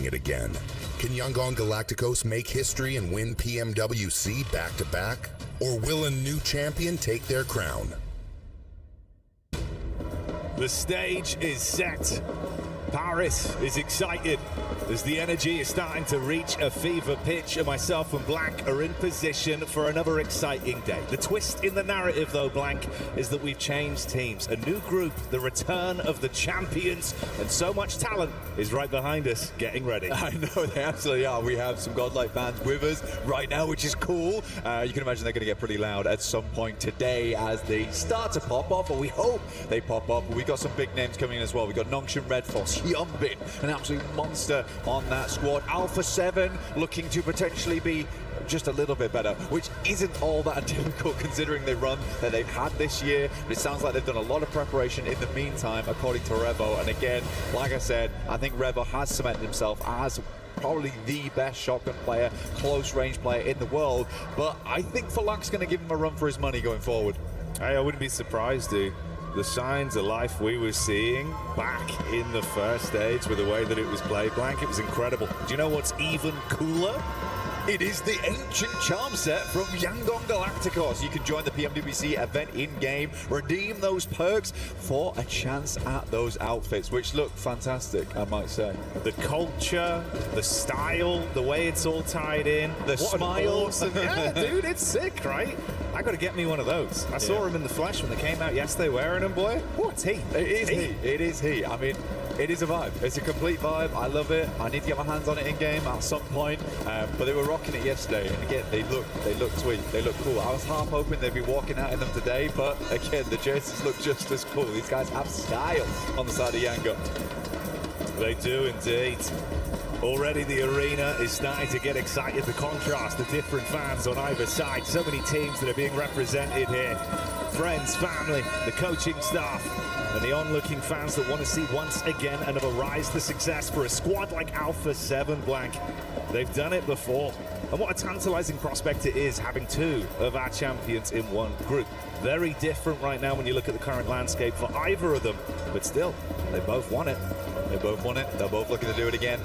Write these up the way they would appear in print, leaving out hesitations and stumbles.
it again. Can Yangon Galacticos make history and win PMWC back-to-back? Or will a new champion take their crown? The stage is set. Paris is excited as the energy is starting to reach a fever pitch, and myself and Blank are in position for another exciting day. The twist in the narrative, though, Blank, is that we've changed teams. A new group, the return of the champions, and so much talent is right behind us, getting ready. I know, they absolutely are. We have some godlike fans with us right now, which is cool. You can imagine they're going to get pretty loud at some point today as they start to pop up, or we hope they pop up. We've got some big names coming in as well. We've got Nongshan Red Force, Hyunbin, an absolute monster on that squad. Alpha 7 looking to potentially be just a little bit better, which isn't all that difficult considering the run that they've had this year. But it sounds like they've done a lot of preparation in the meantime, according to Revo. And again, like I said, I think Revo has cemented himself as probably the best shotgun player, close range player in the world. But I think Falak's going to give him a run for his money going forward. Hey, I wouldn't be surprised, dude. The signs of life we were seeing back in the first stage with the way that it was played, Blank, it was incredible. Do you know what's even cooler? It is the ancient charm set from Yangon Galacticos. You can join the PMWC event in-game, redeem those perks for a chance at those outfits, which look fantastic, I might say. The culture, the style, the way it's all tied in, the smiles. Yeah, dude, it's sick, right? I got to get me one of those. I saw him in the flesh when they came out yesterday wearing them, boy. Oh, it's heat. It is heat. It is heat. I mean, it is a vibe. It's a complete vibe. I love it. I need to get my hands on it in game at some point. But they were rocking it yesterday, and again, they look sweet. They look cool. I was half hoping they'd be walking out in them today, but again, the jerseys look just as cool. These guys have style on the side of Yangon. They do indeed. Already the arena is starting to get excited. The contrast, the different fans on either side. So many teams that are being represented here. Friends, family, the coaching staff, and the onlooking fans that want to see once again another rise to success for a squad like Alpha 7 Blank. They've done it before. And what a tantalizing prospect it is having two of our champions in one group. Very different right now when you look at the current landscape for either of them. But still, they both won it. They both won it. They're both looking to do it again.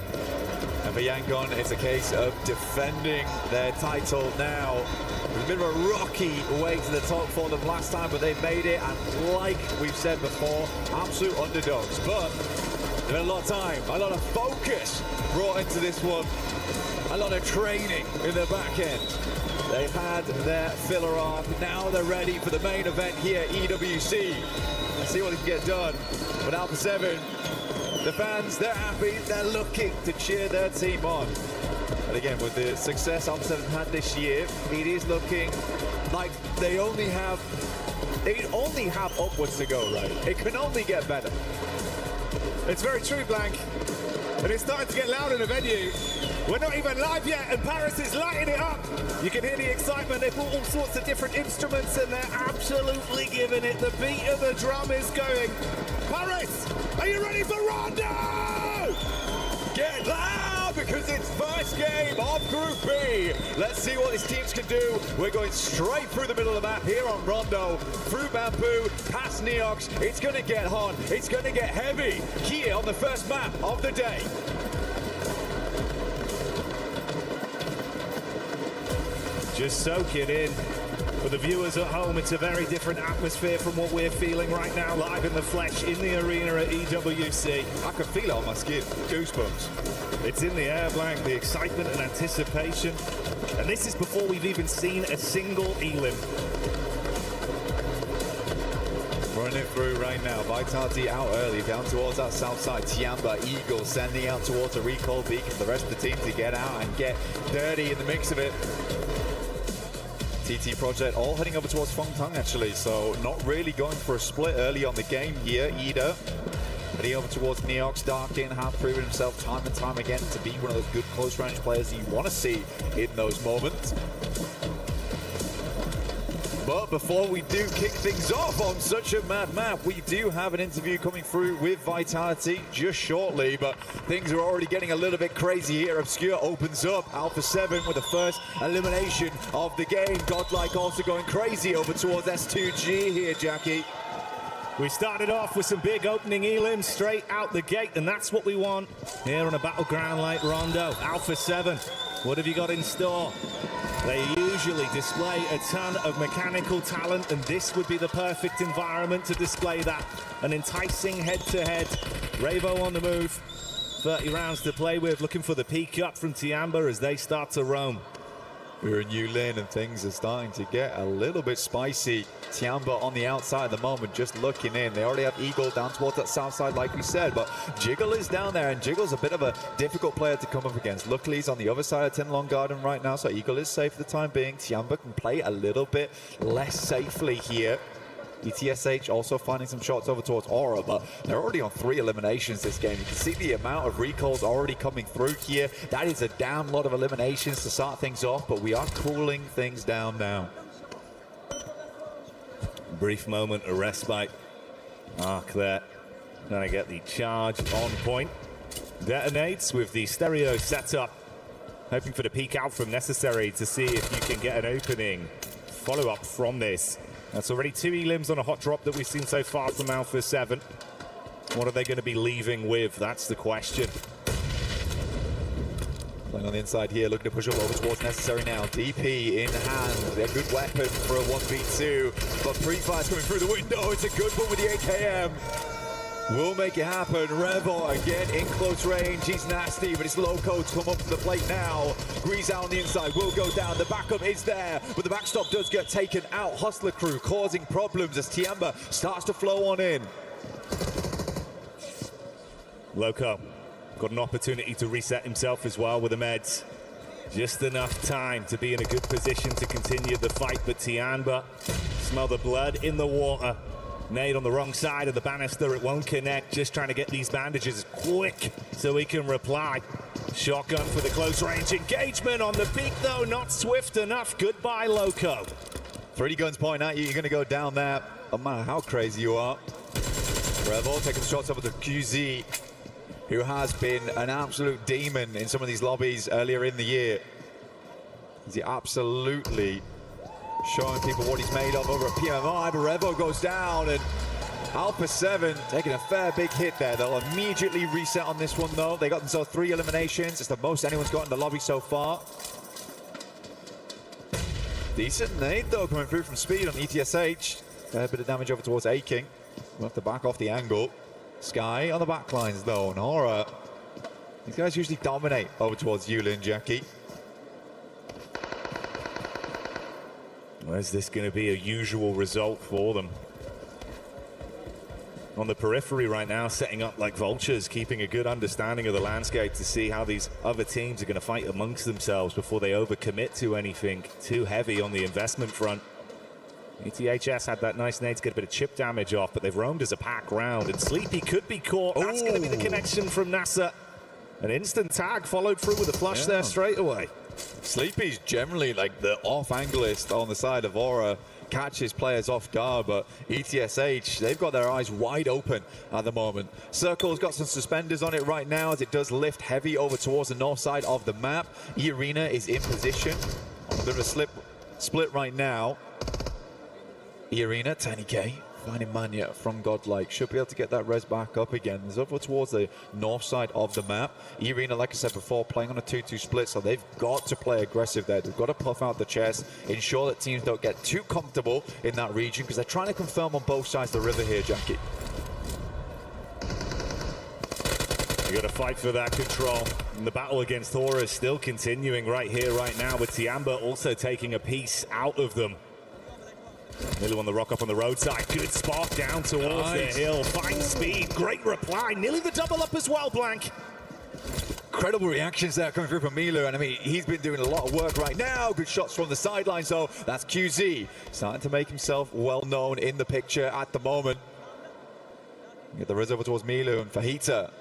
And for Yangon, it's a case of defending their title now. It was a bit of a rocky way to the top for them last time, but they made it. And like we've said before, absolute underdogs. But they've had a lot of time, a lot of focus brought into this one. A lot of training in the back end. They've had their filler arc. Now they're ready for the main event here, EWC. Let's see what they can get done. But Alpha 7, the fans, they're happy. They're looking to cheer their team on. And again, with the success Alpha 7 had this year, it is looking like they only have upwards to go, right? It can only get better. It's very true, Blank. And it's starting to get loud in the venue. We're not even live yet, and Paris is lighting it up. You can hear the excitement. They've brought all sorts of different instruments, and they're absolutely giving it. The beat of the drum is going. Paris, are you ready for Rondo? Get loud, because it's first game of Group B. Let's see what these teams can do. We're going straight through the middle of the map here on Rondo, through Bamboo, past Neox. It's going to get hot. It's going to get heavy here on the first map of the day. Just soak it in. For the viewers at home, it's a very different atmosphere from what we're feeling right now, live in the flesh, in the arena at EWC. I can feel it on my skin. Goosebumps. It's in the air, Blank, the excitement and anticipation. And this is before we've even seen a single Elim. Running it through right now. Vitality out early, down towards that south side. Tiamba, Eagle sending out towards a recall beacon for the rest of the team to get out and get dirty in the mix of it. TT Project all heading over towards Fengtang actually, so not really going for a split early on the game here either. Heading over towards Neox, Darkin have proven himself time and time again to be one of those good close range players you want to see in those moments. But before we do kick things off on such a mad map, we do have an interview coming through with Vitality just shortly, but things are already getting a little bit crazy here. Obscure opens up, Alpha 7 with the first elimination of the game. Godlike also going crazy over towards S2G here, Jackie. We started off with some big opening elims straight out the gate, and that's what we want here on a battleground like Rondo. Alpha 7, what have you got in store? They usually display a ton of mechanical talent, and this would be the perfect environment to display that. An enticing head-to-head. Revo on the move. 30 rounds to play with, looking for the peak up from Tiamba as they start to roam. We're in Yulin and things are starting to get a little bit spicy. Tiamba on the outside at the moment, just looking in. They already have Eagle down towards that south side, like we said, but Jiggle is down there, and Jiggle's a bit of a difficult player to come up against. Luckily, he's on the other side of Tin Long Garden right now, so Eagle is safe for the time being. Tiamba can play a little bit less safely here. ETSH also finding some shots over towards Aura, but they're already on 3 eliminations this game. You can see the amount of recalls already coming through here. That is a damn lot of eliminations to start things off, but we are cooling things down now. Brief moment of respite. Arc there. Trying to get the charge on point. Detonates with the stereo setup. Hoping for the peek out from Necessary to see if you can get an opening. Follow up from this. That's already 2 elims on a hot drop that we've seen so far from Alpha 7. What are they going to be leaving with? That's the question. Playing on the inside here, looking to push up over towards Necessary now. DP in hand, a good weapon for a 1v2, but pre-fire's coming through the window. It's a good one with the AKM. Will make it happen. Revo again in close range. He's nasty, but it's Loco to come up to the plate now. Grease out on the inside, will go down. The backup is there, but the backstop does get taken out. Hustler crew causing problems as Tiamba starts to flow on in. Loco got an opportunity to reset himself as well with the meds. Just enough time to be in a good position to continue the fight, but Tiamba, smell the blood in the water. Nade on the wrong side of the banister, it won't connect. Just trying to get these bandages quick so he can reply. Shotgun for the close range engagement on the peak though, not swift enough. Goodbye, Loco. 3 guns pointing at you, you're gonna go down there, no matter how crazy you are. Revo taking shots over to QZ, who has been an absolute demon in some of these lobbies earlier in the year. He's absolutely showing people what he's made of over at PMI, but Revo goes down, and Alpha 7 taking a fair big hit there. They'll immediately reset on this one though. They got themselves 3 eliminations. It's the most anyone's got in the lobby so far. Decent nade though coming through from Speed on ETSH. A bit of damage over towards A-King. We'll have to back off the angle. Sky on the back lines though, and Aura. These guys usually dominate over towards Yulin, Jackie. Is this going to be a usual result for them? On the periphery right now, setting up like vultures, keeping a good understanding of the landscape to see how these other teams are going to fight amongst themselves before they overcommit to anything too heavy on the investment front. ETHS had that nice nade to get a bit of chip damage off, but they've roamed as a pack round, and Sleepy could be caught. That's going to be the connection from NASA. An instant tag followed through with a flush there straight away. Sleepy's generally like the off-anglist on the side of Aura, catches players off guard, but ETSH, they've got their eyes wide open at the moment. Circle's got some suspenders on it right now as it does lift heavy over towards the north side of the map. E-Arena is in position. A bit of a split right now. E-Arena, 10k. Finding Mania from Godlike. Should be able to get that res back up again. There's over towards the north side of the map. E-Arena, like I said before, playing on a 2-2 split, so they've got to play aggressive there. They've got to puff out the chest, ensure that teams don't get too comfortable in that region, because they're trying to confirm on both sides of the river here, Jackie. You got to fight for that control. And the battle against Aura is still continuing right here, right now, with Tiamba also taking a piece out of them. Nearly on the rock up on the roadside. Good spot down towards the hill. Fine speed. Great reply. Nearly the double up as well, Blank. Incredible reactions there coming through from Milu, and I mean, he's been doing a lot of work right now. Good shots from the sidelines, though. That's QZ. Starting to make himself well known in the picture at the moment. Get the res over towards Milu, and Fajita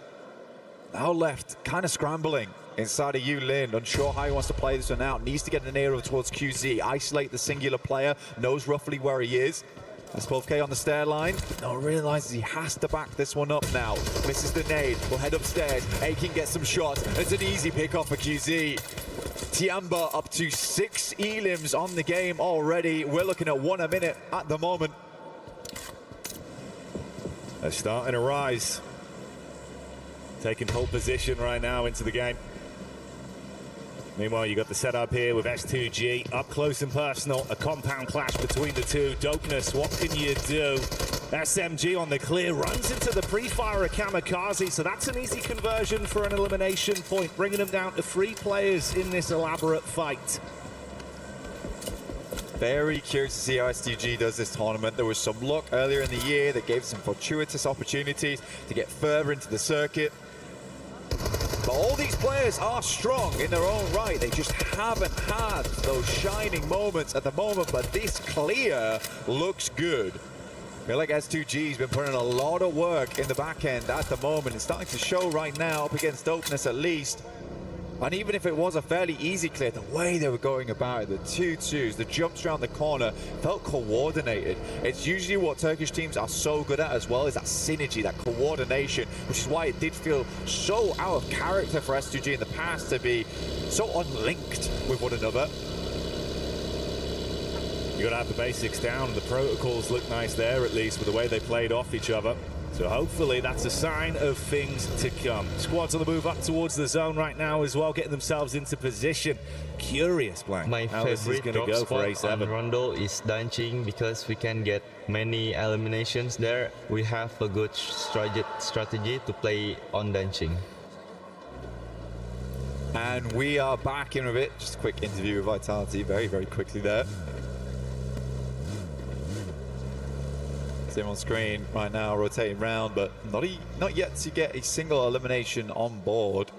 now left, kind of scrambling inside of Yulin, unsure how he wants to play this one out. Needs to get an air over towards QZ, isolate the singular player, knows roughly where he is. That's 12k on the stair line. Now realizes he has to back this one up now. Misses the nade, will head upstairs. Aiken gets some shots. It's an easy pick off for QZ. Tiamba up to 6 elims on the game already. We're looking at 1 a minute at the moment. are starting to rise. Taking pole position right now into the game. Meanwhile, you got the setup here with S2G up close and personal. A compound clash between the two. Dopeness, what can you do? SMG on the clear, runs into the pre-fire of Kamikaze, so that's an easy conversion for an elimination point, bringing them down to 3 players in this elaborate fight. Very curious to see how S2G does this tournament. There was some luck earlier in the year that gave some fortuitous opportunities to get further into the circuit. But all these players are strong in their own right. They just haven't had those shining moments at the moment, but this clear looks good. I feel like S2G's been putting a lot of work in the back end at the moment. It's starting to show right now, up against Dopeness at least. And even if it was a fairly easy clear, the way they were going about it, the 2-2s, the jumps around the corner, felt coordinated. It's usually what Turkish teams are so good at as well, is that synergy, that coordination, which is why it did feel so out of character for S2G in the past to be so unlinked with one another. You got to have the basics down. The protocols look nice there, at least, with the way they played off each other. So hopefully that's a sign of things to come. Squads on the move up towards the zone right now as well, getting themselves into position. Curious, Blank, my how this is favorite going to go for spot on A7. Rondo is dancing because we can get many eliminations there. We have a good strategy to play on dancing. And we are back in a bit. Just a quick interview with Vitality very, very quickly there. See him on screen right now, rotating round, but not yet to get a single elimination on board.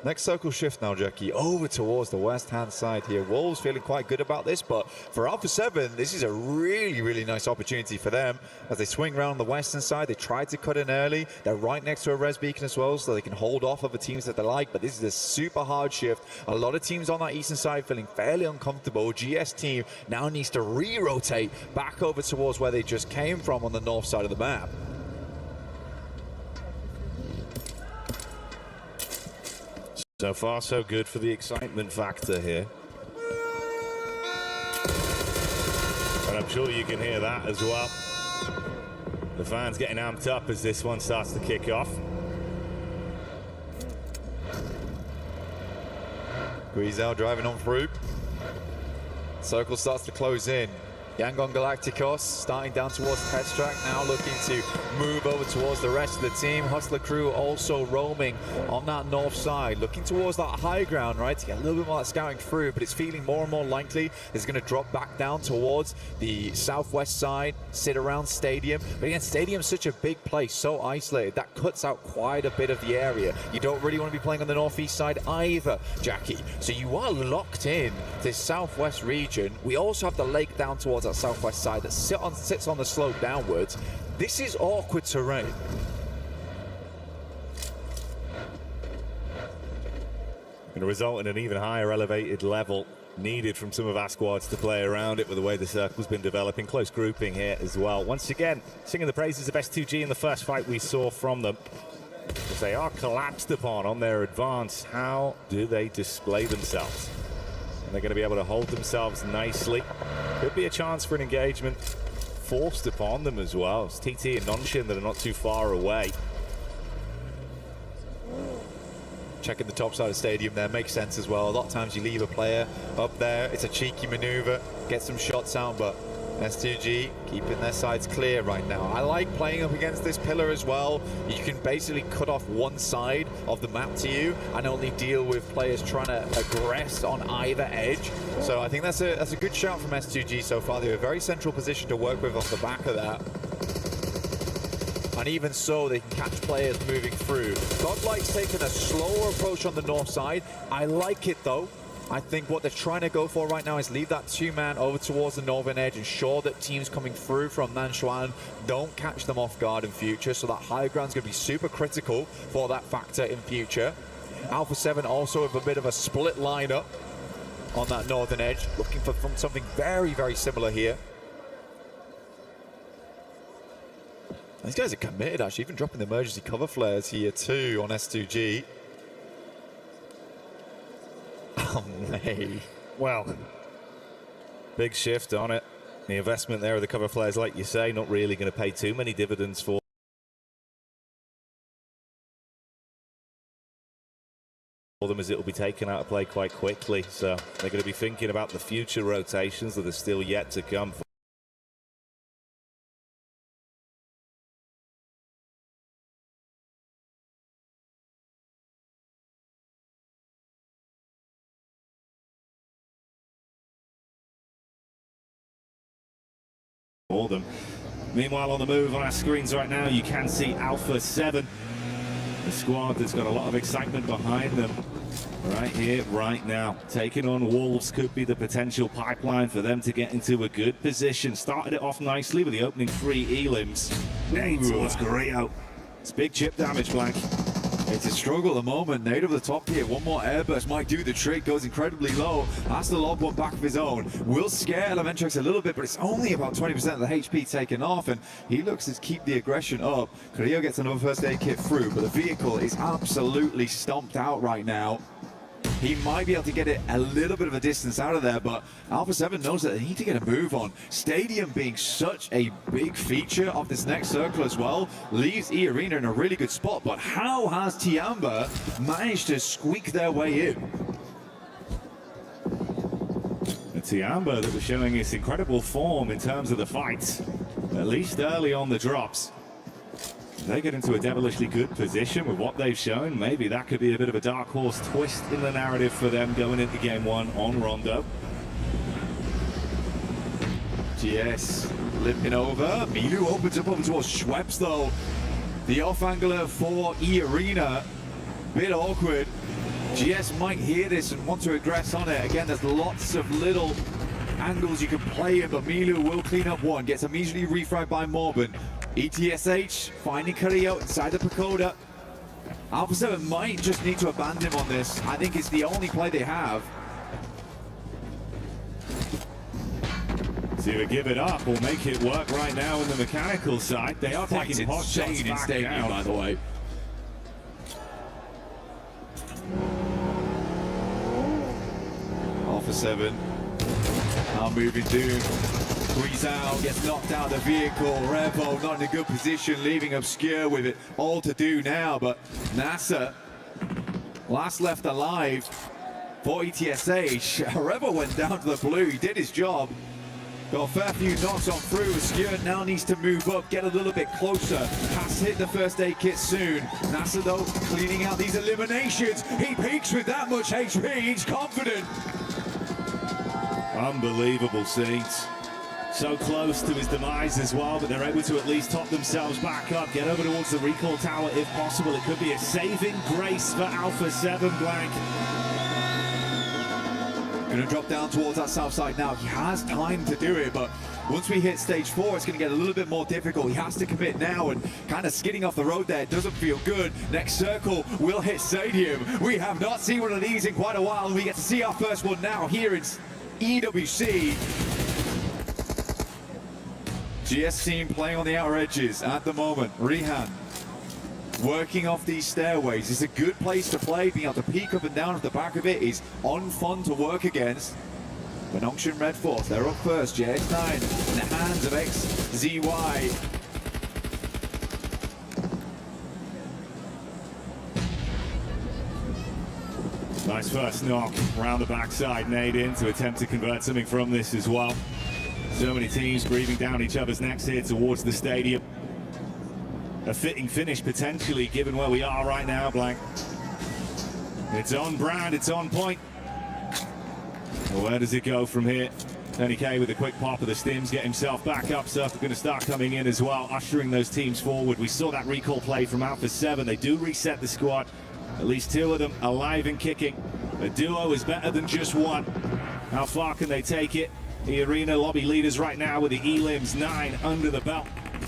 Next circle shift now, Jackie, over towards the west-hand side here. Wolves feeling quite good about this, but for Alpha 7, this is a really, really nice opportunity for them. As they swing around the western side, they try to cut in early. They're right next to a res beacon as well, so they can hold off other teams that they like, but this is a super hard shift. A lot of teams on that eastern side feeling fairly uncomfortable. GS team now needs to re-rotate back over towards where they just came from on the north side of the map. So far, so good for the excitement factor here. And I'm sure you can hear that as well. The fans getting amped up as this one starts to kick off. Guizao driving on through. Circle starts to close in. Yangon Galacticos starting down towards the test track, now looking to move over towards the rest of the team. Hustler crew also roaming on that north side, looking towards that high ground, right, to get a little bit more scouting through, but it's feeling more and more likely it's going to drop back down towards the southwest side, sit around Stadium. But again, Stadium's such a big place, so isolated, that cuts out quite a bit of the area. You don't really want to be playing on the northeast side either, Jackie. So you are locked in this southwest region. We also have the lake down towards that southwest side that sits on the slope downwards. This is awkward terrain. Going to result in an even higher elevated level needed from some of our squads to play around it with the way the circle's been developing. Close grouping here as well. Once again, singing the praises of S2G in the first fight we saw from them. As they are collapsed upon on their advance, how do they display themselves? And they're going to be able to hold themselves nicely. Could be a chance for an engagement forced upon them as well. It's TT and Nonshin that are not too far away. Checking the top side of Stadium there makes sense as well. A lot of times you leave a player up there. It's a cheeky maneuver, get some shots out, but S2G keeping their sides clear right now. I like playing up against this pillar as well. You can basically cut off one side of the map to you and only deal with players trying to aggress on either edge. So I think that's a good shout from S2G so far. They have a very central position to work with off the back of that. And even so, they can catch players moving through. Godlike's taking a slower approach on the north side. I like it though. I think what they're trying to go for right now is leave that two-man over towards the northern edge, ensure that teams coming through from Nanshuan don't catch them off guard in future, so that high ground's going to be super critical for that factor in future. Alpha 7 also with a bit of a split lineup on that northern edge, looking for something very, very similar here. These guys are committed, actually, even dropping the emergency cover flares here too on S2G. Oh, May. Well, big shift on it. The investment there of the cover players, like you say, not really going to pay too many dividends for them, as it will be taken out of play quite quickly. So they're going to be thinking about the future rotations that are still yet to come. For them. Meanwhile, on the move on our screens right now, you can see Alpha 7, the squad that's got a lot of excitement behind them right here, right now. Taking on Wolves could be the potential pipeline for them to get into a good position. Started it off nicely with the opening 3 elims. Nate towards Carrillo. It's big chip damage, Blank. It's a struggle at the moment. Nate over the top here. One more airburst might do the trick. Goes incredibly low. Has to lob one back of his own. Will scare Elementrix a little bit, but it's only about 20% of the HP taken off, and he looks to keep the aggression up. Carrillo gets another first aid kit through, but the vehicle is absolutely stomped out right now. He might be able to get it a little bit of a distance out of there, but Alpha 7 knows that they need to get a move on. Stadium being such a big feature of this next circle as well leaves E-Arena in a really good spot, but how has Tiamba managed to squeak their way in? The Tiamba that was showing its incredible form in terms of the fight, at least early on the drops. They get into a devilishly good position with what they've shown. Maybe that could be a bit of a dark horse twist in the narrative for them going into game 1 on Rondo. GS limping over. Milu opens up over towards Schweppes though. The off angler for E-Arena. Bit awkward. GS might hear this and want to aggress on it. Again, there's lots of little angles you can play in, but Milu will clean up one. Gets immediately refried by Morban. ETSH finding Carrillo inside the Pagoda. Alpha 7 might just need to abandon him on this. I think it's the only play they have. To either give it up or make it work right now in the mechanical side. They are taking hot shots back down, by the way. Alpha 7 now moving Doom. Squeeze out, gets knocked out of the vehicle. Revo not in a good position, leaving Obscure with it all to do now. But NASA, last left alive for ETSH. Revo went down to the blue, he did his job. Got a fair few knocks on through. Obscure now needs to move up, get a little bit closer. Has to hit the first aid kit soon. NASA though, cleaning out these eliminations. He peaks with that much HP, he's confident. Unbelievable scenes. So close to his demise as well, but they're able to at least top themselves back up, get over towards the recall tower if possible. It could be a saving grace for Alpha 7, Blank. Going to drop down towards that south side now. He has time to do it, but once we hit stage 4, it's going to get a little bit more difficult. He has to commit now, and kind of skidding off the road there doesn't feel good. Next circle will hit Stadium. We have not seen one of these in quite a while, and we get to see our first one now here in EWC. GS team playing on the outer edges at the moment. Rehan working off these stairways. It's a good place to play. Being able to peek up and down at the back of it is on fun to work against. Benonction Red Force, they're up first. JX9 in the hands of XZY. Nice first knock around the backside. Nade in to attempt to convert something from this as well. So many teams breathing down each other's necks here towards the stadium. A fitting finish potentially, given where we are right now, Blank. It's on brand, it's on point. Well, where does it go from here? Tony K with a quick pop of the stims, get himself back up. Surf are going to start coming in as well, ushering those teams forward. We saw that recall play from Alpha 7. They do reset the squad. At least 2 of them alive and kicking. A duo is better than just one. How far can they take it? The arena lobby leaders right now with the elims 9 under the belt.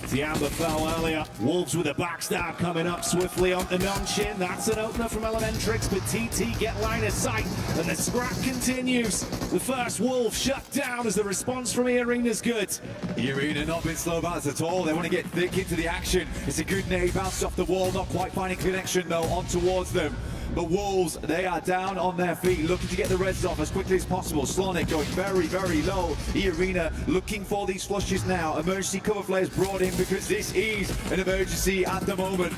Tiamba fell earlier. Wolves with a backstab coming up swiftly onto Nonchin. That's an opener from Elementrix, but TT get line of sight, and the scrap continues. The first Wolf shut down as the response from E-Arena's good. E-Arena not been slow about at all. They want to get thick into the action. It's a good nade, bounced off the wall, not quite finding connection though, on towards them. But Wolves, they are down on their feet, looking to get the reds off as quickly as possible. Slonic going very, very low. E-Arena looking for these flushes now. Emergency cover flares brought in because this is an emergency at the moment.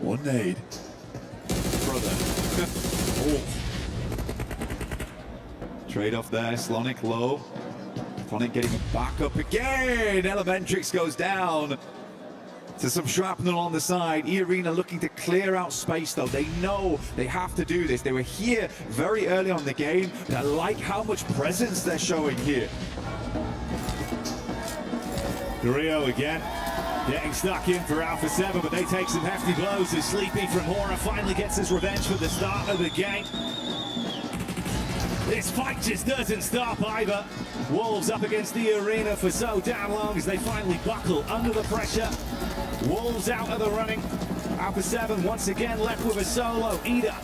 One nade. Brother. Oh. Trade off there, Slonic low. Slonic getting back up again. Elementrix goes down to some shrapnel on the side. E-Arena looking to clear out space though. They know they have to do this. They were here very early on the game. And I like how much presence they're showing here. Rio again, getting stuck in for Alpha 7, but they take some hefty blows as Sleepy from Hora finally gets his revenge for the start of the game. This fight just doesn't stop either. Wolves up against the Arena for so damn long as they finally buckle under the pressure. Wolves out of the running. Alpha 7 once again left with a solo. Ida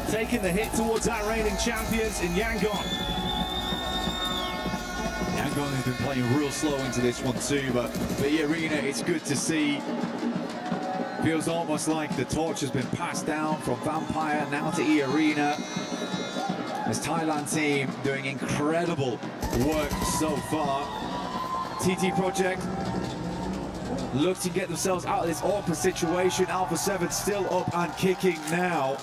taking the hit towards our reigning champions in Yangon. Yangon has been playing real slow into this one too, but for the Arena, it's good to see. Feels almost like the torch has been passed down from Vampire now to E-Arena. This Thailand team doing incredible work so far. TT Project look to get themselves out of this awkward situation. Alpha 7 still up and kicking now,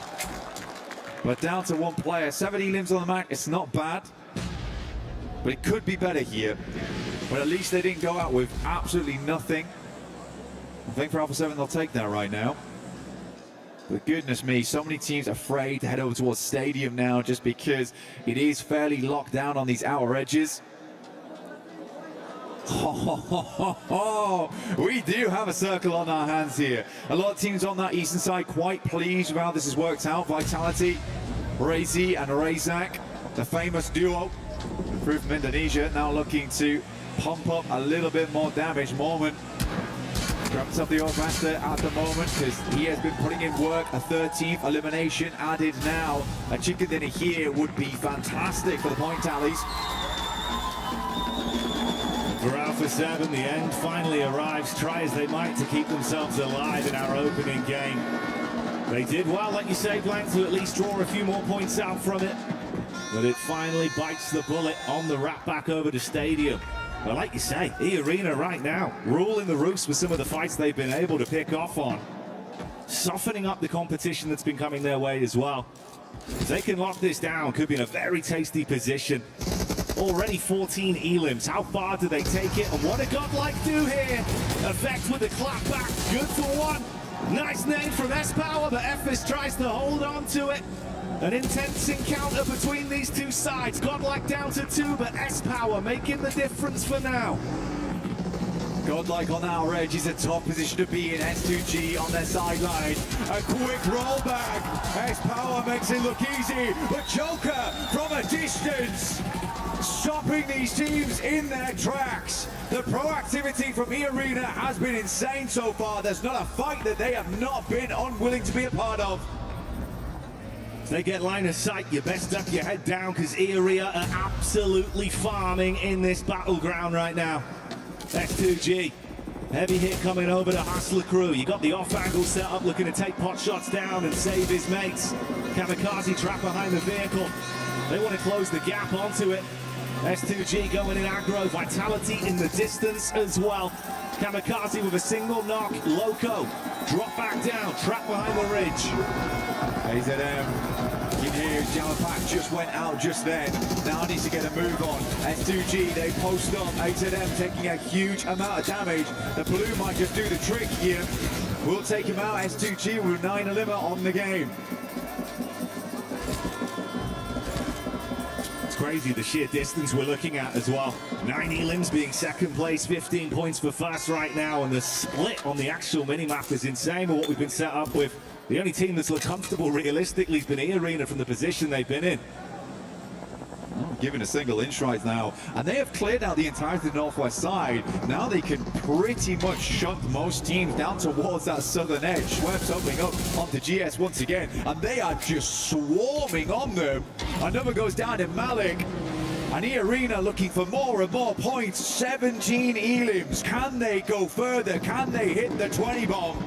but down to one player. 7 elims on the map, it's not bad, but it could be better here. But at least they didn't go out with absolutely nothing. I think for Alpha 7 they'll take that right now. But goodness me, so many teams afraid to head over towards Stadium now just because it is fairly locked down on these outer edges. We do have a circle on our hands here. A lot of teams on that eastern side quite pleased with how this has worked out. Vitality, Razy and Razak, the famous duo, improved from Indonesia, now looking to pump up a little bit more damage. Moment grabs up the old master at the moment because he has been putting in work. A 13th elimination added now. A chicken dinner here would be fantastic for the point tallies. For Alpha 7, the end finally arrives. Try as they might to keep themselves alive in our opening game. They did well, like you say, Blank, to at least draw a few more points out from it. But it finally bites the bullet on the wrap back over to Stadium. But like you say, E-Arena right now, ruling the roost with some of the fights they've been able to pick off on. Softening up the competition that's been coming their way as well. If they can lock this down, could be in a very tasty position. Already 14 elims. How far do they take it? And what a godlike do here. Effect with the clap back. Good for one. Nice name from S-Power, but FS tries to hold on to it. An intense encounter between these two sides. Godlike down to 2, but S-Power making the difference for now. Godlike on our edge is a top position to be in. S2G on their sideline. A quick rollback. S-Power makes it look easy, but Joker from a distance, stopping these teams in their tracks. The proactivity from E-Arena has been insane so far. There's not a fight that they have not been unwilling to be a part of. They get line of sight, you best duck your head down because E-Arena are absolutely farming in this battleground right now. X2G, heavy hit coming over to Hustler Crew. You got the off angle set up, looking to take pot shots down and save his mates. Kamikaze trapped behind the vehicle. They want to close the gap onto it. S2G going in aggro, Vitality in the distance as well. Kamikaze with a single knock, Loco, drop back down, trapped behind the ridge. AZM, you hear Jammer Pack just went out just then. Now needs to get a move on. S2G, they post up. AZM taking a huge amount of damage. The blue might just do the trick here. We'll take him out. S2G with 9 elim on the game. Crazy the sheer distance we're looking at as well. 9 elims being second place, 15 points for first right now, and the split on the actual minimap is insane with what we've been set up with. The only team that's looked comfortable realistically has been E-Arena from the position they've been in. Given a single inch right now, and they have cleared out the entirety of the northwest side. Now they can pretty much shut most teams down towards that southern edge. Schweppes opening up onto GS once again, and they are just swarming on them. Another goes down in Malik, and E-Arena looking for more and more points. 17 elims. Can they go further? Can they hit the 20 bomb?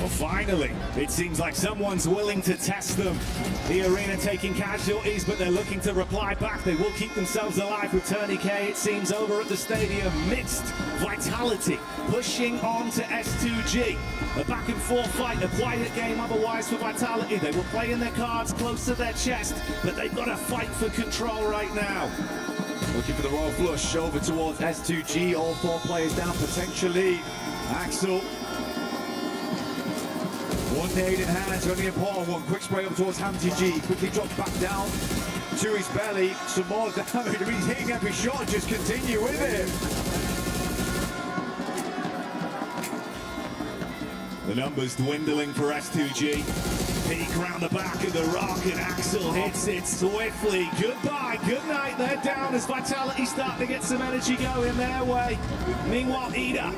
Well, finally, it seems like someone's willing to test them. The arena taking casualties, but they're looking to reply back. They will keep themselves alive with Tourniquet, it seems, over at the stadium. Mixed Vitality pushing on to S2G. A back and forth fight, a quiet game otherwise for Vitality. They were playing their cards close to their chest, but they've got to fight for control right now. Looking for the royal flush over towards S2G. All 4 players down potentially. Axel. One nade in hand, only important one. Quick spray up towards Hamty G. Quickly drops back down to his belly. Some more damage. I mean, he's hitting every shot. Just continue with it. The numbers dwindling for S2G. Peek round the back of the rock and Axel hits it swiftly. Goodbye, good night, they're down as Vitality start to get some energy going their way. Meanwhile, Ida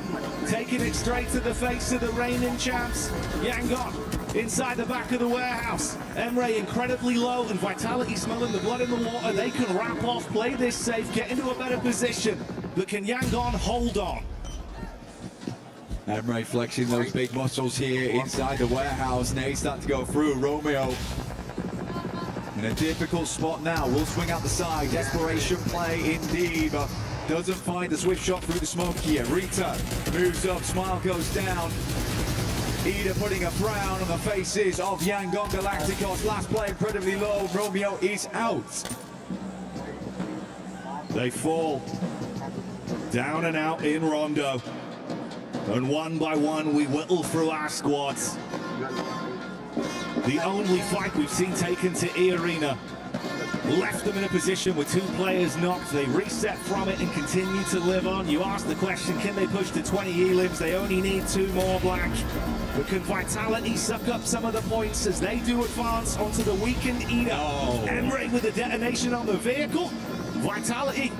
taking it straight to the face of the reigning champs. Yangon inside the back of the warehouse. Emre incredibly low and Vitality smelling the blood in the water. They can wrap off, play this safe, get into a better position. But can Yangon hold on? Emre flexing those big muscles here inside the warehouse. Nade starting to go through. Romeo in a difficult spot now. Will swing out the side. Desperation play indeed, but doesn't find the swift shot through the smoke here. Rita moves up. Smile goes down. Ida putting a frown on the faces of Yangon Galacticos. Last play incredibly low. Romeo is out. They fall down and out in Rondo. And one by one, we whittle through our squads. The only fight we've seen taken to E-Arena left them in a position with 2 players knocked. They reset from it and continue to live on. You ask the question, can they push to 20 E-Limbs? They only need 2 more, Black. But can Vitality suck up some of the points as they do advance onto the weakened Ida? Emre with a detonation on the vehicle. Vitality,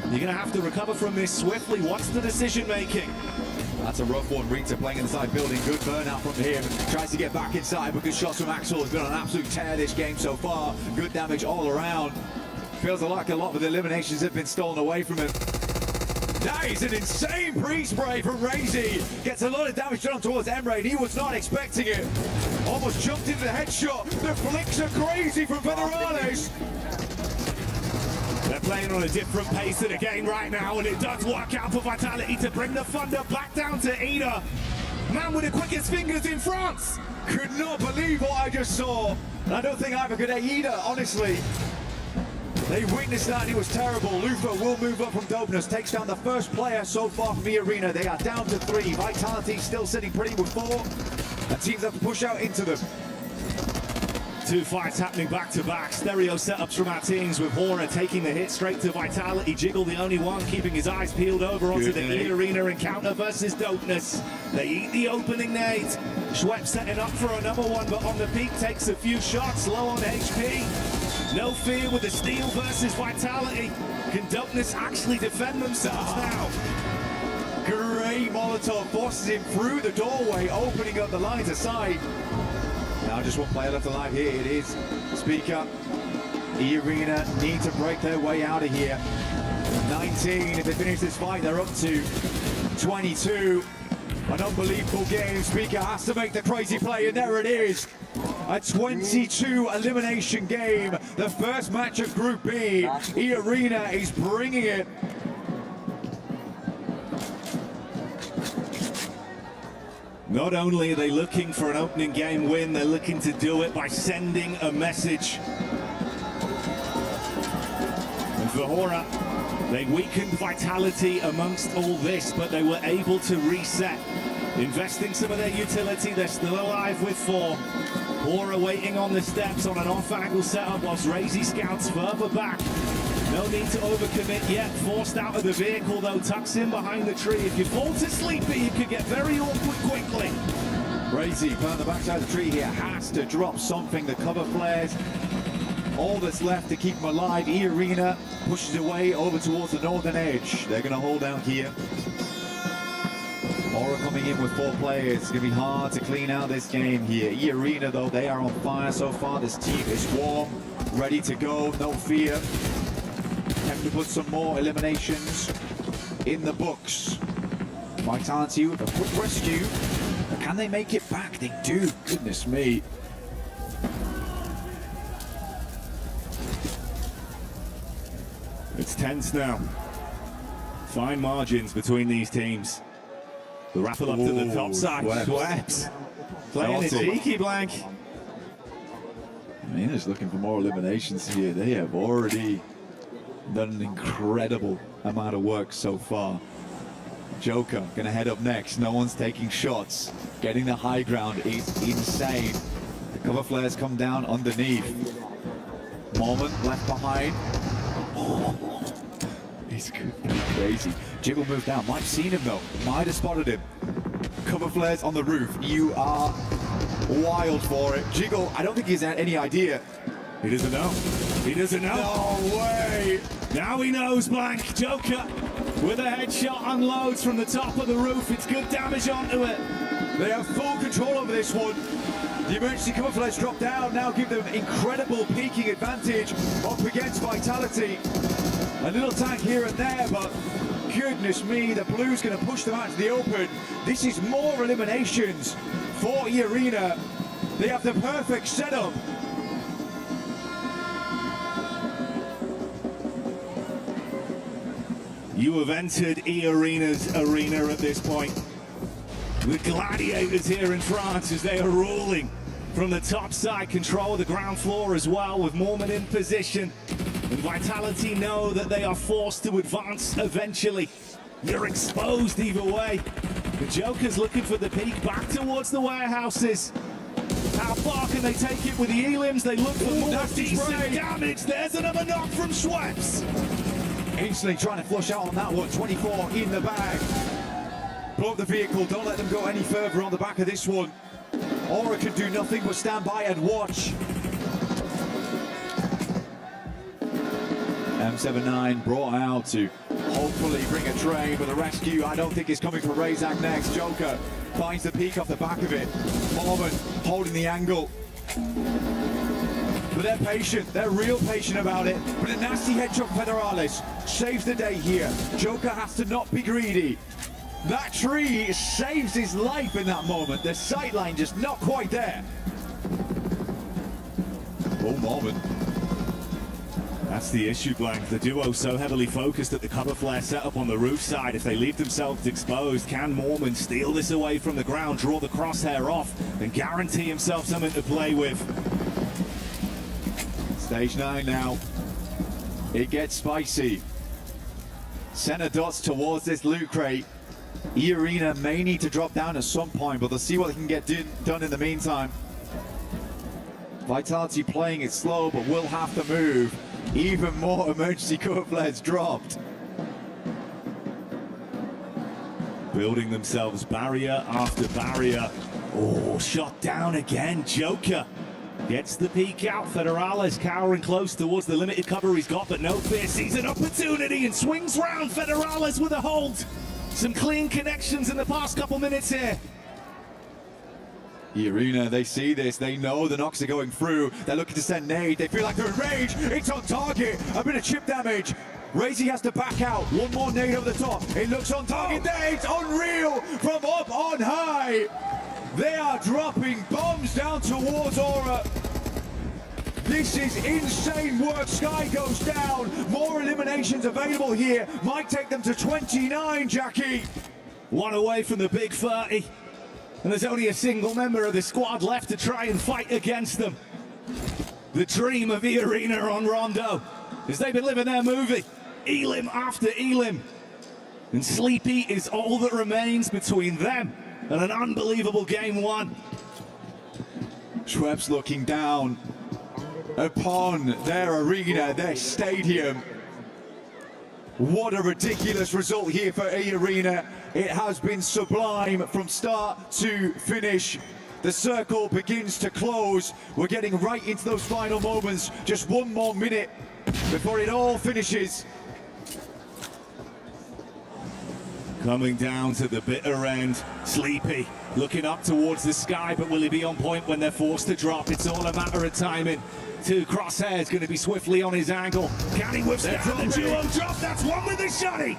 you're going to have to recover from this swiftly. What's the decision making? That's a rough one. Rita playing inside building. Good burnout from him. Tries to get back inside, but good shots from Axel. Has been on an absolute tear this game so far. Good damage all around. Feels like a lot of the eliminations have been stolen away from him. That is an insane pre-spray from Razy. Gets a lot of damage done towards Emre, and he was not expecting it. Almost jumped into the headshot. The flicks are crazy from Federales. They're playing on a different pace of the game right now, and it does work out for Vitality to bring the thunder back down to Ida. Man with the quickest fingers in France. Could not believe what I just saw. I don't think I ever could Ida, honestly. They witnessed that and it was terrible. Luther will move up from Dopeness, takes down the first player so far from the arena. They are down to 3. Vitality still sitting pretty with 4. And teams have to push out into them. 2 fights happening back to back. Stereo setups from our teams with Hora taking the hit straight to Vitality. Jiggle the only one keeping his eyes peeled over onto the E-Arena encounter versus Dopeness. They eat the opening nade. Schwepp setting up for another one, but on the peak takes a few shots, low on HP. No fear with the steal versus Vitality. Can Dopeness actually defend themselves now? Great Molotov forces him through the doorway, opening up the lines aside. Now just one player left alive here. It is Speaker. E-Arena need to break their way out of here. 19, if they finish this fight, they're up to 22. An unbelievable game. Speaker has to make the crazy play, and there it is. A 22 elimination game. The first match of Group B. E-Arena is bringing it. Not only are they looking for an opening game win, they're looking to do it by sending a message. And for Hora, they weakened Vitality amongst all this, but they were able to reset. Investing some of their utility, they're still alive with 4. Hora waiting on the steps on an off-angle setup whilst Razy scouts further back. No need to overcommit yet. Forced out of the vehicle though, tucks in behind the tree. If you fall to sleepy, you could get very awkward quickly. Razy, on the backside of the tree here, has to drop something. The cover flares. All that's left to keep them alive. E-Arena pushes away over towards the northern edge. They're going to hold out here. Aura coming in with 4 players. It's going to be hard to clean out this game here. E-Arena, though, they are on fire so far. This team is warm, ready to go, no fear. Have to put some more eliminations in the books. Vitality with a quick rescue. Can they make it back? They do. Goodness me. It's tense now. Fine margins between these teams. The raffle up to the top side. Schweppes. Playing it cheeky, Blank. Mina's looking for more eliminations here. They have already done an incredible amount of work so far. Joker gonna head up next. No one's taking shots. Getting the high ground is insane. The cover flares come down underneath. Moment left behind. He's crazy. Jiggle moved down. Might have seen him though. Might have spotted him. Cover flares on the roof. You are wild for it. Jiggle, I don't think he's had any idea. He doesn't know. He doesn't know. No way. Now he knows, Blank. Joker with a headshot unloads from the top of the roof. It's good damage onto it. They have full control over this one. The emergency cover flares drop down, now give them incredible peaking advantage up against Vitality. A little tank here and there, but goodness me, the Blues going to push them out to the open. This is more eliminations for E-Arena. They have the perfect setup. You have entered E-Arena's arena at this point. The gladiators here in France as they are ruling from the top side, control of the ground floor as well, with Mormon in position. And Vitality know that they are forced to advance eventually. You're exposed either way. The Joker's looking for the peak back towards the warehouses. How far can they take it with the Elims? They look for more decent damage. There's another knock from Schweppes. Instantly trying to flush out on that one. 24 in the bag. Blow up the vehicle. Don't let them go any further on the back of this one. Aura can do nothing but stand by and watch. M79 brought out to hopefully bring a train, but the rescue I don't think is coming for Razak next. Joker finds the peak off the back of it. Mormon holding the angle. But they're patient, they're real patient about it. But a nasty headshot from Federalis saves the day here. Joker has to not be greedy. That tree saves his life in that moment. The sightline just not quite there. Oh, Mormon. That's the issue, Blank. The duo so heavily focused at the cover flare setup on the roof side. If they leave themselves exposed, can Mormon steal this away from the ground, draw the crosshair off, and guarantee himself something to play with? Stage 9 now. It gets spicy. Center dots towards this loot crate. E-Arena may need to drop down at some point, but they'll see what they can get done in the meantime. Vitality playing it slow, but will have to move. Even more emergency cover flares dropped. Building themselves barrier after barrier. Oh, shot down again. Joker gets the peek out. Federalis cowering close towards the limited cover he's got, but no fear. Sees an opportunity and swings round. Federalis with a hold. Some clean connections in the past couple minutes here. E-Arena, they see this, they know the knocks are going through, they're looking to send nade, they feel like they're in rage, it's on target, a bit of chip damage. Razy has to back out, one more nade over the top, it looks on target there, it's unreal from up on high. They are dropping bombs down towards Aura. This is insane work. Sky goes down, more eliminations available here, might take them to 29, Jackie. One away from the big 30. And there's only a single member of the squad left to try and fight against them. The dream of E-Arena on Rondo, as they've been living their movie, Elim after Elim. And Sleepy is all that remains between them and an unbelievable game one. Schweppes looking down upon their arena, their stadium. What a ridiculous result here for E-Arena. It has been sublime from start to finish. The circle begins to close. We're getting right into those final moments. Just one more minute before it all finishes. Coming down to the bitter end, Sleepy looking up towards the sky, but will he be on point when they're forced to drop? It's all a matter of timing. Two crosshairs going to be swiftly on his ankle. Can he withstand the duo drop? That's one with the shotty.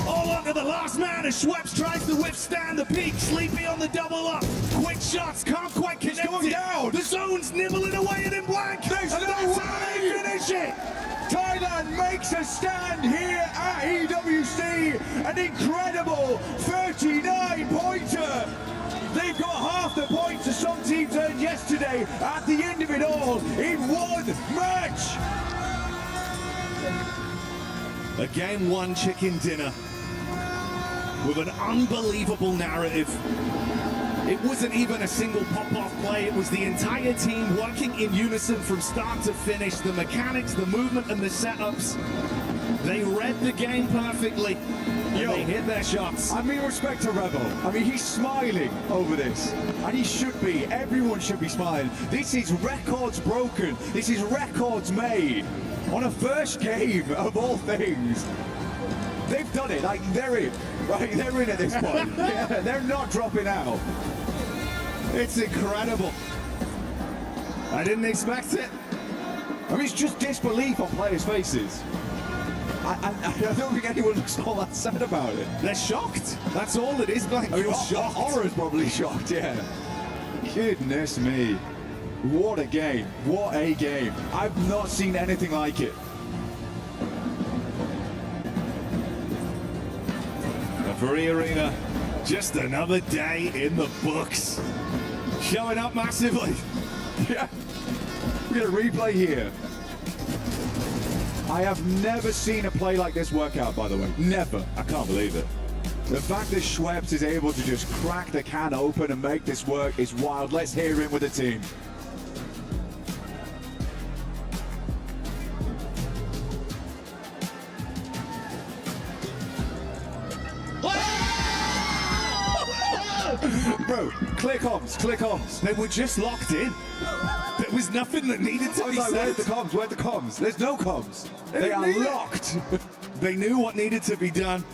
All under the last man as Schweppes tries to withstand the peak. Sleepy on the double up. Quick shots, can't quite connect. He's going down. The zone's nibbling away at him blank. There's and no that's way. how they finish it. Thailand makes a stand here at EWC. An incredible 39-pointer. They've got half the points that some teams earned yesterday at the end of it all in one match. A game one chicken dinner with an unbelievable narrative. It wasn't even a single pop-off play. It was the entire team working in unison from start to finish. The mechanics, the movement, and the setups. They read the game perfectly. And they hit their shots. I mean, respect to Rebel. I mean, he's smiling over this. And he should be. Everyone should be smiling. This is records broken. This is records made. On a first game of all things. They've done it. Like, they're in. Right? They're in at this point. Yeah, they're not dropping out. It's incredible. I didn't expect it. I mean, it's just disbelief on players' faces. I don't think anyone looks all that sad about it. They're shocked. That's all it is. Like, I mean, you're shocked. Horror's probably shocked, yeah. Goodness me. What a game. What a game. I've not seen anything like it. Referee Arena, just another day in the books. Showing up massively. Yeah. We get a replay here. I have never seen a play like this work out, by the way. Never. I can't believe it. The fact that Schweppes is able to just crack the can open and make this work is wild. Let's hear him with the team. Bro, click comms, click comms. They were just locked in. There was nothing that needed to be Like, said. where's the comms? Where's the comms? There's no comms. They are locked. They knew what needed to be done.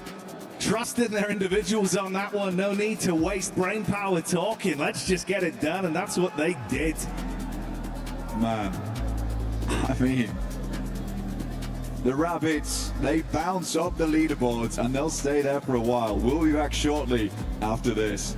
Trusted their individuals on that one. No need to waste brain power talking. Let's just get it done, and that's what they did. Man, I mean, the Rabbits, they bounce up the leaderboards and they'll stay there for a while. We'll be back shortly after this.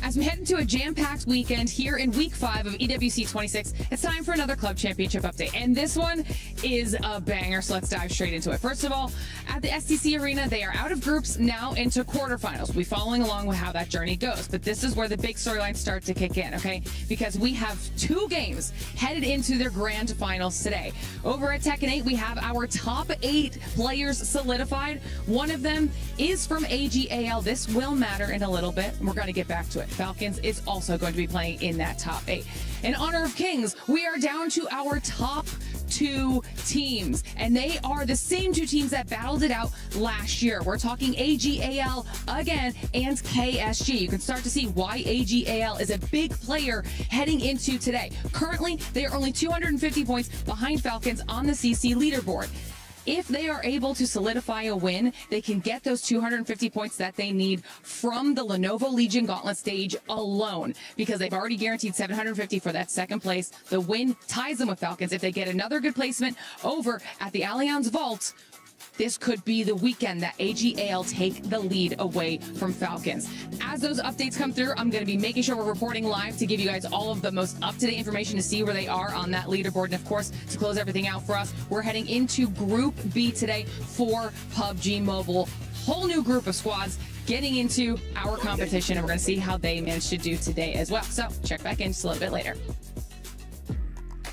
As we head into a jam-packed weekend here in Week 5 of EWC 26, it's time for another Club Championship update. And this one is a banger, so let's dive straight into it. First of all, at the STC Arena, they are out of groups, now into quarterfinals. We'll be following along with how that journey goes. But this is where the big storylines start to kick in, okay? Because we have 2 games headed into their grand finals today. Over at Tekken 8, we have our top 8 players solidified. One of them is from AGAL. This will matter in a little bit. We're going to get back to it. Falcons is also going to be playing in that top 8. In honor of Kings, we are down to our top 2 teams, and they are the same 2 teams that battled it out last year. We're talking AGAL again and KSG. You can start to see why AGAL is a big player heading into today. Currently, they are only 250 points behind Falcons on the CC leaderboard. If they are able to solidify a win, they can get those 250 points that they need from the Lenovo Legion Gauntlet stage alone, because they've already guaranteed 750 for that second place. The win ties them with Falcons. If they get another good placement over at the Allianz Vault, this could be the weekend that AGAL take the lead away from Falcons. As those updates come through, I'm going to be making sure we're reporting live to give you guys all of the most up-to-date information to see where they are on that leaderboard. And of course, to close everything out for us, we're heading into Group B today for PUBG Mobile. Whole new group of squads getting into our competition, and we're going to see how they managed to do today as well. So check back in just a little bit later.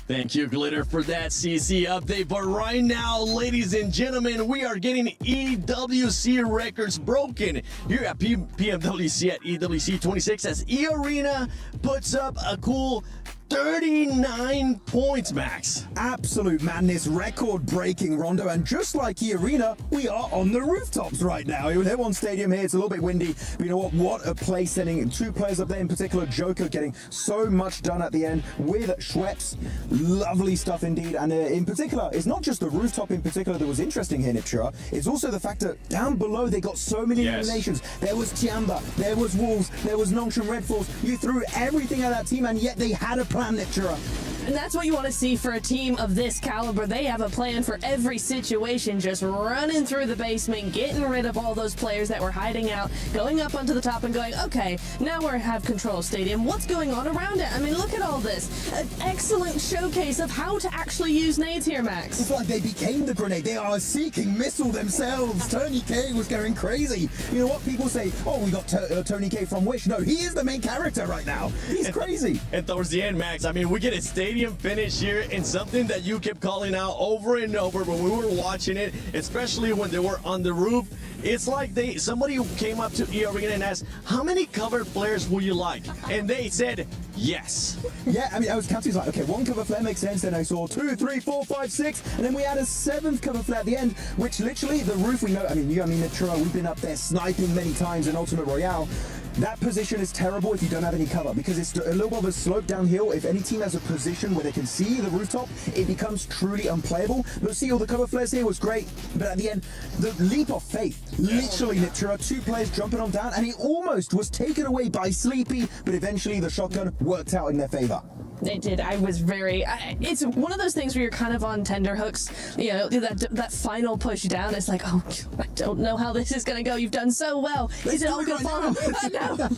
Thank you, Glitter, for that CC update. But right now, ladies and gentlemen, we are getting EWC records broken here at PMWC at EWC 26 as E-Arena puts up a cool 39 points, Max. Absolute madness, record-breaking Rondo, and just like E-Arena, we are on the rooftops right now. They're on stadium here, it's a little bit windy, but you know what a play, sending two players up there in particular, Joker getting so much done at the end with Schweppes. Lovely stuff indeed, and in particular, it's not just the rooftop in particular that was interesting here, Nipchira, it's also the fact that down below they got so many eliminations. There was Tiamba, there was Wolves, there was Nongshim Red Force. You threw everything at that team, and yet they had a plan, Nipchira. And that's what you want to see for a team of this caliber. They have a plan for every situation, just running through the basement, getting rid of all those players that were hiding out, going up onto the top and going, okay, now we have control of stadium. What's going on around it? I mean, look at all this. An excellent showcase of how to actually use nades here, Max. It's like they became the grenade. They are a seeking missile themselves. Tony K was going crazy. You know what? People say, oh, we got Tony K from Wish. No, he is the main character right now. He's crazy. And towards the end, Max, I mean, we get a stadium finish here in something that you kept calling out over and over when we were watching it, especially when they were on the roof. It's like somebody came up to E-Arena and asked, how many cover flares would you like? And they said, yes. Yeah, I mean, I was counting, like, okay, one cover flare makes sense. Then I saw 2, 3, 4, 5, 6, and then we had a 7th cover flare at the end, which literally the roof, we know, I mean, Nipchira, we've been up there sniping many times in Ultimate Royale. That position is terrible if you don't have any cover, because it's a little bit of a slope downhill. If any team has a position where they can see the rooftop, it becomes truly unplayable. But see, all the cover flares here was great, but at the end, the leap of faith, literally, Nipchira, 2 players jumping on down, and he almost was taken away by Sleepy, but eventually the shotgun worked out in their favor. It did. I was very... it's one of those things where you're kind of on tenterhooks. You know, that final push down, it's like, oh, I don't know how this is going to go. You've done so well. Is it all going to fall? No.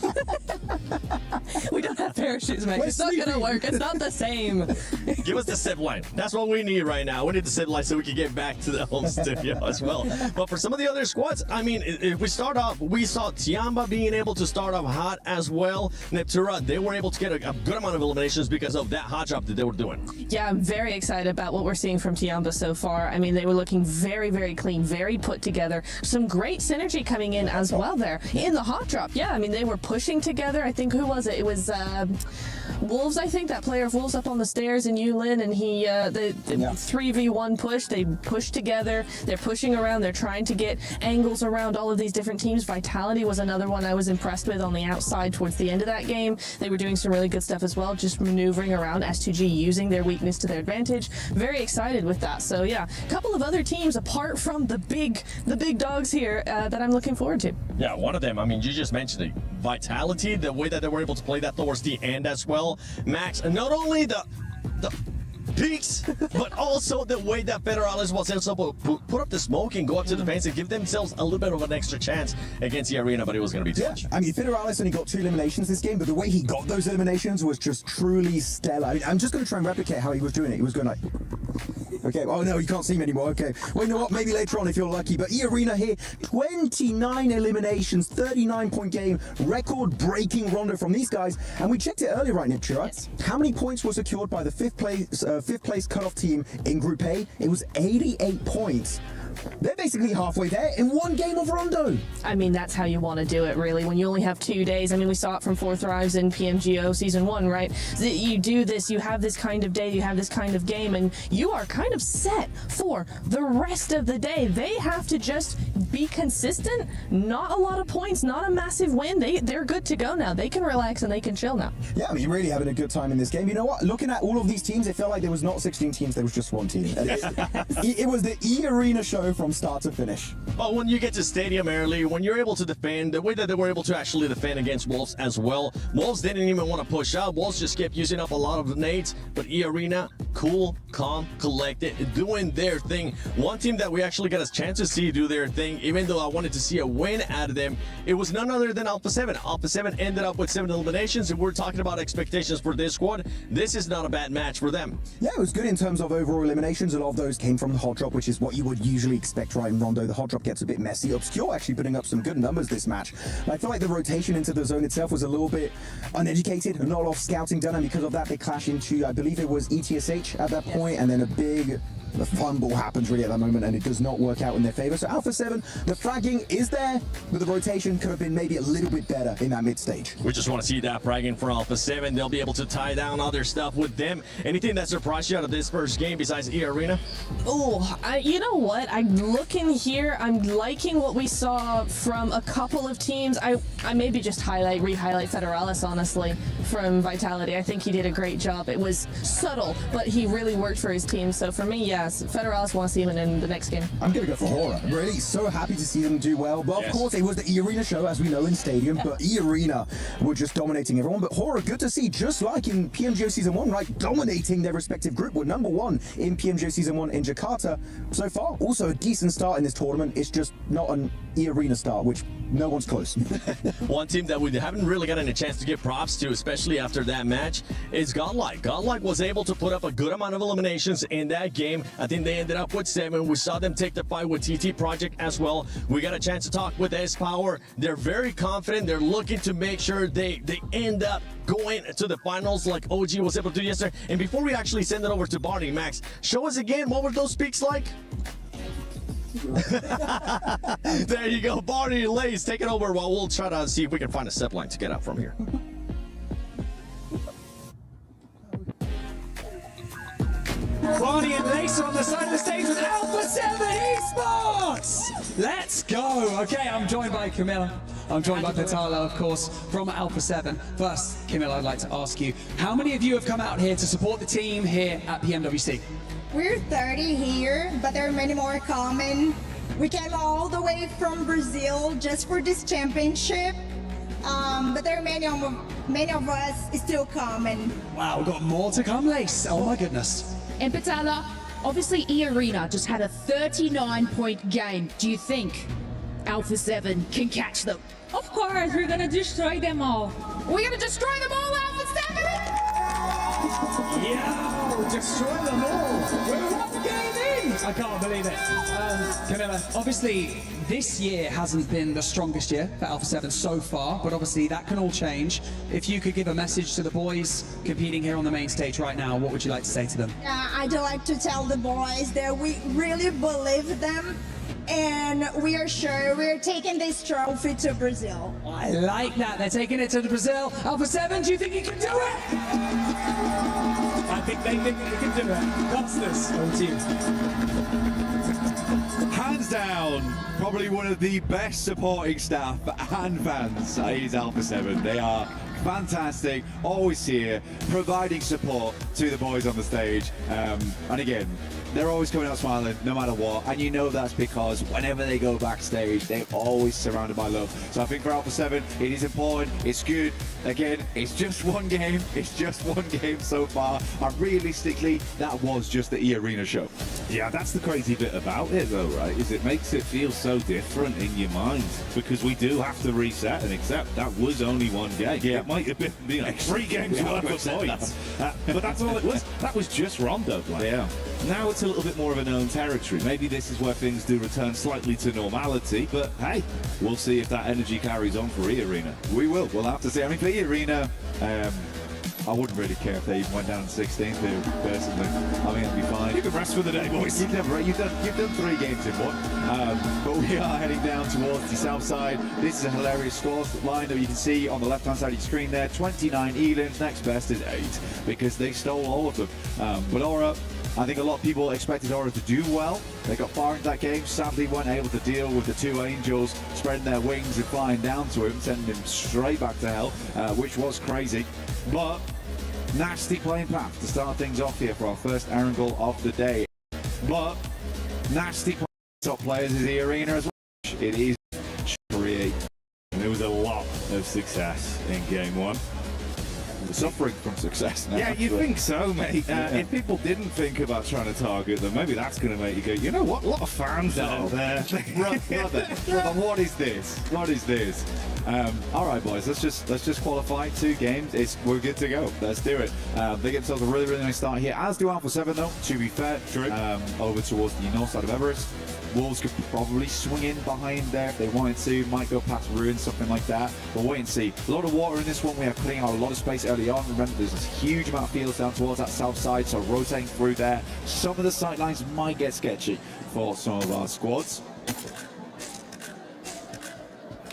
We don't have parachutes, man. It's not going to work. It's not the same. Give us the zip line. That's what we need right now. We need the zip line so we can get back to the home studio as well. But for some of the other squads, I mean, if we start off, we saw Tiamba being able to start off hot as well. Nipchira, they were able to get a good amount of eliminations because of that hot drop that they were doing. Yeah, I'm very excited about what we're seeing from Tiamba so far. I mean, they were looking very, very clean, very put together. Some great synergy coming in as well there in the hot drop. Yeah, I mean, they were pushing together. I think, who was it? It was Wolves, I think, that player of Wolves up on the stairs in Yulin, and he, the 3v1 push, they push together, they're pushing around, they're trying to get angles around all of these different teams. Vitality was another one I was impressed with on the outside towards the end of that game. They were doing some really good stuff as well, just maneuvering around S2G, using their weakness to their advantage. Very excited with that. So yeah, a couple of other teams apart from the big dogs here that I'm looking forward to. Yeah, one of them, I mean, you just mentioned it. Vitality, the way that they were able to play that towards the end as well. Max, and not only the peaks, but also the way that Federales was able to put up the smoke and go up to the fence and give themselves a little bit of an extra chance against the arena, but it was going to be too much. I mean, Federales only got 2 eliminations this game, but the way he got those eliminations was just truly stellar. I mean, I'm just going to try and replicate how he was doing it. He was going like... Okay, oh no, you can't see me anymore. Okay, well, you know what? Maybe later on if you're lucky. But E-Arena here, 29 eliminations, 39-point game, record-breaking Rondo from these guys. And we checked it earlier, right, Nipchira? Yes. How many points were secured by the fifth place cutoff team in Group A? It was 88 points. They're basically halfway there in 1 game of Rondo. I mean, that's how you want to do it, really, when you only have 2 days. I mean, we saw it from 4 Thrives in PMGO Season 1, right? You do this, you have this kind of day, you have this kind of game, and you are kind of set for the rest of the day. They have to just be consistent, not a lot of points, not a massive win. They're good to go now. They can relax and they can chill now. Yeah, I mean, really having a good time in this game. You know what? Looking at all of these teams, it felt like there was not 16 teams, there was just 1 team. It was the E-Arena show. show from start to finish. But when you get to stadium early, when you're able to defend, the way that they were able to actually defend against Wolves as well, Wolves didn't even want to push out. Wolves just kept using up a lot of nades, but E-Arena, cool, calm, collected, doing their thing. One team that we actually got a chance to see do their thing, even though I wanted to see a win out of them, it was none other than Alpha 7. Alpha 7 ended up with 7 eliminations, and we're talking about expectations for this squad. This is not a bad match for them. Yeah, it was good in terms of overall eliminations. A lot of those came from the hot drop, which is what you would usually expect, right? In Rondo, the hot drop gets a bit messy. Obscure actually putting up some good numbers this match. I feel like the rotation into the zone itself was a little bit uneducated, not a lot of scouting done, and because of that, they clash into, I believe it was ETSH at that point, and then a big fumble happens really at that moment, and it does not work out in their favor. So Alpha 7, the fragging is there, but the rotation could have been maybe a little bit better in that mid stage. We just want to see that fragging for Alpha 7. They'll be able to tie down other stuff with them. Anything that surprised you out of this first game besides E-Arena? Oh, you know what? I'm looking here. I'm liking what we saw from a couple of teams. I maybe just re-highlight Federalis, honestly, from Vitality. I think he did a great job. It was subtle, but he really worked for his team. So for me, yes, Federalis wants to see him in the next game. I'm going to go for Horror. Really so happy to see them do well. But of course, it was the E-Arena show, as we know, in Stadium. But E-Arena were just dominating everyone. But Horror, good to see, just like in PMGO Season 1, right? Dominating their respective group. We're #1 in PMGO Season 1 in Jakarta. So far, also a decent start in this tournament. It's just not an E-Arena start, which no one's close. One team that we haven't really gotten a chance to give props to, especially after that match, is Godlike. Godlike was able to put up a good amount of eliminations in that game. I think they ended up with 7. We saw them take the fight with TT Project as well. We got a chance to talk with S-Power. They're very confident. They're looking to make sure they end up going to the finals like OG was able to do yesterday. And before we actually send it over to Barney, Max, show us again, what were those peaks like? There you go, Barney and Lace taking over while we'll try to see if we can find a step line to get out from here. Barney and Lace on the side of the stage with Alpha 7 Esports! Let's go! Okay, I'm joined by Camilla. I'm joined by Vitala, of course, from Alpha 7. First, Camilla, I'd like to ask you, how many of you have come out here to support the team here at PMWC? We're 30 here, but there are many more coming. We came all the way from Brazil just for this championship, but there are many of us still coming. Wow, we've got more to come, Lace. Oh my goodness. And Patala, obviously E-Arena just had a 39-point game. Do you think Alpha 7 can catch them? Of course, we're gonna destroy them all. We're gonna destroy them all, Alpha 7! Yeah, destroy them all. We're one game in. I can't believe it. Camilla, obviously this year hasn't been the strongest year for Alpha 7 so far, but obviously that can all change. If you could give a message to the boys competing here on the main stage right now, what would you like to say to them? I'd like to tell the boys that we really believe them, and we are sure we're taking this trophy to Brazil. I like that. They're taking it to Brazil. Alpha 7, do you think you can do it? I think they think they can do it. That's this. Over to you. Hands down, probably one of the best supporting staff and fans is Alpha 7. They are fantastic, always here, providing support to the boys on the stage. And again, they're always coming out smiling no matter what, and you know that's because whenever they go backstage, they're always surrounded by love. So I think for Alpha 7, it is important, it's good. Again, it's just one game, so far, and realistically, that was just the E-Arena show. Yeah, that's the crazy bit about it though, right, is it makes it feel so different in your mind, because we do have to reset and accept that was only one game. Yeah. It might have been, 3 games worth of points, but that's all it was. That was just Rondo. Yeah. Now it's a little bit more of a known territory. Maybe this is where things do return slightly to normality, but hey, we'll see if that energy carries on for E-Arena. We will. We'll have to see. I mean, for E-Arena, I wouldn't really care if they even went down to 16th here, personally. I mean, it'd be fine. You can rest for the day, boys. You've done 3 games in one. But we are heading down towards the south side. This is a hilarious score line that you can see on the left-hand side of your screen there. 29 elims. Next best is 8, because they stole all of them. But Aura, I think a lot of people expected Aura to do well. They got far into that game, sadly weren't able to deal with the 2 Angels spreading their wings and flying down to him, sending him straight back to hell, which was crazy. But nasty playing path to start things off here for our first Erangel of the day. But nasty top players in the arena as well. It is free. And there was a lot of success in game one. We're suffering from success now. Yeah, you think so, mate. If people didn't think about trying to target them, maybe that's going to make you go, you know what, a lot of fans out there. brother, what is this? What is this? All right, boys, let's just qualify 2 games. We're good to go. Let's do it. They get themselves a really, really nice start here, as do Alpha 7, though, to be fair. True. Over towards the north side of Everest. Wolves could probably swing in behind there if they wanted to. Might go past Ruin, something like that. But wait and see. A lot of water in this one. We are cutting out a lot of space early on. Remember, there's this huge amount of fields down towards that south side, so rotating through there. Some of the sight lines might get sketchy for some of our squads.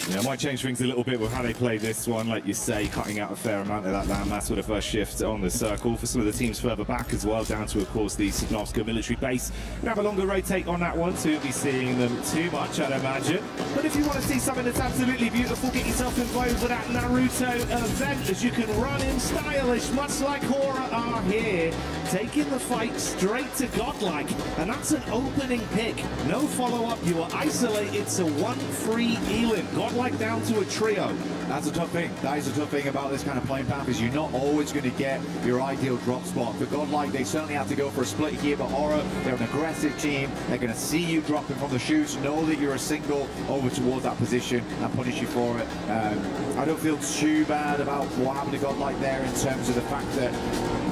Yeah, it might change things a little bit with how they play this one, like you say, cutting out a fair amount of that landmass for the first shift on the circle. For some of the teams further back as well, down to, of course, the Sosnovska military base. We have a longer rotate on that one, so you'll be seeing them too much, I'd imagine. But if you want to see something that's absolutely beautiful, get yourself involved with that Naruto event, as you can run in stylish, much like Hora are here, taking the fight straight to Godlike. And that's an opening pick. No follow-up, you are isolated to 1 free Elin. Godlike down to a trio. That's a tough thing. That is a tough thing about this kind of playing path, is you're not always going to get your ideal drop spot. For Godlike, they certainly have to go for a split here, but Aura, they're an aggressive team. They're going to see you dropping from the shoots, know that you're a single over towards that position and punish you for it. I don't feel too bad about what happened to Godlike there in terms of the fact that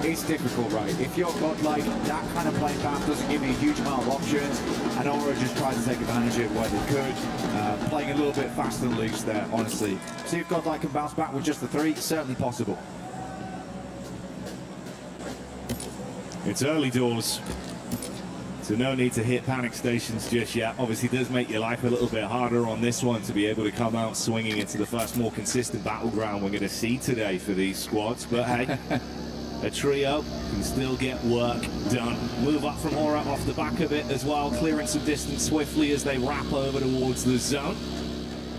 it's difficult, right? If you're Godlike, that kind of playing path doesn't give you a huge amount of options, and Aura just tried to take advantage of it where they could, playing a little bit fast and loose there, honestly. See if Godlike can bounce back with just the 3, certainly possible. It's early doors, so no need to hit panic stations just yet. Obviously, it does make your life a little bit harder on this one to be able to come out swinging into the first more consistent battleground we're going to see today for these squads. But hey, a trio can still get work done. Move up from Aura off the back of it as well, clearing some distance swiftly as they wrap over towards the zone.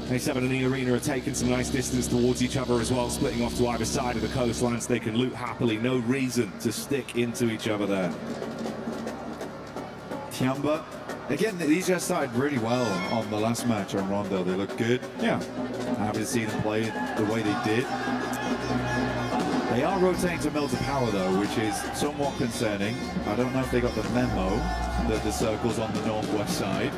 A7 and the arena are taking some nice distance towards each other as well, splitting off to either side of the coastline so they can loot happily. No reason to stick into each other there. Tiamba, again, these guys started really well on the last match on Rondo. They look good. Yeah. Happy to see them play the way they did. They are rotating to Mills of Power, though, which is somewhat concerning. I don't know if they got the memo that the circle's on the northwest side.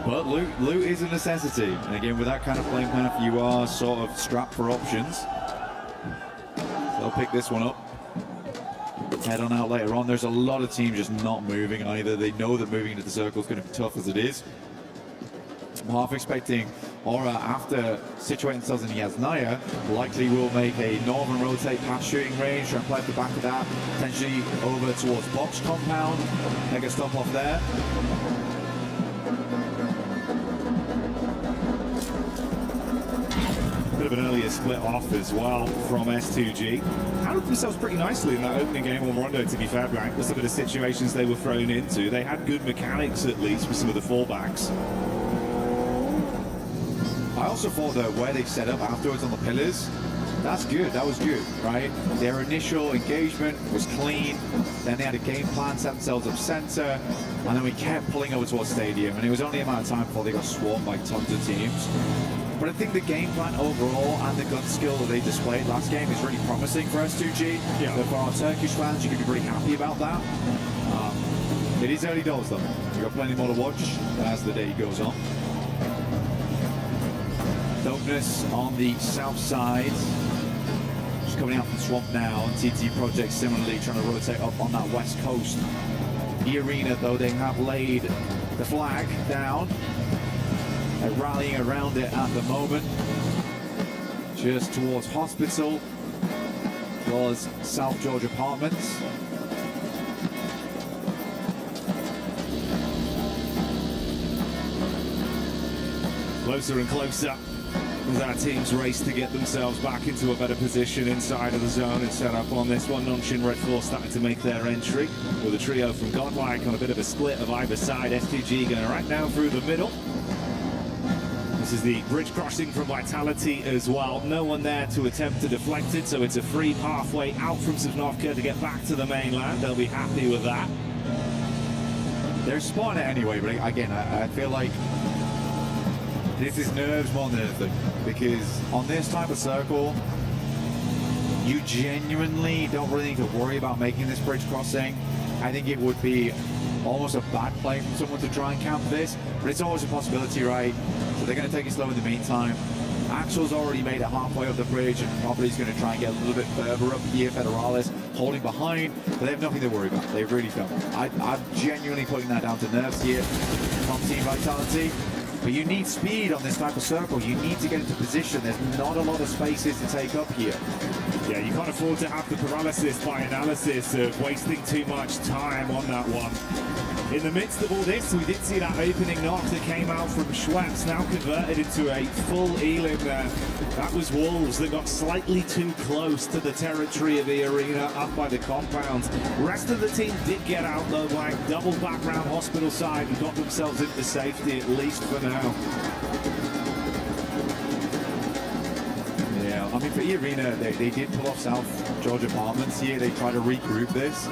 But loot is a necessity. And again, with that kind of playing path, you are sort of strapped for options. They'll pick this one up. Head on out later on. There's a lot of teams just not moving either. They know that moving into the circle is going to be tough as it is. I'm half expecting Aura, after situating themselves in Yasnaya, likely will make a northern rotate past shooting range, try and play at the back of that, potentially over towards box compound, make a stop off there. Bit of an earlier split off as well from S2G. Handled themselves pretty nicely in that opening game on Rondo, to be fair, Blank, with some of the situations they were thrown into. They had good mechanics, at least, with some of the fallbacks. I also thought that where they set up afterwards on the pillars, that's good, that was good, right? Their initial engagement was clean, then they had a game plan, set themselves up center, and then we kept pulling over towards stadium, and it was only a matter of time before they got swarmed by tons of teams. But I think the game plan overall and the gun skill that they displayed last game is really promising for S2G. Yeah. So for our Turkish fans, you can be pretty happy about that. It is early doors though. We've got plenty more to watch as the day goes on. Dopeness on the south side. Just coming out from the swamp now, and TT Project similarly trying to rotate up on that west coast. The arena though, they have laid the flag down. They're rallying around it at the moment. Just towards Hospital, was South George Apartments. Closer and closer as our teams race to get themselves back into a better position inside of the zone and set up on this one. Non-Shin Red Force starting to make their entry with a trio from Godlike on a bit of a split of either side. S2G going right down through the middle. This is the bridge crossing from Vitality as well. No one there to attempt to deflect it, so it's a free pathway out from Sosnovka to get back to the mainland. They'll be happy with that. They're spotting it anyway, but again, I feel like this is nerves more than anything, because on this type of circle, you genuinely don't really need to worry about making this bridge crossing. I think it would be almost a bad play from someone to try and camp this, but it's always a possibility, right? So they're going to take it slow in the meantime. Axel's already made it halfway up the bridge, and probably he's going to try and get a little bit further up here. Federalis holding behind, but they have nothing to worry about. They really don't. I'm genuinely putting that down to nerves here from Team Vitality. But you need speed on this type of circle. You need to get into position. There's not a lot of spaces to take up here. Yeah, you can't afford to have the paralysis by analysis of wasting too much time on that one. In the midst of all this, we did see that opening knock that came out from Schweppes, now converted into a full Elim there. That was Wolves that got slightly too close to the territory of the arena, up by the compound. The rest of the team did get out though, like double back round hospital side and got themselves into safety, at least for now. I mean, for E-Arena, they did pull off South Georgia Apartments here. They tried to regroup this,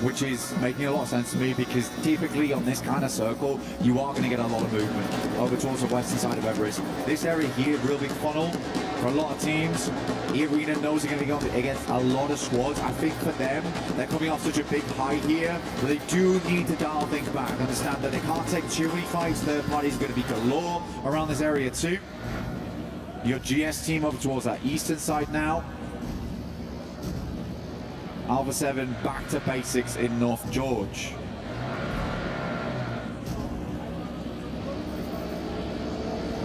which is making a lot of sense to me, because typically on this kind of circle, you are going to get a lot of movement over towards the western side of Everest. This area here, real big funnel for a lot of teams. E-Arena knows they're going to be going against a lot of squads. I think for them, they're coming off such a big high here, but they do need to dial things back. Understand that they can't take too many fights. Third party's going to be galore around this area too. Your GS team over towards that eastern side now. Alpha 7 back to basics in North George.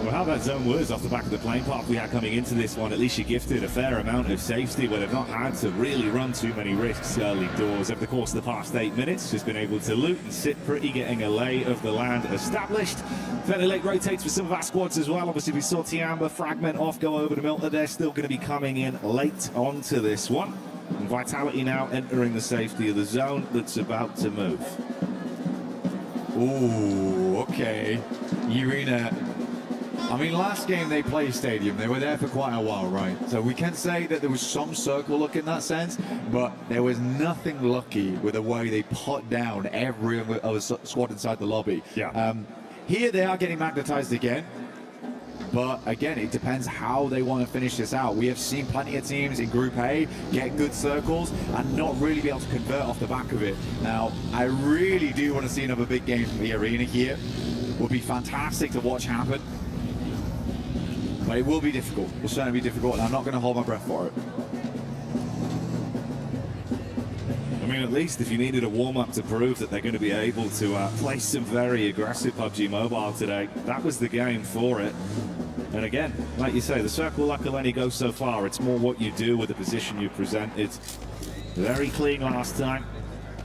Well, how that zone was off the back of the plane park we had coming into this one, at least you gifted a fair amount of safety where they've not had to really run too many risks early doors. Over the course of the past 8 minutes, just been able to loot and sit pretty, getting a lay of the land established. Fairly late rotates for some of our squads as well. Obviously, we saw Tiamba fragment off, go over to Milton. They're still going to be coming in late onto this one. And Vitality now entering the safety of the zone that's about to move. Ooh, okay. E-Arena. I mean, last game they played Stadium. They were there for quite a while, right? So we can say that there was some circle luck in that sense, but there was nothing lucky with the way they put down every other squad inside the lobby. Yeah. Here they are getting magnetized again. But again, it depends how they want to finish this out. We have seen plenty of teams in Group A get good circles and not really be able to convert off the back of it. Now, I really do want to see another big game from the arena here. Would be fantastic to watch happen. But it will be difficult. It will certainly be difficult, and I'm not going to hold my breath for it. I mean, at least if you needed a warm-up to prove that they're going to be able to play some very aggressive PUBG Mobile today, that was the game for it. And again, like you say, the circle luck will only go so far. It's more what you do with the position you presented. Very clean last time.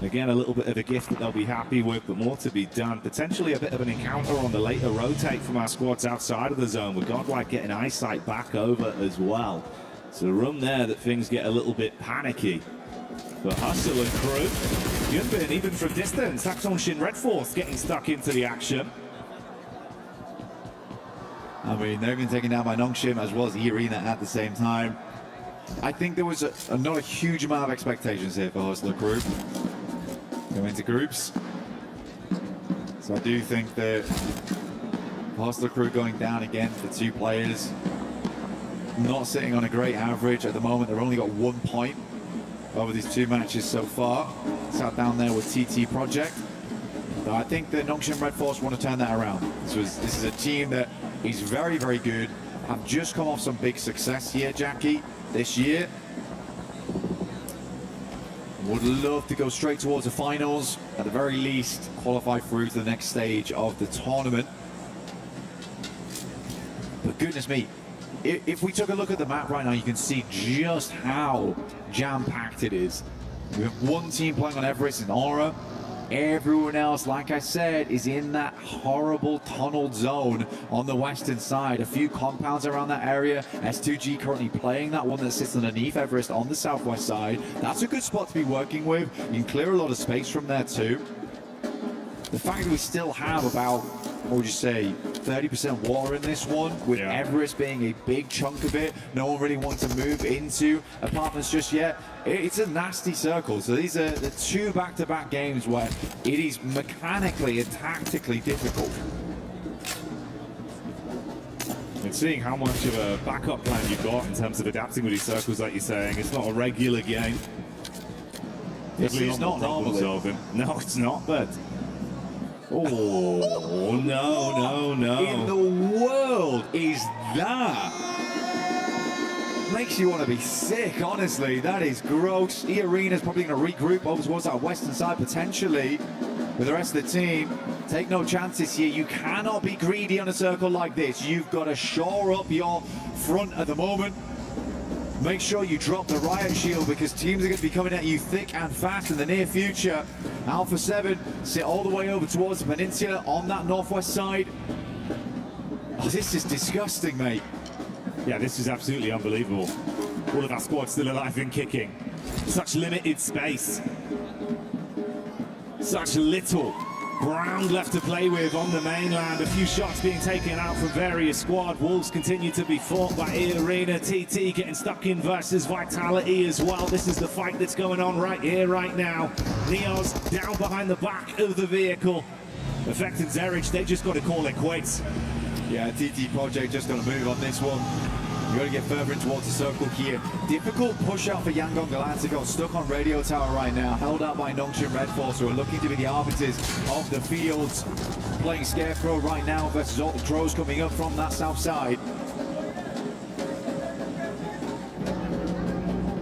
Again, a little bit of a gift that they'll be happy with, but more to be done. Potentially a bit of an encounter on the later rotate from our squads outside of the zone, with Godlike getting eyesight back over as well. So room there that things get a little bit panicky. For Hustle and crew. Yunbin, even from distance, Saxon Shin Red Force getting stuck into the action. I mean, they've been taken down by Nongshim as well as E-Arena at the same time. I think there was not a huge amount of expectations here for Hustler Group. Go into groups. So I do think that Hustler Crew going down again for 2 players. Not sitting on a great average at the moment. They've only got 1 point over these 2 matches so far. Sat down there with TT Project. But I think that Nongshim Red Force want to turn that around. This is a team that is very, very good. Have just come off some big success here, Jackie, this year. Would love to go straight towards the finals, at the very least qualify through to the next stage of the tournament. But goodness me, if we took a look at the map right now, you can see just how jam-packed it is. We have 1 team playing on Everest in Aura. Everyone else, like I said, is in that horrible tunneled zone on the western side. A few compounds around that area. S2G currently playing that one that sits underneath Everest on the southwest side. That's a good spot to be working with. You can clear a lot of space from there too. The fact that we still have about, what would you say, 30% water in this one, with Everest being a big chunk of it. No one really wants to move into apartments just yet. It's a nasty circle. So these are the 2 back-to-back games where it is mechanically and tactically difficult. And seeing how much of a backup plan you've got in terms of adapting with these circles, like you're saying, it's not a regular game. This is not problem solving. No, it's not, but... Oh, no. In the world is that? Makes you want to be sick, honestly. That is gross. E-Arena's probably going to regroup over towards that western side, potentially, with the rest of the team. Take no chances here. You cannot be greedy on a circle like this. You've got to shore up your front at the moment. Make sure you drop the riot shield, because teams are going to be coming at you thick and fast in the near future. Alpha 7 sit all the way over towards the peninsula on that northwest side. Oh, this is disgusting, mate. Yeah, this is absolutely unbelievable. All of our squad's still alive and kicking. Such limited space. Such little ground left to play with on the mainland. A few shots being taken out from various squad. Wolves continue to be fought by E-Arena. TT getting stuck in versus Vitality as well. This is the fight that's going on right here, right now. Neos down behind the back of the vehicle. Effect and Zerich, they just got to call it quits. Yeah, TT Project just going to move on this one. You got to get further in towards the circle here. Difficult push out for Yangon Galacticos, stuck on radio tower right now, held out by Nongshim Red Force, who are looking to be the arbiters of the fields. Playing Scarecrow right now versus all the crows coming up from that south side.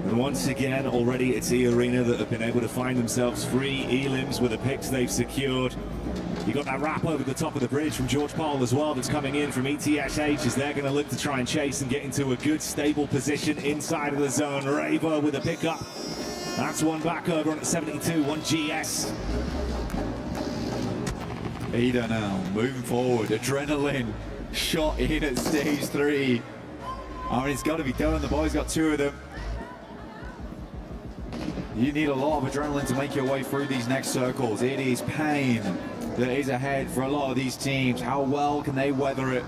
And once again, already it's E-Arena that have been able to find themselves free elims with the picks they've secured. You got that wrap over the top of the bridge from George Paul as well that's coming in from ETSH, as they're going to look to try and chase and get into a good stable position inside of the zone. Raver with a pickup. That's one back over on 72, one GS. Ada now moving forward. Adrenaline shot in at stage 3. I mean, it's got to be done. The boys got 2 of them. You need a lot of adrenaline to make your way through these next circles. It is pain that is ahead for a lot of these teams. How well can they weather it?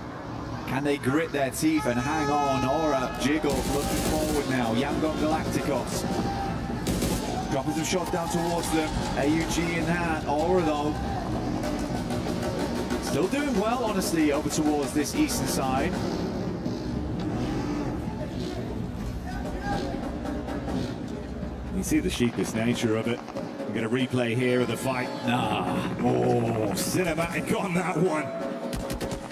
Can they grit their teeth and hang on? Aura jiggles, looking forward now. Yangon Galacticos dropping some shots down towards them. AUG in hand. Aura though still doing well, honestly, over towards this eastern side. You see the sheepish nature of it. We're going to replay here of the fight. Oh, cinematic on that one.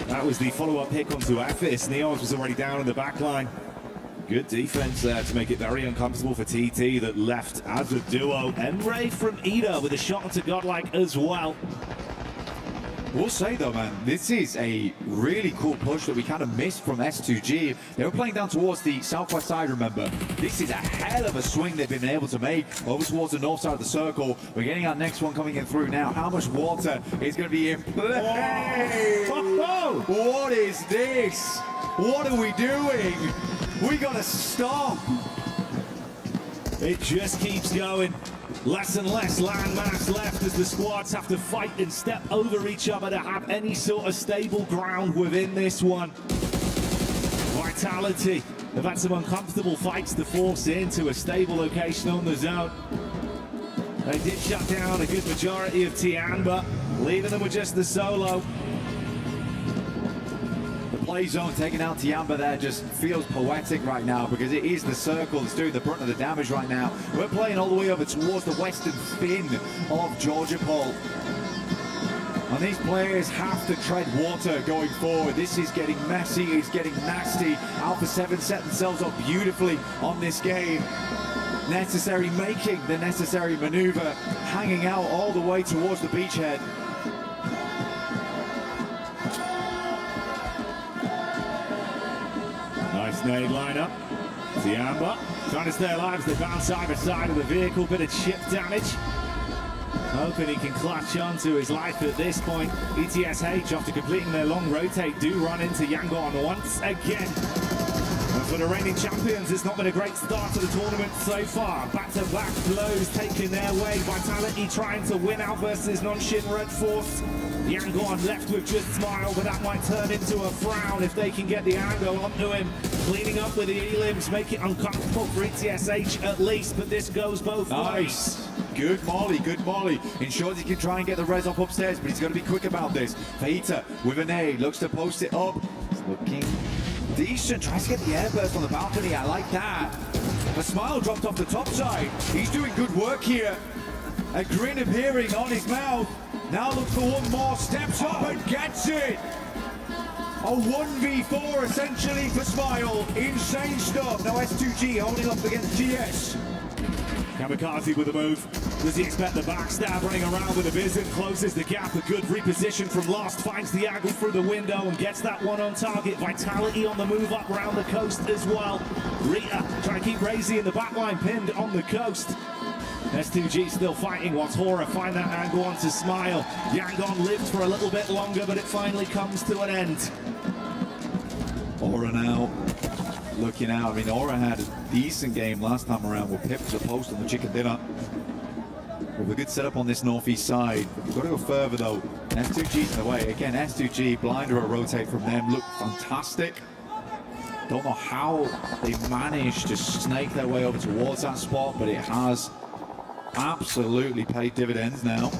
That was the follow-up pick onto Aphis. Neos was already down in the back line. Good defense there to make it very uncomfortable for TT that left as a duo. Emre from Ida with a shot onto Godlike as well. We'll say though, man, this is a really cool push that we kind of missed from S2G. They were playing down towards the southwest side, remember. This is a hell of a swing they've been able to make over towards the north side of the circle. We're getting our next one coming in through now. How much water is going to be in play? Oh. What is this? What are we doing? We got to stop. It just keeps going. Less and less land mass left as the squads have to fight and step over each other to have any sort of stable ground within this one. Vitality have had some uncomfortable fights to force into a stable location on the zone. They did shut down a good majority of Tian, but leaving them with just the solo. Play zone taking out Tiamba there just feels poetic right now, because it is the circle that's doing the brunt of the damage right now. We're playing all the way over towards the western fin of Georgia Paul. And these players have to tread water going forward. This is getting messy, it's getting nasty. Alpha 7 set themselves up beautifully on this game. Necessary, making the necessary maneuver, hanging out all the way towards the beachhead. Nice nade lineup. Tiamba trying to stay alive as they bounce side by side of the vehicle. Bit of chip damage. Hoping he can clutch on to his life at this point. ETSH, after completing their long rotate, do run into Yangon once again. And for the reigning champions, it's not been a great start to the tournament so far. Back-to-back blows taking their way. Vitality trying to win out versus Nongshim Red Force. Yangon left with just Smile, but that might turn into a frown if they can get the angle onto him. Cleaning up with the elims, make it uncomfortable for ETSH at least, but this goes both ways. Good molly, good molly. Ensures he can try and get the res up upstairs, but he's got to be quick about this. Fajita with an nade, looks to post it up. It's looking decent, tries to get the airburst on the balcony, I like that. The Smile dropped off the top side. He's doing good work here. A grin appearing on his mouth. Now look for one more, steps up and gets it. A 1v4 essentially for Smile. Insane stuff. Now S2G holding up against GS. Kamikaze with the move. Does he expect the backstab? Running around with a vision, closes the gap. A good reposition from Lost, finds the angle through the window and gets that one on target. Vitality on the move up around the coast as well. Rita trying to keep Razy in the backline, pinned on the coast. S2G still fighting whilst Hora find that angle onto Smile. Yangon lived for a little bit longer, but it finally comes to an end. Aura now looking out. I mean, Aura had a decent game last time around with Pip to the post on the chicken dinner. With a good setup on this northeast side. We've got to go further though. S2G's in the way. Again, S2G, blinder or rotate from them. Look fantastic. Don't know how they managed to snake their way over towards that spot, but it has absolutely paid dividends now.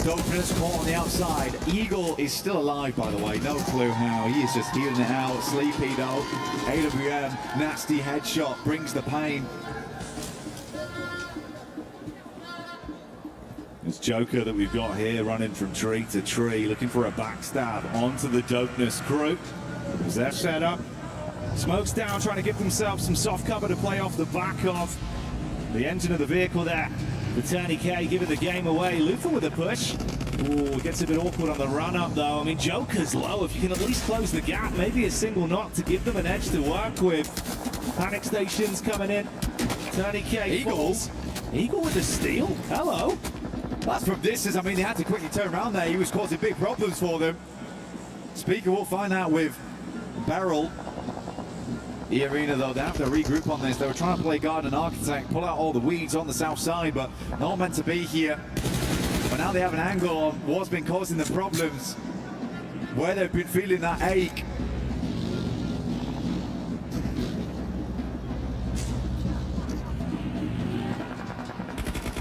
Dopeness caught on the outside. Eagle is still alive, by the way. No clue how. He is just healing it out. Sleepy though. AWM, nasty headshot, brings the pain. This Joker that we've got here running from tree to tree, looking for a backstab onto the Dopeness crew. Is that set up? Smokes down, trying to give themselves some soft cover to play off the back of the engine of the vehicle there. The Turney K giving the game away. Luther with a push. Ooh, gets a bit awkward on the run-up though. I mean, Joker's low. If you can at least close the gap, maybe a single knock to give them an edge to work with. Panic stations coming in. Turney K Eagles. Eagle with the steal. Hello. That's from distance. I mean, they had to quickly turn around there. He was causing big problems for them. Speaker will find out with Beryl. The Arena, though, they have to regroup on this. They were trying to play Garden Architect, pull out all the weeds on the south side, but not meant to be here. But now they have an angle on what's been causing them problems, where they've been feeling that ache.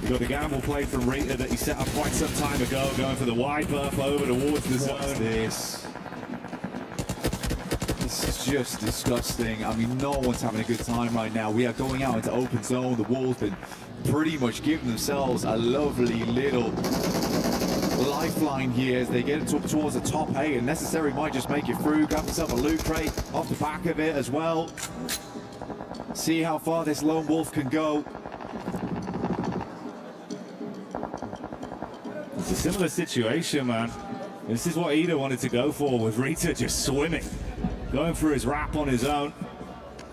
You got the gamble play from Rita that he set up quite some time ago, going for the wide berth over towards the zone. What's this? This is just disgusting. I mean, no one's having a good time right now. We are going out into open zone. The Wolves been pretty much giving themselves a lovely little lifeline here as they get up towards the top 8, and Necessary might just make it through. Grab himself a loot crate off the back of it as well. See how far this lone wolf can go. It's a similar situation, man. This is what Ida wanted to go for, with Rita just swimming. Going for his wrap on his own.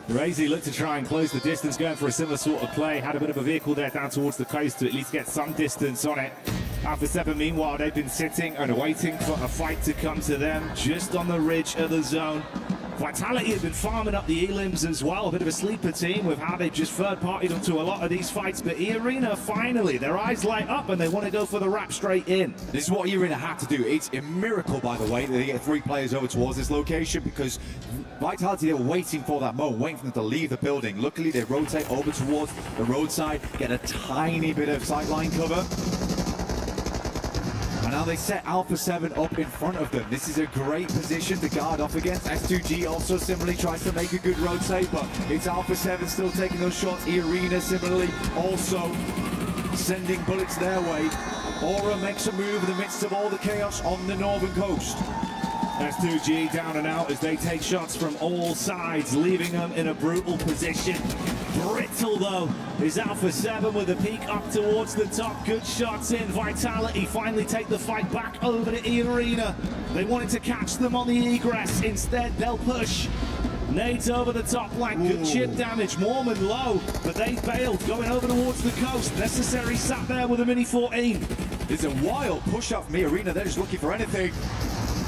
Razy looked to try and close the distance, going for a similar sort of play. Had a bit of a vehicle there down towards the coast to at least get some distance on it. Alpha 7, meanwhile, they've been sitting and waiting for a fight to come to them just on the ridge of the zone. Vitality have been farming up the elims as well. A bit of a sleeper team with how they've just third-partied onto a lot of these fights. But E-Arena, finally, their eyes light up and they want to go for the wrap straight in. This is what E-Arena had to do. It's a miracle, by the way, that they get 3 players over towards this location, because Vitality, they were waiting for that moment, waiting for them to leave the building. Luckily, they rotate over towards the roadside, get a tiny bit of sightline cover. And now they set Alpha 7 up in front of them. This is a great position to guard off against. S2G also similarly tries to make a good rotate, but it's Alpha 7 still taking those shots. E-Arena similarly also sending bullets their way. Aura makes a move in the midst of all the chaos on the northern coast. S2G down and out as they take shots from all sides, leaving them in a brutal position. Brittle, though, is Alpha 7 with a peek up towards the top. Good shots in. Vitality finally take the fight back over to E-Arena. They wanted to catch them on the egress. Instead, they'll push. Nades over the top line. Good chip damage. Mormon low, but they failed. Going over towards the coast. Necessary sat there with a Mini 14. It's a wild push up from E-Arena. They're just looking for anything.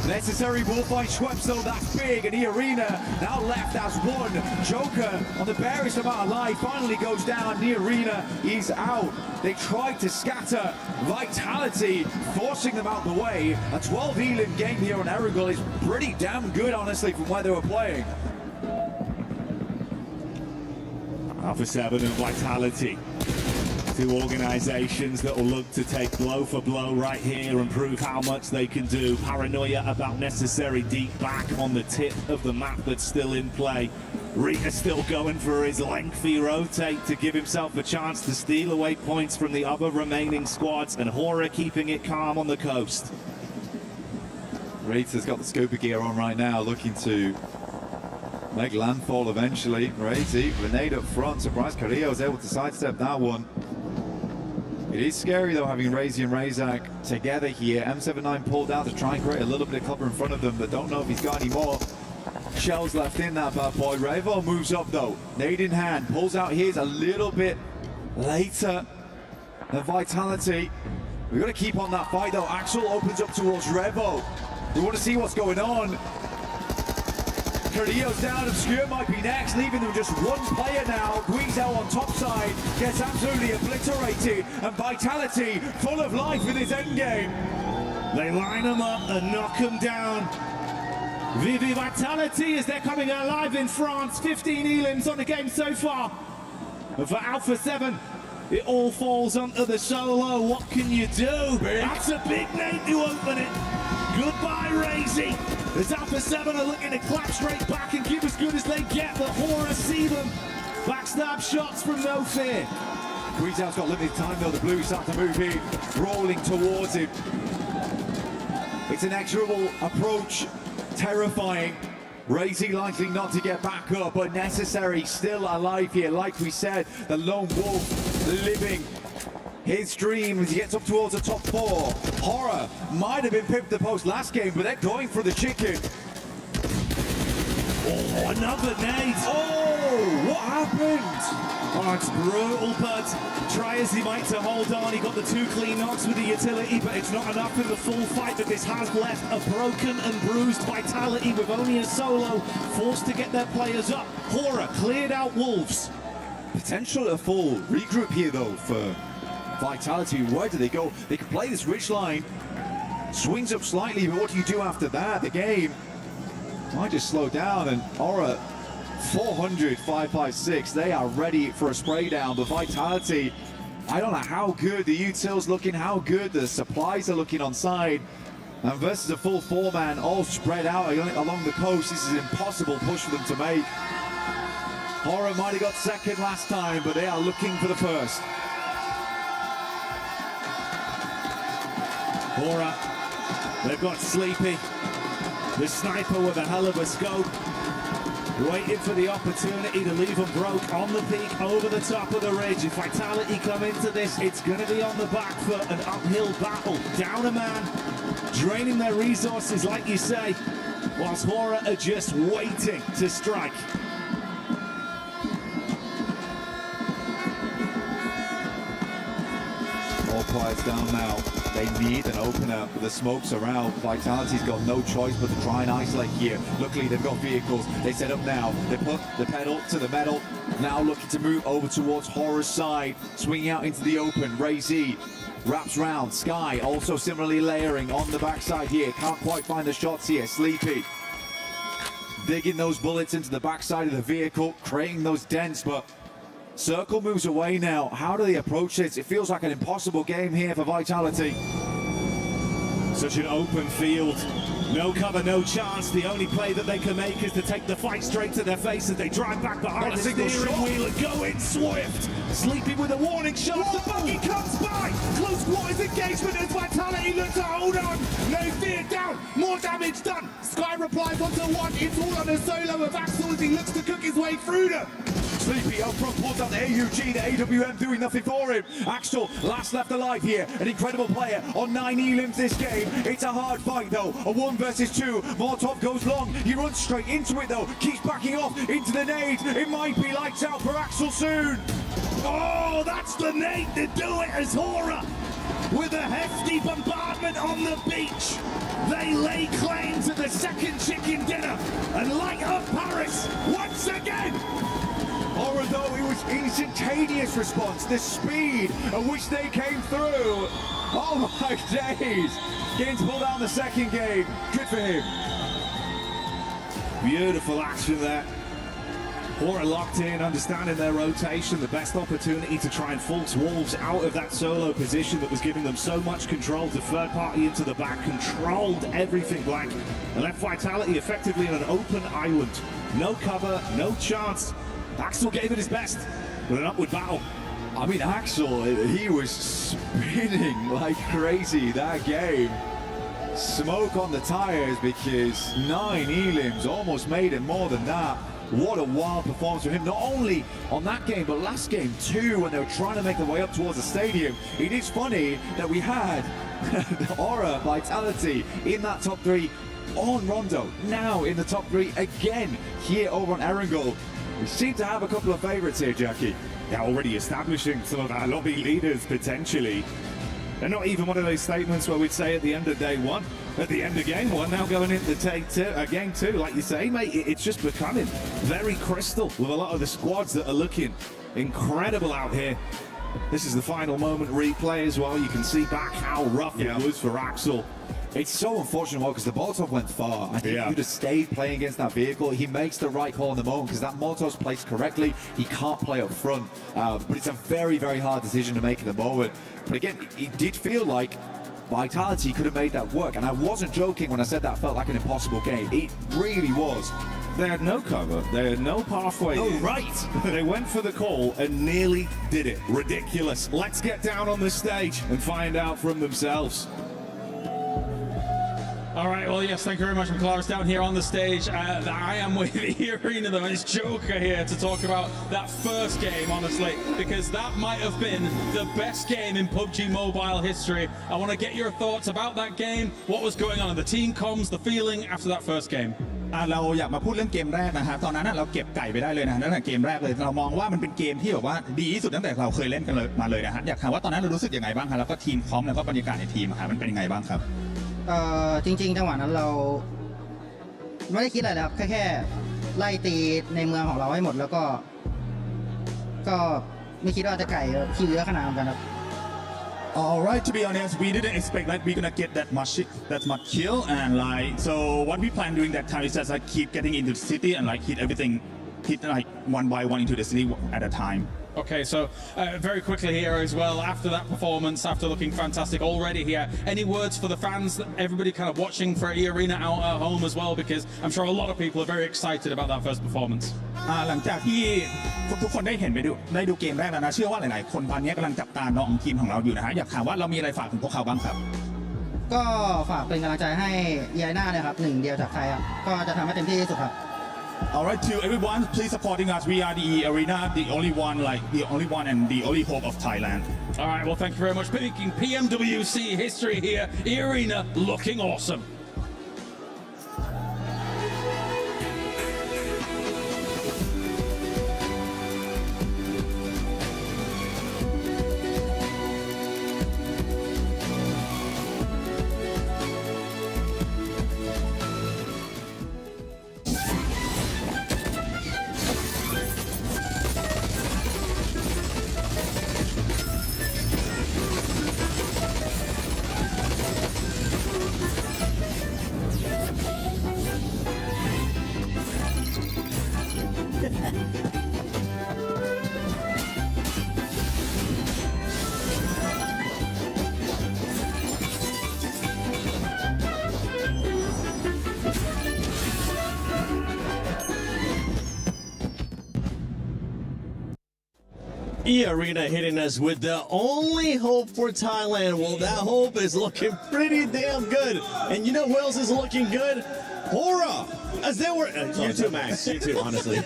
Necessary bullfight Schweppes though, that's big, and the arena now left as one. Joker on the barest amount of life finally goes down. The arena is out. They tried to scatter Vitality, forcing them out the way. A 12 elim game here on Erangel is pretty damn good, honestly, from where they were playing. Alpha 7 and Vitality. Two organizations that will look to take blow for blow right here and prove how much they can do. Paranoia about Necessary deep back on the tip of the map that's still in play. Rita still going for his lengthy rotate to give himself a chance to steal away points from the other remaining squads, and Hora keeping it calm on the coast. Rita's got the scuba gear on right now, looking to make landfall eventually. Razy, grenade up front. Surprised Carrillo was able to sidestep that one. It is scary though, having Razy and Razak together here. M79 pulled out to try and create a little bit of cover in front of them, but don't know if he's got any more shells left in that bad boy. Revo moves up though, nade in hand, pulls out his a little bit later than Vitality. We've got to keep on that fight though. Axel opens up towards Revo. We want to see what's going on. Carrillo's down, Obscure might be next, leaving them just one player now. Guizel on top side gets absolutely obliterated, and Vitality full of life in his endgame. They line them up and knock them down. Vivi Vitality as they're coming alive in France. 15 elims on the game so far. And for Alpha 7, it all falls onto the solo. What can you do? That's a big name to open it. Goodbye, Razy. As Alpha 7 are looking to clap straight back and keep as good as they get, but Hora see them. Backstab shots from No Fear. Guizel's got limited time though. The Blues start to move in, rolling towards him. It's an inexorable approach, terrifying. Razy likely not to get back up, but Necessary still alive here. Like we said, the lone wolf living his dream as he gets up towards the top four. Hora might have been pipped the post last game, but they're going for the chicken. Oh, another nade. Oh, what happened? Oh, it's brutal, but try as he might to hold on. He got the 2 clean knocks with the utility, but it's not enough in the full fight that this has left a broken and bruised Vitality with only a solo, forced to get their players up. Hora cleared out Wolves. Potential a full regroup here though for Vitality. Where do they go? They can play this rich line, swings up slightly, but what do you do after that? The game might just slow down, and Hora 400, 556. They are ready for a spray down, but Vitality, I don't know how good the util's looking, how good the supplies are looking on side, and versus a full 4-man all spread out along the coast, this is an impossible push for them to make. Hora might have got second last time, but they are looking for the first. Hora, they've got Sleepy, the sniper with a hell of a scope, waiting for the opportunity to leave them broke on the peak over the top of the ridge. If Vitality come into this, it's going to be on the back foot, an uphill battle, down a man, draining their resources like you say, whilst Hora are just waiting to strike. All quiets down now. They need an opener, but the smokes are out. Vitality's got no choice but to try and isolate here. Luckily, they've got vehicles. They set up now. They put the pedal to the metal. Now looking to move over towards Hora's side. Swinging out into the open. Razy wraps round. Sky also similarly layering on the backside here. Can't quite find the shots here. Sleepy digging those bullets into the backside of the vehicle, creating those dents, but Circle moves away now. How do they approach this? It feels like an impossible game here for Vitality. Such an open field. No cover, no chance. The only play that they can make is to take the fight straight to their face as they drive back behind the steering wheel and go in swift. Sleepy with a warning shot. The buggy comes by. Close quarters engagement as Vitality looks to hold on. No fear down. More damage done. Sky replies onto one. It's all on a solo of Axel as he looks to cook his way through them. Sleepy up front pulls out the AUG, the AWM doing nothing for him. Axel, last left alive here, an incredible player on 9 elims this game. It's a hard fight though, a 1 versus 2. Molotov goes long, he runs straight into it though, keeps backing off into the nade. It might be lights out for Axel soon. Oh, that's the nade to do it as Hora with a hefty bombardment on the beach. They lay claim to the second chicken dinner and light up Paris once again. Although it was instantaneous response, the speed at which they came through. Oh my days. Getting to pull down the second game. Good for him. Beautiful action there. Hora locked in, understanding their rotation, the best opportunity to try and force Wolves out of that solo position that was giving them so much control. The third party into the back, controlled everything blank, and left Vitality effectively in an open island. No cover, no chance. Axel gave it his best with an upward battle. I mean, Axel, he was spinning like crazy that game. Smoke on the tires because 9 elims almost made it more than that. What a wild performance from him, not only on that game, but last game too, when they were trying to make their way up towards the stadium. It is funny that we had the Aura Vitality in that top 3 on Rondo, now in the top 3 again here over on Erangel. We seem to have a couple of favourites here, Jackie. Yeah, already establishing some of our lobby leaders potentially. They're not even one of those statements where we'd say at the end of day 1, at the end of game 1, now going into game 2, like you say, mate, it's just becoming very crystal with a lot of the squads that are looking incredible out here. This is the final moment replay as well. You can see back how rough it was for Axel. It's so unfortunate because the Molotov went far. I think he could have stayed playing against that vehicle. He makes the right call in the moment because that Molotov's placed correctly. He can't play up front. But it's a very, very hard decision to make in the moment. But again, it did feel like Vitality could have made that work. And I wasn't joking when I said that felt like an impossible game. It really was. They had no cover. They had no pathway. Oh, right. They went for the call and nearly did it. Ridiculous. Let's get down on the stage and find out from themselves. All right, well, yes, thank you very much, McLaren. Down here on the stage, I am with the arena, though, and it's Joker here to talk about that first game, honestly, because that might have been the best game in PUBG Mobile history. I want to get your thoughts about that game, what was going on in the team comms, the feeling after that first game. เราอยากมาพูดเรื่องเกมแรกนะครับตอนนั้นเราเก็บไก่ไปได้เลยนะตั้งแต่เกมแรกเลยเรามองว่ามันเป็นเกมที่แบบว่าดีที่สุดตั้งแต่เราเคยเล่นกันเลยมาเลยนะฮะอยากถามว่าตอนนั้นเรารู้สึกยังไงบ้างครับแล้วก็ทีมพร้อมแล้วก็บรรยากาศในทีมครับมันเป็นยังไงบ้างครับจริงๆจังหวะนั้นเราไม่ได้คิดอะไรเลยครับแค่ไล่ตีในเมืองของเราให้หมดแล้วก็ไม่คิดว่าจะไก่คิวเยอะขนาดนั้นครับ Alright, to be honest, we didn't expect that we're gonna get that much kill, and like so what we plan during that time is just like keep getting into the city and like hit like one by one into the city at a time. Okay, so very quickly here as well, after that performance, after looking fantastic already here, any words for the fans, everybody kind of watching for E-Arena out at home as well, because I'm sure a lot of people are very excited about that first performance. หลังจากที่ทุกคนได้ดูเกมแรกแล้วนะเชื่อว่าหลายๆคนตอนนี้กำลังจับตามองทีมของเราอยู่นะฮะอยากถามว่าเรามีอะไรฝากถึงพวกเขาบ้างครับก็ฝากเป็นกำลังใจให้E-Arenaเนี่ยครับหนึ่งเดียวจากไทยครับก็จะทำให้เต็มที่ที่สุดครับAlright, to everyone, please supporting us. We are the E-Arena, the only one and the only hope of Thailand. Alright, well, thank you very much. Making PMWC history here. E-Arena looking awesome. E-Arena hitting us with the only hope for Thailand. Well, that hope is looking pretty damn good. And you know who else is looking good? Hora! As they were... you too, Max. You too, honestly.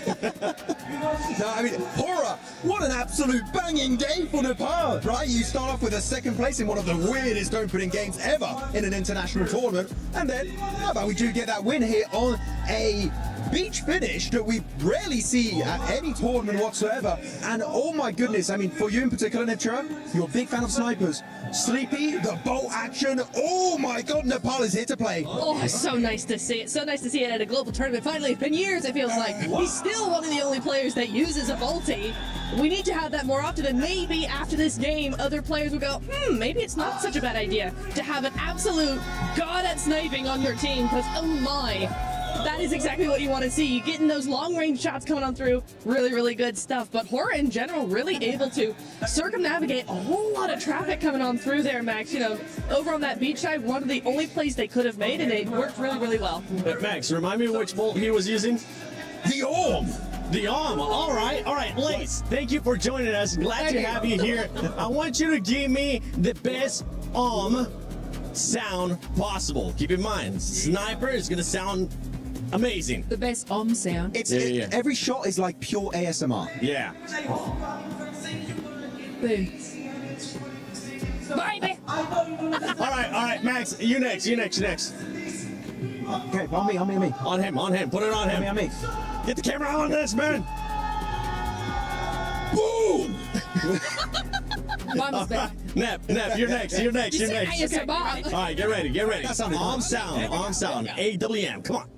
No, I mean, Hora, what an absolute banging day for Nepal, right? You start off with a second place in one of the weirdest opening games ever in an international tournament. And then, how about we do get that win here on a beach finish that we rarely see at any tournament whatsoever. And oh my goodness, I mean, for you in particular, Nitra, you're a big fan of snipers. Sleepy, the bolt action, oh my god, Nepal is here to play. Oh, it's so nice to see it. So nice to see it at a global tournament. Finally, it's been years, it feels like. He's still one of the only players that uses a bolty. We need to have that more often, and maybe after this game, other players will go, maybe it's not such a bad idea to have an absolute god at sniping on your team, because oh my, that is exactly what you want to see. You getting those long-range shots coming on through, really, really good stuff. But Hora in general really able to circumnavigate a whole lot of traffic coming on through there, Max. You know, over on that beach side, one of the only plays they could have made, and it worked really, really well. Max, remind me which bolt he was using? The Orm! The Arm. All right. Lace, thank you for joining us. Glad to have you here. I want you to give me the best Arm sound possible. Keep in mind, Sniper is going to sound amazing. The best sound. Every shot is like pure ASMR. Yeah. Boom. Baby. All right, Max, you next. Okay, on me. On him. Put it on him. On me. Get the camera on this, man. Boom! Nep, you're next. You said ASMR. All right, get ready. Arm sound. AWM. Come on.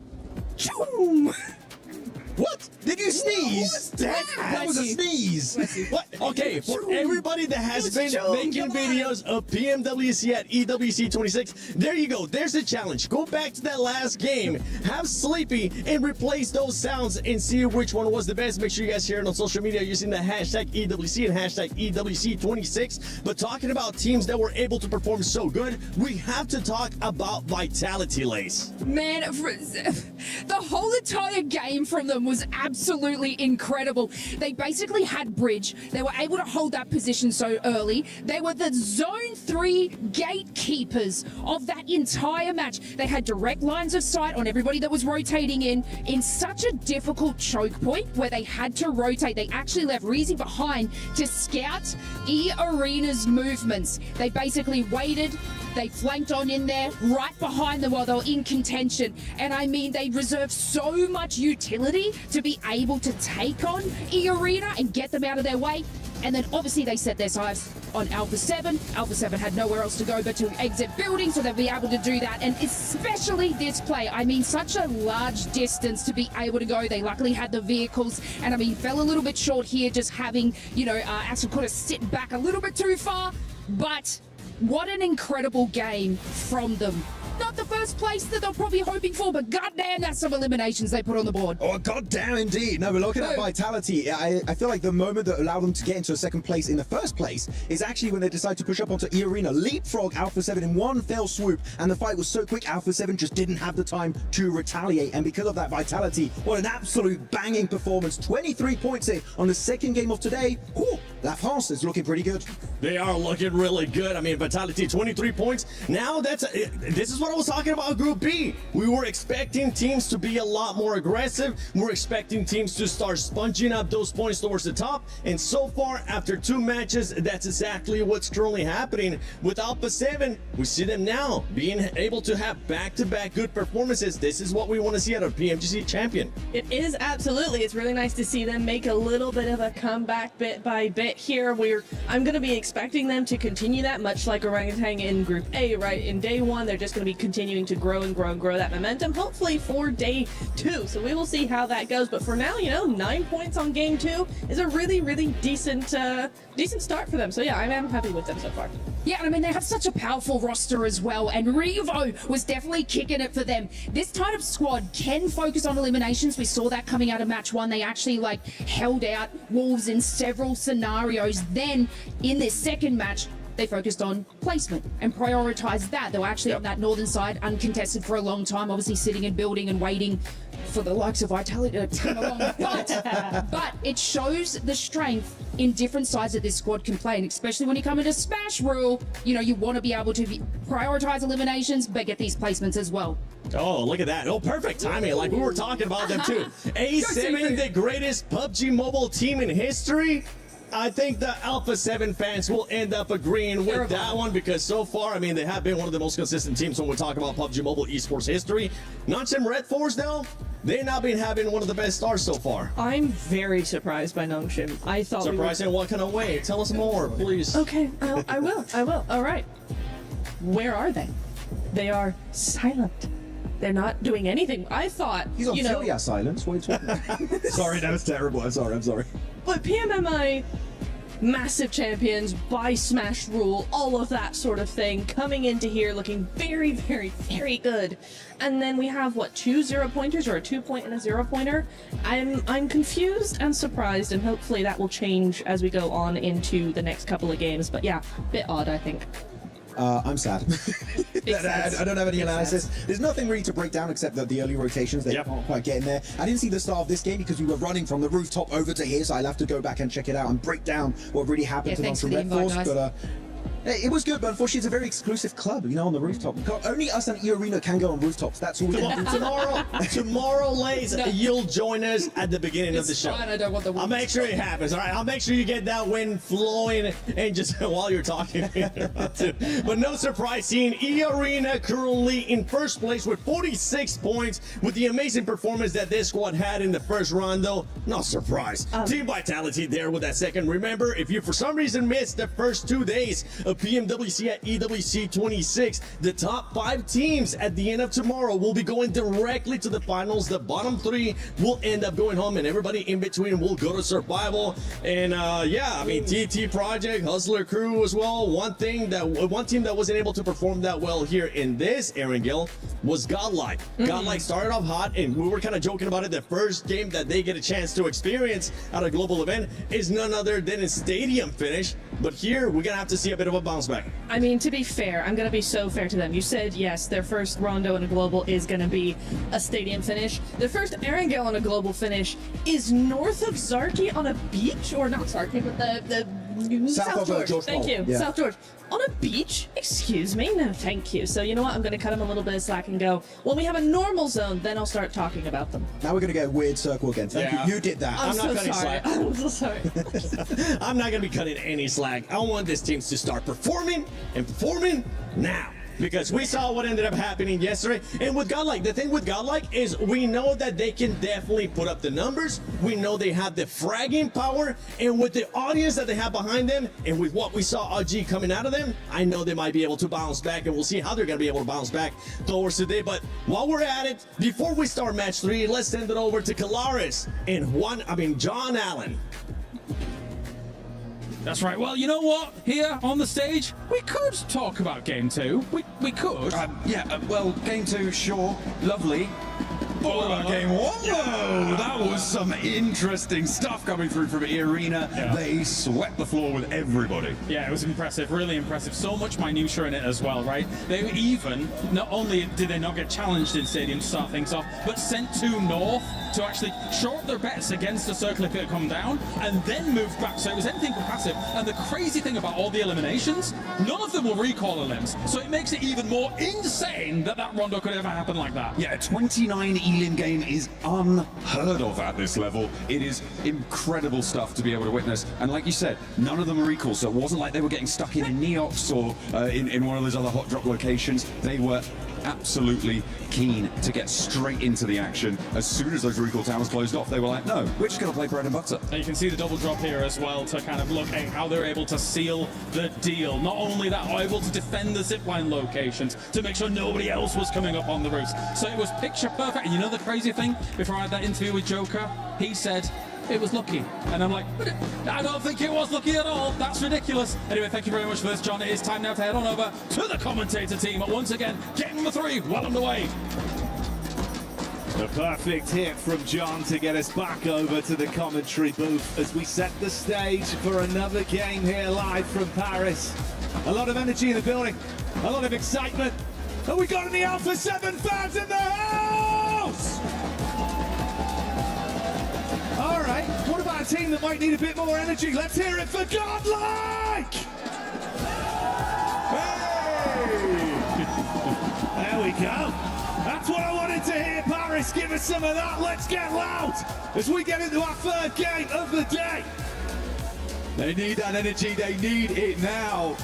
What? Did you sneeze? That was a sneeze. What? Okay, for everybody that has been making videos of PMWC at EWC 26, there you go. There's the challenge. Go back to that last game, have Sleepy, and replace those sounds and see which one was the best. Make sure you guys share it on social media using the hashtag EWC and hashtag EWC 26. But talking about teams that were able to perform so good, we have to talk about Vitality, Lace. Man, the whole entire game from them was absolutely incredible. They basically had bridge. They were able to hold that position so early. They were the Zone 3 gatekeepers of that entire match. They had direct lines of sight on everybody that was rotating in such a difficult choke point where they had to rotate. They actually left Reezy behind to scout E-Arena's movements. They basically waited. They flanked on in there, right behind them while they were in contention. And I mean, they reserved so much utility to be able to take on E-Arena and get them out of their way. And then obviously they set their sights on Alpha 7. Alpha 7 had nowhere else to go but to exit building, so they'll be able to do that. And especially this play, I mean, such a large distance to be able to go. They luckily had the vehicles, and I mean, fell a little bit short here, just having, Axel could have sit back a little bit too far. But what an incredible game from them. Not the first place that they're probably hoping for, but goddamn, that's some eliminations they put on the board. Oh, goddamn, indeed. No, we're looking at Vitality. I feel like the moment that allowed them to get into a second place in the first place is actually when they decided to push up onto E-Arena, leapfrog Alpha 7 in one fell swoop, and the fight was so quick, Alpha 7 just didn't have the time to retaliate. And because of that, Vitality, what an absolute banging performance. 23 points here on the second game of today. Whew, La France is looking pretty good. They are looking really good. I mean, Vitality, 23 points. Now, this is what I was talking about Group B. We were expecting teams to be a lot more aggressive. We're expecting teams to start sponging up those points towards the top. And so far, after 2 matches, that's exactly what's currently happening. With Alpha 7, we see them now being able to have back-to-back good performances. This is what we want to see out of PMGC champion. It is absolutely. It's really nice to see them make a little bit of a comeback bit by bit here. I'm going to be expecting them to continue that, much like Orangutan in Group A, right? In day 1, they're just going to be continuing to grow and grow that momentum, hopefully for day 2. So we will see how that goes. But for now, 9 points on game 2 is a really, really decent start for them. So yeah, I am happy with them so far. Yeah, I mean, they have such a powerful roster as well, and Revo was definitely kicking it for them. This type of squad can focus on eliminations. We saw that coming out of match 1. They actually held out Wolves in several scenarios. Then in this second match, they focused on placement and prioritized that. They were actually on that northern side, uncontested for a long time, obviously sitting and building and waiting for the likes of Vitality to come along. But it shows the strength in different sides that this squad can play, and especially when you come into Smash Rule, you want to be able to prioritize eliminations, but get these placements as well. Oh, look at that. Oh, perfect timing. Like we were talking about them too. A7, the greatest PUBG Mobile team in history. I think the Alpha 7 fans will end up agreeing with that one because so far, I mean, they have been one of the most consistent teams when we're talking about PUBG Mobile esports history. Nongshim Red Force, though, they've not been having one of the best starts so far. I'm very surprised by Nongshim. I thought surprised in what kind of way? Tell us more, please. Okay, I will. All right. Where are they? They are silent. They're not doing anything. I thought, He's on Furia silence. What are you talking about? Sorry, that was terrible. I'm sorry. But PMMI, massive champions, by Smash rule, all of that sort of thing, coming into here looking very, very, very good. And then we have, what, 2 0-pointers or a 2-point and a 0-pointer? I'm confused and surprised, and hopefully that will change as we go on into the next couple of games. But yeah, bit odd, I think. I'm sad. I don't have any analysis. There's nothing really to break down except that the early rotations, they can't quite get in there. I didn't see the start of this game because we were running from the rooftop over to here, so I'll have to go back and check it out and break down what really happened to Nongshim Red Force. But it was good, but unfortunately it's a very exclusive club, on the rooftop. Only us and E-Arena can go on rooftops. That's all we can do. Tomorrow, Lays, you'll join us at the beginning of the show. Fine, I don't want the I'll make sure it happens, all right? I'll make sure you get that wind flowing and just while you're talking. But no surprise, seeing E-Arena currently in first place with 46 points with the amazing performance that this squad had in the first round, though. No surprise. Team Vitality there with that second. Remember, if you for some reason missed the first 2 days of PMWC at EWC 26, the top 5 teams at the end of tomorrow will be going directly to the finals. The bottom 3 will end up going home, and everybody in between will go to survival. And TT Project, Hustler Crew as well. One team that wasn't able to perform that well here in this Erangel was Godlike. Godlike started off hot, and we were kind of joking about it. The first game that they get a chance to experience at a global event is none other than a stadium finish. But here we're gonna have to see a bit of a bounce back. I mean, to be fair, I'm going to be so fair to them. You said, yes, their first Rondo in a global is going to be a stadium finish. The first Erangel on a global finish is north of Zarki on a beach, or not Zarki, but the South George. Thank you. Yeah. South George. On a beach? Excuse me? No, thank you. So you know what? I'm going to cut them a little bit of slack and go, when we have a normal zone, then I'll start talking about them. Now we're going to get a weird circle again. Thank you. You did that. I'm not cutting slack. I'm so sorry. I'm not going to be cutting any slack. I want this team to start performing now. Because we saw what ended up happening yesterday. And with Godlike, the thing with Godlike is we know that they can definitely put up the numbers. We know they have the fragging power. And with the audience that they have behind them, and with what we saw OG coming out of them, I know they might be able to bounce back. And we'll see how they're going to be able to bounce back towards today. But while we're at it, before we start match 3, let's send it over to Kalaris and John Allen. That's right. Well, you know what? Here on the stage, we could talk about Game 2. We could. Well, Game 2, sure. Lovely. But what about Game 1? Whoa! That was some interesting stuff coming through from E-Arena. Yeah. They swept the floor with everybody. Yeah, it was impressive. Really impressive. So much minutia in it as well, right? They even, not only did they not get challenged in Stadium to start things off, but sent 2 north to actually short their bets against the circle if it come down, and then moved back. So it was anything but passive. And the crazy thing about all the eliminations, none of them were recall elims. So it makes it even more insane that Rondo could ever happen like that. Yeah, a 29 elim game is unheard of at this level. It is incredible stuff to be able to witness. And like you said, none of them are recalls, so it wasn't like they were getting stuck in a Neox or in one of those other hot drop locations. They were absolutely keen to get straight into the action. As soon as those recall towers closed off, they were like, no, we're just going to play bread and butter. And you can see the double drop here as well to kind of look at how they're able to seal the deal. Not only that, are able to defend the zipline locations to make sure nobody else was coming up on the roofs. So it was picture perfect. And you know the crazy thing? Before I had that interview with Joker, he said it was lucky. And I'm like, I don't think it was lucky at all. That's ridiculous. Anyway, thank you very much for this, John. It is time now to head on over to the commentator team. Once again, game number 3, well underway. The perfect hit from John to get us back over to the commentary booth as we set the stage for another game here live from Paris. A lot of energy in the building, a lot of excitement. And we got any Alpha 7 fans in the house! All right, what about a team that might need a bit more energy? Let's hear it for Godlike! Hey! There we go. That's what I wanted to hear, Paris. Give us some of that. Let's get loud as we get into our third game of the day. They need that energy. They need it now.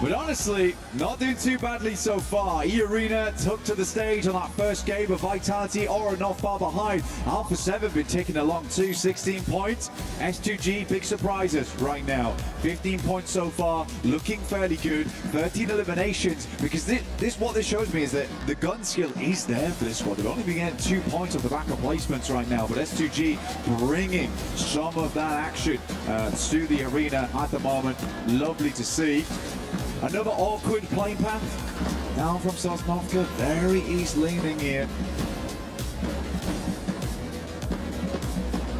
But honestly, not doing too badly so far. E-Arena took to the stage on that first game of Vitality, Aura not far behind. Alpha 7 been ticking along too, 16 points. S2G, big surprises right now. 15 points so far, looking fairly good. 13 eliminations, because this what this shows me is that the gun skill is there for this squad. They've only been getting 2 points off the back of placements right now, but S2G bringing some of that action to the arena at the moment. Lovely to see. Another awkward playing path down from Sosnovka, very east leaning here.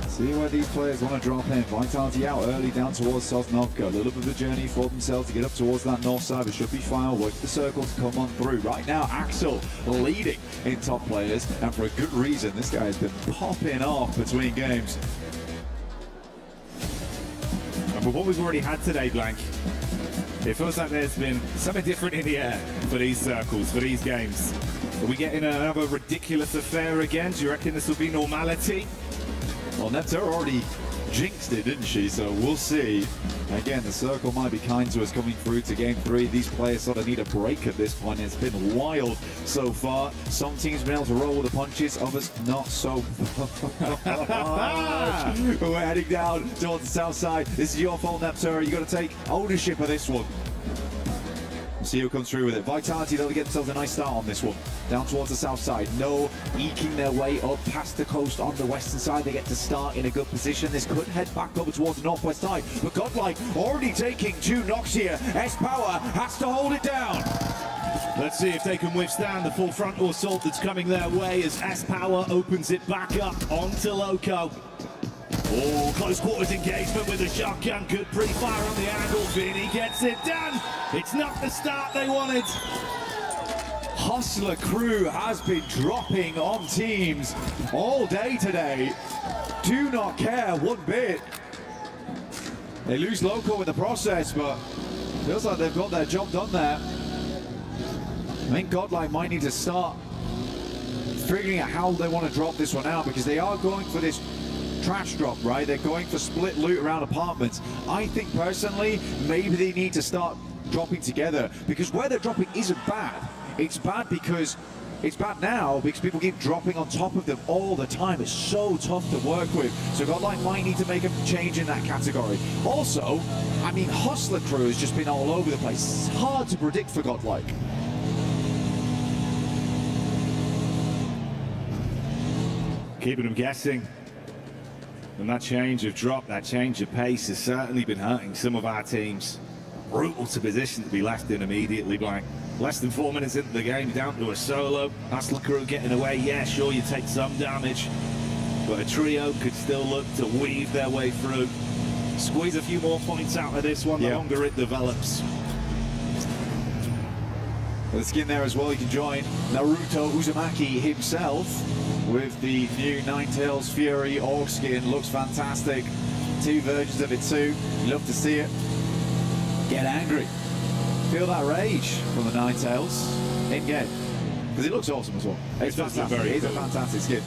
See where these players want to drop in. Vitality out early down towards Sosnovka. A little bit of a journey for themselves to get up towards that north side, but should be fine. Work the circle to come on through. Right now, Axel leading in top players, and for a good reason. This guy has been popping off between games. And with what we've already had today, Blank, it feels like there's been something different in the air for these circles, for these games. Are we getting another ridiculous affair again? Do you reckon this will be normality? Well, Nepta already jinxed it, didn't she? So we'll see. Again, the circle might be kind to us coming through to game 3. These players sort of need a break at this point. It's been wild so far. Some teams have been able to roll with the punches, others not so much. We're heading down towards the south side. This is your fault, Neptura. You got to take ownership of this one. We'll see who comes through with it. Vitality, they'll get themselves a nice start on this one. Down towards the south side. No eking their way up past the coast on the western side. They get to start in a good position. This could head back over towards the northwest side. But Godlike already taking 2 knocks here. S-Power has to hold it down. Let's see if they can withstand the full frontal assault that's coming their way as S-Power opens it back up onto Loco. Oh, close quarters engagement with a shotgun. Good pre-fire on the angle. Vinny gets it done. It's not the start they wanted. Hustler crew has been dropping on teams all day today. Do not care one bit. They lose Loco in the process, but feels like they've got their job done there. I think Godlike might need to start figuring out how they want to drop this one out, because they are going for this trash drop, right? They're going for split loot around apartments. I think personally, maybe they need to start dropping together, because where they're dropping isn't bad. It's bad because it's bad now because people keep dropping on top of them all the time. It's so tough to work with. So Godlike might need to make a change in that category. Also, I mean, Hustler crew has just been all over the place. It's hard to predict for Godlike. Keeping them guessing. And that change of drop, that change of pace has certainly been hurting some of our teams. Brutal to position to be left in immediately, Blank. Less than 4 minutes into the game, down to a solo. Hustler crew getting away. Yeah, sure, you take some damage, but a trio could still look to weave their way through. Squeeze a few more points out of this one, the longer it develops. With the skin there as well, you can join Naruto Uzumaki himself with the new Ninetales Fury Orc skin. Looks fantastic. 2 versions of it too. Love to see it. Get angry. Feel that rage from the Ninetales in game, because it looks awesome as well. It's fantastic. It's a fantastic skin.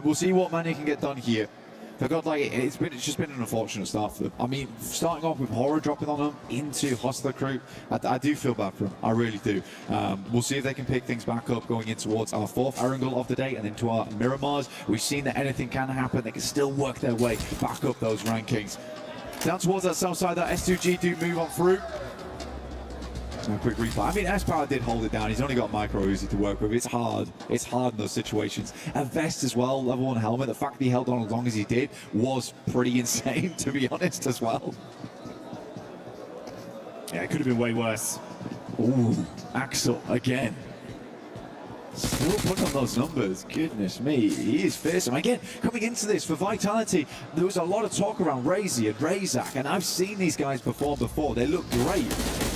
We'll see what Mania can get done here. For Godlike, it's just been an unfortunate start for them. I mean, starting off with Horror dropping on them into Hustler crew, I do feel bad for them. I really do. We'll see if they can pick things back up going in towards our 4th Erangel of the day and into our Miramars. We've seen that anything can happen. They can still work their way back up those rankings. Down towards that south side, that S2G do move on through. A quick replay. I mean, S-Power did hold it down. He's only got micro Uzi to work with. It's hard. It's hard in those situations. A vest as well, level 1 helmet. The fact that he held on as long as he did was pretty insane, to be honest, as well. Yeah, it could have been way worse. Ooh, Axel again. Still putting on those numbers. Goodness me, he is fearsome. Again, coming into this for Vitality, there was a lot of talk around Razy and Razak, and I've seen these guys perform before. They look great,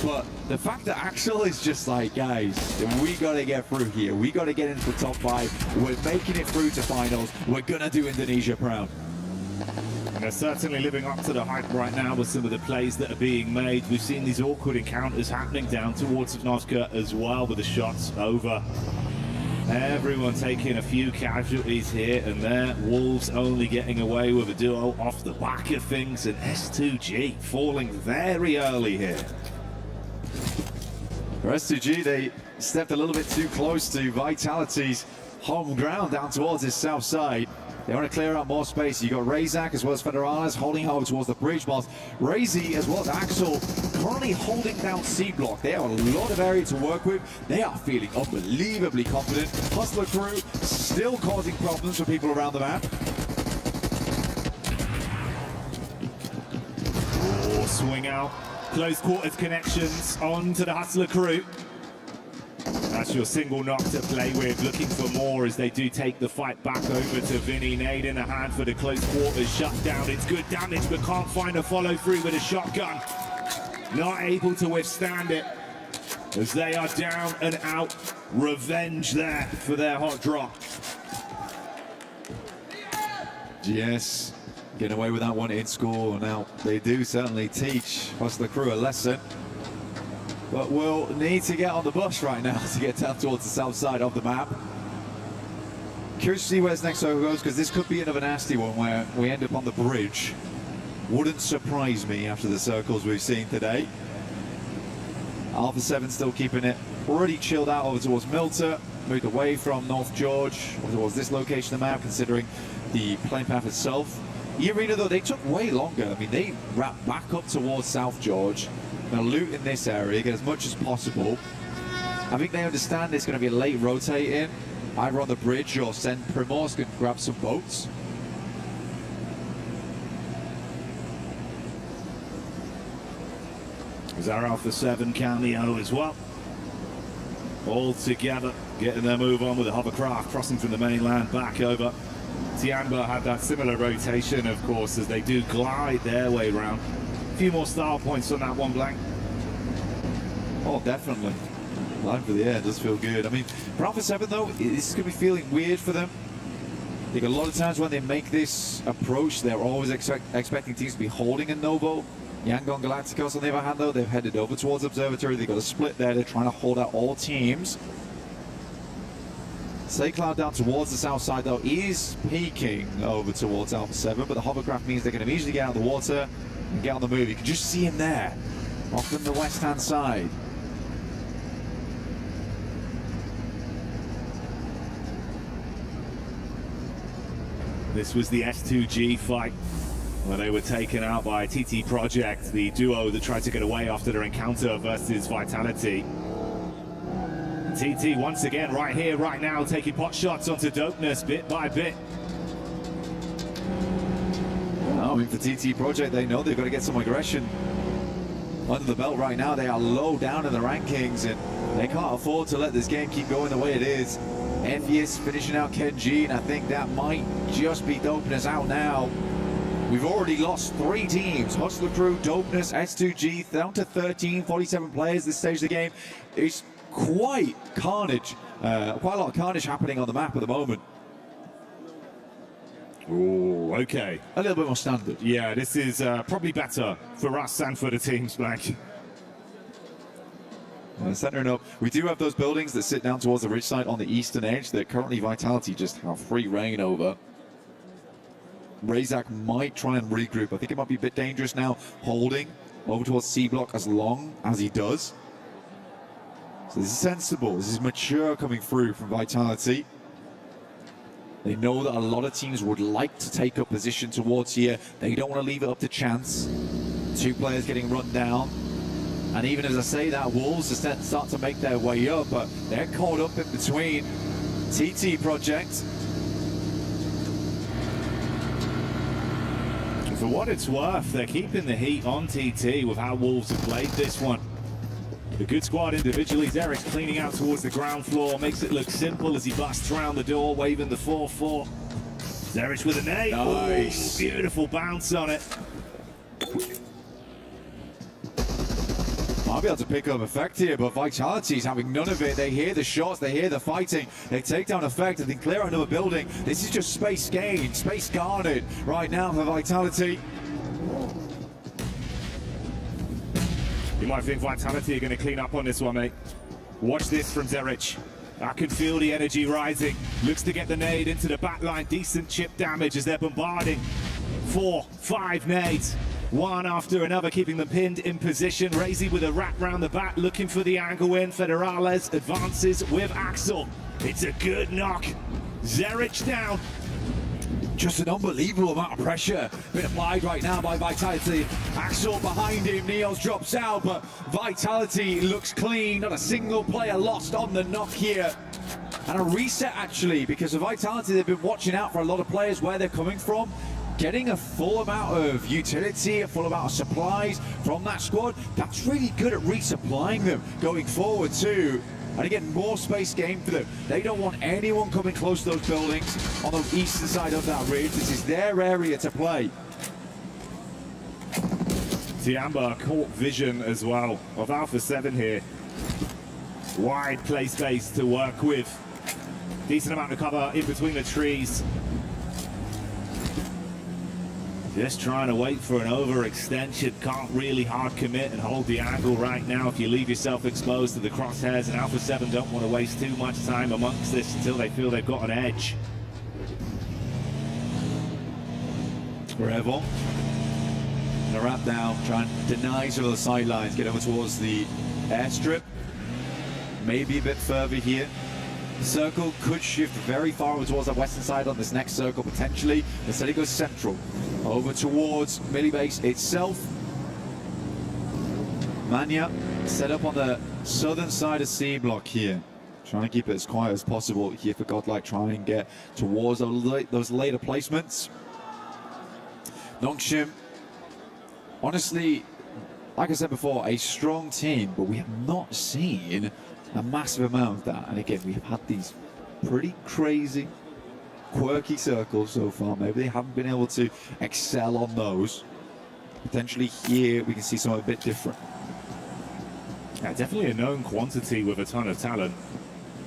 but the fact that Axel is just like, guys, we got to get through here. We got to get into the top 5. We're making it through to finals. We're going to do Indonesia proud. And they're certainly living up to the hype right now with some of the plays that are being made. We've seen these awkward encounters happening down towards Sosnovka as well, with the shots over Everyone taking a few casualties here and there. Wolves only getting away with a duo off the back of things, and S2G falling very early here. For S2G, they stepped a little bit too close to Vitality's home ground down towards this south side. They want to clear out more space. You got Razak as well as Federales holding over towards the bridge, whilst Razy as well as Axel currently holding down C block. They have a lot of area to work with. They are feeling unbelievably confident. Hustler crew still causing problems for people around the map. Oh, swing out. Close quarters connections onto the Hustler crew. That's your single knock to play with, looking for more as they do take the fight back over to Vinny. Nade in a hand for the close quarters, shut down. It's good damage, but can't find a follow through with a shotgun. Not able to withstand it as they are down and out. Revenge there for their hot drop. GS getting away with that one in score. Now, they do certainly teach Hustler crew a lesson. But we'll need to get on the bus right now to get down towards the south side of the map. Curious to see where this next circle goes, because this could be another nasty one where we end up on the bridge. Wouldn't surprise me after the circles we've seen today. Alpha 7 still keeping it already chilled out over towards Milta, moved away from North George towards this location of the map, considering the plane path itself. E-Arena, though, they took way longer. I mean, they wrapped back up towards South George. Going to loot in this area, get as much as possible. I think they understand it's going to be a late rotate in, either on the bridge or send Primorsk and grab some boats. Is our Alpha 7 cameo as well. All together, getting their move on with the hovercraft, crossing from the mainland back over. Tianba had that similar rotation, of course, as they do glide their way around. A few more style points on that one, Blank. Oh, definitely. Line for the air does feel good. I mean, for Alpha 7, though, this is going to be feeling weird for them. I think a lot of times when they make this approach, they're always expecting teams to be holding a Novo. Yangon Galacticos, on the other hand, though, they've headed over towards Observatory. They've got a split there. They're trying to hold out all teams. Cloud down towards the south side, though, is peeking over towards Alpha 7, but the hovercraft means they're going to immediately get out of the water and get on the move. You can just see him there, off on the west-hand side. This was the S2G fight where they were taken out by TT Project, the duo that tried to get away after their encounter versus Vitality. TT once again right here, right now, taking pot shots onto Dopeness bit by bit. I mean, for TT Project, they know they've got to get some aggression under the belt right now. They are low down in the rankings, and they can't afford to let this game keep going the way it is. Envious finishing out Kenji, and I think that might just be Dopeness out now. We've already lost 3 teams. Hustler Crew, Dopeness, S2G, down to 13, 47 players this stage of the game. It's quite carnage, quite a lot of carnage happening on the map at the moment. Oh, okay. A little bit more standard. Yeah, this is probably better for us and for the teams, Black. Centering up, we do have those buildings that sit down towards the ridge side on the eastern edge that currently Vitality just have free reign over. Razak might try and regroup. I think it might be a bit dangerous now, holding over towards C block as long as he does. So this is sensible, this is mature coming through from Vitality. They know that a lot of teams would like to take up position towards here. They don't want to leave it up to chance. 2 players getting run down. And even as I say that, Wolves start to make their way up, but they're caught up in between. TT Project. For what it's worth, they're keeping the heat on TT with how Wolves have played this one. The good squad individually. Derek's cleaning out towards the ground floor, makes it look simple as he busts around the door, waving the 4-4. Derek with a nade. Nice. Ooh, beautiful bounce on it. Might be able to pick up effect here, but Vitality's having none of it. They hear the shots, they hear the fighting, they take down effect and then clear out another building. This is just space gained, space guarded right now for Vitality. You might think Vitality are going to clean up on this one, mate. Watch this from Zerich. I can feel the energy rising. Looks to get the nade into the back line. Decent chip damage as they're bombarding. 4, 5 nades. One after another, keeping them pinned in position. Razy with a wrap round the back, looking for the angle win. Federales advances with Axel. It's a good knock. Zerich down. Just an unbelievable amount of pressure being applied right now by Vitality. Axel behind him, Niels drops out, but Vitality looks clean. Not a single player lost on the knock here. And a reset actually, because of Vitality, they've been watching out for a lot of players where they're coming from. Getting a full amount of utility, a full amount of supplies from that squad, that's really good at resupplying them going forward too. And again, more space gained for them. They don't want anyone coming close to those buildings on the eastern side of that ridge. This is their area to play. Tiamba caught vision as well of Alpha 7 here. Wide play space to work with. Decent amount of cover in between the trees. Just trying to wait for an overextension. Can't really hard commit and hold the angle right now if you leave yourself exposed to the crosshairs, and Alpha 7 don't want to waste too much time amongst this until they feel they've got an edge. Revel. And a wrap down, trying to deny some of the sidelines, get over towards the airstrip. Maybe a bit further here. The circle could shift very far over towards the western side on this next circle, potentially. Instead it goes central, over towards Millie Base itself. Mania set up on the southern side of C block here. Trying to keep it as quiet as possible here for Godlike, trying and get towards those later placements. Nongshim, honestly, like I said before, a strong team, but we have not seen a massive amount of that. And again, we have had these pretty crazy, quirky circles so far. Maybe they haven't been able to excel on those. Potentially here, we can see something a bit different. Yeah, definitely a known quantity with a ton of talent.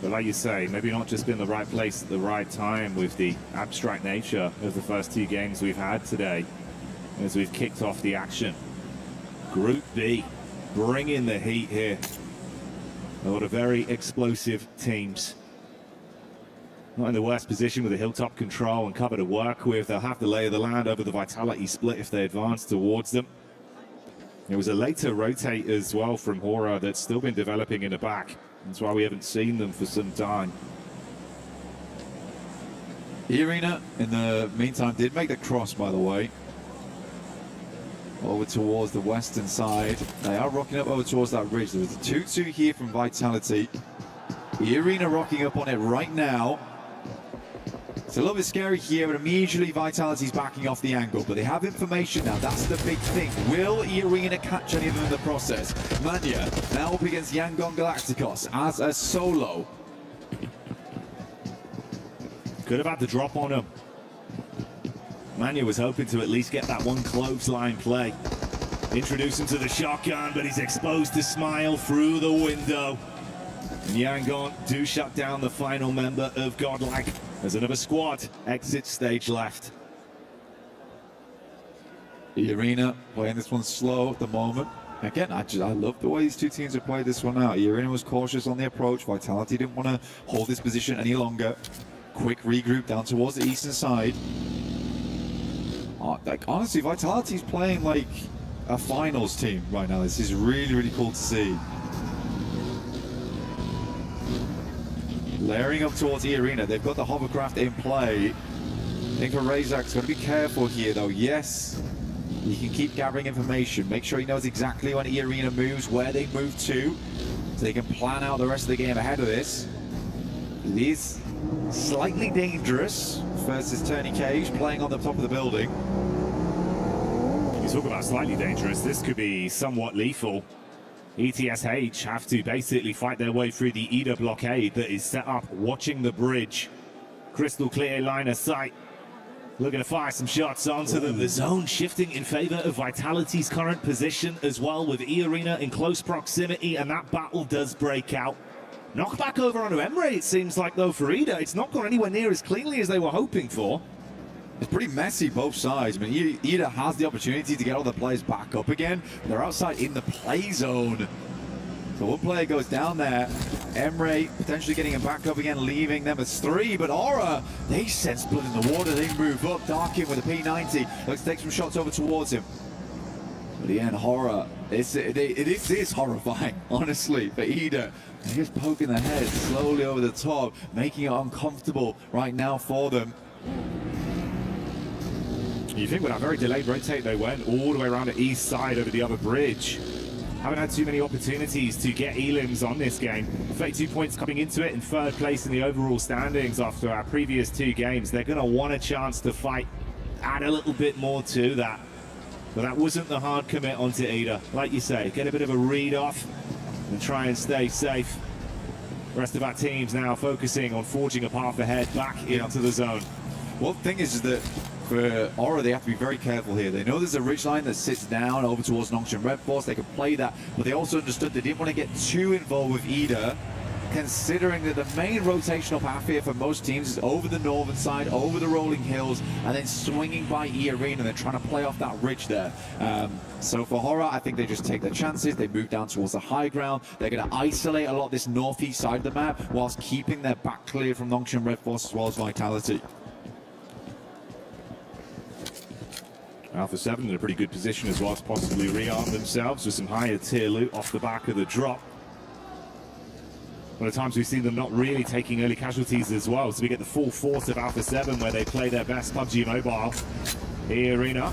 But like you say, maybe not just been the right place at the right time with the abstract nature of the first 2 games we've had today as we've kicked off the action. Group B, bringing the heat here. A lot of very explosive teams. Not in the worst position with a hilltop control and cover to work with. They'll have the lay of the land over the Vitality split if they advance towards them. There was a later rotate as well from Hora that's still been developing in the back. That's why we haven't seen them for some time. Irina, in the meantime, did make the cross, by the way. Over towards the western side. They are rocking up over towards that ridge. There's a 2-2 here from Vitality. Irina rocking up on it right now. It's a little bit scary here, but immediately Vitality's backing off the angle. But they have information now. That's the big thing. Will Irina catch any of them in the process? Mania now up against Yangon Galacticos as a solo. Could have had the drop on him. Mania was hoping to at least get that one clothesline play. Introduce him to the shotgun, but he's exposed to Smile through the window. And Yangon do shut down the final member of Godlike as another squad exits stage left. Irina playing this one slow at the moment. Again, I love the way these 2 teams have played this one out. Irina was cautious on the approach. Vitality didn't want to hold this position any longer. Quick regroup down towards the eastern side. Like, honestly, Vitality's playing like a finals team right now. This is really, really cool to see. Layering up towards the arena. They've got the hovercraft in play. I think for Razak's got to be careful here, though. Yes, he can keep gathering information. Make sure he knows exactly when the arena moves, where they move to, so they can plan out the rest of the game ahead of this. It is slightly dangerous versus Tony Cage playing on the top of the building. You talk about slightly dangerous. This could be somewhat lethal. ETSH have to basically fight their way through the Ida blockade that is set up, watching the bridge. Crystal clear line of sight. Looking to fire some shots onto them. The zone shifting in favor of Vitality's current position as well, with E-Arena in close proximity, and that battle does break out. Knockback over onto Emre, it seems like, though, for Ida. It's not gone anywhere near as cleanly as they were hoping for. It's pretty messy both sides. I mean, Ida has the opportunity to get all the players back up again. They're outside in the play zone. So one player goes down there. Emre potentially getting him back up again, leaving them as 3. But Aura, they sense blood in the water. They move up. Darkin with a P90. Looks to take some shots over towards him. But again, Horror, it is horrifying, honestly, for Ida. They're just poking their head slowly over the top, making it uncomfortable right now for them. You think with that very delayed rotate, they went all the way around the east side over the other bridge. Haven't had too many opportunities to get elims on this game. 32 points coming into it in 3rd place in the overall standings after our previous 2 games. They're going to want a chance to fight, add a little bit more to that. But that wasn't the hard commit onto Ida. Like you say, get a bit of a read off and try and stay safe. The rest of our teams now focusing on forging a path ahead back into the zone. Well, the thing is that for Aura, they have to be very careful here. They know there's a ridgeline that sits down over towards Noxian Red Force. They can play that, but they also understood they didn't want to get too involved with Ida, considering that the main rotational path here for most teams is over the northern side, over the rolling hills, and then swinging by E Arena. They're trying to play off that ridge there. So for Horror, I think they just take their chances. They move down towards the high ground. They're going to isolate a lot of this northeast side of the map whilst keeping their back clear from Noxian Red Force as well as Vitality. Alpha 7 in a pretty good position as well to possibly rearm themselves with some higher tier loot off the back of the drop. One of the times we've seen them not really taking early casualties as well, so we get the full force of Alpha 7 where they play their best PUBG Mobile. E Arena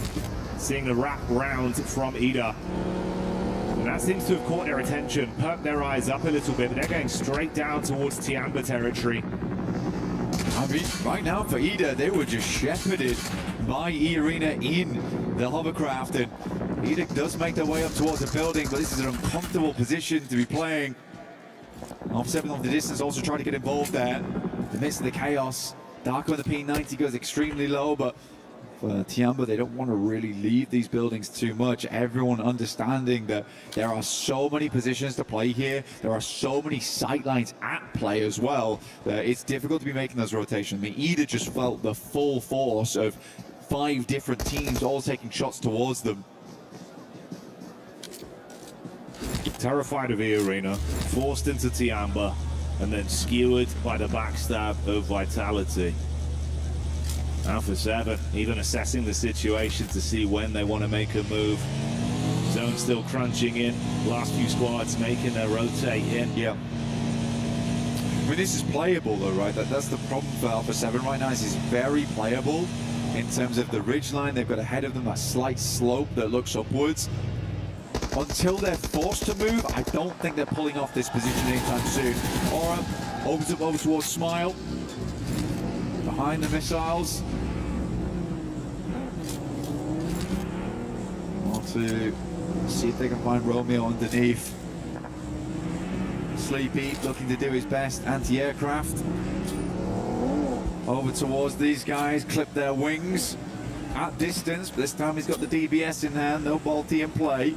seeing the wrap round from Ida. And that seems to have caught their attention, perked their eyes up a little bit, but they're going straight down towards Tiamba territory. I mean, right now for Ida, they were just shepherded by E Arena in the hovercraft, and Ida does make their way up towards the building, but this is an uncomfortable position to be playing. Alpha 7 off the distance, also trying to get involved there. In the midst of the chaos, Darko with the P90 goes extremely low, but for Tiamba, they don't want to really leave these buildings too much. Everyone understanding that there are so many positions to play here, there are so many sightlines at play as well, that it's difficult to be making those rotations. I mean, Ida just felt the full force of 5 different teams all taking shots towards them. Terrified of E Arena, forced into Tiamba, and then skewered by the backstab of Vitality. Alpha 7 even assessing the situation to see when they want to make a move. Zone still crunching in, last few squads making their rotate in. Yeah. I mean, this is playable though, right? That's the problem for Alpha 7 right now. This is very playable in terms of the ridgeline. They've got ahead of them that slight slope that looks upwards. Until they're forced to move, I don't think they're pulling off this position anytime soon. Aura opens up over towards Smile. Behind the missiles. Want to see if they can find Romeo underneath. Sleepy looking to do his best anti-aircraft. Over towards these guys, clip their wings at distance, but this time he's got the DBS in hand, no Balti in play.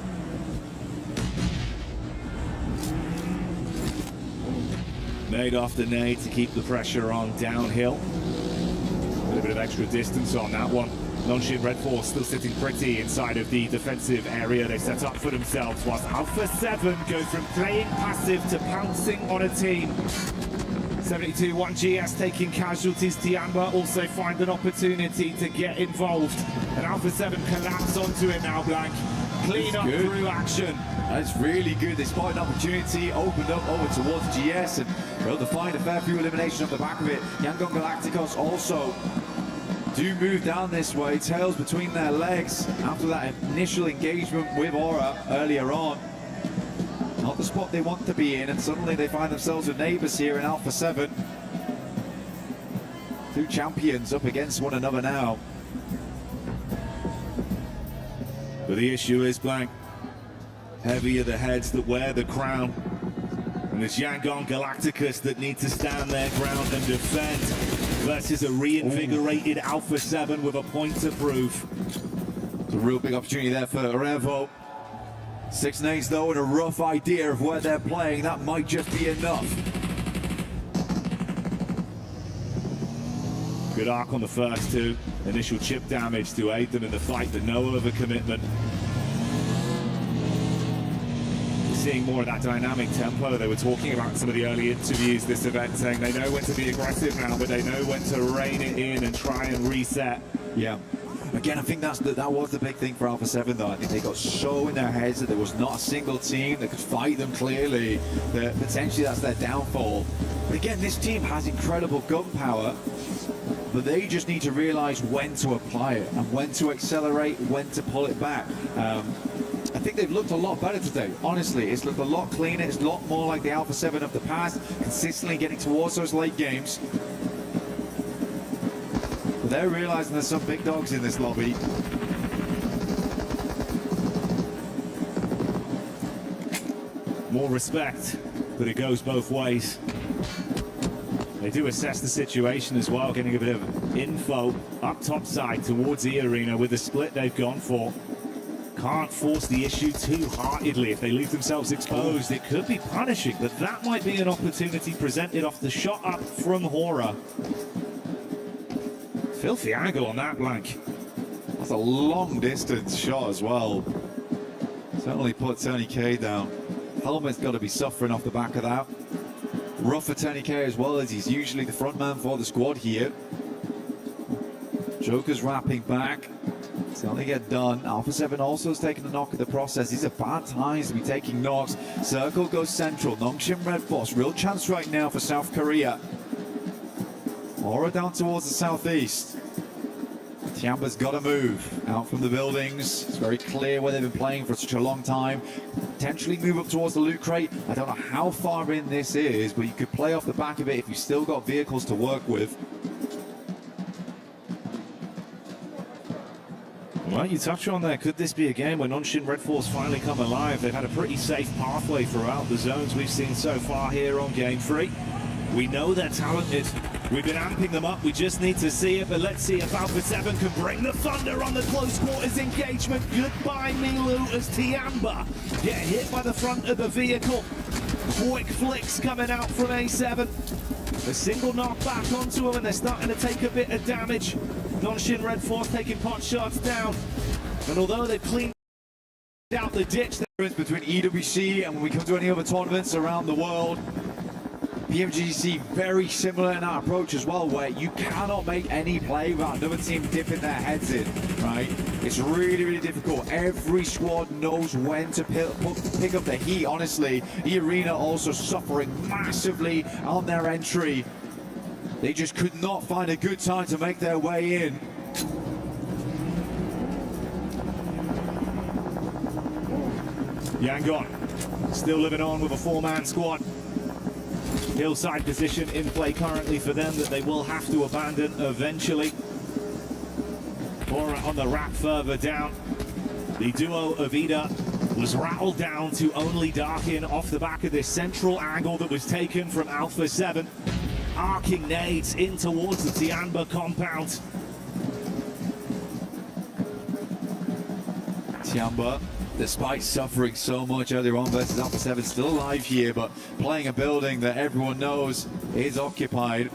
Nade after nade to keep the pressure on downhill. A little bit of extra distance on that one. Noxian Red Force still sitting pretty inside of the defensive area they set up for themselves, whilst Alpha 7 go from playing passive to pouncing on a team. 72 1GS taking casualties. Tiamba also find an opportunity to get involved. And Alpha 7 collapse onto it now, Blank. Clean up through action. That's really good. They spotted an opportunity, opened up over towards GS, and able to find a fair few elimination off the back of it. Yangon Galacticos also do move down this way, tails between their legs after that initial engagement with Aura earlier on. Not the spot they want to be in, and suddenly they find themselves with neighbours here in Alpha 7. 2 champions up against one another now. But the issue is, Blank, heavy are the heads that wear the crown. And it's Yangon Galacticus that need to stand their ground and defend versus a reinvigorated Alpha 7 with a point to prove. It's a real big opportunity there for Revo. 6 nades though, and a rough idea of where they're playing. That might just be enough. Good arc on the first 2. Initial chip damage to aid them in the fight, but no overcommitment. seeing more of that dynamic tempo. They were talking about some of the early interviews this event, saying they know when to be aggressive now, but they know when to rein it in and try and reset. Yeah. Again, I think that was the big thing for Alpha 7, though. I think they got so in their heads that there was not a single team that could fight them clearly, that potentially that's their downfall. But again, this team has incredible gun power, but they just need to realize when to apply it and when to accelerate, when to pull it back. I think they've looked a lot better today, honestly. It's looked a lot cleaner, it's a lot more like the Alpha 7 of the past, consistently getting towards those late games. But they're realizing there's some big dogs in this lobby. More respect, but it goes both ways. They do assess the situation as well, getting a bit of info up top side towards the arena with the split they've gone for. Can't force the issue too heartedly. If they leave themselves exposed, it could be punishing, but that might be an opportunity presented off the shot up from Hora. Filthy angle on that blank. That's a long distance shot as well. Certainly put Tony K down. Helmet's got to be suffering off the back of that. Rough for Tony K as well, as he's usually the front man for the squad here. Joker's wrapping back. It's going to get done. Alpha 7 also has taken a knock at the process. These are bad times to be taking knocks. Circle goes central. Nongshim Red Force. Real chance right now for South Korea. Aura down towards the southeast. Tiamba's got to move out from the buildings. It's very clear where they've been playing for such a long time. Potentially move up towards the loot crate. I don't know how far in this is, but you could play off the back of it if you've still got vehicles to work with. Well, you touch on there, could this be a game where Nongshim Red Force finally come alive? They've had a pretty safe pathway throughout the zones we've seen so far here on Game 3. We know they're talented. We've been amping them up. We just need to see it, but let's see if Alpha 7 can bring the thunder on the close quarters engagement. Goodbye, Milu, as Tiamba get hit by the front of the vehicle. Quick flicks coming out from A7. A single knockback onto them, and they're starting to take a bit of damage. Nongshim Red Force taking pot shots down. And although they've cleaned out the ditch, between EWC and when we come to any other tournaments around the world, PMWC very similar in our approach as well, where you cannot make any play without another team dipping their heads in, right? It's really, really difficult. Every squad knows when to pick up the heat, honestly. The arena also suffering massively on their entry. They just could not find a good time to make their way in. Yangon still living on with a four-man squad. Hillside position in play currently for them that they will have to abandon eventually. Or on the wrap further down. The duo of Ida was rattled down to only Darkin off the back of this central angle that was taken from Alpha 7. Arcing nades in towards the Tianba compound. Tiamba, despite suffering so much earlier on versus Alpha 7, still alive here, but playing a building that everyone knows is occupied.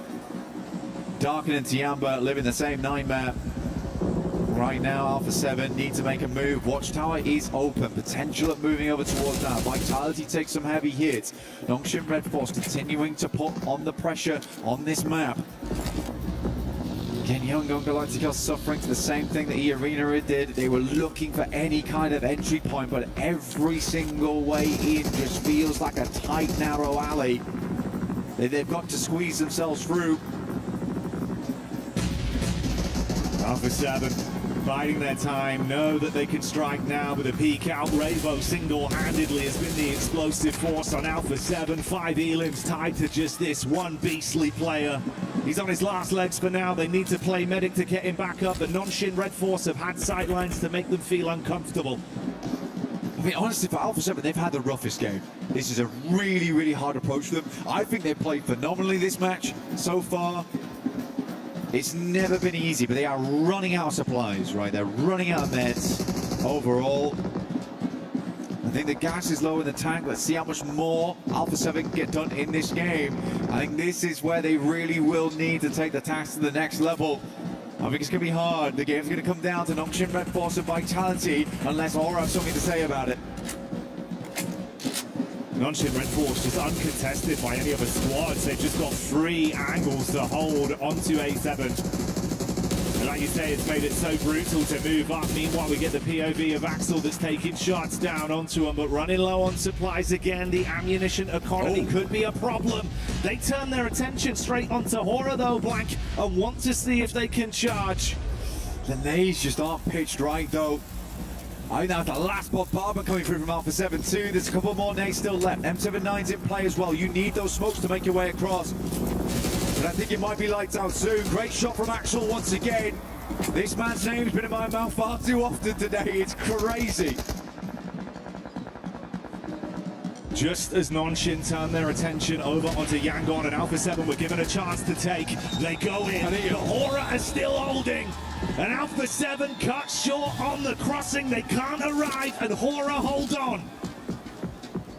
Darkin and Tiamba live in the same nightmare. Right now, Alpha 7 need to make a move. Watchtower is open. Potential of moving over towards that. Vitality takes some heavy hits. Nongshim Red Force continuing to put on the pressure on this map. Again, Young Gun Galacticos suffering to the same thing that E-Arena did. They were looking for any kind of entry point, but every single way in just feels like a tight, narrow alley. They've got to squeeze themselves through. Alpha 7 biding their time, know that they can strike now with a peek out. Ravo single-handedly has been the explosive force on Alpha 7. 5 elims tied to just this one beastly player. He's on his last legs for now. They need to play medic to get him back up. The Nongshim Red Force have had sightlines to make them feel uncomfortable. I mean, honestly, for Alpha 7, they've had the roughest game. This is a really, really hard approach for them. I think they've played phenomenally this match so far. It's never been easy, but they are running out of supplies, right? They're running out of meds overall. I think the gas is low in the tank. Let's see how much more Alpha 7 can get done in this game. I think this is where they really will need to take the task to the next level. I think it's going to be hard. The game's going to come down to Nongshim Red Force and Vitality, unless Aura has something to say about it. Nonshin Red Force just uncontested by any other squads. They've just got 3 angles to hold onto A7. And like you say, it's made it so brutal to move up. Meanwhile, we get the POV of Axel that's taking shots down onto him, but running low on supplies again. The ammunition economy could be a problem. They turn their attention straight onto Hora though, Blank, and want to see if they can charge. The nades just aren't pitched right though. I think that's the last bombardment coming through from Alpha 7 too. There's a couple more nades still left. M79's in play as well. You need those smokes to make your way across. But I think it might be lights out soon. Great shot from Axel once again. This man's name's been in my mouth far too often today. It's crazy. Just as Nonshin turn their attention over onto Yangon and Alpha 7 were given a chance to take, they go in. The Hora are still holding. And Alpha 7 cut short on the crossing. They can't arrive, and Hora hold on.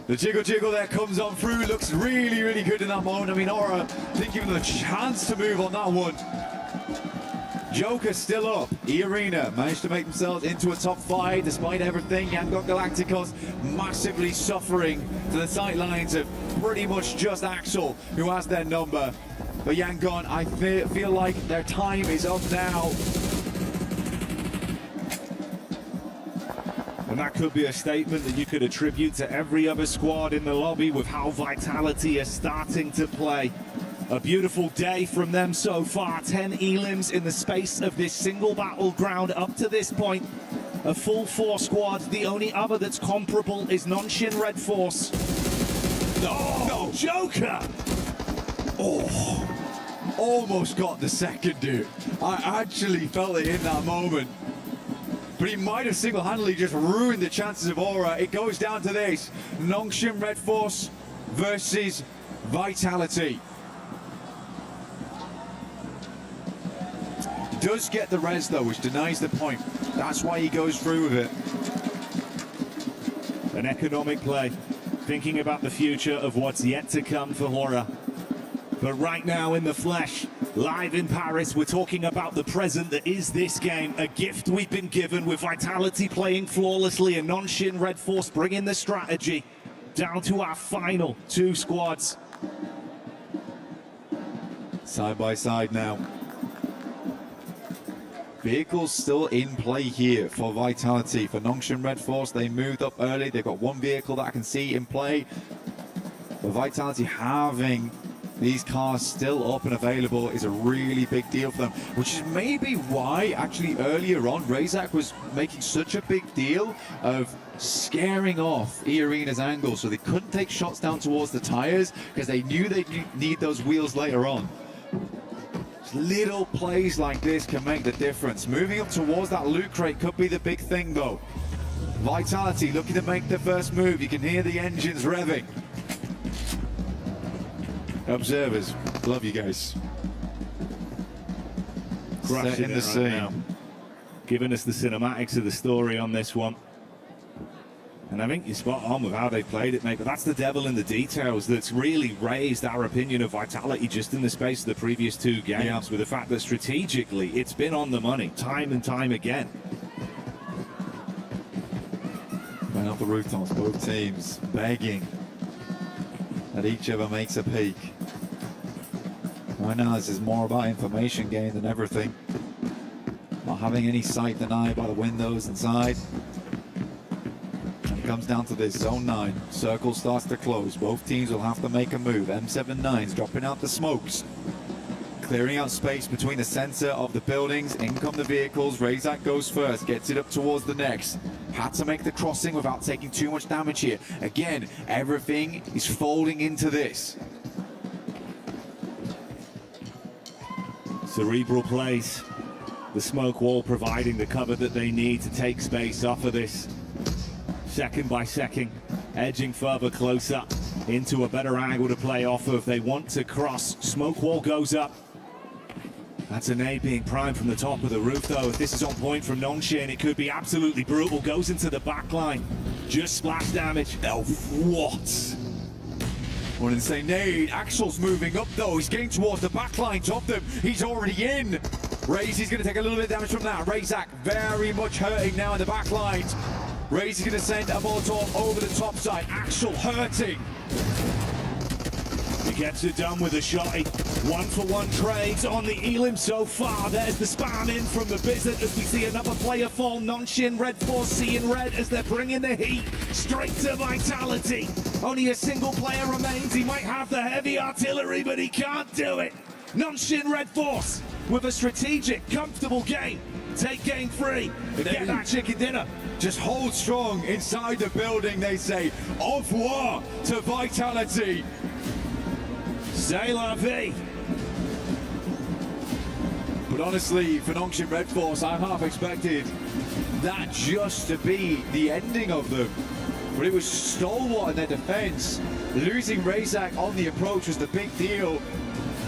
The jiggle there comes on through. Looks really, really good in that moment. I mean, Hora didn't give them a chance to move on that one. Joker still up. E-Arena managed to make themselves into a top 5 despite everything. Yangon Galacticos massively suffering to the sightlines of pretty much just Axel, who has their number. But Yangon, I feel like their time is up now. And that could be a statement that you could attribute to every other squad in the lobby with how Vitality is starting to play. A beautiful day from them so far. 10 elims in the space of this single battleground up to this point. A full 4 squad. The only other that's comparable is Nonshin Red Force. No, Joker! Oh, almost got the second, dude. I actually felt it in that moment. But he might have single-handedly just ruined the chances of Hora. It goes down to this. Nonshin Red Force versus Vitality. Does get the res though, which denies the point. That's why he goes through with it. An economic play, thinking about the future of what's yet to come for Hora. But right now in the flesh, live in Paris, we're talking about the present that is this game, a gift we've been given with Vitality playing flawlessly and Nonshin Red Force bringing the strategy down to our final 2 squads. Side by side now. Vehicles still in play here for Vitality. For Nonshin Red Force, they moved up early. They've got 1 vehicle that I can see in play. But Vitality having these cars still up and available is a really big deal for them, which is maybe why actually earlier on Razak was making such a big deal of scaring off E-Arena's angle so they couldn't take shots down towards the tires because they knew they'd need those wheels later on. Little plays like this can make the difference. Moving up towards that loot crate could be the big thing though. Vitality looking to make the first move. You can hear the engines revving. Observers, love you guys. Crushing in the it scene. right now. Giving us the cinematics of the story on this one. And I think you're spot on with how they played it, mate. But that's the devil in the details that's really raised our opinion of Vitality just in the space of the previous 2 games, with the fact that strategically it's been on the money time and time again. Going off the rooftops, both teams begging that each other makes a peek. Right now this is more about information gain than everything. Not having any sight denied by the windows inside. And it comes down to this zone 9. Circle starts to close. Both teams will have to make a move. M79's dropping out the smokes. Clearing out space between the center of the buildings. In come the vehicles. Razak goes first. Gets it up towards the next. Had to make the crossing without taking too much damage here. Again, everything is folding into this. Cerebral plays. The smoke wall providing the cover that they need to take space off of this. Second by second, edging further closer into a better angle to play off of. They want to cross. Smoke wall goes up. That's a nade being primed from the top of the roof, though. If this is on point from Nonshin, it could be absolutely brutal. Goes into the back line. Just splash damage. Oh, what? What an insane nade. Axel's moving up, though. He's getting towards the back line. Top them. He's already in. Raze, he's going to take a little bit of damage from that. Razak very much hurting now in the back lines. Ray's going to send a Molotov over the top side. Axel hurting. He gets it done with a shotty. 1-for-1 trades on the Elim so far. There's the spam in from the Blizzard as we see another player fall. Nonshin, Red Force seeing red as they're bringing the heat straight to Vitality. Only a single player remains. He might have the heavy artillery, but he can't do it. Nonshin, Red Force with a strategic, comfortable game. Take game 3 and get that chicken dinner. Just hold strong inside the building, they say. Au revoir to Vitality. C'est la vie. But honestly, for Nongshim Red Force, I half expected that just to be the ending of them. But it was stalwart in their defense. Losing Razak on the approach was the big deal.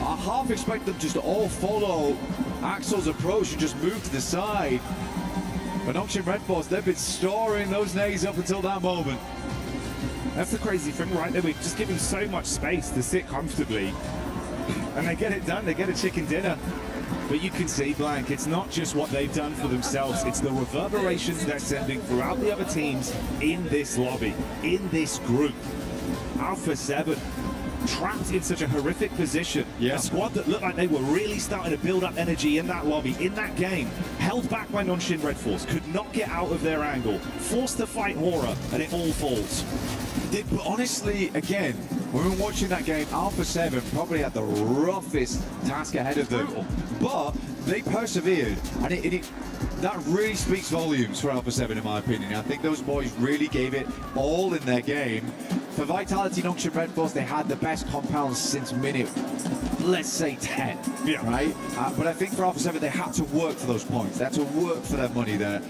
I half expect them just to all follow Axel's approach and just move to the side. But Nongshim Red Force, they've been storing those nades up until that moment. That's the crazy thing, right? They were just given so much space to sit comfortably. And they get it done, they get a chicken dinner. But you can see, Blank, it's not just what they've done for themselves, it's the reverberations they're sending throughout the other teams in this lobby, in this group. Alpha 7, trapped in such a horrific position. Yeah. A squad that looked like they were really starting to build up energy in that lobby, in that game. Held back by Nonshin Red Force, could not get out of their angle. Forced to fight Horror, and it all falls. But honestly, again, when we were watching that game, Alpha 7 probably had the roughest task ahead of them. But they persevered, and that really speaks volumes for Alpha 7 in my opinion. I think those boys really gave it all in their game. For Vitality, Nongshim Red Force, they had the best compounds since minute, let's say 10, right? But I think for Alpha 7, they had to work for those points. They had to work for their money there.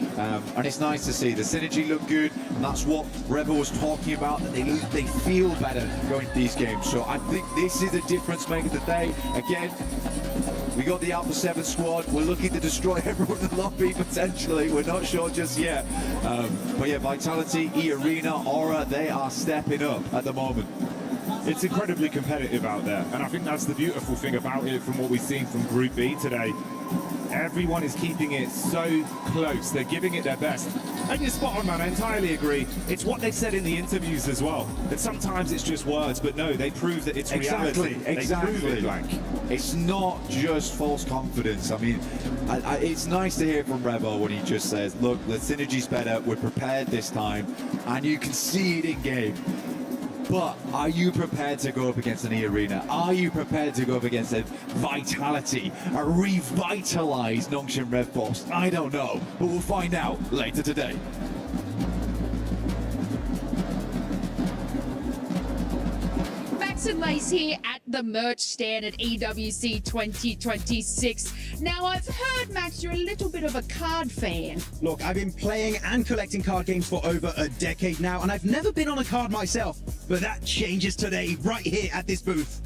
And it's nice to see. The synergy looked good, and that's what Rebel was talking about, that they feel better going to these games. So I think this is the difference maker today. Again, we got the Alpha 7 squad. We're looking to destroy everyone in the lobby, potentially. We're not sure just yet. But yeah, Vitality, E-Arena, Aura, they are stepping up at the moment. It's incredibly competitive out there, and I think that's the beautiful thing about it from what we've seen from Group B today. Everyone is keeping it so close. They're giving it their best. And you're spot on, man. I entirely agree. It's what they said in the interviews as well. That sometimes it's just words, but no, they prove that it's reality. Exactly. They prove it, Blank. It's not just false confidence. I mean, it's nice to hear from Rebel when he just says, look, the synergy's better, we're prepared this time, and you can see it in game. But are you prepared to go up against an E-Arena? Are you prepared to go up against a Vitality, a revitalized Nongshim Red Force? I don't know, but we'll find out later today. Max and Lace here at the merch stand at EWC 2026. Now, I've heard, Max, you're a little bit of a card fan. Look, I've been playing and collecting card games for over a decade now, and I've never been on a card myself. But that changes today, right here at this booth.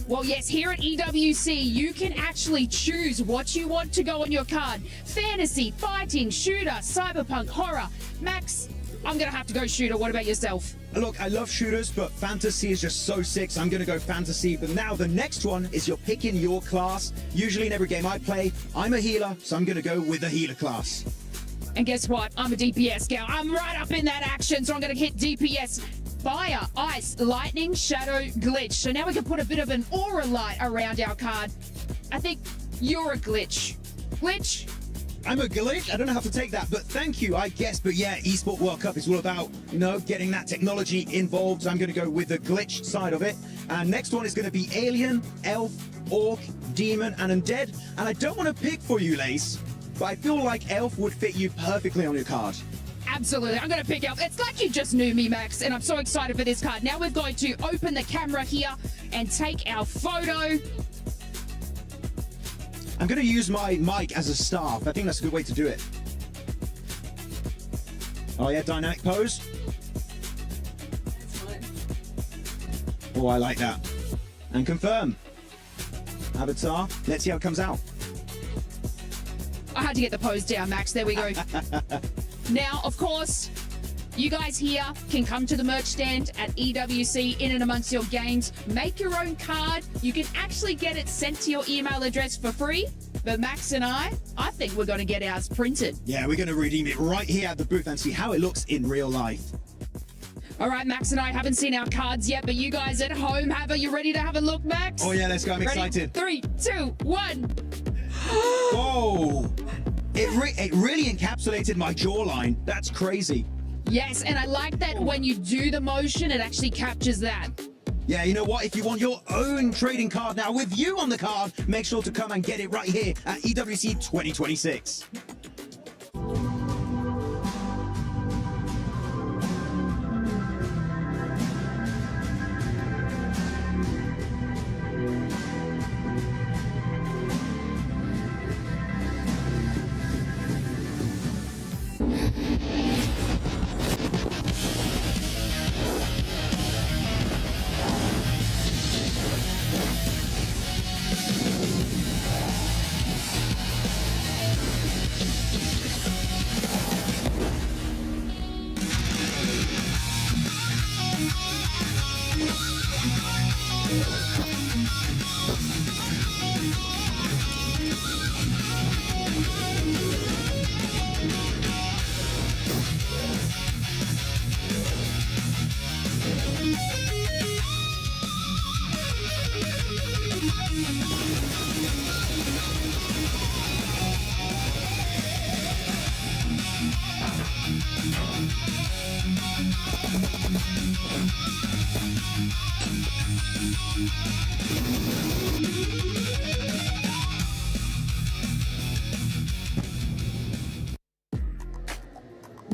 Well, yes, here at EWC, you can actually choose what you want to go on your card. Fantasy, fighting, shooter, cyberpunk, horror. Max, I'm going to have to go shooter. What about yourself? Look, I love shooters, but fantasy is just so sick, so I'm going to go fantasy. But now the next one is you're picking your class. Usually in every game I play, I'm a healer, so I'm going to go with the healer class. And guess what? I'm a DPS gal. I'm right up in that action, so I'm going to hit DPS. Fire, ice, lightning, shadow, glitch. So now we can put a bit of an aura light around our card. I think you're a glitch. Glitch? I'm a glitch? I don't know how to take that, but thank you, I guess. But yeah, Esport World Cup is all about, getting that technology involved. So I'm going to go with the glitch side of it. And next one is going to be Alien, Elf, Orc, Demon, and Undead. And I don't want to pick for you, Lace, but I feel like Elf would fit you perfectly on your card. Absolutely. I'm going to pick Elf. It's like you just knew me, Max, and I'm so excited for this card. Now we're going to open the camera here and take our photo. I'm going to use my mic as a staff. I think that's a good way to do it. Oh yeah, dynamic pose. Oh, I like that. And confirm. Avatar. Let's see how it comes out. I had to get the pose down, Max. There we go. Now, of course, you guys here can come to the merch stand at EWC in and amongst your games. Make your own card. You can actually get it sent to your email address for free. But Max and I think we're going to get ours printed. Yeah, we're going to redeem it right here at the booth and see how it looks in real life. All right, Max and I haven't seen our cards yet, but you guys at home have. Are you ready to have a look, Max? Oh, yeah, let's go. I'm excited. 3, 2, 1. Whoa! It really encapsulated my jawline. That's crazy. Yes, and I like that when you do the motion, it actually captures that. Yeah, you know what? If you want your own trading card now with you on the card, make sure to come and get it right here at EWC 2026.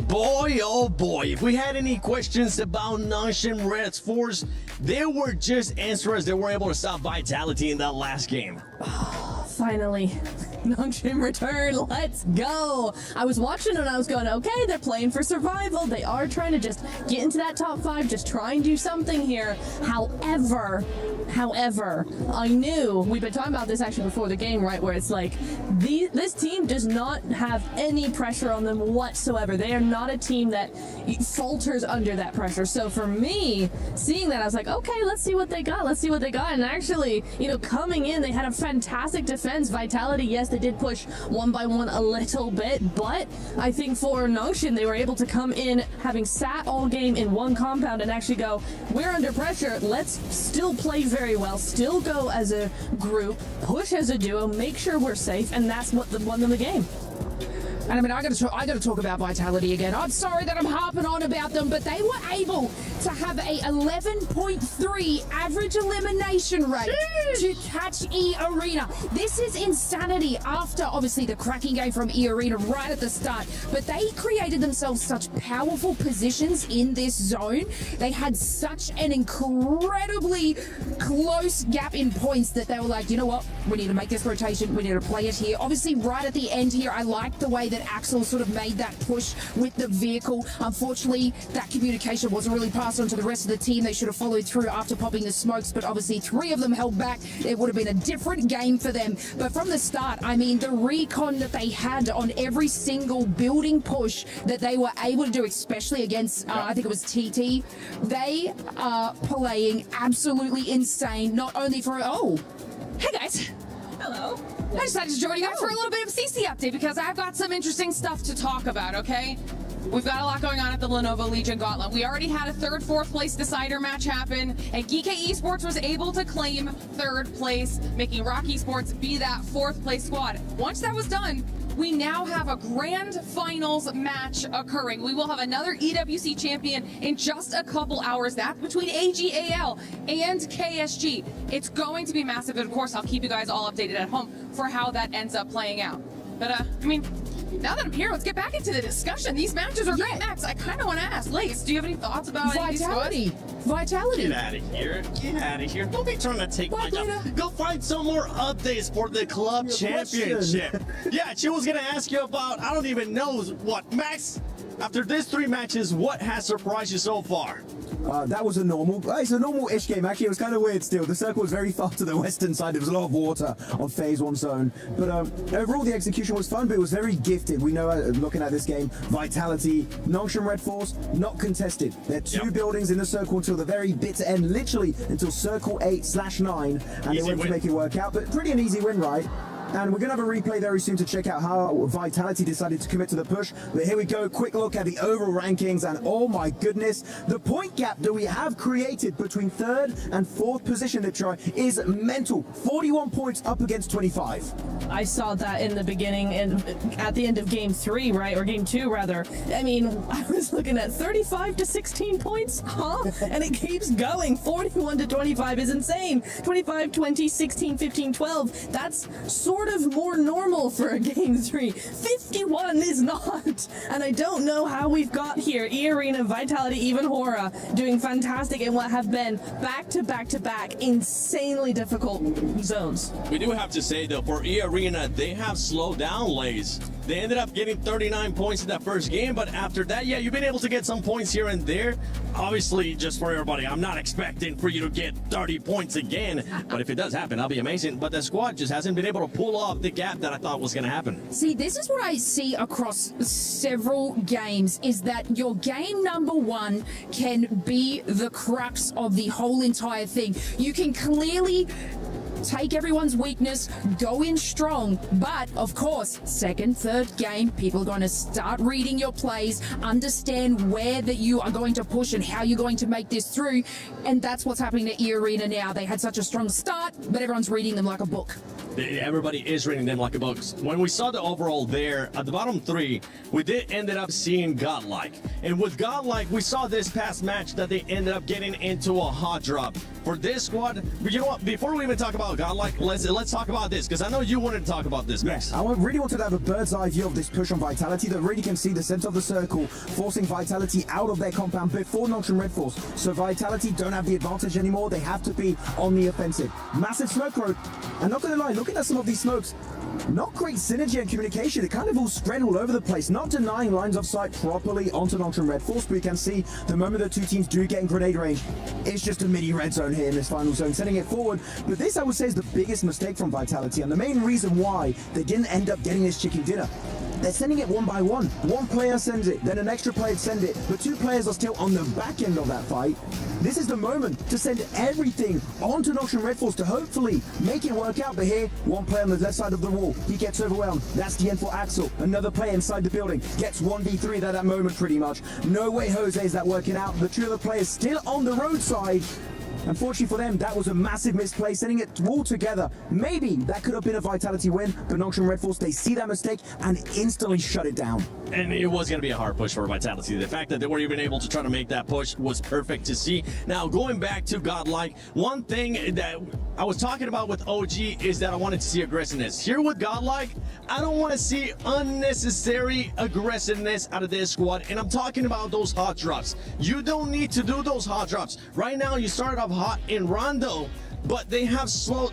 Boy, oh boy, if we had any questions about Nongshin Red's force, they were just answers that were able to stop Vitality in that last game. Finally, Nongshin return. Let's go. I was watching and I was going, okay, they're playing for survival. They are trying to just get into that top 5, just try and do something here. However, I knew, we've been talking about this actually before the game, right, where it's like, this team does not have any pressure on them whatsoever. They are not a team that falters under that pressure. So for me, seeing that, I was like, okay, let's see what they got. And actually, coming in, they had a fantastic defense. Vitality, yes, they did push one by one a little bit, but I think for Nongshin, they were able to come in having sat all game in one compound and actually go, we're under pressure, let's still play very well, still go as a group, push as a duo, make sure we're safe, and that's what won them the game. And I mean, I got to talk about Vitality again. I'm sorry that I'm harping on about them, but they were able to have a 11.3 average elimination rate to catch E-Arena. This is insanity after, obviously, the cracking game from E-Arena right at the start. But they created themselves such powerful positions in this zone. They had such an incredibly close gap in points that they were like, you know what? We need to make this rotation. We need to play it here. Obviously, right at the end here, I like the way that Axel sort of made that push with the vehicle. Unfortunately, that communication wasn't really passed on to the rest of the team. They should have followed through after popping the smokes, but obviously 3 of them held back. It would have been a different game for them. But from the start, I mean, the recon that they had on every single building push that they were able to do, especially against, I think it was TT, they are playing absolutely insane, not only for, hey guys. Hello. I decided to join you guys for a little bit of CC update because I've got some interesting stuff to talk about, okay? We've got a lot going on at the Lenovo Legion Gauntlet. We already had a 3rd, 4th place decider match happen, and Geek Esports was able to claim 3rd place, making Rock Esports be that 4th place squad. Once that was done, we now have a grand finals match occurring. We will have another EWC champion in just a couple hours. That's between AGAL and KSG. It's going to be massive, and of course, I'll keep you guys all updated at home for how that ends up playing out. But, I mean, now that I'm here, let's get back into the discussion. These matches are great. Max, I kind of want to ask, Lace, do you have any thoughts about Vitality? Get out of here. Get out of here. Don't be trying to take my job. Go find some more updates for the club championship. Yeah, she was going to ask you about, I don't even know what. Max, after these 3 matches, what has surprised you so far? That was it's a normal-ish game. Actually, it was kind of weird still. The circle was very far to the western side. There was a lot of water on phase 1 zone. But overall, the execution was fun, but it was very gifted. We know, looking at this game, Vitality, Nongshin Red Force, not contested. There are 2 buildings in the circle until the very bitter end, literally until circle 8/9, and they went to make it work out. But pretty an easy win, right? And we're going to have a replay very soon to check out how Vitality decided to commit to the push. But here we go, quick look at the overall rankings, and oh my goodness, the point gap that we have created between 3rd and 4th position, Litra, is mental. 41 points up against 25. I saw that in the beginning and at the end of game 3, right? Or game 2, rather. I mean, I was looking at 35 to 16 points, huh? And it keeps going. 41 to 25 is insane. 25, 20, 16, 15, 12. That's sort of more normal for a game 3. 51 is not. And I don't know how we've got here. E-Arena, Vitality, even Hora doing fantastic in what have been back-to-back-to-back insanely difficult zones. We do have to say, though, for E-Arena, they have slowed down Lays. They ended up getting 39 points in that first game, but after that, yeah, you've been able to get some points here and there. Obviously, just for everybody, I'm not expecting for you to get 30 points again, but if it does happen, that'll be amazing. But the squad just hasn't been able to pull off the gap that I thought was going to happen. See, this is what I see across several games, is that your game number 1 can be the crux of the whole entire thing. You can clearly take everyone's weakness, go in strong, but of course, 2nd, 3rd game, people are going to start reading your plays, understand where that you are going to push and how you're going to make this through, and that's what's happening to E-Arena now. They had such a strong start, but everyone's reading them like a book. Everybody is reading them like a book. When we saw the overall there, at the bottom 3, we did ended up seeing Godlike. And with Godlike, we saw this past match that they ended up getting into a hot drop. For this squad, you know what, before we even talk about Godlike, let's talk about this, because I know you wanted to talk about this, Max. I really wanted to have a bird's eye view of this push on Vitality that really can see the center of the circle, forcing Vitality out of their compound before Nocturne Red Force. So Vitality don't have the advantage anymore. They have to be on the offensive. Massive smoke road. And not going to lie, looking at some of these smokes, not great synergy and communication. It kind of all spread all over the place, not denying lines of sight properly onto Nocturne Red Force, but you can see the moment the 2 teams do get in grenade range, it's just a mini red zone here in this final zone, sending it forward. But this, I would say, is the biggest mistake from Vitality, and the main reason why they didn't end up getting this chicken dinner. They're sending it one by one. One player sends it, then an extra player sends it, but 2 players are still on the back end of that fight. This is the moment to send everything onto Nocturne Red Force to hopefully make it work out. But here, one player on the left side of the wall, he gets overwhelmed. That's the end for Axel. Another player inside the building gets 1v3 at that moment pretty much. No way Jose is that working out. The 2 other players still on the roadside. Unfortunately for them, that was a massive misplay, sending it all together. Maybe that could have been a Vitality win, but Nocturne Red Force, they see that mistake and instantly shut it down. And it was going to be a hard push for Vitality. The fact that they were even able to try to make that push was perfect to see. Now, going back to Godlike, one thing that I was talking about with OG is that I wanted to see aggressiveness. Here with Godlike, I don't want to see unnecessary aggressiveness out of this squad, and I'm talking about those hot drops. You don't need to do those hot drops. Right now, you started off hot in Rondo, but they have slowed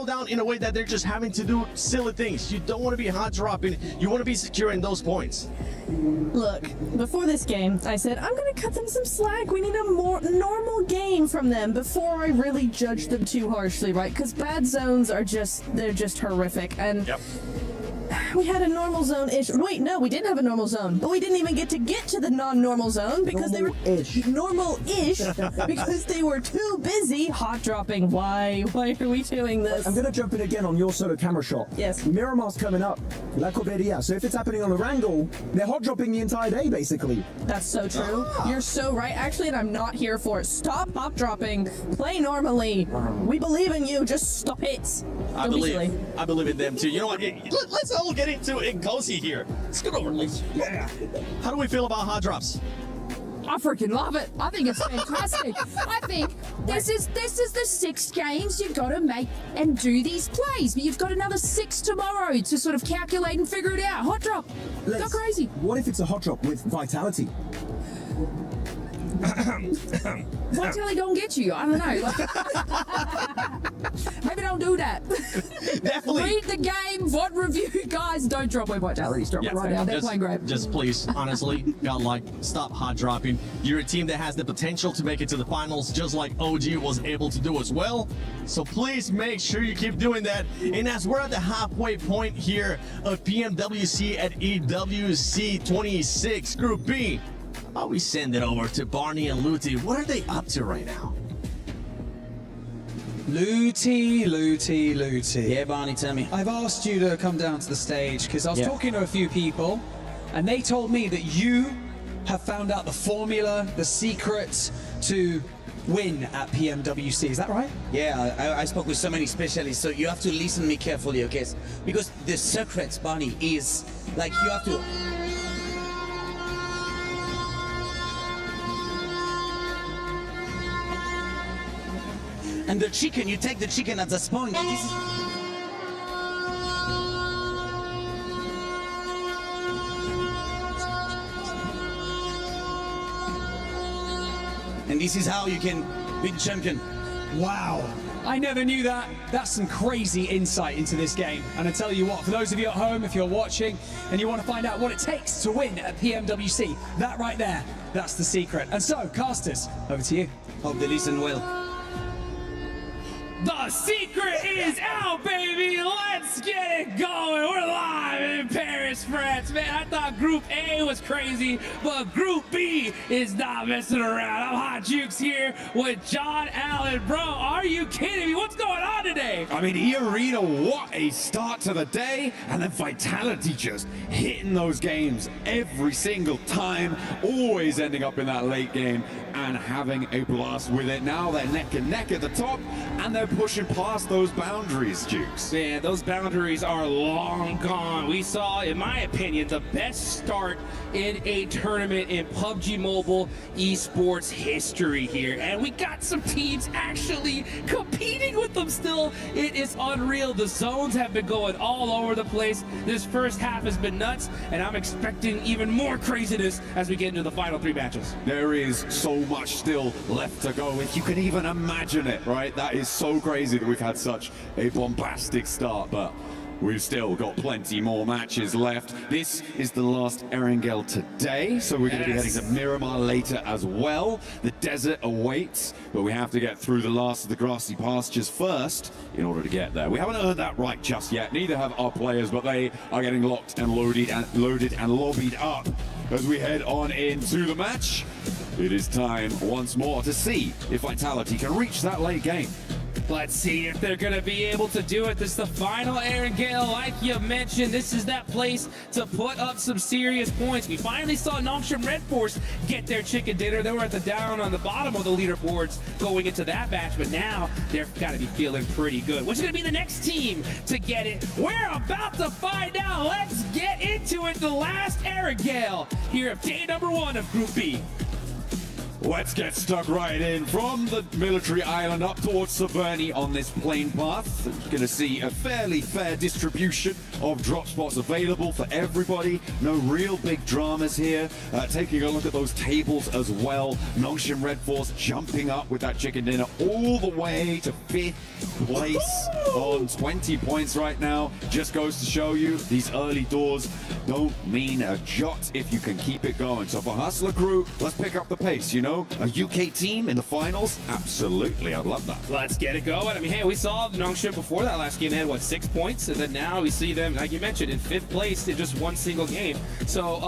down in a way that they're just having to do silly things. You don't want to be hot dropping. You want to be securing those points. Look, before this game, I said, I'm going to cut them some slack. We need a more normal game from them before I really judge them too harshly, right? Because bad zones are they're just horrific. And yep. We had a normal zone-ish. Wait, no, we didn't have a normal zone, but we didn't even get to the non-normal zone because they were normal-ish because they were too busy hot dropping. Why are we doing this? I'm gonna jump in again on your solo camera shot. Yes. Miramar's coming up. La Corberia. So if it's happening on the Wrangle, they're hot dropping the entire day basically. That's so true. You're so right. Actually, and I'm not here for it. Stop hot dropping. Play normally. We believe in you. Just stop it. I believe in them too. You know what? Let's all get into it cozy here. Let's get over this. Yeah. How do we feel about hot drops? I freaking love it. I think it's fantastic. I think this is the 6 games you've got to make and do these plays. But you've got another 6 tomorrow to sort of calculate and figure it out. Hot drop. Go crazy. What if it's a hot drop with Vitality? Vitality don't get you. I don't know. Maybe don't do that. Definitely. Read the game. VOD review. Guys, don't drop where Vitality's dropping right now. They're playing great. Just please, honestly, Godlike, stop hot dropping. You're a team that has the potential to make it to the finals, just like OG was able to do as well. So please make sure you keep doing that. And as we're at the halfway point here of PMWC at EWC 26 Group B, I'll we send it over to Barney and Luti. What are they up to right now? Looty. Yeah, Barney, tell me. I've asked you to come down to the stage because I was Yeah. talking to a few people and they told me that you have found out the formula, the secret to win at PMWC. Is that right? Yeah, I spoke with so many specialists, so you have to listen to me carefully, okay? Because the secret, Barney, is like you have to... And the chicken, you take the chicken at this point. And this is... And this is how you can be the champion. Wow. I never knew that. That's some crazy insight into this game. And I tell you what, for those of you at home, if you're watching and you want to find out what it takes to win at PMWC, that right there, that's the secret. And so, casters, over to you. Hope they listen well. The secret is out, baby! Let's get it going! We're live in Paris, France. Man, I thought Group A was crazy, but Group B is not messing around. I'm Hot Jukes here with John Allen. Bro, are you kidding me? What's going on today? I mean, E-Arena, what a start to the day, and then Vitality just hitting those games every single time, always ending up in that late game and having a blast with it. Now they're neck and neck at the top, and they're pushing past those boundaries, Jukes. Man, those boundaries are long gone. We saw, in my opinion, the best start in a tournament in PUBG Mobile esports history here. And we got some teams actually competing with them still. It is unreal. The zones have been going all over the place. This first half has been nuts, and I'm expecting even more craziness as we get into the final 3 matches. There is so much still left to go, if you can even imagine it, right? That is so crazy that we've had such a bombastic start, but we've still got plenty more matches left. This is the last Erangel today, so we're going to be heading to Miramar later as well. The desert awaits, but we have to get through the last of the grassy pastures first in order to get there. We haven't earned that right just yet, neither have our players, but they are getting locked and loaded and lobbied up as we head on into the match. It is time once more to see if Vitality can reach that late game. Let's see if they're going to be able to do it. This is the final Erangel. Like you mentioned, this is that place to put up some serious points. We finally saw Nongshim Red Force get their chicken dinner. They were at the down on the bottom of the leaderboards going into that match, but now they've got to be feeling pretty good. Which is going to be the next team to get it? We're about to find out. Let's get into it. The last Erangel here of day number 1 of Group B. Let's get stuck right in from the military island up towards Saverni on this plane path. You're going to see a fairly fair distribution of drop spots available for everybody. No real big dramas here. Taking a look at those tables as well. Nongshim Red Force jumping up with that chicken dinner all the way to 5th place on 20 points right now. Just goes to show you these early doors don't mean a jot if you can keep it going. So for Hustler Crew, let's pick up the pace, you know? A UK team in the finals? Absolutely, I'd love that. Let's get it going. I mean, hey, we saw Nongshim before that last game. They had, what, 6 points? And then now we see them, like you mentioned, in 5th place in just one single game. So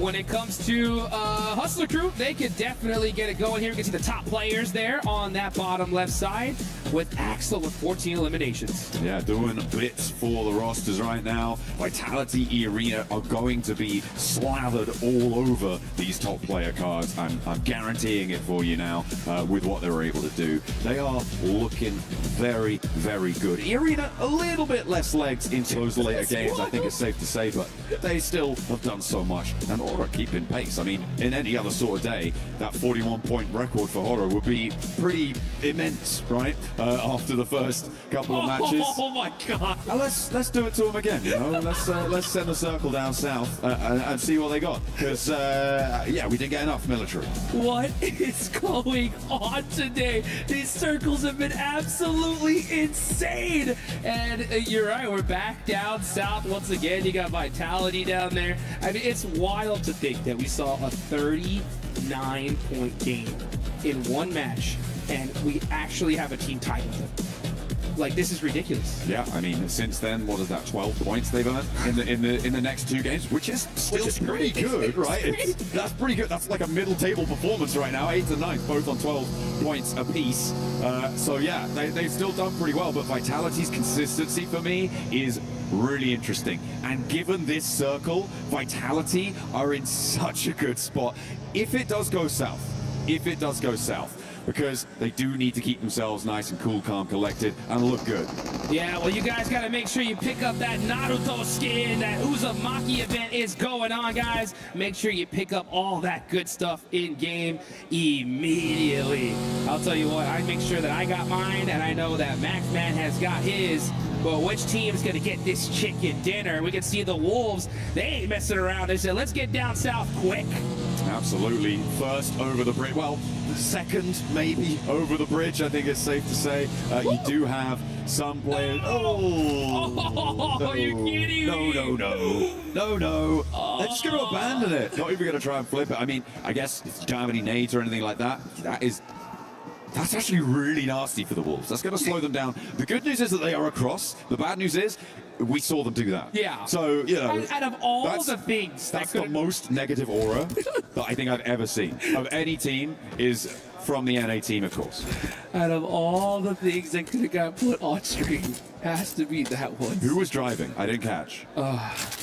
when it comes to Hustler Crew, they could definitely get it going here. You can see the top players there on that bottom left side with Axel with 14 eliminations. Yeah, doing bits for the rosters right now. Vitality E-Arena are going to be slathered all over these top player cards. I'm guaranteeing it for you now with what they were able to do. They are looking very, very good. E-Arena, a little bit less legs into those later games, I think it's safe to say, but they still have done so much. And Horror keeping pace. I mean, in any other sort of day, that 41-point record for Horror would be pretty immense, right? After the first couple of matches. Oh my God! Let's do it to them again. You know, let's send the circle down south and see what they got. Because yeah, we didn't get enough military. What is going on today? These circles have been absolutely insane. And you're right, we're back down south once again. You got Vitality down there. I mean, it's wild to think that we saw a 39-point game in one match, and we actually have a team tied with it. Like, this is ridiculous. Yeah, I mean, since then, what is that? 12 points they've earned in the next 2 games, which is still pretty good, right? That's pretty good. That's like a middle table performance right now. 8th and 9th, both on 12 points apiece. So yeah, they've still done pretty well. But Vitality's consistency for me is really interesting. And given this circle, Vitality are in such a good spot. If it does go south, because they do need to keep themselves nice and cool, calm, collected, and look good. Yeah, well, you guys got to make sure you pick up that Naruto skin. That Uzumaki event is going on, guys. Make sure you pick up all that good stuff in-game immediately. I'll tell you what, I make sure that I got mine, and I know that Maxman has got his. But which team's going to get this chicken dinner? We can see the Wolves. They ain't messing around. They said, let's get down south quick. Absolutely. First over the bridge. Well, second maybe over the bridge, I think it's safe to say. You do have some players. Oh, are you kidding me? No. They're just going to abandon it. Not even going to try and flip it. I mean, I guess if you don't have any nades or anything like that, that's actually really nasty for the Wolves. That's going to slow them down. The good news is that they are across. The bad news is we saw them do that. Yeah. So, you know. Out of all the things. That's the most negative aura that I think I've ever seen of any team is from the NA team, of course. Out of all the things that could have got put on screen, has to be that one. Who was driving? I didn't catch.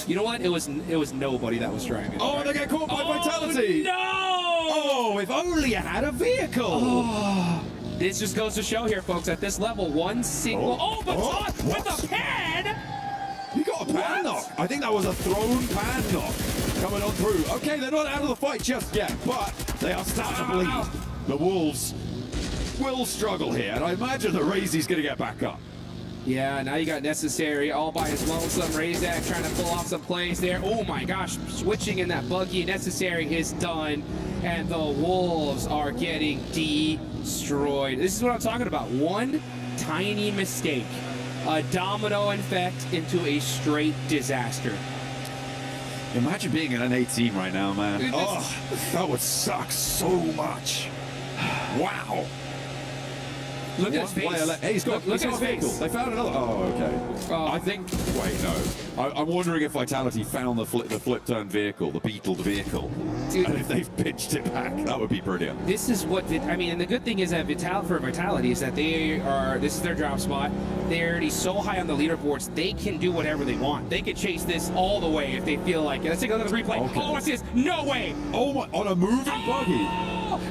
You know what? It was nobody that was driving. Oh, and they get caught by Vitality. No! Oh, if only you had a vehicle. Oh. This just goes to show here, folks, at this level, one single... Baton with a pan! You got a pan knock. I think that was a thrown pan knock coming on through. Okay, they're not out of the fight just yet, but they are starting to bleed. The Wolves will struggle here, and I imagine that Razy's going to get back up. Yeah, now you got Necessary all by his lonesome. Razak trying to pull off some plays there. Oh my gosh, switching in that buggy. Necessary is done, and the Wolves are getting destroyed. This is what I'm talking about. One tiny mistake, a domino effect into a straight disaster. Imagine being an NA team right now, man. Oh, that would suck so much. Wow. Look at his face. Hey, he's got, look at his face. They found another. Oh, okay. I think. Wait, no. I'm wondering if Vitality found the flip turn vehicle, the beetled vehicle, and if they've pitched it back. That would be brilliant. This is what I mean, and the good thing is that Vitality is that this is their drop spot. They're already so high on the leaderboards, they can do whatever they want. They could chase this all the way if they feel like it. Let's take a look at the replay. Okay. Oh, what's this? No way! Oh my! On a moving buggy.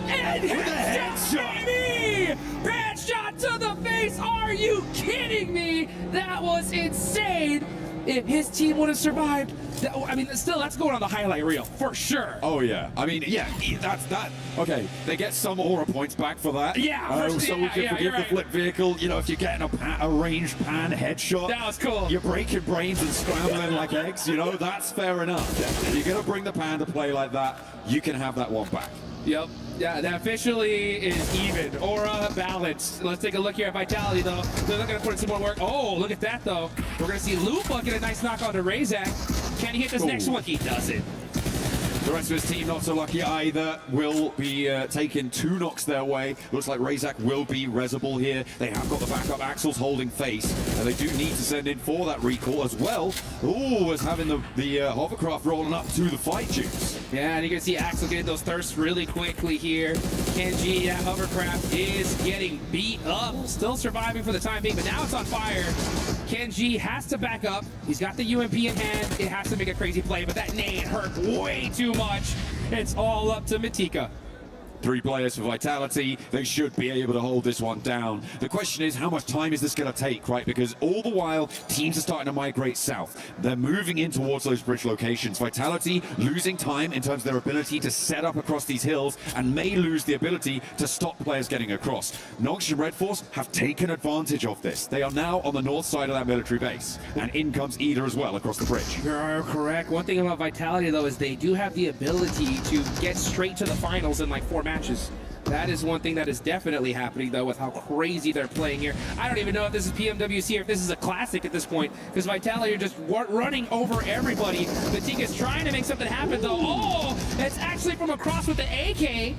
And headshot, baby! Bad shot to the face! Are you kidding me? That was insane! If his team would have survived, that's going on the highlight reel for sure. Oh yeah, I mean, yeah, that's that. Okay, they get some aura points back for that. Yeah, so we can forgive the flip vehicle. You know, if you're getting a ranged pan headshot, that was cool. You're breaking brains and scrambling like eggs. You know, that's fair enough. If you're gonna bring the pan to play like that, you can have that one back. Yep. Yeah, that officially is even. Aura balanced. Let's take a look here at Vitality, though. They're looking to put in some more work. Oh, look at that, though. We're going to see Lupa get a nice knock on to Razak. Can he hit this next one? He doesn't. The rest of his team not so lucky either. Will be taking 2 knocks their way. Looks like Razak will be resable here. They have got the backup Axels holding face, and they do need to send in for that recall as well. Ooh, as having the hovercraft rolling up to the fight juice. Yeah, and you can see Axel getting those thirsts really quickly here. Kenji, that hovercraft is getting beat up. Still surviving for the time being, but now it's on fire. Kenji has to back up. He's got the UMP in hand. It has to make a crazy play, but that nade hurt way too much. It's all up to Matika. 3 players for Vitality. They should be able to hold this one down. The question is, how much time is this going to take, right? Because all the while, teams are starting to migrate south. They're moving in towards those bridge locations. Vitality losing time in terms of their ability to set up across these hills and may lose the ability to stop players getting across. Nox and Red Force have taken advantage of this. They are now on the north side of that military base. And in comes Ida as well across the bridge. You're correct. One thing about Vitality, though, is they do have the ability to get straight to the finals in like 4 matches. That is one thing that is definitely happening, though, with how crazy they're playing here. I don't even know if this is PMWC or if this is a classic at this point, because Vitality are just running over everybody. Matika's trying to make something happen, though. Oh, it's actually from across with the AK.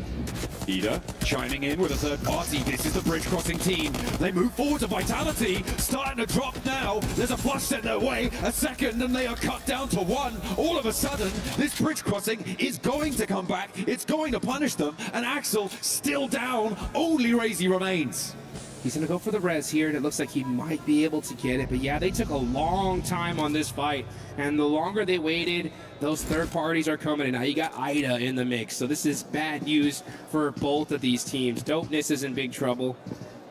Ida chiming in with a third party. This is the bridge crossing team. They move forward to Vitality, starting to drop now. There's a flush set their way, a second, and they are cut down to one. All of a sudden, this bridge crossing is going to come back. It's going to punish them, and Axel still down. Only Razy remains. He's going to go for the res here, and it looks like he might be able to get it. But yeah, they took a long time on this fight, and the longer they waited, those third parties are coming in. Now you got Ida in the mix, so this is bad news for both of these teams. Dopeness is in big trouble.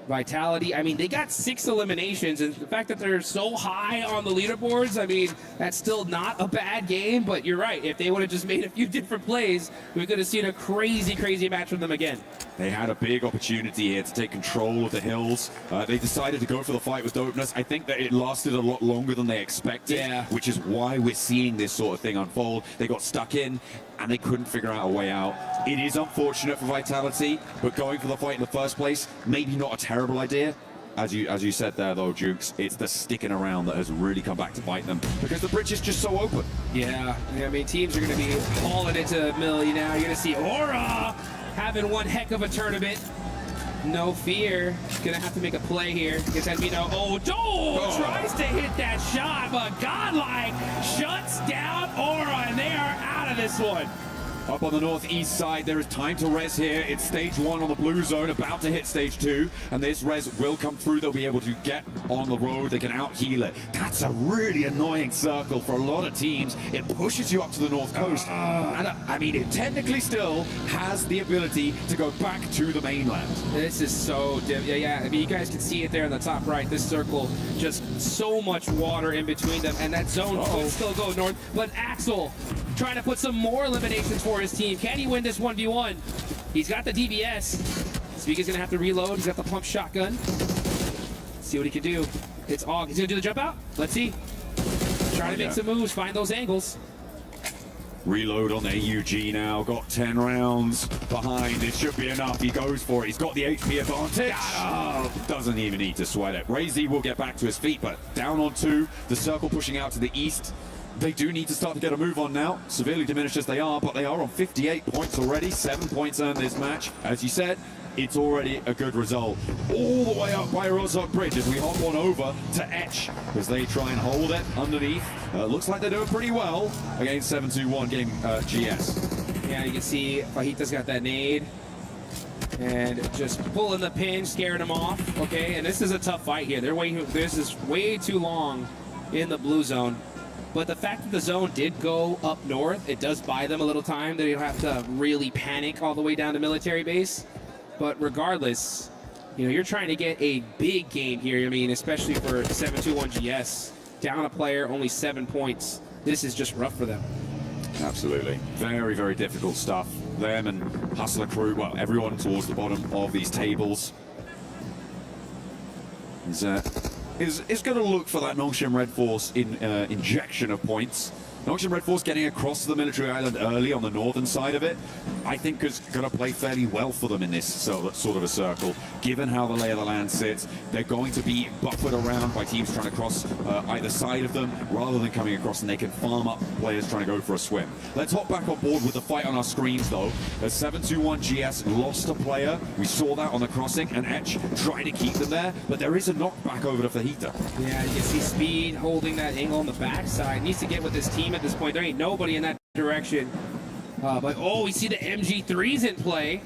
Vitality, I mean, they got 6 eliminations, and the fact that they're so high on the leaderboards, I mean, that's still not a bad game, but you're right. If they would have just made a few different plays, we could have seen a crazy, crazy match from them again. They had a big opportunity here to take control of the hills. They decided to go for the fight with Dopeness. I think that it lasted a lot longer than they expected, which is why we're seeing this sort of thing unfold. They got stuck in, and they couldn't figure out a way out. It is unfortunate for Vitality, but going for the fight in the first place, maybe not a terrible idea. As you said there, though, Jukes, it's the sticking around that has really come back to bite them, because the bridge is just so open. Yeah, I mean, teams are going to be hauling it to Millie now. You're going to see Aura having one heck of a tournament. No fear. Gonna have to make a play here. Gets Edmino. Tries to hit that shot, but Godlike shuts down Aura, and they are out of this one. Up on the northeast side, there is time to res here. It's stage 1 on the blue zone, about to hit stage 2, and this res will come through. They'll be able to get on the road. They can out-heal it. That's a really annoying circle for a lot of teams. It pushes you up to the north coast. And I mean, it technically still has the ability to go back to the mainland. This is so yeah, I mean, you guys can see it there in the top right. This circle, just so much water in between them, and that zone could still go north. But Axel trying to put some more eliminations for his team. Can he win this 1v1? He's got the DBS. Speaker's gonna have to reload. He's got the pump shotgun. Let's see what he can do. It's Og. He's gonna do the jump out. Let's see. Trying to make some moves, find those angles. Reload on the AUG now. Got 10 rounds behind. It should be enough. He goes for it. He's got the HP advantage. Doesn't even need to sweat it. Razy will get back to his feet, but down on 2. The circle pushing out to the east. They do need to start to get a move on now. Severely diminished as they are, but they are on 58 points already. 7 points earned this match. As you said, it's already a good result. All the way up by Rozhok Bridge as we hop on over to Etch as they try and hold it underneath. Looks like they're doing pretty well against 721 getting GS. Yeah, you can see Fajita's got that nade. And just pulling the pin, scaring them off. Okay, and this is a tough fight here. This is way too long in the blue zone. But the fact that the zone did go up north, it does buy them a little time. They don't have to really panic all the way down to military base. But regardless, you know, you're trying to get a big game here. I mean, especially for 721 GS. Down a player, only 7 points. This is just rough for them. Absolutely. Very, very difficult stuff. Them and Hustler Crew, well, everyone towards the bottom of these tables is going to look for that Nongshim Red Force injection of points. Nongshim Red Force getting across the military island early on the northern side of it, I think is going to play fairly well for them in this sort of a circle. Given how the lay of the land sits, they're going to be buffered around by teams trying to cross either side of them, rather than coming across, and they can farm up players trying to go for a swim. Let's hop back on board with the fight on our screens, though. As 721 GS lost a player, we saw that on the crossing, and Etch trying to keep them there, but there is a knockback over to Fajita. Yeah, you can see Speed holding that angle on the backside. Needs to get with this team at this point. There ain't nobody in that direction. But we see the MG3s in play.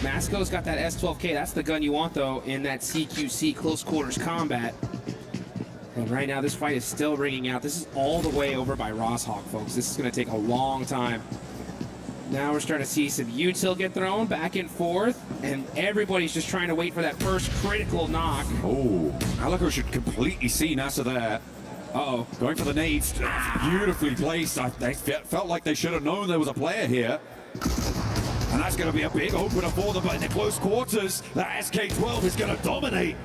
Masco's got that S12K. That's the gun you want, though, in that CQC close quarters combat. And right now, this fight is still ringing out. This is all the way over by Rozhok, folks. This is going to take a long time. Now we're starting to see some util get thrown back and forth, and everybody's just trying to wait for that first critical knock. Oh, Alico should completely see NASA there. Uh-oh, going for the nades. Beautifully placed. They felt like they should have known there was a player here. And that's going to be a big opener for them, but in the close quarters, that SK-12 is going to dominate.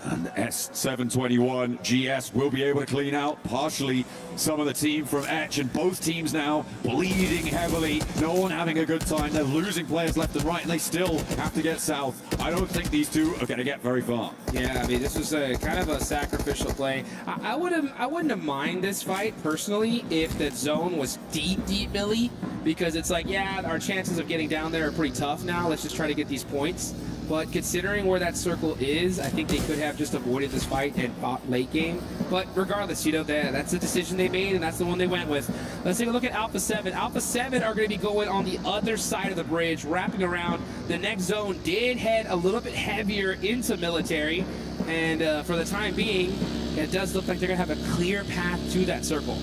And S721 GS will be able to clean out partially some of the team from Etch, and both teams now bleeding heavily. No one having a good time. They're losing players left and right, and they still have to get south. I don't think these two are going to get very far. Yeah, I mean, this was a kind of a sacrificial play. I wouldn't have minded this fight personally if the zone was deep Millie, because it's like, yeah, our chances of getting down there are pretty tough now. Let's just try to get these points. But considering where that circle is, I think they could have just avoided this fight and fought late game. But regardless, you know, that's the decision they made, and that's the one they went with. Let's take a look at Alpha 7. Alpha 7 are going to be going on the other side of the bridge, wrapping around. The next zone did head a little bit heavier into military, and for the time being, it does look like they're going to have a clear path to that circle.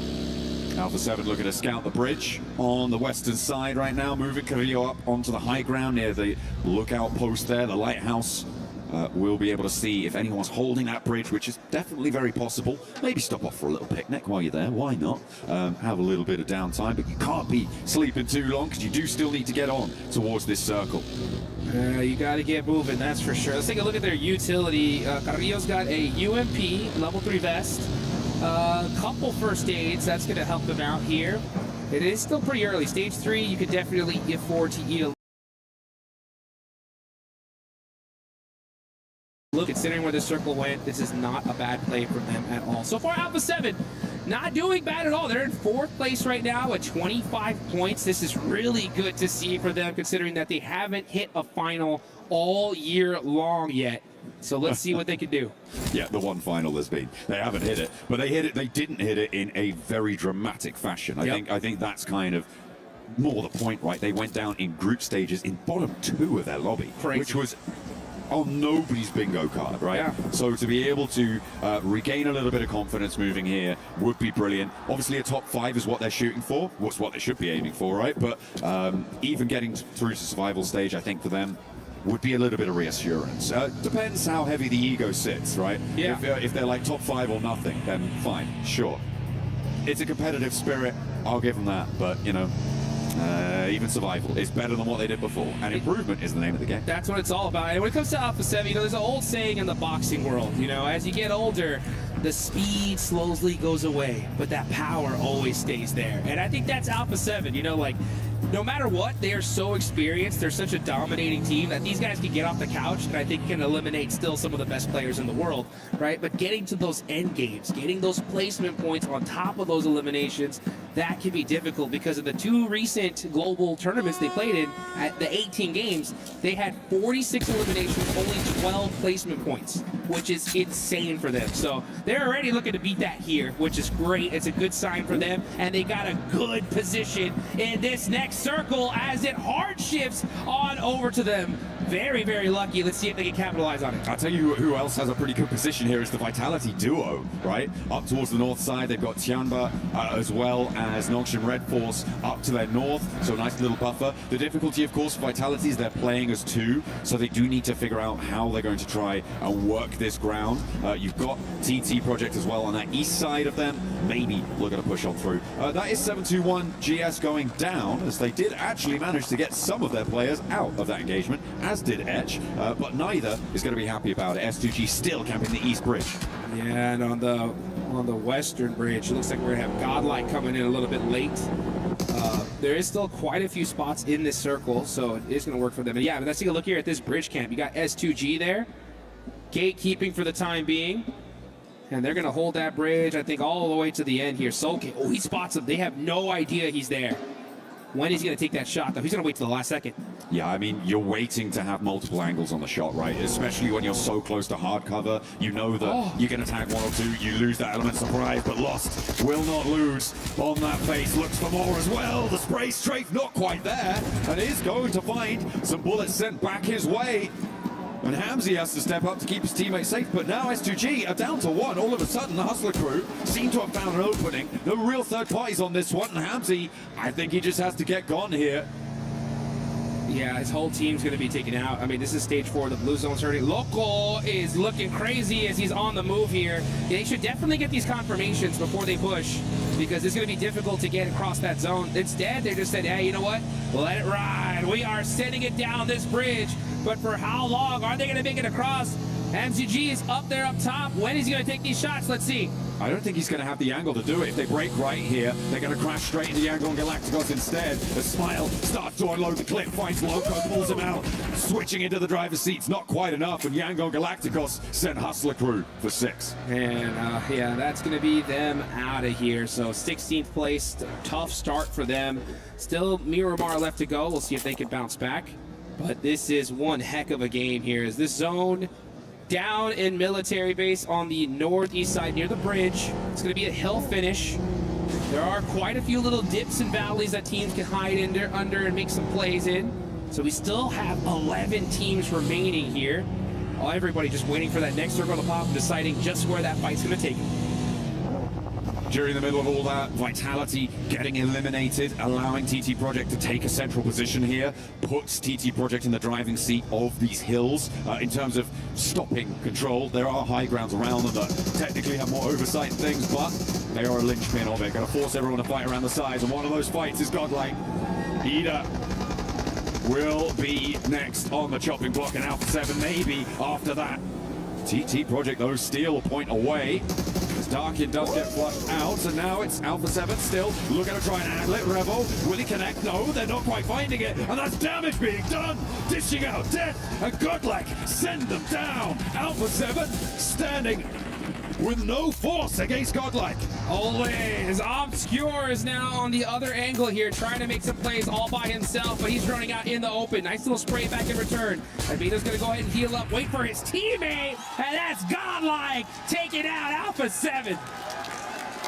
Alpha 7 looking to scout the bridge on the western side right now, moving Carrillo up onto the high ground near the lookout post there, the lighthouse. We'll be able to see if anyone's holding that bridge, which is definitely very possible. Maybe stop off for a little picnic while you're there, why not? Have a little bit of downtime, but you can't be sleeping too long because you do still need to get on towards this circle. You got to get moving, that's for sure. Let's take a look at their utility. Carrillo's got a UMP, level 3 vest. Couple first aids, that's going to help them out here. It is still pretty early. Stage 3, you could definitely afford to eat a look. Considering where the circle went, this is not a bad play from them at all. So far, Alpha 7 not doing bad at all. They're in 4th place right now at 25 points. This is really good to see for them, considering that they haven't hit a final all year long yet. So let's see what they can do. Yeah, the one final there's been. They haven't hit it, but they hit it. They didn't hit it in a very dramatic fashion. I think that's kind of more the point, right? They went down in group stages in bottom 2 of their lobby, which was on nobody's bingo card, right? Yeah. So to be able to regain a little bit of confidence moving here would be brilliant. Obviously, a top 5 is what they're shooting for. What's what they should be aiming for, right? But even getting through to survival stage, I think for them, would be a little bit of reassurance. Depends how heavy the ego sits, right? Yeah. If they're like top 5 or nothing, then fine, sure. It's a competitive spirit, I'll give them that, but you know, even survival is better than what they did before, and improvement is the name of the game. That's what it's all about. And when it comes to Alpha 7, you know, there's an old saying in the boxing world, you know, as you get older, the speed slowly goes away, but that power always stays there. And I think that's Alpha 7, you know, like, no matter what, they are so experienced. They're such a dominating team that these guys can get off the couch and I think can eliminate still some of the best players in the world, right? But getting to those end games, getting those placement points on top of those eliminations, that can be difficult because of the 2 recent global tournaments they played in, at the 18 games, they had 46 eliminations, only 12 placement points, which is insane for them. So they're already looking to beat that here, which is great. It's a good sign for them, and they got a good position in this next circle as it hard shifts on over to them. Very, very lucky. Let's see if they can capitalize on it. I'll tell you who else has a pretty good position here is the Vitality duo, right? Up towards the north side, they've got Tianba as well as Nongshan Red Force up to their north, so a nice little buffer. The difficulty, of course, for Vitality is they're playing as 2, so they do need to figure out how they're going to try and work this ground. You've got TT Project as well on that east side of them. Maybe looking to push on through. That is 721 GS going down, as they did actually manage to get some of their players out of that engagement, as did Etch, but neither is going to be happy about it. S2G still camping the east bridge. Yeah, and on the western bridge, it looks like we're going to have Godlike coming in a little bit late. There is still quite a few spots in this circle, so it is going to work for them. And yeah, but let's take a look here at this bridge camp. You got S2G there, gatekeeping for the time being. And they're going to hold that bridge, I think, all the way to the end here. Solke, oh, he spots him. They have no idea he's there. When is he going to take that shot, though? He's going to wait till the last second. Yeah, I mean, you're waiting to have multiple angles on the shot, right? Especially when you're so close to hard cover. You know that you can attack 1 or 2, you lose that element of surprise, but Lost will not lose on that face. Looks for more as well. The spray strafe not quite there, and is going to find some bullets sent back his way. And Hamzy has to step up to keep his teammates safe, but now S2G are down to 1. All of a sudden, the Hustler crew seem to have found an opening. No real third parties on this one, and Hamzy, I think he just has to get gone here. Yeah, his whole team's going to be taken out. I mean, this is stage 4. The blue zone's hurting. Loco is looking crazy as he's on the move here. They should definitely get these confirmations before they push, because it's going to be difficult to get across that zone. Instead, they just said, hey, you know what? Let it ride. We are sending it down this bridge. But for how long? Are they going to make it across? MCG is up there up top. When is he going to take these shots? Let's see. I don't think he's going to have the angle to do it. If they break right here, they're going to crash straight into Yangon Galacticos instead. The Smile starts to unload the clip, finds Loco, pulls him out, switching into the driver's seats. Not quite enough, and Yangon Galacticos sent Hustler Crew for 6. And yeah, that's going to be them out of here. So 16th place, tough start for them. Still Miramar left to go. We'll see if they can bounce back. But this is one heck of a game here. As this zone down in military base on the northeast side near the bridge. It's going to be a hill finish. There are quite a few little dips and valleys that teams can hide under and make some plays in. So we still have 11 teams remaining here. Everybody just waiting for that next circle to pop and deciding just where that fight's going to take them. During the middle of all that, Vitality getting eliminated, allowing TT Project to take a central position here, puts TT Project in the driving seat of these hills in terms of stopping control. There are high grounds around them that technically have more oversight and things, but they are a linchpin of it. Going to force everyone to fight around the sides, and one of those fights is Godlike. Ida will be next on the chopping block, and Alpha 7 maybe after that. TT Project, though, steal a point away. Darkin does get flushed out, and now it's Alpha 7 still looking to try and outlet Revo. Will he connect? No, they're not quite finding it, and that's damage being done. Dishing out Death and Godlike send them down. Alpha 7 standing with no force against Godlike. Always. Obscure is now on the other angle here, trying to make some plays all by himself, but he's running out in the open. Nice little spray back in return. Abito's going to go ahead and heal up, wait for his teammate, and that's Godlike taking out Alpha 7.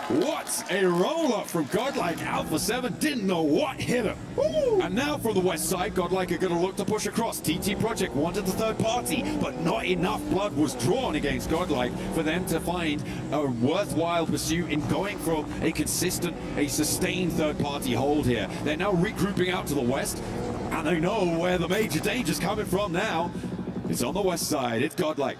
What a roll-up from Godlike. Alpha 7 didn't know what hit him. Woo! And now from the west side, Godlike are going to look to push across. TT Project wanted the third party, but not enough blood was drawn against Godlike for them to find a worthwhile pursuit in going from a consistent, a sustained third party hold here. They're now regrouping out to the west, and they know where the major danger's coming from now. It's on the west side. It's Godlike.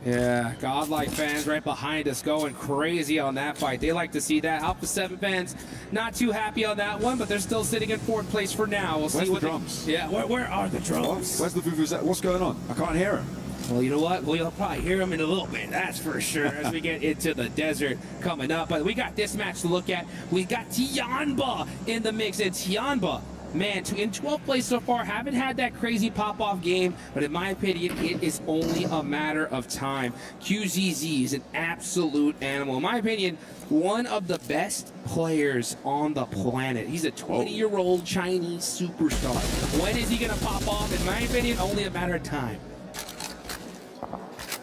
Yeah, Godlike fans right behind us going crazy on that fight. They like to see that. Alpha 7 fans not too happy on that one, but they're still sitting in 4th place for now. We'll see what the drums? Yeah, where are the drums? Where's the Vuvuzela? What's going on? I can't hear him. Well, you know what? We'll probably hear them in a little bit, that's for sure, as we get into the desert coming up. But we got this match to look at. We got Tianba in the mix, and Tianba, man, in 12th place so far, haven't had that crazy pop-off game, but in my opinion, it is only a matter of time. QZZ is an absolute animal. In my opinion, one of the best players on the planet. He's a 20-year-old Chinese superstar. When is he going to pop off? In my opinion, only a matter of time.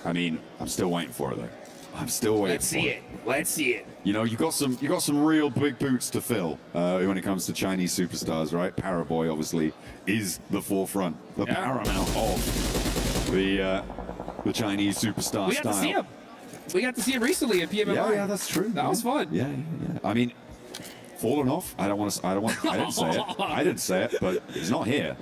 I mean, I'm still waiting for it, though. I'm still waiting. Let's see it. Let's see it. You know, you got some real big boots to fill when it comes to Chinese superstars, right? Paraboy obviously is the forefront, the paramount of the Chinese superstar We got to see him. We got to see him recently at PMWC. Yeah, that's true. That was fun. Yeah. I mean, fallen off. I didn't say it. I didn't say it, but he's not here.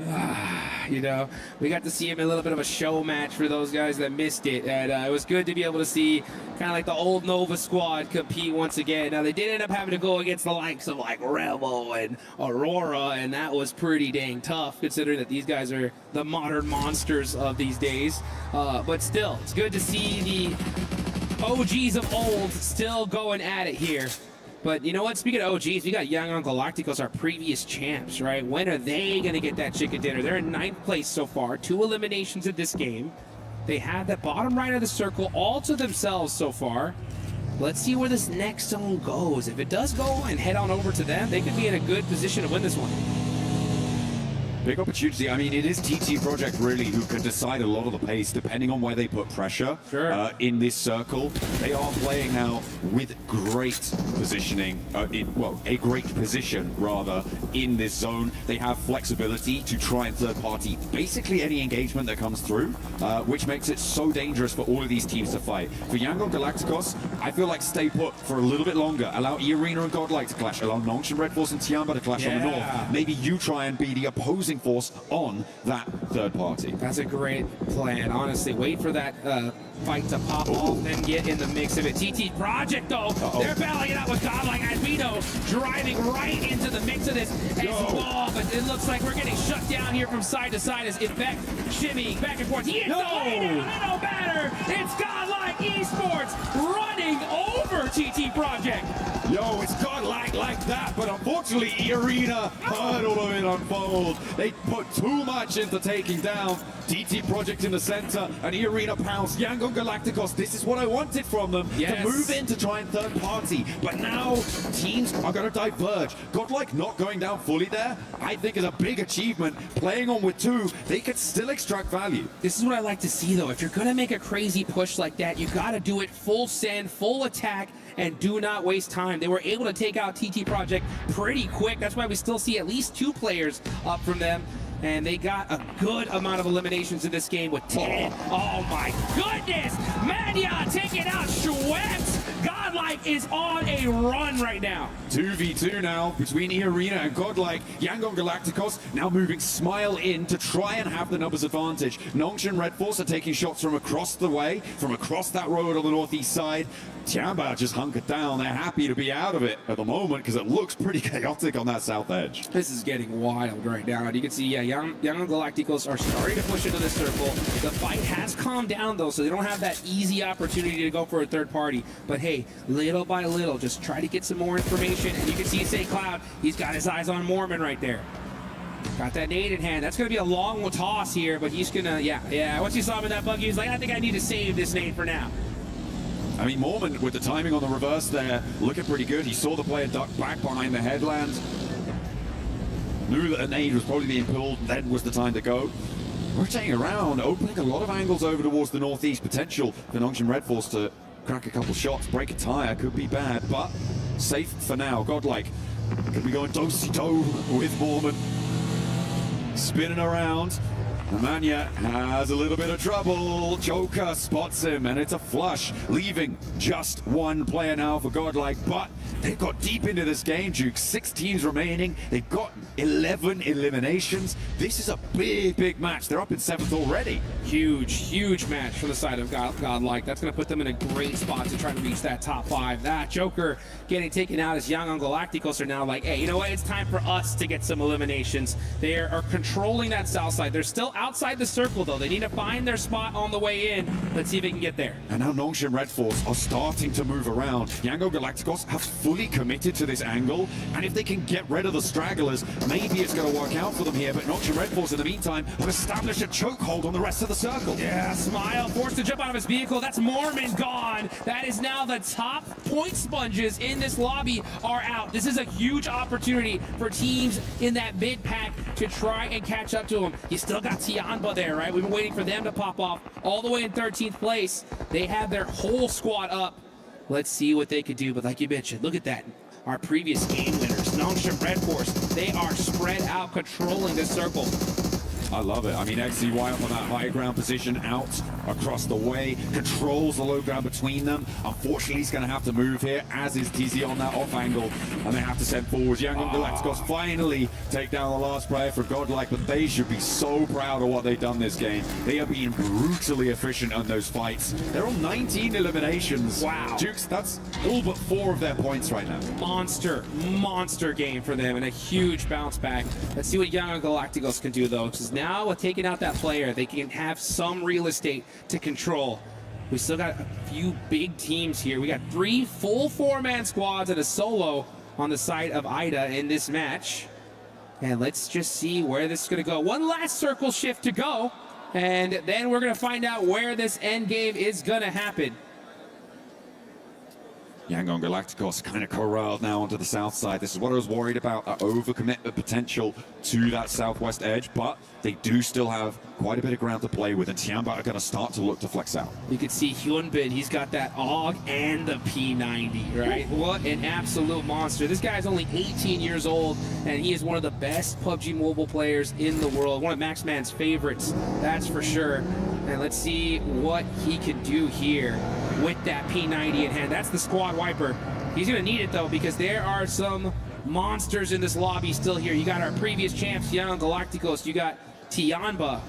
You know, we got to see him in a little bit of a show match for those guys that missed it, and it was good to be able to see kind of like the old Nova squad compete once again. Now, they did end up having to go against the likes of like Revo and Aurora, and that was pretty dang tough considering that these guys are the modern monsters of these days. But still, it's good to see the OGs of old still going at it here. But you know what? Speaking of OGs, we got Yangon Galacticos, our previous champs, right? When are they going to get that chicken dinner? They're in 9th place so far, 2 eliminations in this game. They have that bottom right of the circle all to themselves so far. Let's see where this next zone goes. If it does go and head on over to them, they could be in a good position to win this one. Big opportunity. I mean, it is TT Project really who can decide a lot of the pace depending on where they put pressure in this circle. They are playing now with great positioning, a great position rather in this zone. They have flexibility to try and third party basically any engagement that comes through, which makes it so dangerous for all of these teams to fight. For Yangon Galacticos, I feel like stay put for a little bit longer. Allow E-Arena and Godlike to clash. Allow Nongshan Red Force and Tianba to clash on the north. Maybe you try and be the opposing force on that third party. That's a great plan, honestly. Wait for that fight to pop off, then get in the mix of it. TT Project, though, they're battling it out with Godlike. Abito driving right into the mix of this Esewa, but it looks like we're getting shut down here from side to side as Effect shimmying back and forth. He hits the way down, it don't matter. corner. It's Godlike Esports running over TT Project. Yo, it's godlike like that, but unfortunately, E-Arena heard all of it unfold. They put too much into taking down TT Project in the center, and E-Arena pounced. Yangon Galacticos, this is what I wanted from them, Yes. to move in to try and third party. But now, teams are going to diverge. Godlike not going down fully there, I think is a big achievement. Playing on with two, they could still extract value. This is what I like to see, though. If you're going to make a crazy push like that, you got to do it full send, full attack, and do not waste time. They were able to take out TT Project pretty quick. That's why we still see at least 2 players up from them. And they got a good amount of eliminations in this game with 10. Oh my goodness! Mania taking out Schweppes! Godlike is on a run right now. 2v2 now between E-Arena and Godlike. Yangon Galacticos now moving Smile in to try and have the numbers advantage. Nongshin Red Force are taking shots from across the way, from across that road on the northeast side. Tiamba just hunkered down. They're happy to be out of it at the moment because it looks pretty chaotic on that south edge. This is getting wild right now. And you can see, yeah, Young Galacticos are starting to push into the circle. The fight has calmed down, though, so they don't have that easy opportunity to go for a third party. But hey, little by little, just try to get some more information. And you can see Say Cloud, he's got his eyes on Mormon right there. Got that nade in hand. That's going to be a long toss here, but he's going to, yeah. Once you saw him in that buggy, he's like, I think I need to save this nade for now. I mean, Mormon, with the timing on the reverse there, looking pretty good. He saw the player duck back behind the headland. Knew that a nade was probably being pulled, then was the time to go. Rotating around, opening a lot of angles over towards the northeast. Potential for Nongshin Red Force to crack a couple shots, break a tire, could be bad, but safe for now. Godlike could be going do-si-do with Mormon. Spinning around. Mania has a little bit of trouble. Joker spots him, and it's a flush, leaving just 1 player now for Godlike. But they've got deep into this game, Duke. 6 teams remaining. They've got 11 eliminations. This is a big match. They're up in 7th already. Huge match for the side of Godlike. That's going to put them in a great spot to try to reach that top 5. That Joker getting taken out as Young Galacticos are now like, hey, you know what? It's time for us to get some eliminations. They are controlling that south side. They're still outside the circle, though. They need to find their spot on the way in. Let's see if they can get there. And now Nongshin Red Force are starting to move around. Yangon Galacticos have fully committed to this angle, and if they can get rid of the stragglers, maybe it's going to work out for them here. But Nongshin Red Force, in the meantime, have established a chokehold on the rest of the circle. Yeah, Smile forced to jump out of his vehicle. That's Mormon gone. That is now the top point sponges in this lobby are out. This is a huge opportunity for teams in that mid pack to try and catch up to him. You still got Tianba there, right? We've been waiting for them to pop off all the way in 13th place. They have their whole squad up. Let's see what they could do. But like you mentioned, look at that. Our previous game winners, Nongshin Red Force, they are spread out, controlling the circle. I love it. I mean, XCY up on that high ground position, out across the way, controls the low ground between them. Unfortunately, he's going to have to move here, as is TZ on that off angle, and they have to send forward. Yangon Galacticos finally take down the last player for Godlike, but they should be so proud of what they've done this game. They are being brutally efficient on those fights. They're on 19 eliminations. Wow. Dukes, that's all but 4 of their points right now. Monster game for them, and a huge bounce back. Let's see what Yangon Galacticos can do, though, because now with taking out that player, they can have some real estate to control. We still got a few big teams here. We got 3 full 4-man squads and a solo on the side of Ida in this match. And let's just see where this is going to go. One last circle shift to go, and then we're going to find out where this end game is going to happen. Yangon Galacticos kind of corralled now onto the south side. This is what I was worried about, that overcommitment potential to that southwest edge, but they do still have quite a bit of ground to play with, and Tianba are going to start to look to flex out. You can see Hyunbin, he's got that AUG and the P90, right? What an absolute monster. This guy's only 18 years old, and he is one of the best PUBG Mobile players in the world. One of Maxman's favorites, that's for sure. And let's see what he can do here with that P90 in hand. That's the squad wiper. He's going to need it, though, because there are some monsters in this lobby still here. You got our previous champs, Young Galacticos. You got Tianba,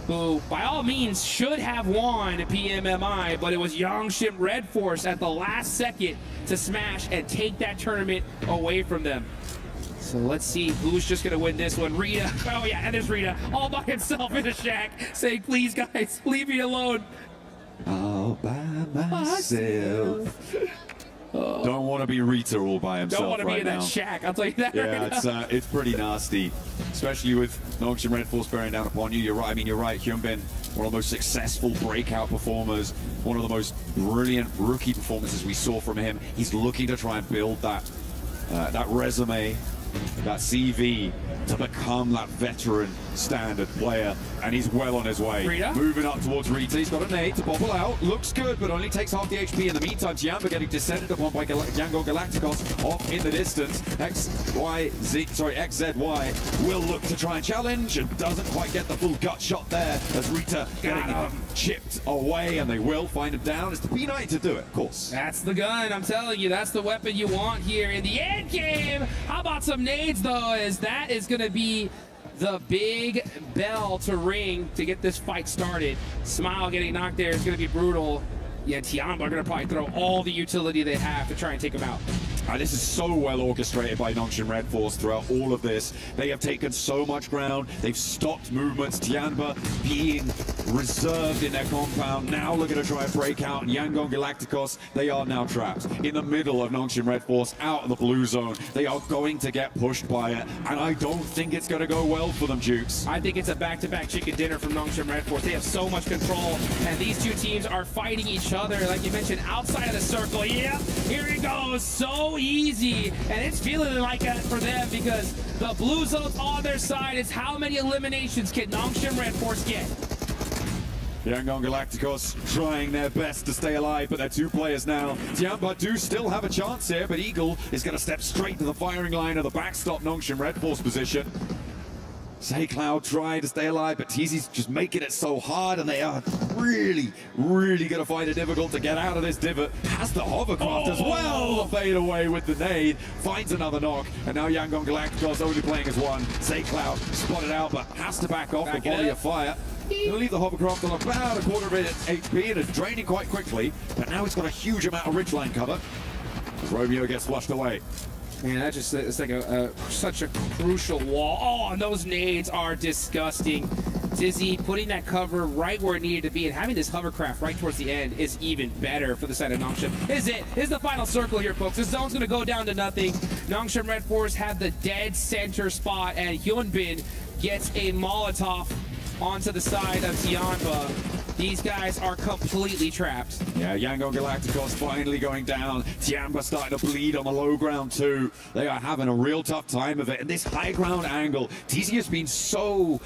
who by all means should have won PMMI, but it was Nongshin Red Force at the last second to smash and take that tournament away from them. So let's see who's just going to win this one. Rita. Oh, yeah, and there's Rita all by himself in a shack saying, please, guys, leave me alone. all by myself. Don't want to be Rita all by himself. Don't want to be in that shack. I'll tell you that. Yeah, right now. it's pretty nasty, especially with Noxian Red Force bearing down upon you. You're right. I mean, you're right. Hyunbin, one of the most successful breakout performers, one of the most brilliant rookie performances we saw from him. He's looking to try and build that resume, that CV, to become that veteran standard player, and he's well on his way. Rita? Moving up towards Rita. He's got a nade to bobble out. Looks good, but only takes half the HP. In the meantime, Tiamba getting descended upon by Yangon Galacticos off in the distance. XZY will look to try and challenge and doesn't quite get the full gut shot there as Rita getting chipped away, and they will find him down. It's the P90 to do it, of course. That's the gun, I'm telling you. That's the weapon you want here in the end game. How about some nades, though, as that is going to be the big bell to ring to get this fight started. Smile getting knocked there is going to be brutal. Yeah, Tiamba are going to probably throw all the utility they have to try and take him out. This is so well orchestrated by Noxian Red Force throughout all of this. They have taken so much ground. They've stopped movements. Tiamba being reserved in their compound. Now looking to try and break out. And Yangon Galacticos, they are now trapped in the middle of Noxian Red Force, out of the blue zone. They are going to get pushed by it, and I don't think it's going to go well for them, Jukes. I think it's a back-to-back chicken dinner from Noxian Red Force. They have so much control, and these two teams are fighting each other, like you mentioned, outside of the circle. Yep, here it goes. So easy, and it's feeling like that for them because the blue zone's on their side. It's how many eliminations can Noxian Red Force get? Yangon Galacticos trying their best to stay alive, but they're two players now. Tiamba do still have a chance here, but Eagle is going to step straight to the firing line of the backstop Noxian Red Force position. Say Cloud trying to stay alive, but TZ's just making it so hard, and they are really, really going to find it difficult to get out of this divot. Has the hovercraft as well. The fade away with the nade, finds another knock, and now Yangon Galacticos only playing as one. Say Cloud spotted out, but has to back off the volley of fire. He'll leave the hovercraft on about a quarter of its HP, and it's draining quite quickly, but now it's got a huge amount of ridgeline cover as Romeo gets flushed away. Man, that just it's like such a crucial wall. Oh, and those nades are disgusting. Dizzy putting that cover right where it needed to be, and having this hovercraft right towards the end is even better for the side of Noxian. This is the final circle here, folks. This zone's going to go down to nothing. Noxian Red Force have the dead center spot, and Hyunbin gets a Molotov onto the side of Tiamba. These guys are completely trapped. Yeah, Yangon Galacticos finally going down. Tiamba starting to bleed on the low ground too. They are having a real tough time of it. And this high ground angle, TZ has been so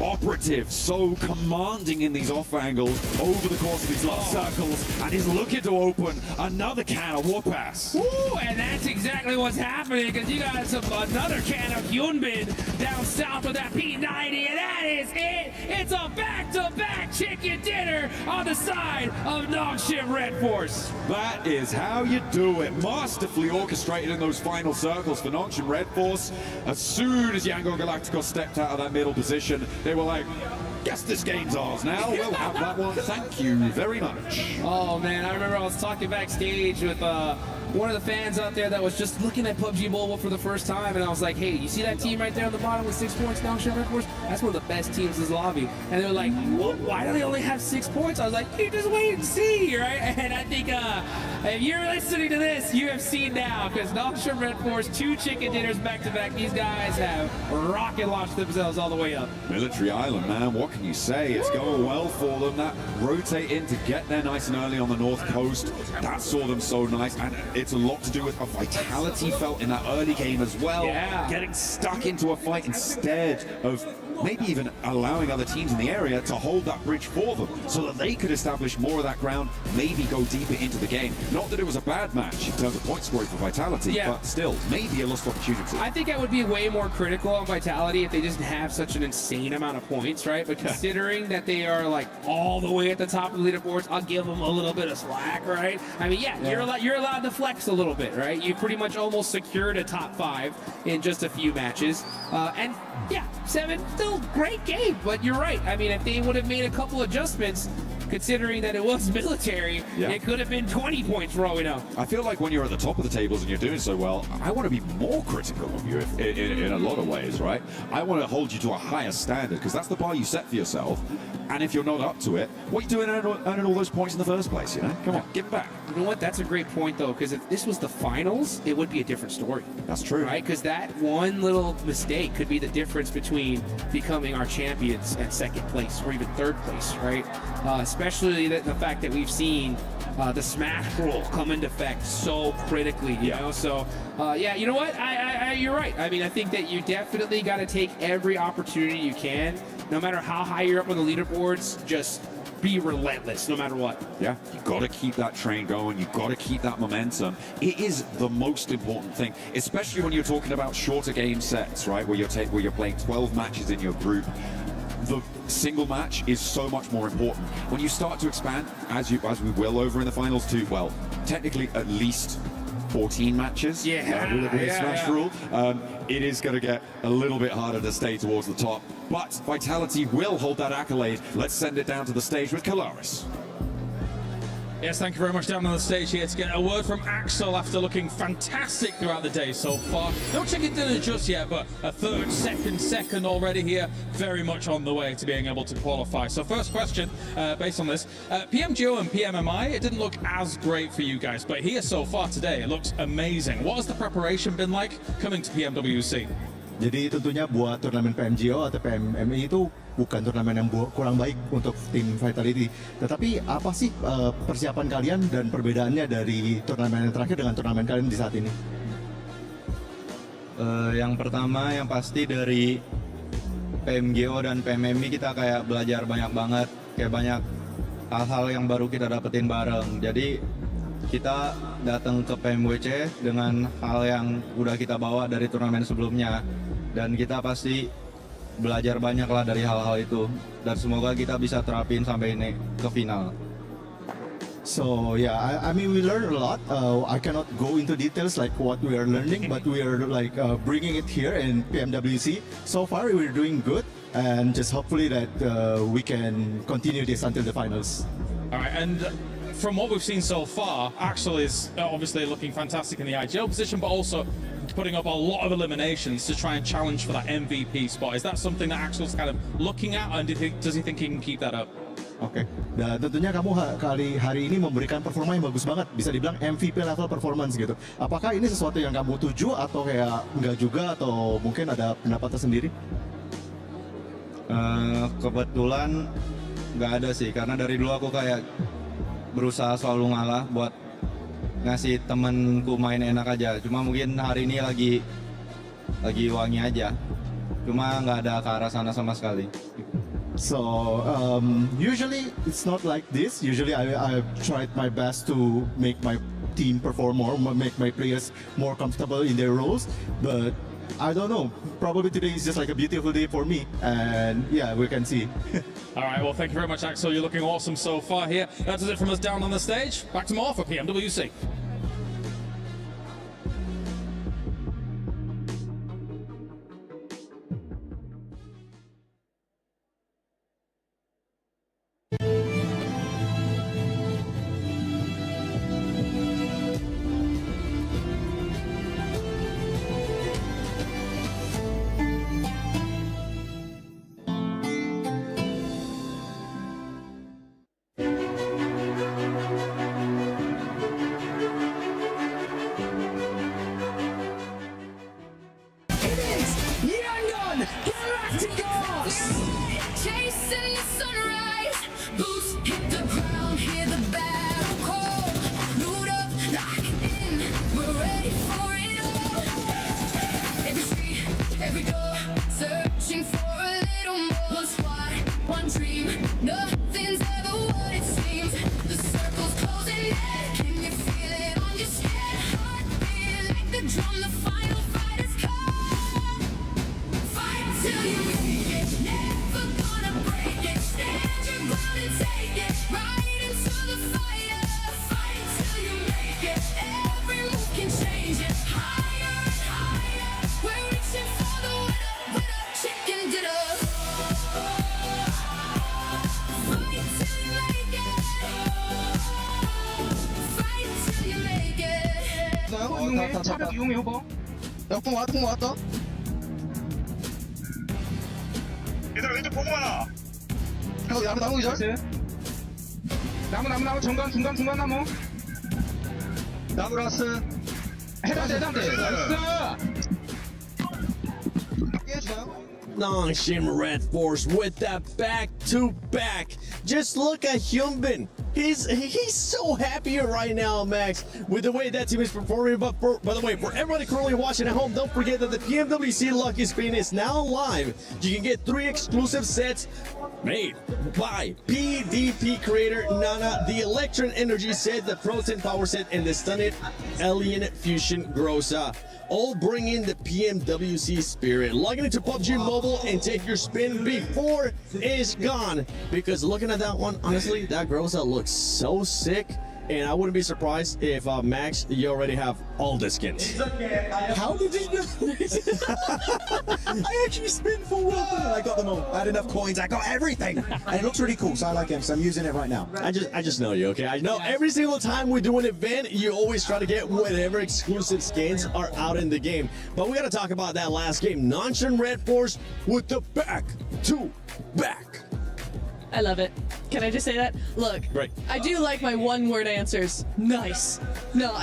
operative, so commanding in these off angles over the course of these last circles, and is looking to open another can of Warpass. Ooh, and that's exactly what's happening, because you got another can of Hyunbin down south with that P90, and that is it. It's a back-to-back chicken dinner on the side of Noxian Red Force. That is how you do it. Masterfully orchestrated in those final circles for Noxian Red Force. As soon as Yangon Galacticos stepped out of that middle position, they were like, guess this game's ours now. We'll have that one. Thank you very much. Oh, man, I remember I was talking backstage with one of the fans out there that was just looking at PUBG Mobile for the first time, and I was like, hey, you see that team right there on the bottom with 6 points, Noxian Red Force? That's one of the best teams in this lobby. And they were like, well, why do they only have 6 points? I was like, you just wait and see, right? And I think if you're listening to this, you have seen now, because Noxian Red Force, 2 chicken dinners back-to-back. These guys have rocket launched themselves all the way up. Military Island, man, what can you say? It's going well for them. That rotate in to get there nice and early on the north coast, that saw them so nice, and it's a lot to do with a vitality felt in that early game as well. Yeah. Getting stuck into a fight instead of maybe even allowing other teams in the area to hold that bridge for them so that they could establish more of that ground, maybe go deeper into the game. Not that it was a bad match in terms of point scoring for Vitality, but still, maybe a lost opportunity. I think I would be way more critical on Vitality if they just have such an insane amount of points, right? But considering that they are like all the way at the top of the leaderboards, I'll give them a little bit of slack, right? I mean, you're allowed to flex a little bit, right? You pretty much almost secured a top 5 in just a few matches. And yeah, 7, still great game, but you're right. I mean, if they would have made a couple adjustments, considering that it was military. Yeah. It could have been 20 points for all we know. I feel like when you're at the top of the tables and you're doing so well, I want to be more critical of you in a lot of ways, right? I want to hold you to a higher standard because that's the bar you set for yourself. And if you're not up to it, what are you doing earning all those points in the first place, you know? Come on, give it back. You know what? That's a great point, though, because if this was the finals, it would be a different story. That's true. Right? Because that one little mistake could be the difference between becoming our champions and second place or even third place, right? Especially the fact that we've seen the smash rule come into effect so critically, you know? So, yeah, you know what? You're right. I mean, I think that you definitely got to take every opportunity you can, no matter how high you're up on the leaderboards, just be relentless no matter what. Yeah, you got to keep that train going. You got to keep that momentum. It is the most important thing, especially when you're talking about shorter game sets, right? Where you're playing 12 matches in your group. The single match is so much more important. When you start to expand, as we will over in the finals to, well, technically at least 14 matches. Yeah, with the smash rule. It is going to get a little bit harder to stay towards the top. But Vitality will hold that accolade. Let's send it down to the stage with Kalaris. Yes, thank you very much. Down on the stage here to get a word from Axel after looking fantastic throughout the day so far. No chicken dinner just yet, but a third, second already here. Very much on the way to being able to qualify. So first question, based on this. PMGO and PMMI, it didn't look as great for you guys, but here so far today, it looks amazing. What has the preparation been like coming to PMWC? Jadi tentunya buat turnamen PMGO atau PMMI itu bukan turnamen yang kurang baik untuk tim Vitality. Tetapi apa sih persiapan kalian dan perbedaannya dari turnamen yang terakhir dengan turnamen kalian di saat ini? Yang pertama yang pasti dari PMGO dan PMMI kita kayak belajar banyak banget, kayak banyak hal-hal yang baru kita dapetin bareng. Jadi kita datang ke PMWC dengan hal yang udah kita bawa dari turnamen sebelumnya. Dan kita pasti belajar banyak lah dari hal-hal itu. Dan semoga kita bisa terapin sampai ini ke final. So yeah, I mean we learned a lot. I cannot go into details like what we are learning, but we are like bringing it here in PMWC. So far we're doing good, and just hopefully that we can continue this until the finals. All right, and from what we've seen so far, Axel is obviously looking fantastic in the IGL position, but also putting up a lot of eliminations to try and challenge for that MVP spot. Is that something that Axel's kind of looking at, and does he think he can keep that up? Oke, dan tentunya kamu hari ini memberikan performa yang bagus banget, bisa dibilang MVP level performance gitu. Apakah ini sesuatu yang kamu tuju atau kayak enggak juga, atau mungkin ada pendapat tersendiri? Kebetulan nggak ada sih, karena dari dulu aku kayak berusaha selalu ngalah buat ngasih temenku main enak aja. Cuma mungkin hari ini lagi wangi aja. Cuma nggak ada ke arah sana sama sekali. So usually it's not like this. Usually I've tried my best to make my team perform more, make my players more comfortable in their roles. But I don't know. Probably today is just like a beautiful day for me, and yeah, we can see. All right, well, thank you very much, Axel. You're looking awesome so far here. That does it from us down on the stage. Back to more for PMWC. Chasing the sunrise, boots hit the ground, hear the battle call. Load up, lock in, we're ready for it all. Every street, every door, searching for a little more. One squad, one dream, nothing's ever what it seems. The circle's closing in, can you feel it on your skin? Heartbeat like the drum, the final fight has come. Fight till you make it, never gonna break it. Stand your ground and take it, right into the fire. Fight till you make it, every move can change it. Higher and higher, we're reaching for the winner, chicken dinner. Fight till you make it. Yumi 후보. 뽕 왔어. 얘들아 왼쪽 보고 와. 나무 기절. 나무 중간 나무. 나무 라스. 해당대. 나이스. Nongshim Red Force with that back-to-back. Just look at Hyunbin. He's so happy right now, Max, with the way that team is performing. But by the way, for everybody currently watching at home, don't forget that the PMWC Lucky Spin is now live. You can get 3 exclusive sets made by PDP creator Nana, the Electron Energy set, the Protein Power set, and the Stunned Alien Fusion Grossa. All bring in the PMWC spirit. Log into PUBG Mobile and take your spin before it's gone. Because looking at that one, honestly, that Grossa looks so sick. And I wouldn't be surprised if Max, you already have all the skins. How did you know this? I actually spin for one and I got them all. I had enough coins, I got everything. And it looks really cool, so I like it, so I'm using it right now. I just know you, okay? I know every single time we do an event, you always try to get whatever exclusive skins are out in the game. But we gotta talk about that last game. Nongshim Red Force with the back-to-back. I love it. Can I just say that? Look, right. I do like my one-word answers. Nice. No,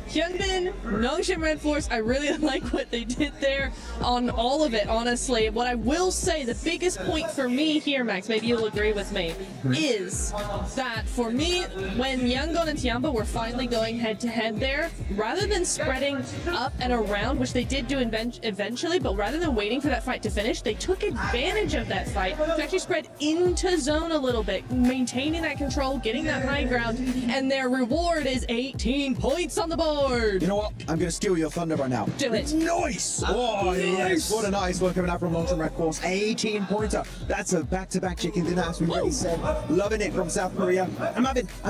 Hyunbin, Nongshim Red Force, I really like what they did there on all of it, honestly. What I will say, the biggest point for me here, Max, maybe you'll agree with me, is that for me, when Yangon and Tiamba were finally going head-to-head there, rather than spreading up and around, which they did do eventually, but rather than waiting for that fight to finish, they took advantage of that fight to actually spread into zone a little bit, maintaining that control, getting that high ground, and their reward is 18 points on the board. You know what? I'm going to steal your thunder right now. Do it. Nice! Oh, yes. What a nice one coming out from Nongshim Red Force. 18-pointer. That's a back-to-back chicken dinner, as we already said. Loving it from South Korea. I'm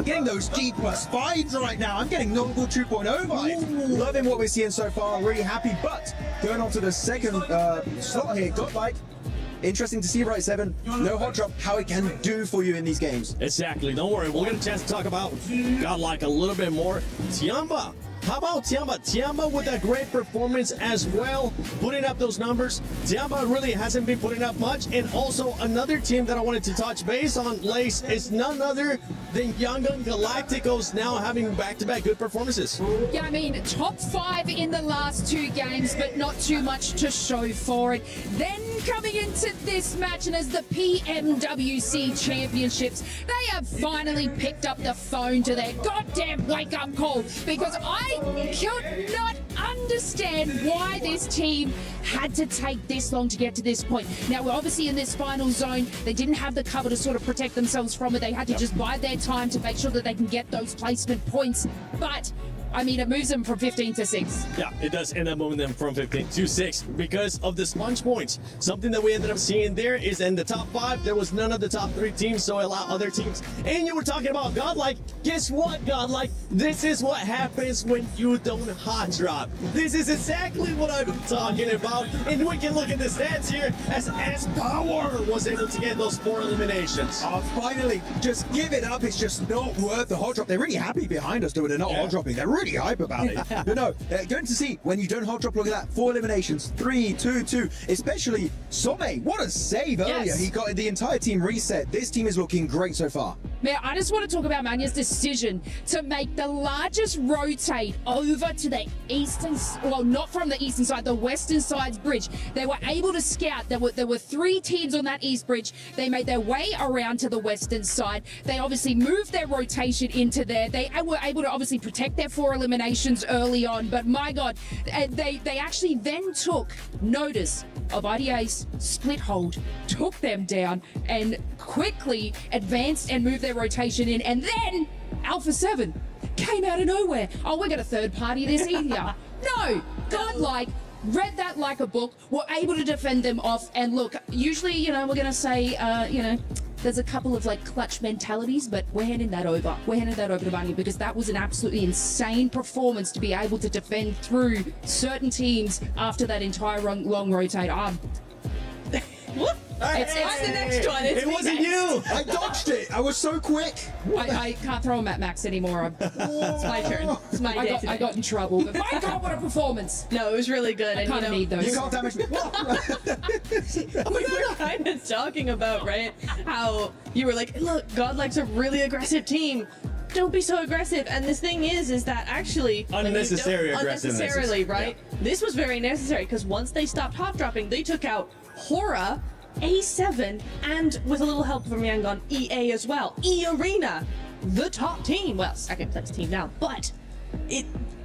getting those G+5s right now. I'm getting Noble 2.0 vibes. Loving what we're seeing so far. Really happy. But going on to the second slot here, Godlike. Interesting to see, right, Seven? No hot drop, how it can do for you in these games. Exactly. Don't worry. We'll get a chance to talk about Godlike a little bit more. Tiamba. How about Tiamba? Tiamba with a great performance as well, putting up those numbers. Tiamba really hasn't been putting up much. And also another team that I wanted to touch base on, Lace, is none other than Yangon Galacticos now having back-to-back good performances. Yeah, I mean, top 5 in the last 2 games, but not too much to show for it. Then coming into this match, and as the PMWC Championships, they have finally picked up the phone to their goddamn wake-up call, because I could not understand why this team had to take this long to get to this point. Now, we're obviously in this final zone. They didn't have the cover to sort of protect themselves from it. They had to just bide their time to make sure that they can get those placement points. But I mean, it moves them from 15 to 6. Yeah, it does end up moving them from 15 to 6 because of the sponge points. Something that we ended up seeing there is in the top 5, there was none of the top 3 teams, so allow other teams. And you were talking about Godlike. Guess what, Godlike? This is what happens when you don't hot drop. This is exactly what I'm talking about. And we can look at the stats here as S-Power was able to get those 4 eliminations. Oh, finally, just give it up. It's just not worth the hot drop. They're really happy behind us, though. They're not hot dropping. They're really hype about it. But no, going to see when you don't hot drop, look at that. 4 eliminations, 3, 2, 2. Especially Some. What a save earlier. Yes. He got the entire team reset. This team is looking great so far. Now, I just want to talk about Manya's decision to make the largest rotate over to the eastern, well, not from the eastern side, the western side's bridge. They were able to scout. There were 3 teams on that east bridge. They made their way around to the western side. They obviously moved their rotation into there. They were able to obviously protect their 4 eliminations early on, but my God, they actually then took notice of IDA's split hold, took them down, and quickly advanced and moved their rotation in, and then Alpha 7 came out of nowhere. Oh, we're gonna third party this here. No, Godlike read that like a book, were able to defend them off, and look, usually, you know, we're gonna say, there's a couple of like clutch mentalities, but we're handing that over. We're handing that over to Bunny because that was an absolutely insane performance to be able to defend through certain teams after that entire long rotate. It's the next one. It's It me wasn't next. you. I dodged it. I was so quick. I can't throw him at Max anymore. It's my turn. It's my day today. I got in trouble. But my God, what a performance! No, it was really good. I kind of need those. You can't damage me. We were kind of talking about, right, how you were like, look, Godlike's a really aggressive team. Don't be so aggressive. And the thing is that actually Unnecessary aggressiveness. unnecessarily, right? Yeah. This was very necessary because once they stopped hot dropping, they took out Hora, A7, and with a little help from Yangon, EA as well. E-Arena, the top team. Well, second place team now, but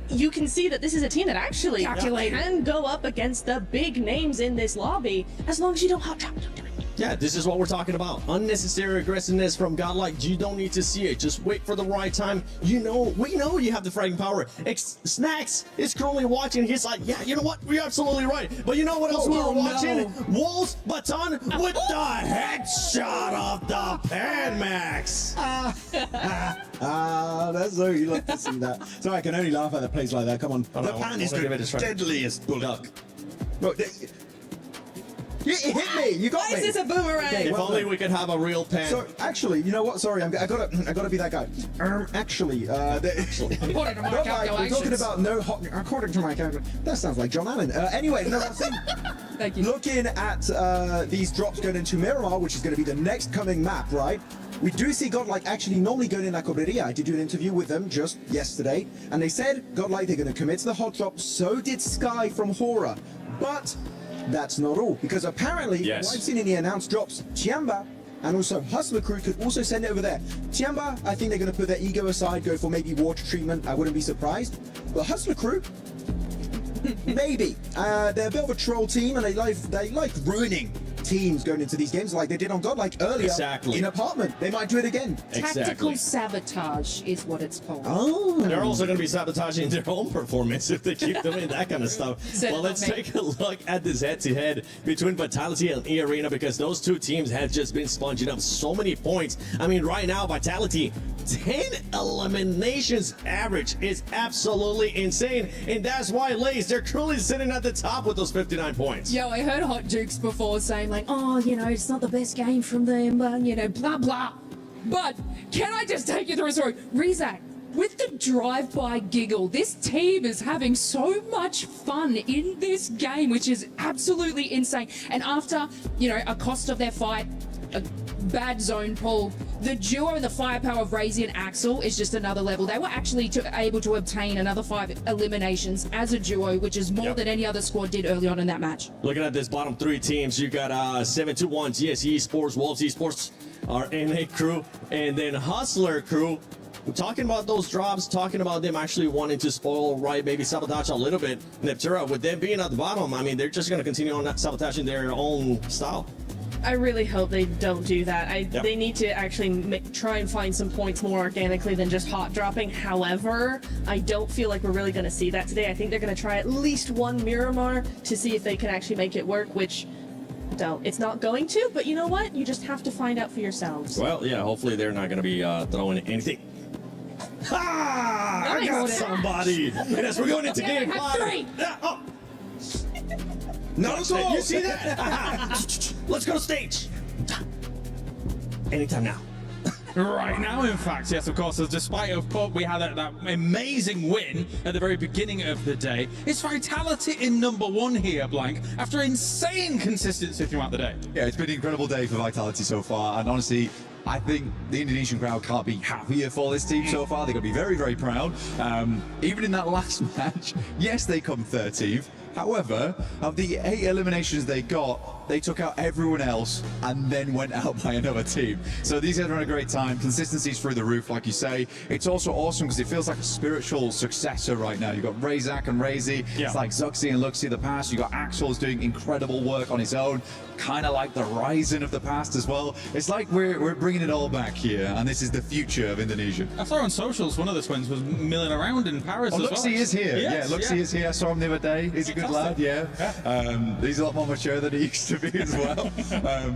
you can see that this is a team that actually can go up against the big names in this lobby as long as you don't hot drop. Don't do it. Yeah, this is what we're talking about. Unnecessary aggressiveness from Godlike. You don't need to see it. Just wait for the right time. We know you have the fighting power. Snacks is currently watching. He's like, yeah, you know what? We're absolutely right. But you know what else we were watching? Wolves Baton with the headshot of the Pan Max. That's so you love to see that. So I can only laugh at the plays like that. Come on. Oh, The no, pan is I wanna give it a the try. deadliest bullock. Look, it hit me. You got Why me. is this a boomerang? Okay, If well only done. we could have a real pan. So actually, you know what? Sorry, I gotta be that guy. Actually, According to my we're talking calculations. about no hot. According to my calculations, that sounds like John Allen. Anyway, no, I'm saying, Thank you. looking at these drops going into Miramar, which is going to be the next coming map, right? We do see Godlike actually normally going in La Cobreria. I did do an interview with them just yesterday, and they said Godlike they're going to commit to the hot drop. So did Sky from Hora, but that's not all, because apparently what I've seen in the announced drops, Chiamba and also Hustler Crew could also send it over there. Chiamba, I think they're going to put their ego aside, go for maybe water treatment. I wouldn't be surprised. But Hustler Crew, maybe. They're a bit of a troll team, and they like ruining teams going into these games like they did on Godlike earlier in Apartment. They might do it again. Tactical sabotage is what it's called. Oh. They're also going to be sabotaging their own performance if they keep doing that kind of stuff. Well, let's take a look at this head-to-head between Vitality and E-Arena, because those two teams have just been sponging up so many points. I mean, right now, Vitality, 10 eliminations average is absolutely insane. And that's why, Lace, they're currently sitting at the top with those 59 points. Yo, I heard Hot Jukes before saying like, oh, you know, it's not the best game from them, but, you know, blah, blah. But can I just take you through a story? Rizak, with the drive-by giggle, this team is having so much fun in this game, which is absolutely insane. And after, you know, a cost of their fight, a bad zone pull, the duo and the firepower of Razy and Axel is just another level. They were actually able to obtain another 5 eliminations as a duo, which is more than any other squad did early on in that match. Looking at this bottom 3 teams, you got 721 GSE Esports, Wolves Esports, our NA crew, and then Hustler crew. We're talking about those drops, talking about them actually wanting to spoil, right, maybe sabotage a little bit. Neptura, with them being at the bottom, I mean, they're just going to continue on sabotaging their own style. I really hope they don't do that. They need to actually try and find some points more organically than just hot dropping. However, I don't feel like we're really going to see that today. I think they're going to try at least one Miramar to see if they can actually make it work, which it's not going to, but you know what? You just have to find out for yourselves. Well, yeah, hopefully they're not going to be throwing anything. Ha! I got somebody! And as we're going into game 5. No, you see that? Let's go to stage. Anytime now. Right now, in fact, yes, of course, despite, of course, we had that amazing win at the very beginning of the day, it's Vitality in #1 here, Blank, after insane consistency throughout the day. Yeah, it's been an incredible day for Vitality so far, and honestly, I think the Indonesian crowd can't be happier for this team so far. They're going to be very, very proud. Even in that last match, yes, they come 13th. However, of the 8 eliminations they got, they took out everyone else and then went out by another team. So these guys are having a great time. Consistency's through the roof, like you say. It's also awesome because it feels like a spiritual successor right now. You've got Razak and Razy. It's like Zuxi and Luxi of the past. You've got Axel's doing incredible work on his own. Kind of like the Ryzen of the past as well. It's like we're bringing it all back here, and this is the future of Indonesia. I saw on socials one of the twins was milling around in Paris as well. Luxi is here. Yes, Luxi is here. I saw him the other day. He's a good lad, He's a lot more mature than he used to to be as well.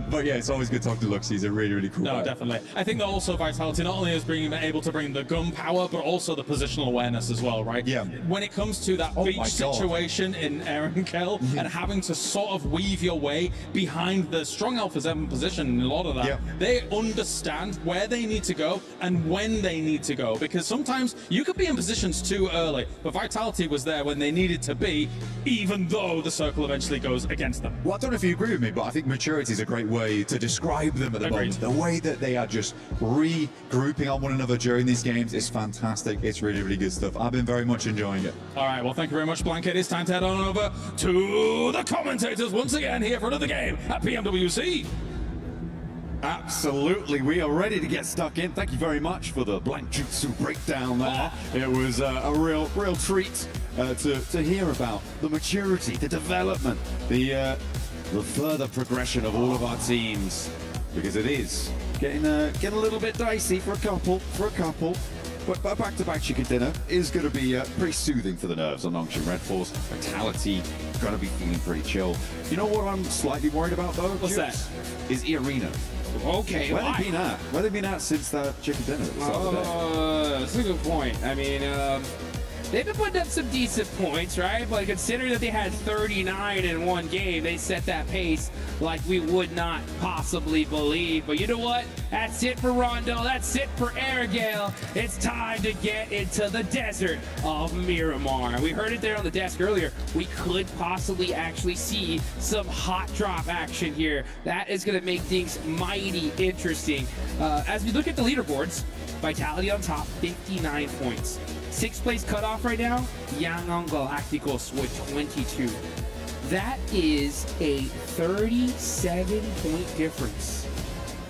But yeah, it's always good talking to Lux. He's a really, really cool No, guy. definitely. I think that also Vitality not only is able to bring the gun power, but also the positional awareness as well, right? Yeah. When it comes to that Oh beach my God. situation in Erangel and having to sort of weave your way behind the strong Alpha 7 position in a lot of that, Yeah. they understand where they need to go and when they need to go, because sometimes you could be in positions too early, but Vitality was there when they needed to be, even though the circle eventually goes against them. Well, I don't know if you agree with me, but I think maturity is a great way to describe them at the Agreed. moment. The way that they are just regrouping on one another during these games is fantastic. It's really, really good stuff. I've been very much enjoying it. All right, well, thank you very much, Blanket. It's time to head on over to the commentators once again here for another game at PMWC. Absolutely, we are ready to get stuck in. Thank you very much for the blank jutsu breakdown there. It was a real treat to hear about the maturity, the development, the further progression of all of our teams, because it is getting a little bit dicey for a couple. But a back-to-back chicken dinner is going to be pretty soothing for the nerves on Nongshan Red Force. Vitality going to be feeling pretty chill. You know what I'm slightly worried about though? What's that? Is Arena. Okay, Where why? they been at? Where they been at since that chicken dinner at the start of the day? That's a good point. I mean, they've been putting up some decent points, right? But considering that they had 39 in one game, they set that pace like we would not possibly believe. But you know what? That's it for Rondo. That's it for Erangel. It's time to get into the desert of Miramar. We heard it there on the desk earlier. We could possibly actually see some hot drop action here. That is going to make things mighty interesting. As we look at the leaderboards, Vitality on top, 59 points. Sixth place cutoff right now, Yangon Galacticos with 22. That is a 37-point difference.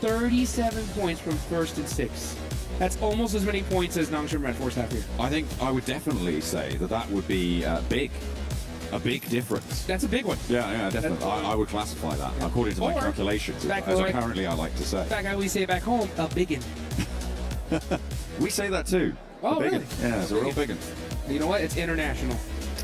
37 points from first and sixth. That's almost as many points as Nongshan Red Force have here. I think I would definitely say that would be big. A big difference. That's a big one. Yeah, definitely. I would classify that according to my Or, calculations, back as away. apparently I like to say. Back how we say back home, a biggin. We say that too. Oh, A big really? un. Yeah, it's a real big one. You know what? It's international.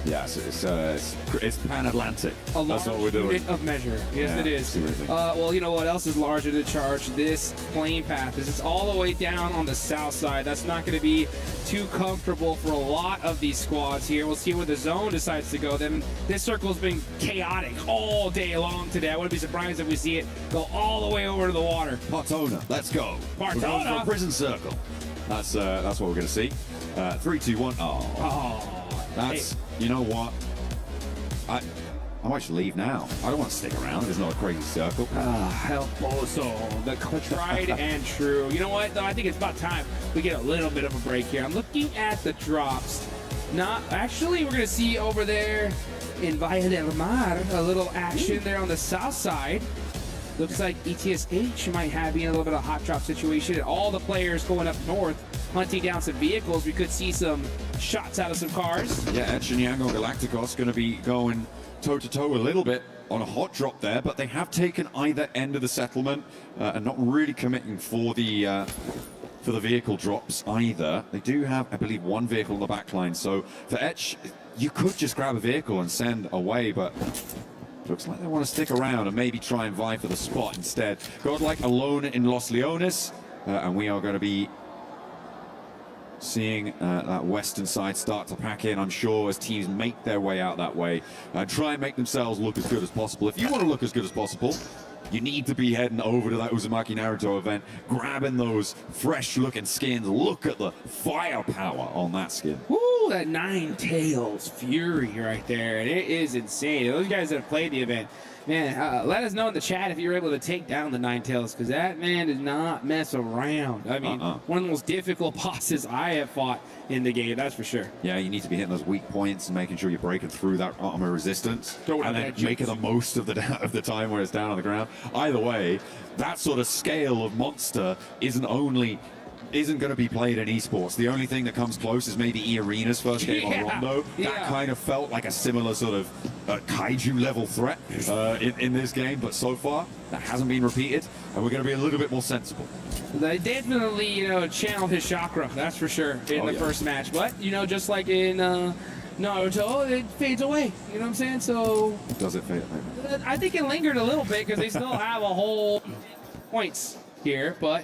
Yes, it's pan-Atlantic. A That's what we're large doing. unit of measure. Yes, Yeah, it is. seriously. Well, you know what else is larger to charge? This plane path. This is all the way down on the south side. That's not going to be too comfortable for a lot of these squads here. We'll see where the zone decides to go. Then this circle's been chaotic all day long today. I wouldn't be surprised if we see it go all the way over to the water. Partona, let's go. We're going Partona. for a prison circle. That's what we're going to see. 3, 2, 1. That's, you know what? I might just leave now. I don't want to stick around. There's not a crazy circle. El Pozo, the tried and true. You know what, though? I think it's about time we get a little bit of a break here. I'm looking at the drops. Actually, we're going to see over there in Valle del Mar a little action there on the south side. Looks like ETSH might have a little bit of a hot drop situation. And all the players going up north, hunting down some vehicles. We could see some shots out of some cars. Yeah, Etch and Yangon Galacticos going to be going toe-to-toe a little bit on a hot drop there, but they have taken either end of the settlement and not really committing for the vehicle drops either. They do have, I believe, one vehicle on the back line, so for Etch, you could just grab a vehicle and send away, but looks like they want to stick around and maybe try and vie for the spot instead. Godlike alone in Los Leones, and we are going to be seeing that western side start to pack in, I'm sure, as teams make their way out that way and try and make themselves look as good as possible. If you want to look as good as possible, you need to be heading over to that Uzumaki Naruto event, grabbing those fresh-looking skins. Look at the firepower on that skin. Woo, that Nine Tails Fury right there. It is insane. Those guys that have played the event, man, let us know in the chat if you're able to take down the Nine Tails, because that man does not mess around. I mean, one of the most difficult bosses I have fought in the game, that's for sure. Yeah, you need to be hitting those weak points and making sure you're breaking through that armor resistance, and then making the most of the time where it's down on the ground. Either way, that sort of scale of monster isn't going to be played in esports. The only thing that comes close is maybe E-Arena's first game on Rondo. That kind of felt like a similar sort of kaiju level threat in this game, but so far that hasn't been repeated, and we're going to be a little bit more sensible. They definitely, channeled his chakra, that's for sure, in the first match. But, just like in Naruto, it fades away. You know what I'm saying? So Does it fade? I think it lingered a little bit because they still have a whole points here, but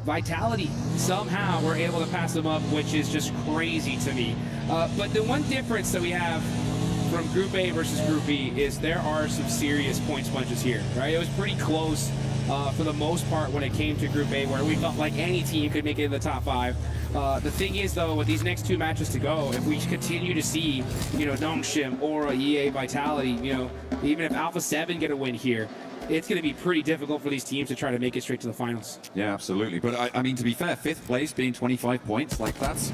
Vitality somehow we're able to pass them up, which is just crazy to me. But the one difference that we have from Group A versus Group B is there are some serious points punches here, right? It was pretty close for the most part when it came to Group A, where we felt like any team could make it in the top 5. The thing is, though, with these next 2 matches to go, if we continue to see, you know, Nongshim, Aura, EA, Vitality, you know, even if Alpha 7 get a win here, it's going to be pretty difficult for these teams to try to make it straight to the finals. Yeah, absolutely. But I mean, to be fair, 5th place being 25 points, like that's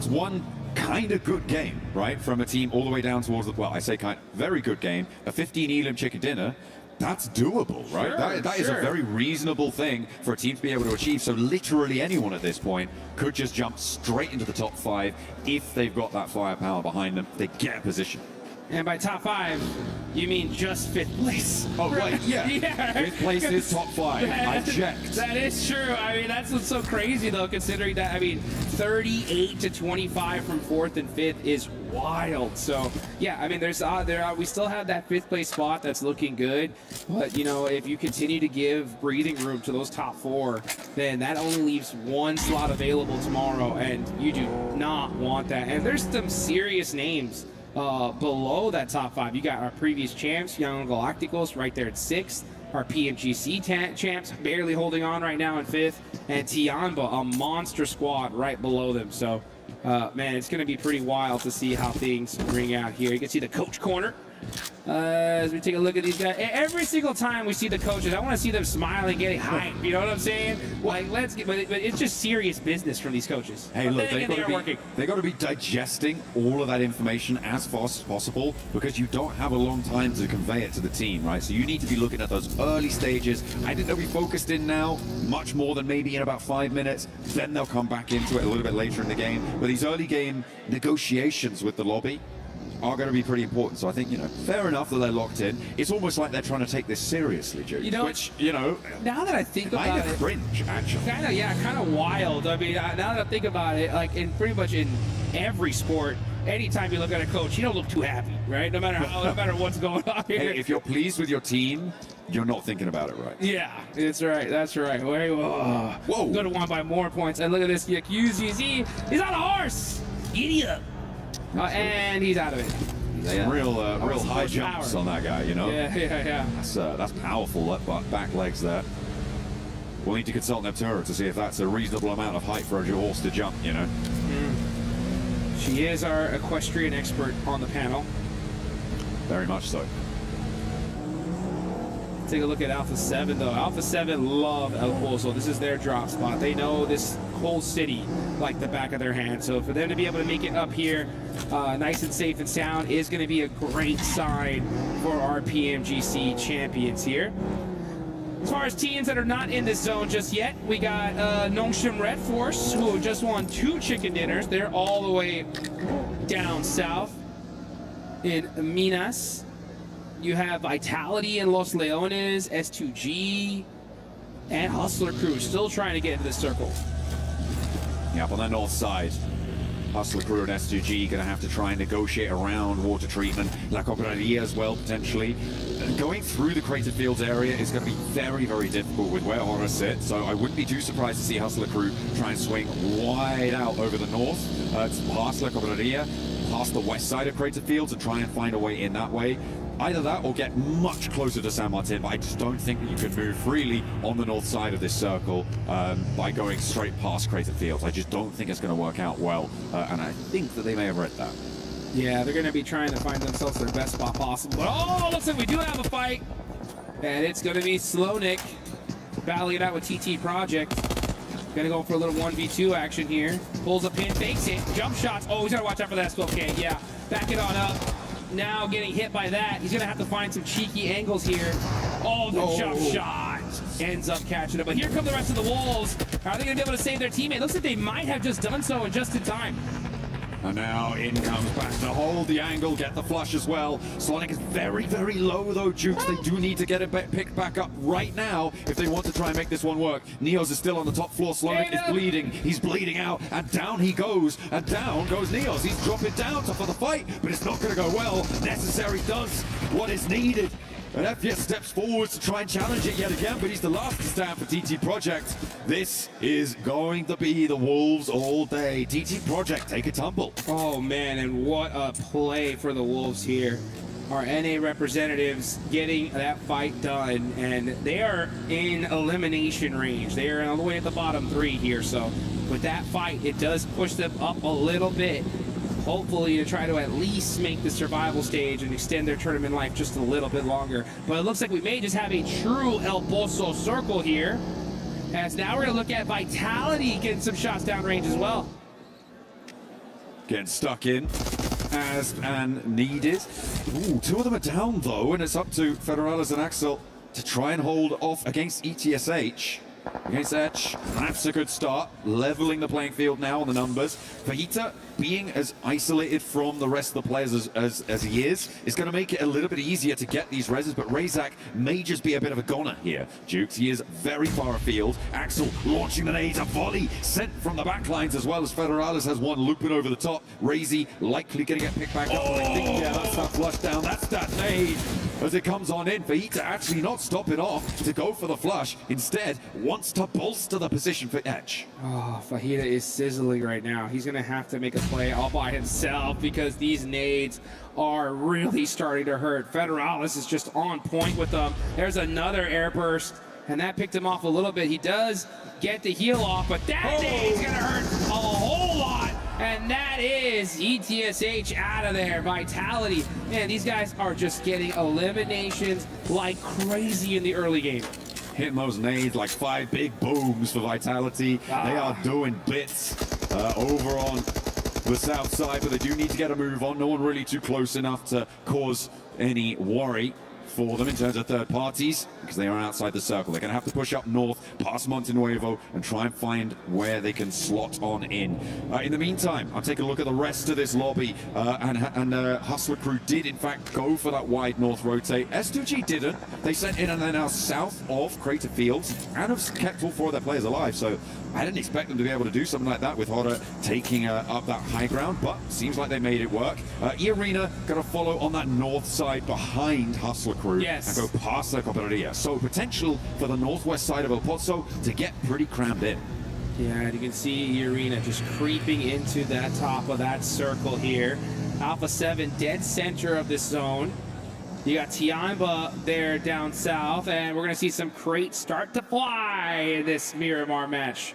one kind of good game, right? From a team all the way down towards the, well, I say kind, very good game, a 15 Elim chicken dinner. That's doable, right? Sure, that is a very reasonable thing for a team to be able to achieve. So literally anyone at this point could just jump straight into the top 5 if they've got that firepower behind them. They get a position. And by top 5, you mean just 5th place. Oh, right, yeah. 5th place is top 5. I checked. That is true. I mean, that's what's so crazy, though, considering that, I mean, 38 to 25 from 4th and 5th is wild. So, yeah, I mean, we still have that 5th place spot that's looking good. But, you know, if you continue to give breathing room to those top 4, then that only leaves 1 slot available tomorrow, and you do not want that. And there's some serious names below that top 5. You got our previous champs, Young Galacticos, right there at 6th. Our PMGC champs barely holding on right now in 5th. And Tianba, a monster squad right below them. So, man, it's going to be pretty wild to see how things ring out here. You can see the coach corner. As we take a look at these guys, every single time we see the coaches, I want to see them smiling, getting hyped. You know what I'm saying? Like, let's get, but it's just serious business from these coaches. Hey, look, they got to be digesting all of that information as fast as possible, because you don't have a long time to convey it to the team, right? So you need to be looking at those early stages. I think they'll be focused in now much more than maybe in about 5 minutes. Then they'll come back into it a little bit later in the game. But these early game negotiations with the lobby are going to be pretty important. So I think, you know, fair enough that they're locked in. It's almost like they're trying to take this seriously, Jude. You know, which, you know, now that I think about kind it, of cringe, actually. Kind of wild. I mean, now that I think about it, like in pretty much in every sport, anytime you look at a coach, you don't look too happy, right? No matter what's going on here. Hey, if you're pleased with your team, you're not thinking about it right. Yeah, that's right. That's right. Whoa. Go to 1 by more points. And look at this. QZZ. He's on a horse. Idiot. And he's out of it. Some real high jumps on that guy, you know? Yeah. That's powerful, that back legs there. We'll need to consult Neptura to see if that's a reasonable amount of height for a horse to jump, you know? She is our equestrian expert on the panel. Very much so. Take a look at Alpha 7, though. Alpha 7 love El Pozo. This is their drop spot. They know this whole city like the back of their hand. So for them to be able to make it up here nice and safe and sound is going to be a great sign for our PMGC champions here. As far as teams that are not in this zone just yet, we got Nongshim Red Force, who just won 2 chicken dinners. They're all the way down south in Minas. You have Vitality in Los Leones, S2G, and Hustler Crew still trying to get into this circle. Yeah, up on the north side, Hustler Crew and S2G going to have to try and negotiate around water treatment. La Cooperaria as well, potentially. Going through the Crater Fields area is going to be very, very difficult with where Horror sits, so I wouldn't be too surprised to see Hustler Crew try and swing wide out over the north, past La Cooperaria, past the west side of Crater Fields, and try and find a way in that way. Either that or get much closer to San Martin, but I just don't think that you can move freely on the north side of this circle by going straight past Crater Fields. I just don't think it's going to work out well, and I think that they may have read that. Yeah, they're going to be trying to find themselves their best spot possible. But oh, looks like we do have a fight, and it's going to be Slownik battling it out with TT Project. Gonna go for a little 1v2 action here. Pulls a pin, fakes it, jump shots. Oh, he's gotta watch out for that SPK. Yeah, back it on up. Now getting hit by that. He's gonna have to find some cheeky angles here. Oh, the jump shot ends up catching it. But here come the rest of the Wolves. Are they gonna be able to save their teammate? Looks like they might have just done so and just in time. And now in comes back to hold the angle, get the flush as well. Sonic is very, very low though, Jukes. They do need to get it picked back up right now if they want to try and make this one work. Neos is still on the top floor. Sonic is bleeding. He's bleeding out, and down he goes, and down goes Neos. He's dropping down for the fight, but it's not going to go well. Necessary does what is needed. And FPS steps forward to try and challenge it yet again, but he's the last to stand for TT Project. This is going to be the Wolves all day. TT Project, take a tumble. Oh man, and what a play for the Wolves here. Our NA representatives getting that fight done, and they are in elimination range. They are all the way at the bottom 3 here, so with that fight, it does push them up a little bit. Hopefully to try to at least make the survival stage and extend their tournament life just a little bit longer. But it looks like we may just have a true El Pozo circle here, as now we're going to look at Vitality getting some shots downrange as well. Getting stuck in as and needed. Ooh, 2 of them are down though, and it's up to Federalis and Axel to try and hold off against ETSH. Against Edge, that's a good start. Leveling the playing field now on the numbers. Fajita, being as isolated from the rest of the players as he is going to make it a little bit easier to get these reses, but Razak may just be a bit of a goner here. Jukes, he is very far afield. Axel launching the nades, a volley sent from the back lines as well as Federalis has one looping over the top. Razy likely going to get picked back up. But I think, yeah, that's that flush down. That's that nade as it comes on in. Fajita actually not stopping off to go for the flush. Instead, wants to bolster the position for Edge. Oh, Fajita is sizzling right now. He's going to have to make a play all by himself because these nades are really starting to hurt. Federalis is just on point with them. There's another air burst, and that picked him off a little bit. He does get the heal off, but that nade's going to hurt a whole lot. And that is ETSH out of there. Vitality. Man, these guys are just getting eliminations like crazy in the early game. Hitting those nades like 5 big booms for Vitality. They are doing bits over on the south side, but they do need to get a move on. No one really too close enough to cause any worry for them in terms of third parties, because they are outside the circle. They're going to have to push up north, past Monte Nuevo, and try and find where they can slot on in. In the meantime, I'll take a look at the rest of this lobby, and Hustler Crew did, in fact, go for that wide north rotate. S2G didn't. They sent in and they're now south of Crater Fields, and have kept all 4 of their players alive, so I didn't expect them to be able to do something like that with Horror taking up that high ground, but seems like they made it work. E-Arena going to follow on that north side behind Hustler Crew and go past the Cooperaria. So potential for the northwest side of El Pozo to get pretty crammed in. Yeah, and you can see E-Arena just creeping into that top of that circle here. Alpha 7 dead center of this zone. You got Tiamba there down south, and we're going to see some crates start to fly in this Miramar match.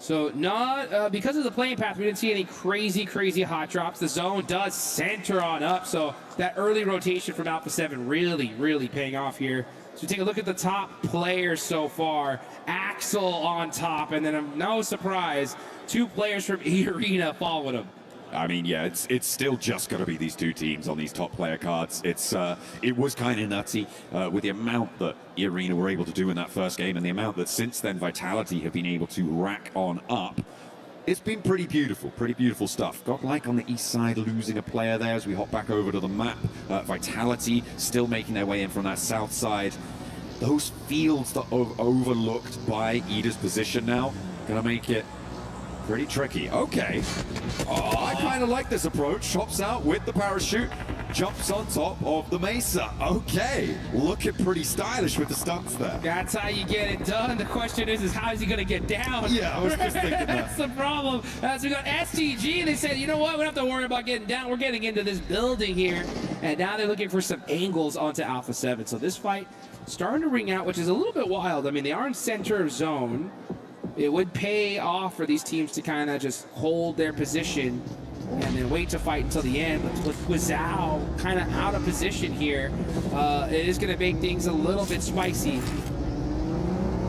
So not because of the playing path, we didn't see any crazy hot drops. The zone does center on up, so that early rotation from Alpha 7 really paying off here. So take a look at the top players so far. Axel on top, and then no surprise, 2 players from E-Arena following him. I mean, yeah, it's still just going to be these 2 teams on these top player cards. It was kind of nutty with the amount that E-Arena were able to do in that first game and the amount that since then Vitality have been able to rack on up. It's been pretty beautiful stuff. Got like on the east side losing a player there as we hop back over to the map. Vitality still making their way in from that south side. Those fields that are overlooked by Ida's position now going to make it pretty tricky. Okay. Oh, I kind of like this approach. Hops out with the parachute. Jumps on top of the mesa. Okay. Looking pretty stylish with the stunts there. That's how you get it done. The question is how is he going to get down? Yeah, I was just thinking that. That's the problem. As we got STG, they said, you know what? We don't have to worry about getting down. We're getting into this building here. And now they're looking for some angles onto Alpha 7. So this fight starting to ring out, which is a little bit wild. I mean, they are in center of zone. It would pay off for these teams to kind of just hold their position and then wait to fight until the end. But with Guizhou kind of out of position here, it is going to make things a little bit spicy.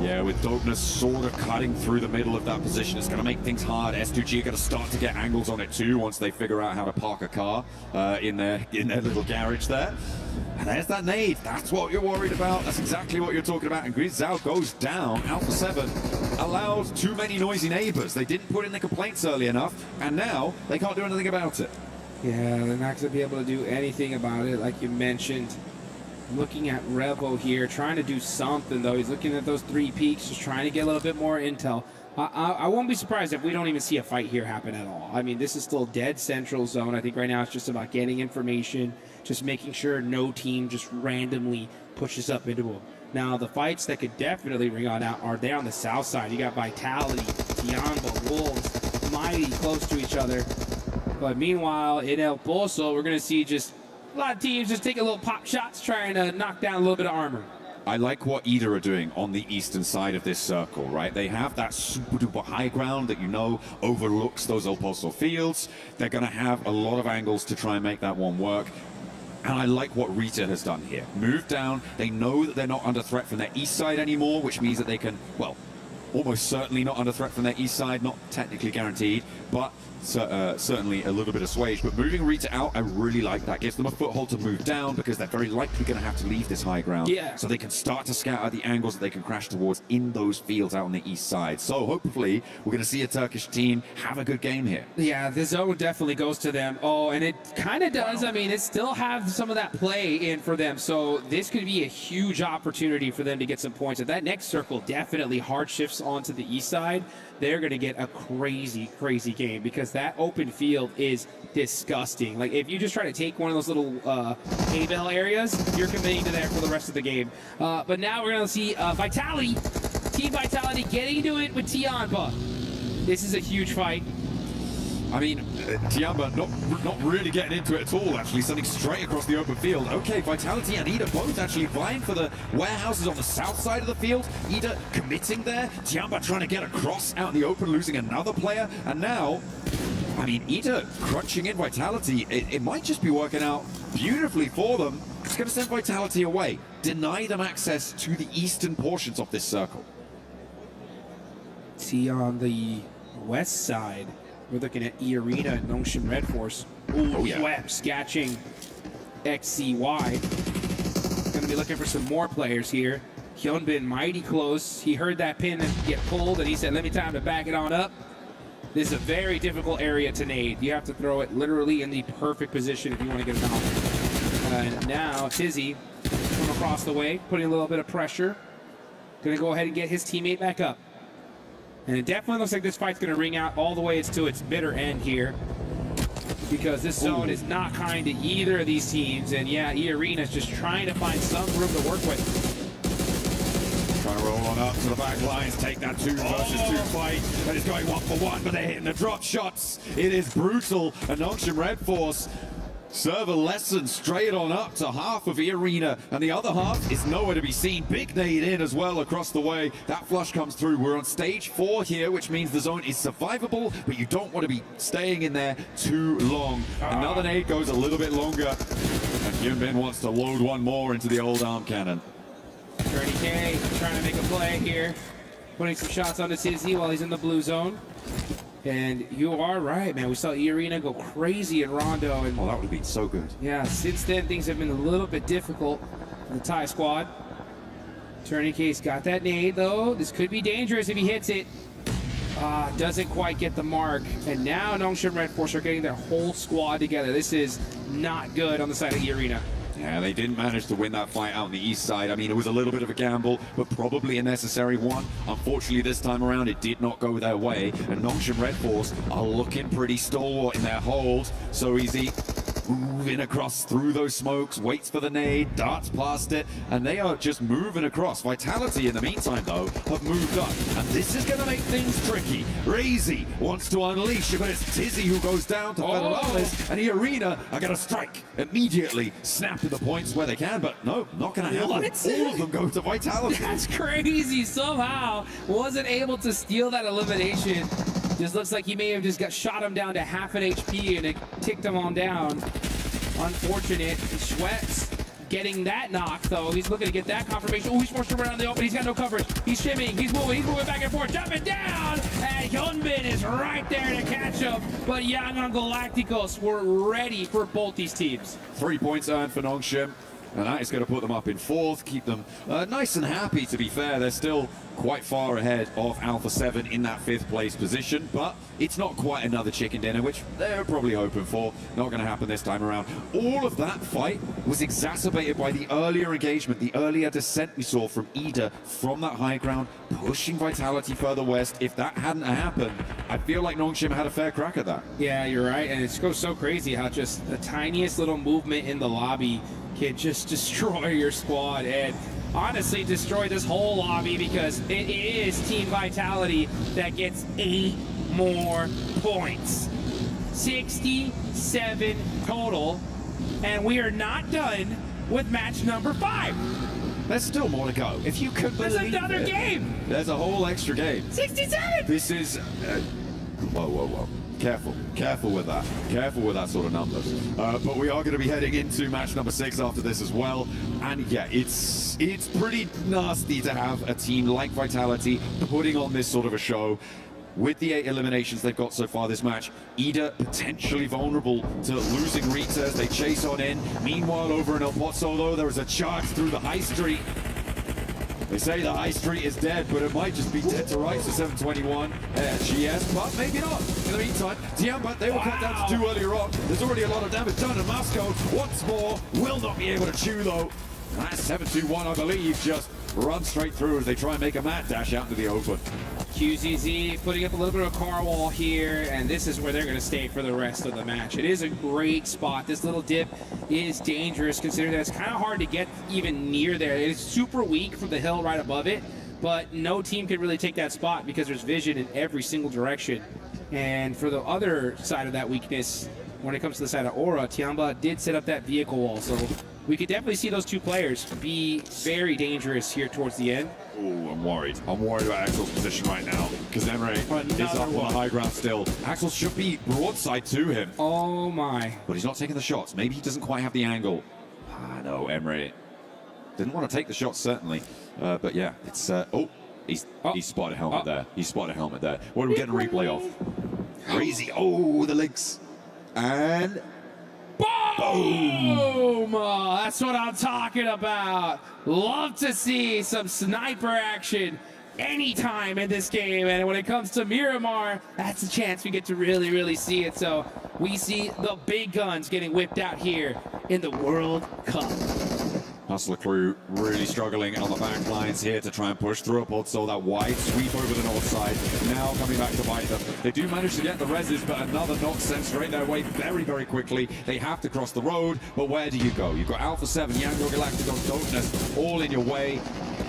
Yeah, with Darkness sort of cutting through the middle of that position, it's going to make things hard. S2G are going to start to get angles on it too once they figure out how to park a car in their little garage there. And there's that nade. That's what you're worried about. That's exactly what you're talking about. And Grizzao goes down. Alpha 7 allows too many noisy neighbors. They didn't put in the complaints early enough, and now they can't do anything about it. Yeah, they're not going to be able to do anything about it, like you mentioned. Looking at Revo here, trying to do something, though. He's looking at those 3 peaks, just trying to get a little bit more intel. I won't be surprised if we don't even see a fight here happen at all. I mean, this is still dead central zone. I think right now it's just about getting information, just making sure no team just randomly pushes up into them. Now, the fights that could definitely ring on out are there on the south side. You got Vitality, Tiamba, Wolves, mighty close to each other. But meanwhile, in El Pozo, we're going to see just a lot of teams just take a little pop shots, trying to knock down a little bit of armor. I like what EDA are doing on the eastern side of this circle, right? They have that super duper high ground that overlooks those El Pozo fields. They're going to have a lot of angles to try and make that one work. And I like what Rita has done here. Moved down. They know that they're not under threat from their east side anymore, which means that they can, well, almost certainly not under threat from their east side, not technically guaranteed, but certainly a little bit assuaged. But moving Rita out, I really like that. Gives them a foothold to move down because they're very likely going to have to leave this high ground. Yeah. So they can start to scout out the angles that they can crash towards in those fields out on the east side. So hopefully we're going to see a Turkish team have a good game here. Yeah, the zone definitely goes to them. Oh, and it kind of does. I mean, it still have some of that play in for them. So this could be a huge opportunity for them to get some points. If that next circle definitely hard shifts onto the east side, they're going to get a crazy, crazy game because that open field is disgusting. Like, if you just try to take one of those little hay bale areas, you're committing to there for the rest of the game. But now we're going to see Vitality, Team Vitality getting into it with Tiamba. This is a huge fight. I mean, Tiamba not really getting into it at all, actually, sending straight across the open field. Okay, Vitality and EDA both actually vying for the warehouses on the south side of the field. EDA committing there. Tiamba trying to get across out in the open, losing another player. And now, I mean, EDA crunching in Vitality. It might just be working out beautifully for them. It's going to send Vitality away. Deny them access to the eastern portions of this circle. See on the west side, we're looking at E-Arena and Nongshin Red Force. Ooh, oh, yeah. Schwepp scatching XCY. Gonna be looking for some more players here. Hyunbin mighty close. He heard that pin get pulled and he said, let me time to back it on up. This is a very difficult area to nade. You have to throw it literally in the perfect position if you want to get it off. And now Tizzy from across the way, putting a little bit of pressure. Gonna go ahead and get his teammate back up. And it definitely looks like this fight's going to ring out all the way to its bitter end here. Because this zone is not kind to either of these teams. And yeah, E-Arena's just trying to find some room to work with. Trying to roll on up to the back lines, take that 2 versus 2 fight. And it's going 1 for 1, but they're hitting the drop shots. It is brutal. And Nongshin Red Force serve a lesson straight on up to half of E-Arena, and the other half is nowhere to be seen. Big nade in as well across the way. That flush comes through. We're on stage 4 here, which means the zone is survivable, but you don't want to be staying in there too long. Another nade goes a little bit longer, and Hyunbin wants to load one more into the old arm cannon. Journey K trying to make a play here, putting some shots onto Tizzy while he's in the blue zone. And you are right, man. We saw E-Arena go crazy in Rondo. And oh, that would have been so good. Yeah, since then, things have been a little bit difficult for the Thai squad. Tourniquet's got that nade, though. This could be dangerous if he hits it. Doesn't quite get the mark. And now Nongshin Red Force are getting their whole squad together. This is not good on the side of E-Arena. Yeah, they didn't manage to win that fight out on the east side. I mean, it was a little bit of a gamble, but probably a necessary one. Unfortunately, this time around, it did not go their way. And Nongshin Red Force are looking pretty stalwart in their hold. So easy. Moving across through those smokes, waits for the nade, darts past it, and they are just moving across. Vitality, in the meantime, though, have moved up, and this is going to make things tricky. Razy wants to unleash, but it's Tizzy who goes down to Federales, and E-Arena are going to strike immediately, snapping the points where they can, but no, not going to happen. All of them go to Vitality. That's crazy. Somehow wasn't able to steal that elimination. Just looks like he may have just shot him down to half an HP and it ticked him on down. Unfortunate. Schwepp's getting that knock, though. He's looking to get that confirmation. Oh, he's forced to run on the open. He's got no coverage. He's shimmying. He's moving back and forth, jumping down. And Hyunbin is right there to catch him. But Yangon Galacticos were ready for both these teams. 3 points earned for Nongshim. And that is going to put them up in fourth, keep them nice and happy, to be fair. They're still quite far ahead of Alpha 7 in that 5th place position, but it's not quite another chicken dinner, which they're probably hoping for. Not going to happen this time around. All of that fight was exacerbated by the earlier engagement, the earlier descent we saw from Ida from that high ground, pushing Vitality further west. If that hadn't happened, I feel like Nongshim had a fair crack at that. Yeah, you're right, and it goes so crazy how just the tiniest little movement in the lobby can just destroy your squad and honestly destroy this whole lobby, because it is Team Vitality that gets 8 more points. 67 total, and we are not done with match number 5. There's still more to go. If you could believe There's another it. game. There's a whole extra game. 67! This is... whoa. Careful with that. Careful with that sort of numbers. But we are going to be heading into match number 6 after this as well. And yeah, it's pretty nasty to have a team like Vitality putting on this sort of a show. With the 8 eliminations they've got so far this match, Ida potentially vulnerable to losing Rita as they chase on in. Meanwhile, over in El Pozo, though, there is a charge through the high street. They say the high street is dead, but it might just be dead to rights for 721 GS, but maybe not. In the meantime, Tiamba, they were cut down to 2 earlier on. There's already a lot of damage done, and Moscow, once more, will not be able to chew, though. And that 721, I believe, just runs straight through as they try and make a mad dash out into the open. QZZ putting up a little bit of a car wall here, and this is where they're going to stay for the rest of the match. It is a great spot. This little dip is dangerous, considering that it's kind of hard to get even near there. It is super weak from the hill right above it, but no team can really take that spot because there's vision in every single direction. And for the other side of that weakness, when it comes to the side of Aura, Tiamba did set up that vehicle wall, so we could definitely see those 2 players be very dangerous here towards the end. Ooh, I'm worried. I'm worried about Axel's position right now, because Emre is up on the high ground still. Axel should be broadside to him. Oh my. But he's not taking the shots. Maybe he doesn't quite have the angle. Ah, no, Emre didn't want to take the shots, certainly. But yeah, it's... he spotted a helmet there. He spotted a helmet there. What are we getting a replay of? Crazy. Oh, the links. And... Boom! Oh, that's what I'm talking about. Love to see some sniper action anytime in this game. And when it comes to Miramar, that's a chance we get to really, really see it. So we see the big guns getting whipped out here in the World Cup. Hustler crew really struggling on the back lines here to try and push through a pod, so that wide sweep over the north side. Now coming back to bite them. They do manage to get the reses, but another knock sent straight their way very, very quickly. They have to cross the road, but where do you go? You've got Alpha 7, Yangon Galacticos, Dopeness all in your way.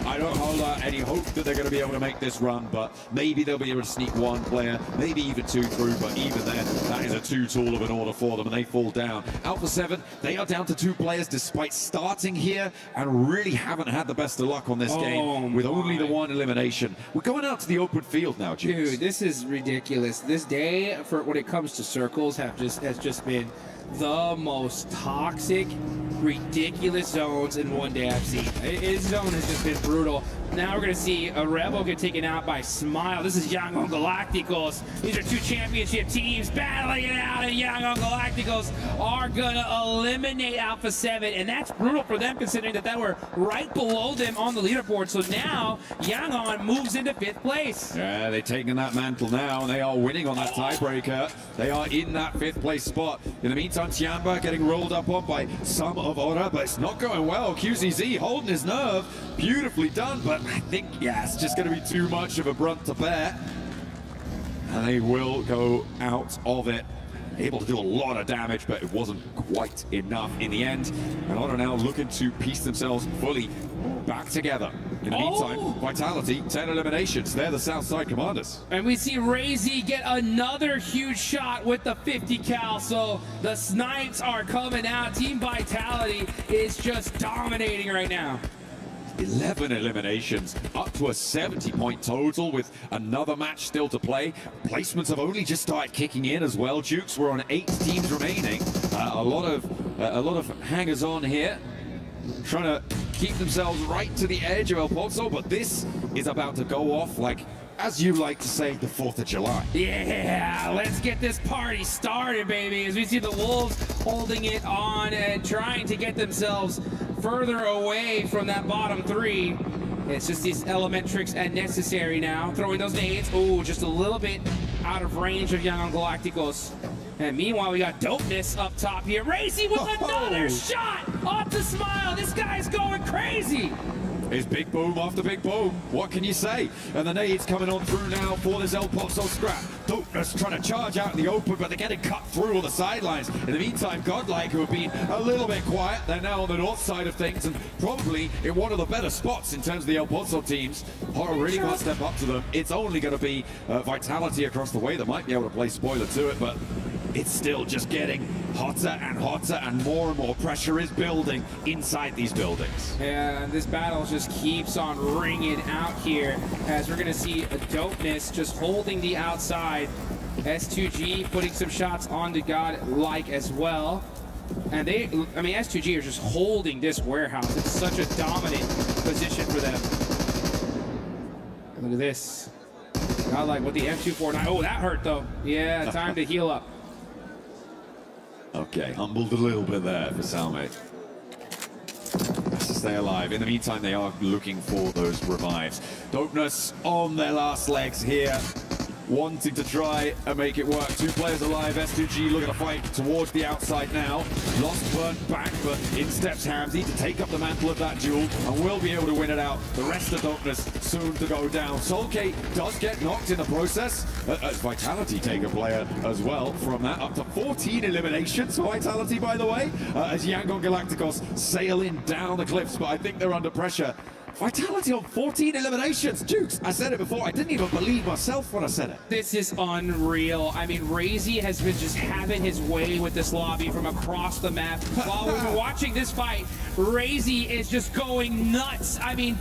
I don't hold any hope that they're going to be able to make this run, but maybe they'll be able to sneak 1 player, maybe even 2 through, but even then, that is a too tall of an order for them, and they fall down. Alpha 7, they are down to 2 players despite starting here and really haven't had the best of luck on this game with only the 1 elimination. We're going out to the open field now, Juice. Dude, this is ridiculous. This day, for when it comes to circles, has just been the most toxic, ridiculous zones in one day I've seen. His zone has just been brutal. Now we're going to see a Rebel get taken out by Smile. This is Yangon Galacticos. These are 2 championship teams battling it out, and Yangon Galacticos are going to eliminate Alpha 7, and that's brutal for them considering that they were right below them on the leaderboard. So now Yangon moves into 5th place. Yeah, they're taking that mantle now, and they are winning on that tiebreaker. They are in that 5th place spot. In the meantime, Tiamba getting rolled up on by some of Aura, but it's not going well. QZZ holding his nerve. Beautifully done, but I think, yeah, it's just going to be too much of a brunt to bear. And they will go out of it. Able to do a lot of damage, but it wasn't quite enough in the end. And Aura now looking to piece themselves fully back together. In the meantime, Vitality, 10 eliminations. They're the Southside Commanders. And we see Razy get another huge shot with the 50 cal. So the snipes are coming out. Team Vitality is just dominating right now. 11 eliminations, up to a 70-point total with another match still to play. Placements have only just started kicking in as well. Jukes, we're on 8 teams remaining. A lot of hangers on here. trying to keep themselves right to the edge of El Pozo, but this is about to go off like, as you like to say, the 4th of July. Yeah, let's get this party started, baby, as we see the Wolves holding it on and trying to get themselves further away from that bottom 3. It's just these Elementrix and Necessary now, throwing those nades. Oh, just a little bit out of range of Young Galacticos. And meanwhile, we got Dopeness up top here. Racy with another shot off the Smile. This guy's going crazy. It's big boom after big boom. What can you say? And the nades coming on through now for this El Pozo scrap. Dopeness trying to charge out in the open, but they're getting cut through on the sidelines. In the meantime, Godlike, who have been a little bit quiet, they're now on the north side of things and probably in one of the better spots in terms of the El Pozo teams. Horror really can't step up to them. It's only going to be Vitality across the way that might be able to play spoiler to it, but it's still just getting hotter and more pressure is building inside these buildings. And this battle just keeps on ringing out here as we're going to see a Dopeness just holding the outside. S2G putting some shots onto Godlike as well. And S2G are just holding this warehouse. It's such a dominant position for them. Look at this. Godlike with the M249. Oh, that hurt though. Yeah, time to heal up. Okay, humbled a little bit there for Salme. Has to stay alive. In the meantime, they are looking for those revives. Dopeness on their last legs here, wanting to try and make it work. 2 players alive. S2G looking to fight towards the outside now. Lost burnt back, but in steps Hamzy to take up the mantle of that duel and will be able to win it out. The rest of Dopeness soon to go down. Solkate does get knocked in the process. Vitality take a player as well from that. Up to 14 eliminations for Vitality, by the way, as Yangon Galacticos sailing down the cliffs, but I think they're under pressure. Vitality on 14 eliminations. Jukes, I said it before. I didn't even believe myself when I said it. This is unreal. I mean, Razy has been just having his way with this lobby from across the map. While we're watching this fight, Razy is just going nuts. I mean,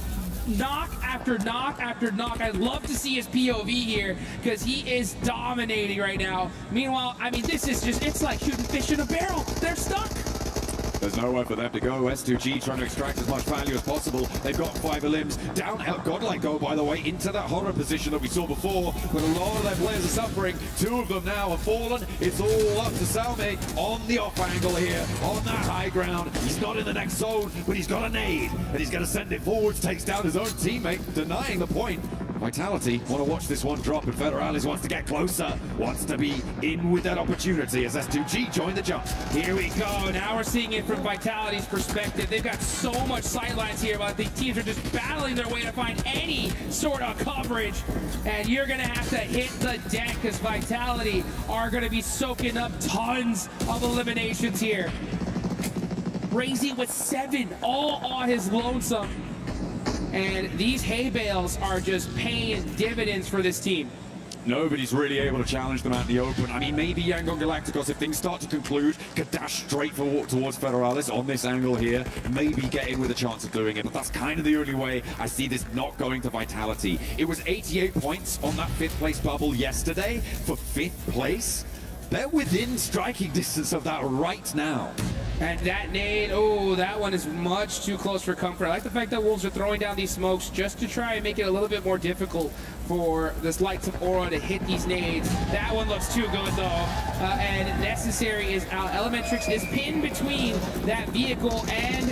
knock after knock after knock. I'd love to see his POV here because he is dominating right now. Meanwhile, I mean, this is just, it's like shooting fish in a barrel. They're stuck. There's nowhere for them to go. S2G trying to extract as much value as possible. They've got 5 limbs. Down Godlike go, by the way, into that horror position that we saw before. But a lot of their players are suffering. 2 of them now have fallen. It's all up to Salme on the off angle here, on that high ground. He's not in the next zone, but he's got a nade. And he's going to send it forwards, takes down his own teammate, denying the point. Vitality want to watch this one drop, and Federalis wants to get closer, wants to be in with that opportunity as S2G join the jump. Here we go. Now we're seeing it from Vitality's perspective. They've got so much sightlines here, but the teams are just battling their way to find any sort of coverage. And you're going to have to hit the deck because Vitality are going to be soaking up tons of eliminations here. Razy with 7, all on his lonesome. And these hay bales are just paying dividends for this team. Nobody's really able to challenge them out in the open. I mean, maybe Yangon Galacticos, if things start to conclude, could dash straight towards Federalis on this angle here, maybe get in with a chance of doing it. But that's kind of the only way I see this not going to Vitality. It was 88 points on that 5th place bubble yesterday for 5th place. They're within striking distance of that right now. And that nade, oh, that one is much too close for comfort. I like the fact that Wolves are throwing down these smokes just to try and make it a little bit more difficult for this Lights of Aura to hit these nades. That one looks too good, though. And Necessary is out. Elementrix is pinned between that vehicle and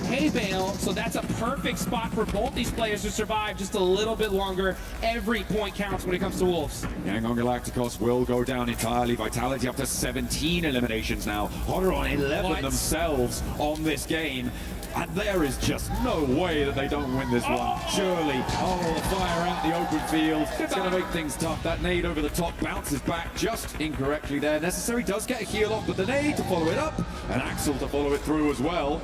hay bale, so that's a perfect spot for both these players to survive just a little bit longer. Every point counts when it comes to Wolves. Yangon Galacticos will go down entirely. Vitality up to 17 eliminations now. Horror on 11 themselves on this game. And there is just no way that they don't win this one. Surely. Oh, the fire out the open field. It's going to make things tough. That nade over the top bounces back just incorrectly there. Necessary does get a heal off, but the nade to follow it up, and Axel to follow it through as well.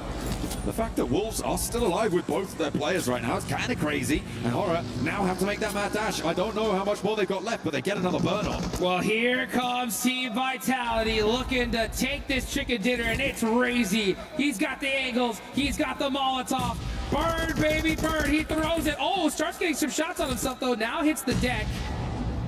The fact that Wolves are still alive with both their players right now is kind of crazy. And Horror now have to make that mad dash. I don't know how much more they've got left, but they get another burn on. Well, here comes Team Vitality looking to take this chicken dinner, and it's Razy. He's got the angles. He's got the Molotov. Burn, baby, burn. He throws it. Oh, starts getting some shots on himself, though. Now hits the deck.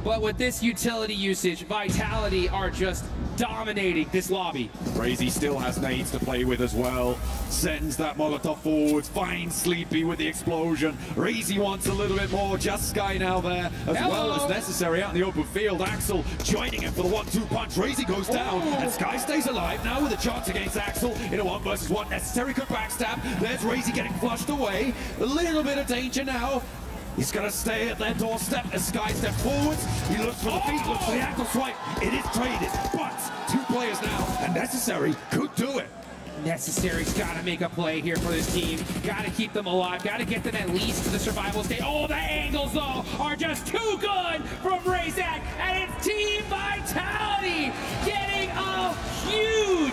but with this utility usage, Vitality are just dominating this lobby. Crazy still has nades to play with as well. Sends that Molotov forwards, finds Sleepy with the explosion. Razy wants a little bit more. Just Sky now there, as well as necessary out in the open field. Axel joining him for the 1-2 punch. Razy goes down, and Sky stays alive now with a chance against Axel in a 1 versus 1. Necessary could backstab. There's Razy getting flushed away. A little bit of danger now. He's going to stay at their doorstep as Sky steps forwards. He looks for the feet, looks for the ankle swipe. It is traded, but 2 players now, and Necessary could do it. Necessary's got to make a play here for this team. Got to keep them alive. Got to get them at least to the survival state. Oh, the angles, though, are just too good from Razak. And it's Team Vitality getting a huge,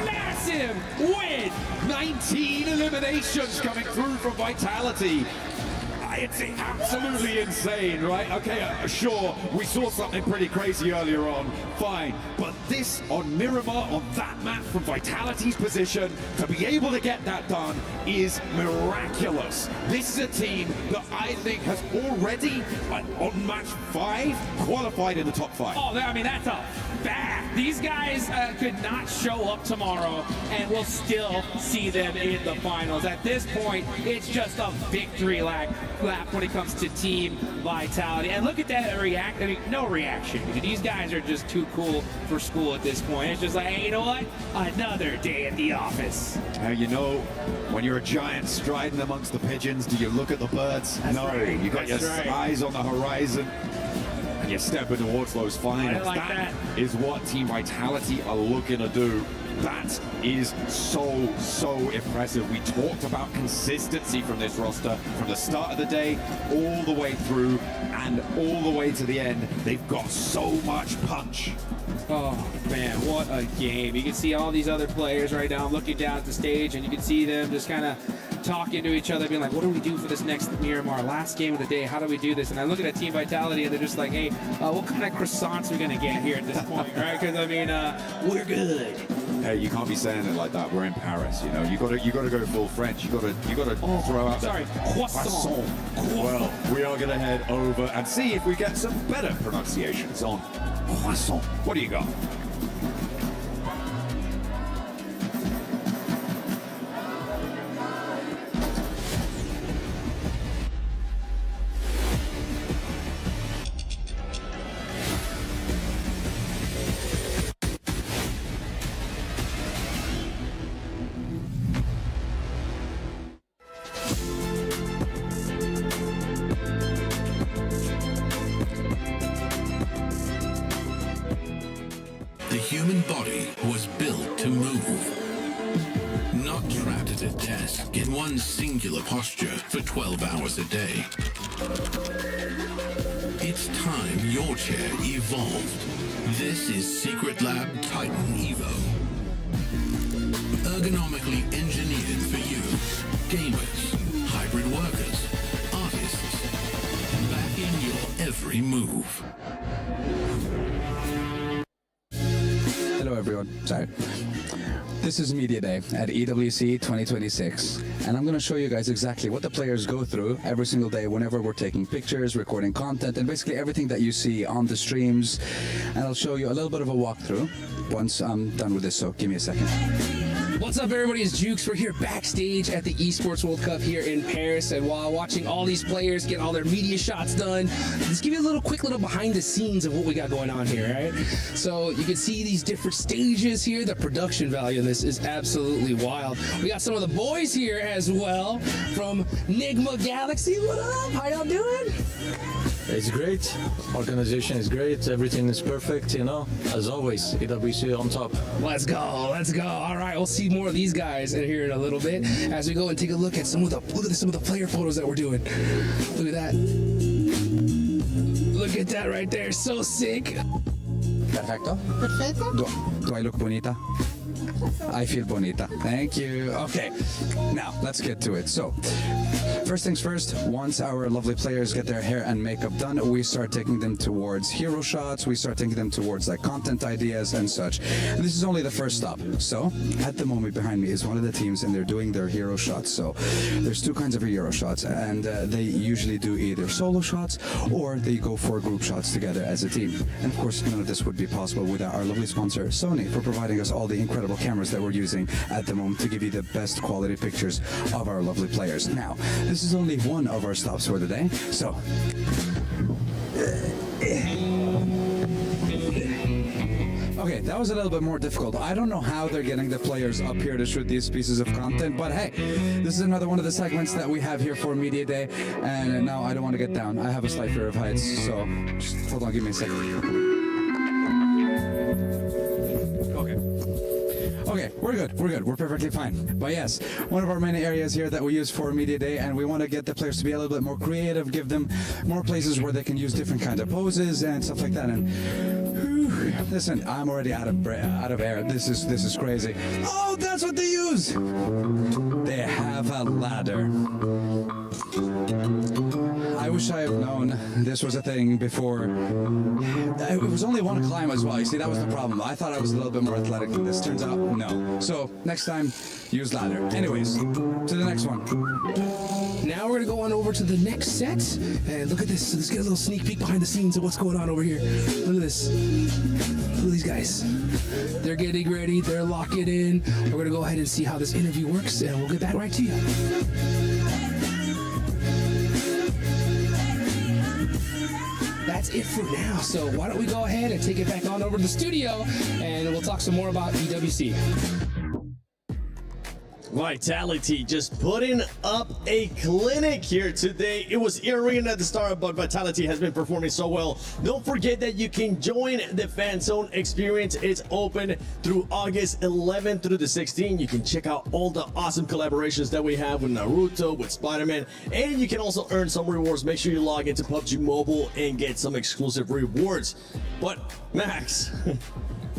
massive win. 19 eliminations coming through from Vitality. It's absolutely insane, right? Okay, sure, we saw something pretty crazy earlier on, fine. But this on Miramar, on that map from Vitality's position, to be able to get that done is miraculous. This is a team that I think has already, on match 5, qualified in the top 5. Oh, I mean, that's a fact. These guys could not show up tomorrow, and we'll still see them in the finals. At this point, it's just a victory lap when it comes to Team Vitality. And look at that react. I mean, no reaction. These guys are just too cool for school at this point. It's just like, hey, you know what? Another day at the office. You know, when you're a giant striding amongst the pigeons, do you look at the birds? That's no, right. you got That's your right. eyes on the horizon. And you're stepping towards those finals. like That is what Team Vitality are looking to do. That is so impressive. We talked about consistency from this roster from the start of the day all the way through and all the way to the end. They've got so much punch. Oh man, what a game. You can see all these other players right now. I'm looking down at the stage and you can see them just kind of talking to each other, being like, what do we do for this next Miramar? Last game of the day, how do we do this? And I look at Team Vitality and they're just like, hey, what kind of croissants are we going to get here at this point, right? Because I mean, we're good. Hey, you can't be saying it like that. We're in Paris, you know. You got to go full French. You got to throw out sorry, croissant. Well, we are going to head over and see if we get some better pronunciations on croissant. What do you got? The human body was built to move, not trapped at a desk in one singular posture for 12 hours a day. It's time your chair evolved. This is Secret Lab Titan Evo. Ergonomically engineered for you, gamers, hybrid workers, artists, backing your every move. Hello everyone. Sorry. This is Media Day at EWC 2026, and I'm going to show you guys exactly what the players go through every single day whenever we're taking pictures, recording content, and basically everything that you see on the streams. And I'll show you a little bit of a walkthrough once I'm done with this, so give me a second. What's up, everybody? It's Jukes. We're here backstage at the Esports World Cup here in Paris, and while watching all these players get all their media shots done, let's give you a quick little behind the scenes of what we got going on here, right? So you can see these different stages here. The production value of this is absolutely wild. We got some of the boys here as well from Nigma Galaxy. What up? How y'all doing? It's great. Organization is great. Everything is perfect, you know. As always, EWC on top. Let's go. Let's go. All right, we'll see more of these guys in here in a little bit as we go and take a look at some of the player photos that we're doing. Look at that. Look at that right there. So sick. Perfecto. Perfecto. Do I look bonita? I feel bonita. Thank you. Okay, now let's get to it. So, First things first, once our lovely players get their hair and makeup done, we start taking them towards hero shots, we start taking them towards like content ideas and such. And this is only the first stop. So, at the moment behind me is one of the teams and they're doing their hero shots. So, there's two kinds of hero shots and they usually do either solo shots or they go for group shots together as a team. And of course, none of this would be possible without our lovely sponsor, Sony, for providing us all the incredible cameras that we're using at the moment to give you the best quality pictures of our lovely players. Now, this is only one of our stops for the day, so okay, that was a little bit more difficult. I don't know how they're getting the players up here to shoot these pieces of content, but hey, this is another one of the segments that we have here for Media Day, and now I don't want to get down. I have a slight fear of heights, so just hold on, give me a second. Okay, we're good, we're perfectly fine. But yes, one of our many areas here that we use for Media Day, and we want to get the players to be a little bit more creative, give them more places where they can use different kinds of poses and stuff like that. And listen, I'm already out of air. This is crazy. Oh, that's what they use. They have a ladder. I wish I had known this was a thing before. It was only one climb as well. You see, that was the problem. I thought I was a little bit more athletic than this. Turns out, no. So next time, use ladder. Anyways, to the next one. Now we're gonna go on over to the next set, and look at this. So let's get a little sneak peek behind the scenes of what's going on over here. Look at this. Look at these guys. They're getting ready. They're locking in. We're gonna go ahead and see how this interview works, and we'll get back right to you. That's it for now. So why don't we go ahead and take it back on over to the studio, and we'll talk some more about PWC. Vitality just putting up a clinic here today. It was Irene at the start, but Vitality has been performing so well. Don't forget that you can join the Fan Zone experience. It's open through August 11th through the 16th. You can check out all the awesome collaborations that we have with Naruto, with Spider-Man, and you can also earn some rewards. Make sure you log into PUBG Mobile and get some exclusive rewards. But Max,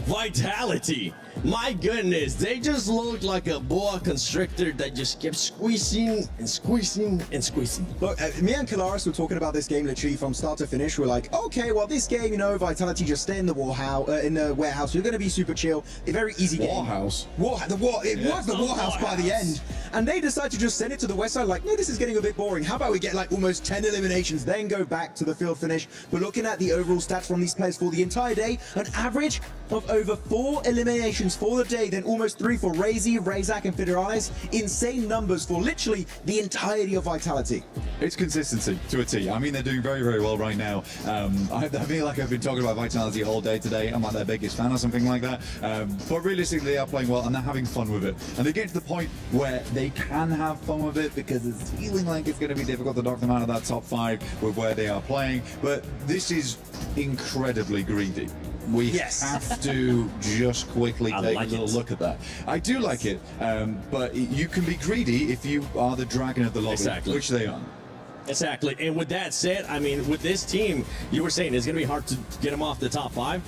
Vitality, my goodness, they just look like a boa constrictor that just kept squeezing and squeezing and squeezing. Look, me and Kalaris were talking about this game literally from start to finish. We're like, okay, well, this game, you know, Vitality just stay in the warehouse. You're going to be super chill. A very easy game. Warhouse. It was the Warhouse by the end. And they decided to just send it to the west side like, no, this is getting a bit boring. How about we get like almost 10 eliminations, then go back to the field finish. But looking at the overall stats from these players for the entire day, an average of over 4 eliminations for the day, then almost 3 for Razy, Razak, and Federales. Insane numbers for literally the entirety of Vitality. It's consistency to a T. I mean, they're doing very, very well right now. I feel like I've been talking about Vitality all day today. I'm like their biggest fan or something like that. But realistically, they are playing well and they're having fun with it. And they get to the point where they can have fun with it because it's feeling like it's going to be difficult to knock them out of that top 5 with where they are playing. But this is incredibly greedy. We have to just quickly take a little look at that. I do like it, but you can be greedy if you are the dragon of the lobby, which they are. Exactly, and with that said, I mean, with this team, you were saying it's going to be hard to get them off the top 5.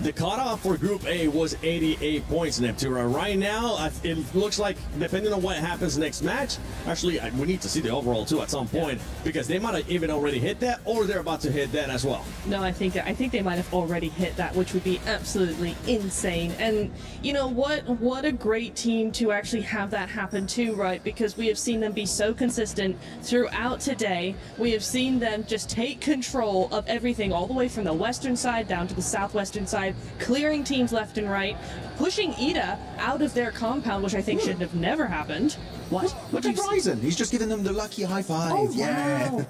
The cutoff for Group A was 88 points, Neptura. Right now, it looks like, depending on what happens next match, actually, we need to see the overall, too, at some point, because they might have even already hit that, or they're about to hit that as well. No, I think they might have already hit that, which would be absolutely insane. And you know what a great team to actually have that happen too, right? Because we have seen them be so consistent throughout today. We have seen them just take control of everything, all the way from the western side down to the southwestern side, clearing teams left and right, pushing Ida out of their compound, which I think should have never happened. What? Look at Ryzen. He's just giving them the lucky high five. Oh, yeah. wow.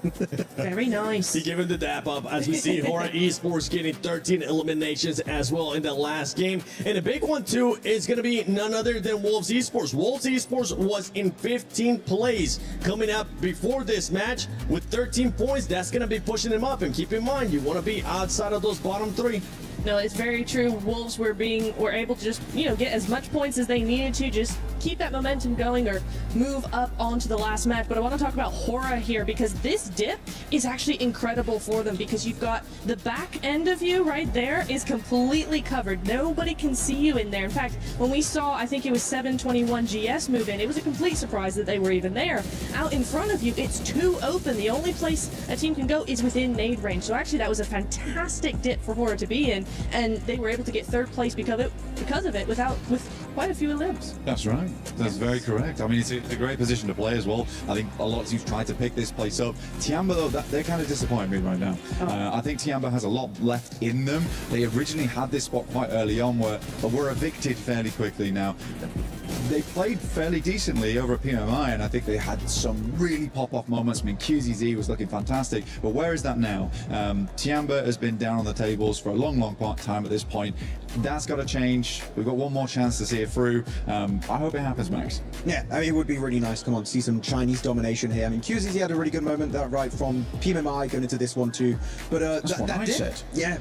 Very nice. He gave him the dap up as we see Hora Esports getting 13 eliminations as well in the last game. And a big one too is going to be none other than Wolves Esports. Wolves Esports was in 15 plays coming up before this match with 13 points. That's going to be pushing them up. And keep in mind, you want to be outside of those bottom 3. No, it's very true. Wolves were able to just, get as much points as they needed to, just keep that momentum going or move up onto the last match. But I want to talk about Hora here, because this dip is actually incredible for them, because you've got the back end of you right there is completely covered. Nobody can see you in there. In fact, when we saw, I think it was 721 GS move in, it was a complete surprise that they were even there. Out in front of you, it's too open. The only place a team can go is within nade range. So actually that was a fantastic dip for Hora to be in, and they were able to get third place because of it with quite a few elims. That's right. That's very correct. I mean, it's a great position to play as well. I think a lot of teams tried to pick this place up. Tiamba, though, they're kind of disappointing me right now. I think Tiamba has a lot left in them. They originally had this spot quite early on, but were evicted fairly quickly now. They played fairly decently over at PMI, and I think they had some really pop-off moments. I mean, QZZ was looking fantastic, but where is that now? Tiamba has been down on the tables for a long time at this point. That's got to change. We've got one more chance to see it through. I hope it happens, Max. Yeah, I mean, it would be really nice, come on, to see some Chinese domination here. I mean, QZZ had a really good moment, that right from PMI going into this one too. But that's what I said. Yeah,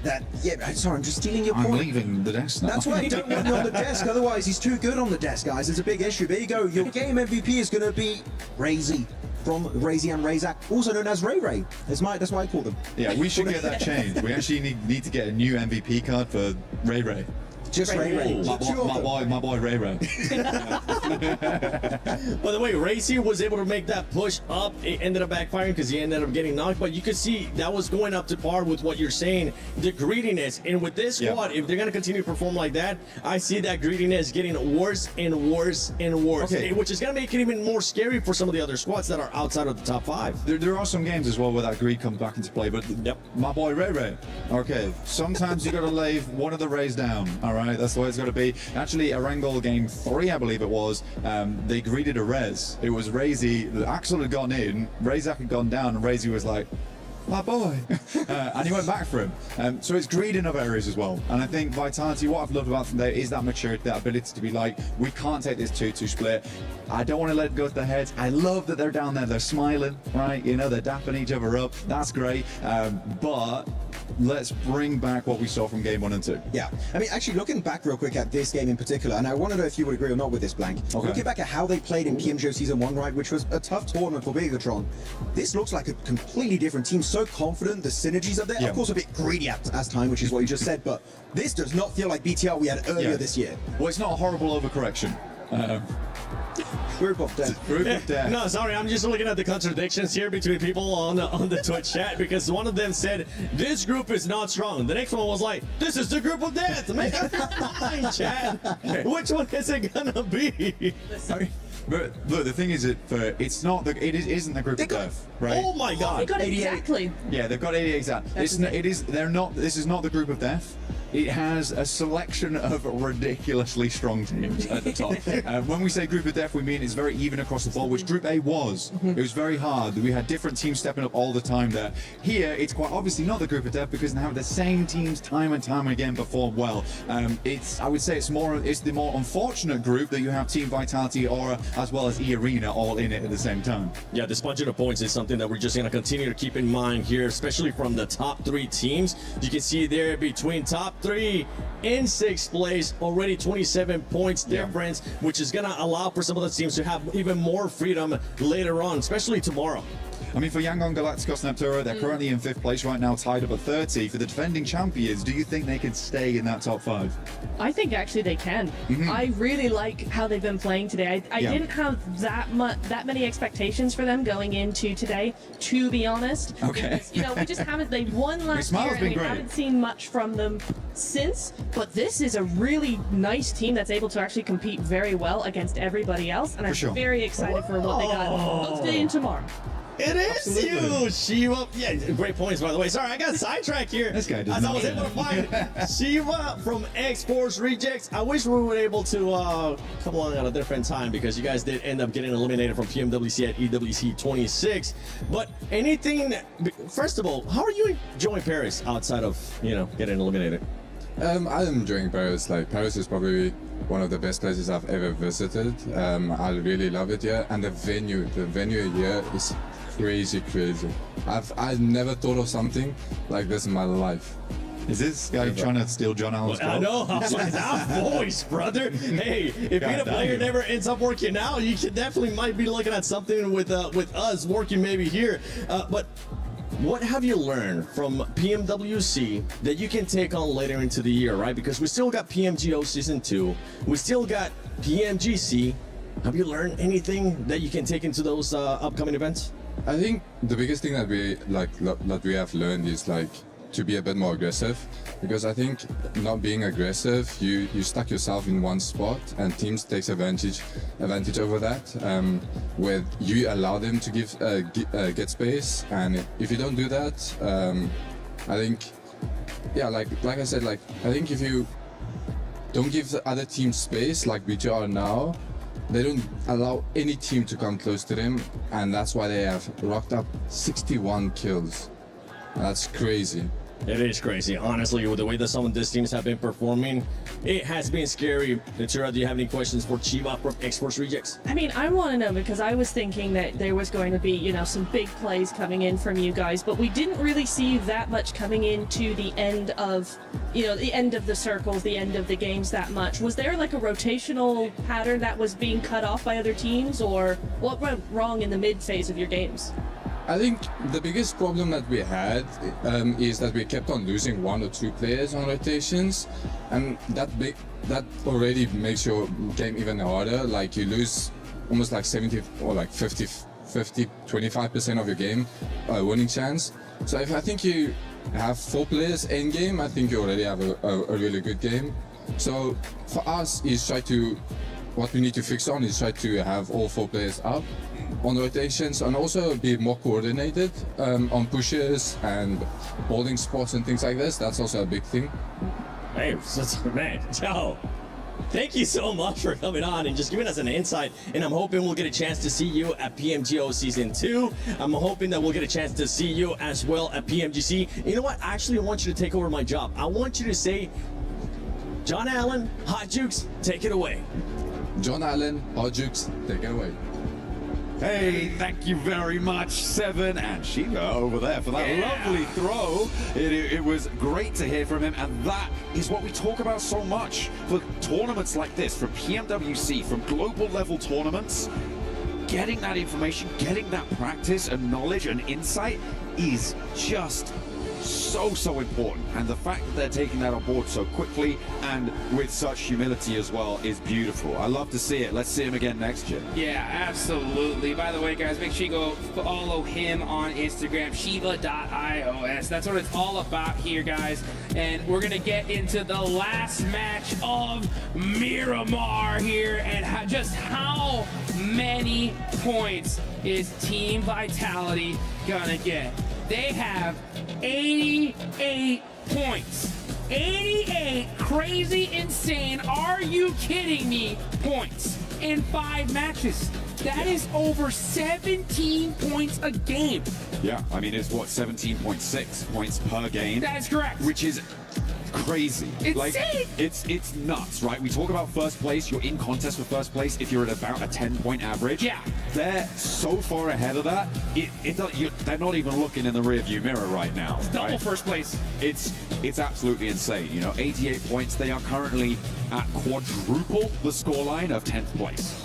sorry, I'm just stealing your point. I'm leaving the desk now. That's why I don't want you on the desk, otherwise he's too good on the desk, guys. It's a big issue. There you go. Your game MVP is going to be Razy. From Razy and Razak, also known as Ray Ray. That's why I call them. Yeah, we should get that changed. We actually need to get a new MVP card for Ray Ray. Just Ray Ray. My boy Ray Ray. By the way, Racy was able to make that push up. It ended up backfiring because he ended up getting knocked. But you could see that was going up to par with what you're saying, the greediness. And with this squad, if they're going to continue to perform like that, I see that greediness getting worse and worse and worse. Okay. Which is going to make it even more scary for some of the other squads that are outside of the top 5. There are some games as well where that greed comes back into play. But my boy Ray Ray. Okay, sometimes you got to lay one of the Rays down. All right. That's the way it's got to be. Actually, Erangel game 3, I believe it was, they greeted a res. It was Razy. Axel had gone in, Razak had gone down, and Razy was like, my boy. And he went back for him. So it's greed in other areas as well. And I think Vitality, what I've loved about them there is that maturity, that ability to be like, we can't take this 2-2 split. I don't want to let it go to their heads. I love that they're down there, they're smiling, right? You know, they're dapping each other up. That's great. But let's bring back what we saw from game 1 and 2. Yeah, I mean, actually looking back real quick at this game in particular, and I want to know if you would agree or not with this, Blank. Okay. Looking back at how they played in PMWC Season 1, right, which was a tough tournament for Bigatron, this looks like a completely different team, so confident, the synergies are there. Yeah. Of course, a bit greedy as time, which is what you just said, but this does not feel like BTR we had earlier this year. Well, it's not a horrible overcorrection. Group of death. Group of death. No, sorry, I'm just looking at the contradictions here between people on the Twitch chat, because one of them said this group is not strong. The next one was like, this is the group of death. Make up your mind, chat. Which one is it gonna be? But look, the thing is that it's not the it isn't the group of death, right? Oh my God! They got it exactly. Yeah, they've got 88 exact. This is not the group of death. It has a selection of ridiculously strong teams at the top. When we say group of death, we mean it's very even across the board, which Group A was. It was very hard. We had different teams stepping up all the time there. Here, it's quite obviously not the group of death because now the same teams time and time again perform well. I would say it's the more unfortunate group that you have Team Vitality, Aura, as well as E-Arena all in it at the same time. Yeah, this budget of points is something that we're just going to continue to keep in mind here, especially from the top 3 teams. You can see there between top 3 in 6th place, already 27 points difference, which is going to allow for some of the teams to have even more freedom later on, especially tomorrow. I mean, for Yangon Galacticos Neptura, they're currently in 5th place right now, tied up at 30. For the defending champions, do you think they can stay in that top 5? I think actually they can. I really like how they've been playing today. I didn't have that many expectations for them going into today, to be honest. Okay. Because, you know, we just haven't. They won last year, and we haven't seen much from them since. But this is a really nice team that's able to actually compete very well against everybody else, and I'm very excited for what they got both today and tomorrow. It is you, Shiva. Yeah, great points, by the way. Sorry, I got sidetracked here. This guy does as not. I was able to find Shiva from X-Force Rejects. I wish we were able to come along at a different time, because you guys did end up getting eliminated from PMWC at EWC 26. But anything, first of all, how are you enjoying Paris outside of, you know, getting eliminated? I'm enjoying Paris. Like, Paris is probably one of the best places I've ever visited. I really love it here, and the venue here is crazy. I've never thought of something like this in my life. Is this guy trying to steal John Allen's I know. That voice, brother. Hey, if being a player never ends up working out, you should definitely might be looking at something with us working maybe here. But what have you learned from PMWC that you can take on later into the year, right? Because we still got PMGO Season 2. We still got PMGC. Have you learned anything that you can take into those upcoming events? I think the biggest thing that we have learned is like to be a bit more aggressive, because I think not being aggressive, you stuck yourself in one spot, and teams takes advantage over that, where you allow them to get space, and if you don't do that, I think, yeah, like I said, like I think if you don't give the other team space, like we are now, they don't allow any team to come close to them, and that's why they have rocked up 61 kills. That's crazy. It is crazy. Honestly, with the way that some of these teams have been performing, it has been scary. Natura, do you have any questions for Chiba from Exports Rejects? I mean, I want to know, because I was thinking that there was going to be, you know, some big plays coming in from you guys, but we didn't really see that much coming into the end of, you know, the end of the circles, the end of the games that much. Was there like a rotational pattern that was being cut off by other teams, or what went wrong in the mid phase of your games? I think the biggest problem that we had is that we kept on losing 1 or 2 players on rotations, and that already makes your game even harder. Like you lose almost like 70 or like 25% of your game winning chance. So if I think you have 4 players end game, I think you already have a really good game. So for us, what we need to fix on is try to have all 4 players up on rotations, and also be more coordinated on pushes and holding spots and things like this. That's also a big thing. Hey, man, Joe, thank you so much for coming on and just giving us an insight. And I'm hoping we'll get a chance to see you at PMGO Season 2. I'm hoping that we'll get a chance to see you as well at PMGC. You know what? I actually want you to take over my job. I want you to say, John Allen, Hot Jukes, take it away. John Allen, Hot Jukes, take it away. Hey, thank you very much, Seven and Shiva over there for that lovely throw. It was great to hear from him, and that is what we talk about so much for tournaments like this, from PMWC, from global level tournaments. Getting that information, getting that practice and knowledge and insight is just so important, and the fact that they're taking that on board so quickly and with such humility as well is beautiful. I love to see it. Let's see him again next year. Yeah, absolutely. By the way, guys, make sure you go follow him on Instagram, shiva.ios. That's what it's all about here, guys. And we're gonna get into the last match of Miramar here, and just how many points is Team Vitality gonna get? They have 88 points. 88 crazy, insane, are you kidding me, points in 5 matches. That is over 17 points a game. Yeah, I mean, it's what, 17.6 points per game? That is correct. Which is crazy. Insane. Like, it's nuts, right? We talk about first place. You're in contest for first place if you're at about a 10-point average. Yeah. They're so far ahead of that. They're not even looking in the rearview mirror right now. It's double first place. It's absolutely insane. You know, 88 points. They are currently at quadruple the scoreline of 10th place.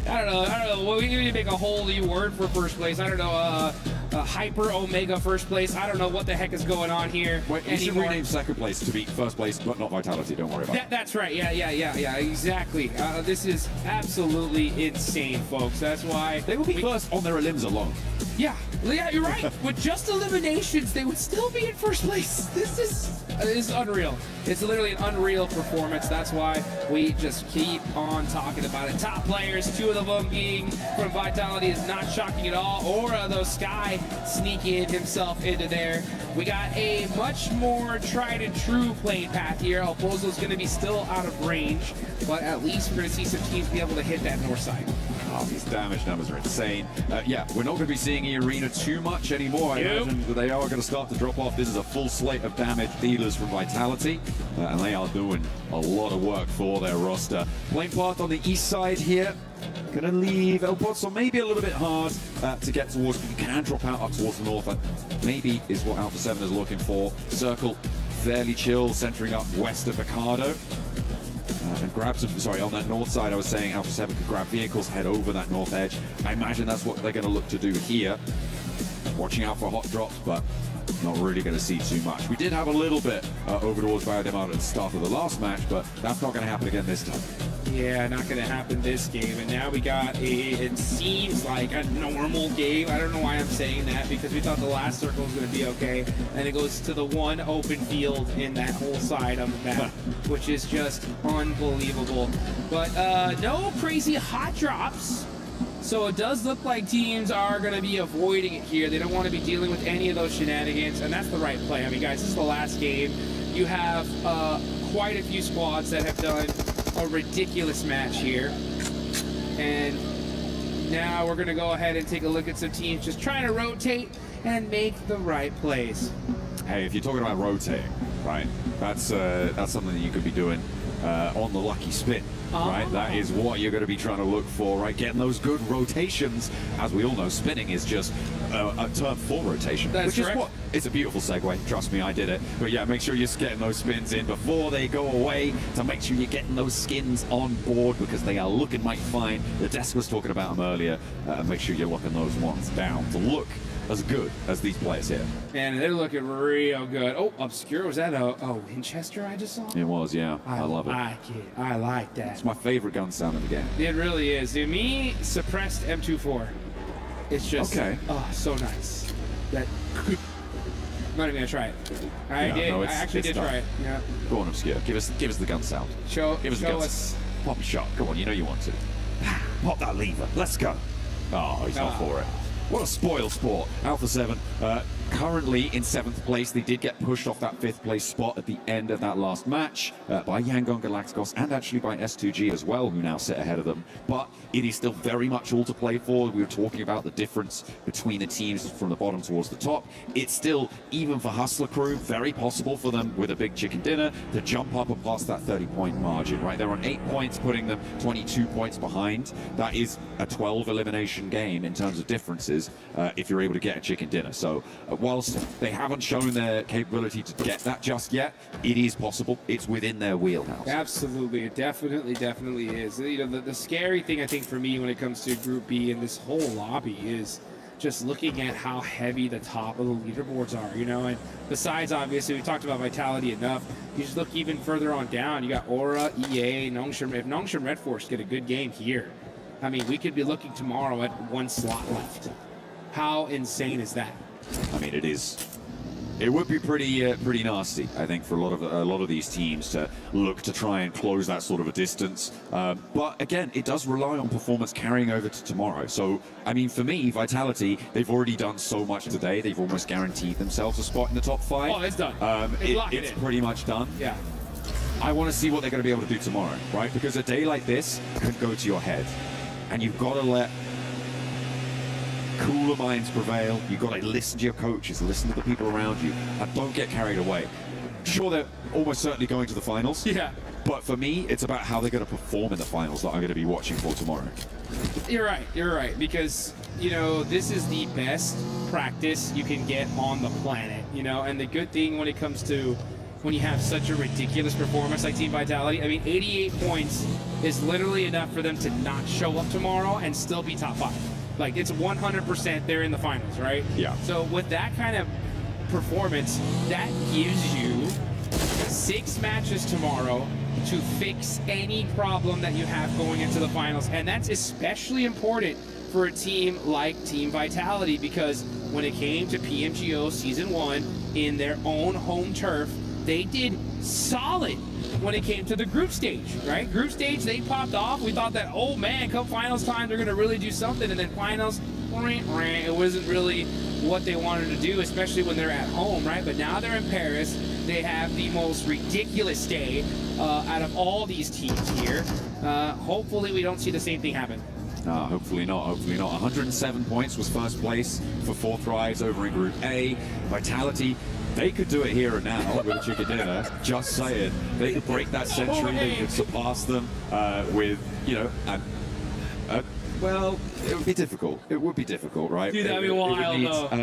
I don't know. Well, we need to make a whole new word for first place. I don't know. Hyper Omega first place. I don't know what the heck is going on here. Wait, you should rename second place to be first place, but not Vitality. Don't worry about it. That's right. Yeah. Exactly. This is absolutely insane, folks. That's why they will be first on their elims alone. Yeah, you're right. With just eliminations, they would still be in first place. This is unreal. It's literally an unreal performance. That's why we just keep on talking about it. Top players, 2 of them being from Vitality, is not shocking at all. Or though Sky sneaking himself into there. We got a much more tried and true playing path here. Opozo's going to be still out of range, but at least we're going to see some teams be able to hit that north side. Oh, these damage numbers are insane. Yeah, we're not going to be seeing the arena too much anymore. I imagine that they are going to start to drop off. This is a full slate of damage dealers from Vitality, and they are doing a lot of work for their roster. Playing part on the east side here. Going to leave El Pozo maybe a little bit hard to get towards, but you can drop out up towards the north. That maybe is what Alpha 7 is looking for. Circle fairly chill, centering up west of Mikado. And grab some, sorry, on that north side I was saying Alpha 7 could grab vehicles, head over that north edge. I imagine that's what they're going to look to do here. Watching out for hot drops, but not really going to see too much. We did have a little bit over towards Biodemar at the start of the last match, but that's not going to happen again this time. Yeah, not going to happen this game. And now we got it seems like a normal game. I don't know why I'm saying that, because we thought the last circle was going to be okay. And it goes to the one open field in that whole side of the map, which is just unbelievable. But no crazy hot drops. So it does look like teams are going to be avoiding it here. They don't want to be dealing with any of those shenanigans, and that's the right play. I mean, guys, this is the last game. You have quite a few squads that have done a ridiculous match here. And now we're going to go ahead and take a look at some teams just trying to rotate and make the right plays. Hey, if you're talking about rotating, right, that's something that you could be doing on the lucky spin, right? That is what you're going to be trying to look for, right? Getting those good rotations. As we all know, spinning is just a term for rotation. That's which correct. is what, it's a beautiful segue, trust me, I did it. But yeah, make sure you're getting those spins in before they go away, to make sure you're getting those skins on board, because they are looking mighty fine. The desk was talking about them earlier. Make sure you're locking those ones down to look as good as these players here. And they're looking real good. Oh, Obscure, was that a Winchester I just saw? It was, yeah. I love it. I like that. It's my favorite gun sound of the game. It really is. To me, suppressed M24. It's just, oh, so nice. That, I'm not even gonna try it. I actually did try it. Yeah. Go on, Obscure. Give us the gun sound. Give us. Pop a shot. Come on, you know you want to. Pop that lever. Let's go. Oh, he's not for it. What a spoil sport. Alpha 7 currently in 7th place. They did get pushed off that 5th place spot at the end of that last match by Yangon Galacticos and actually by S2G as well, who now sit ahead of them. But it is still very much all to play for. We were talking about the difference between the teams from the bottom towards the top. It's still, even for Hustler Crew, very possible for them with a big chicken dinner to jump up and past that 30-point margin, right? They're on 8 points, putting them 22 points behind. That is a 12 elimination game in terms of differences if you're able to get a chicken dinner. So whilst they haven't shown their capability to get that just yet, it is possible. It's within their wheelhouse. Absolutely, it definitely is. You know, the scary thing I think for me when it comes to Group B and this whole lobby is just looking at how heavy the top of the leaderboards are, you know, and besides, obviously, we talked about Vitality enough, you just look even further on down, you got Aura, EA, Nongshim. If Nongshim Red Force get a good game here, I mean, we could be looking tomorrow at 1 slot left. How insane is that? I mean, it is. It would be pretty nasty, I think, for a lot of these teams to look to try and close that sort of a distance. But again, it does rely on performance carrying over to tomorrow. So, I mean, for me, Vitality, they've already done so much today. They've almost guaranteed themselves a spot in the top 5. Oh, it's done. It's pretty much done. Yeah. I want to see what they're going to be able to do tomorrow, right? Because a day like this can go to your head, and you've got to let cooler minds prevail. You've got to listen to your coaches, listen to the people around you, and don't get carried away. Sure, they're almost certainly going to the finals. Yeah. But for me, it's about how they're going to perform in the finals that I'm going to be watching for tomorrow. You're right, because, you know, this is the best practice you can get on the planet, you know, and the good thing when it comes to when you have such a ridiculous performance like Team Vitality, I mean, 88 points is literally enough for them to not show up tomorrow and still be top 5. Like, it's 100% they're in the finals, right? Yeah. So with that kind of performance, that gives you 6 matches tomorrow to fix any problem that you have going into the finals. And that's especially important for a team like Team Vitality, because when it came to PMGO Season 1 in their own home turf, they did solid when it came to the group stage, right? Group stage, they popped off. We thought that, oh man, come finals time, they're going to really do something. And then finals, it wasn't really what they wanted to do, especially when they're at home, right? But now they're in Paris. They have the most ridiculous day out of all these teams here. Hopefully we don't see the same thing happen. No, hopefully not, hopefully not. 107 points was first place for 4 Thrives over in Group A. Vitality, they could do it here and now with a chicken dinner, just saying. They could break that century, they could surpass them with, you know, well, it would be difficult. It would be difficult, right? Dude, that'd be wild,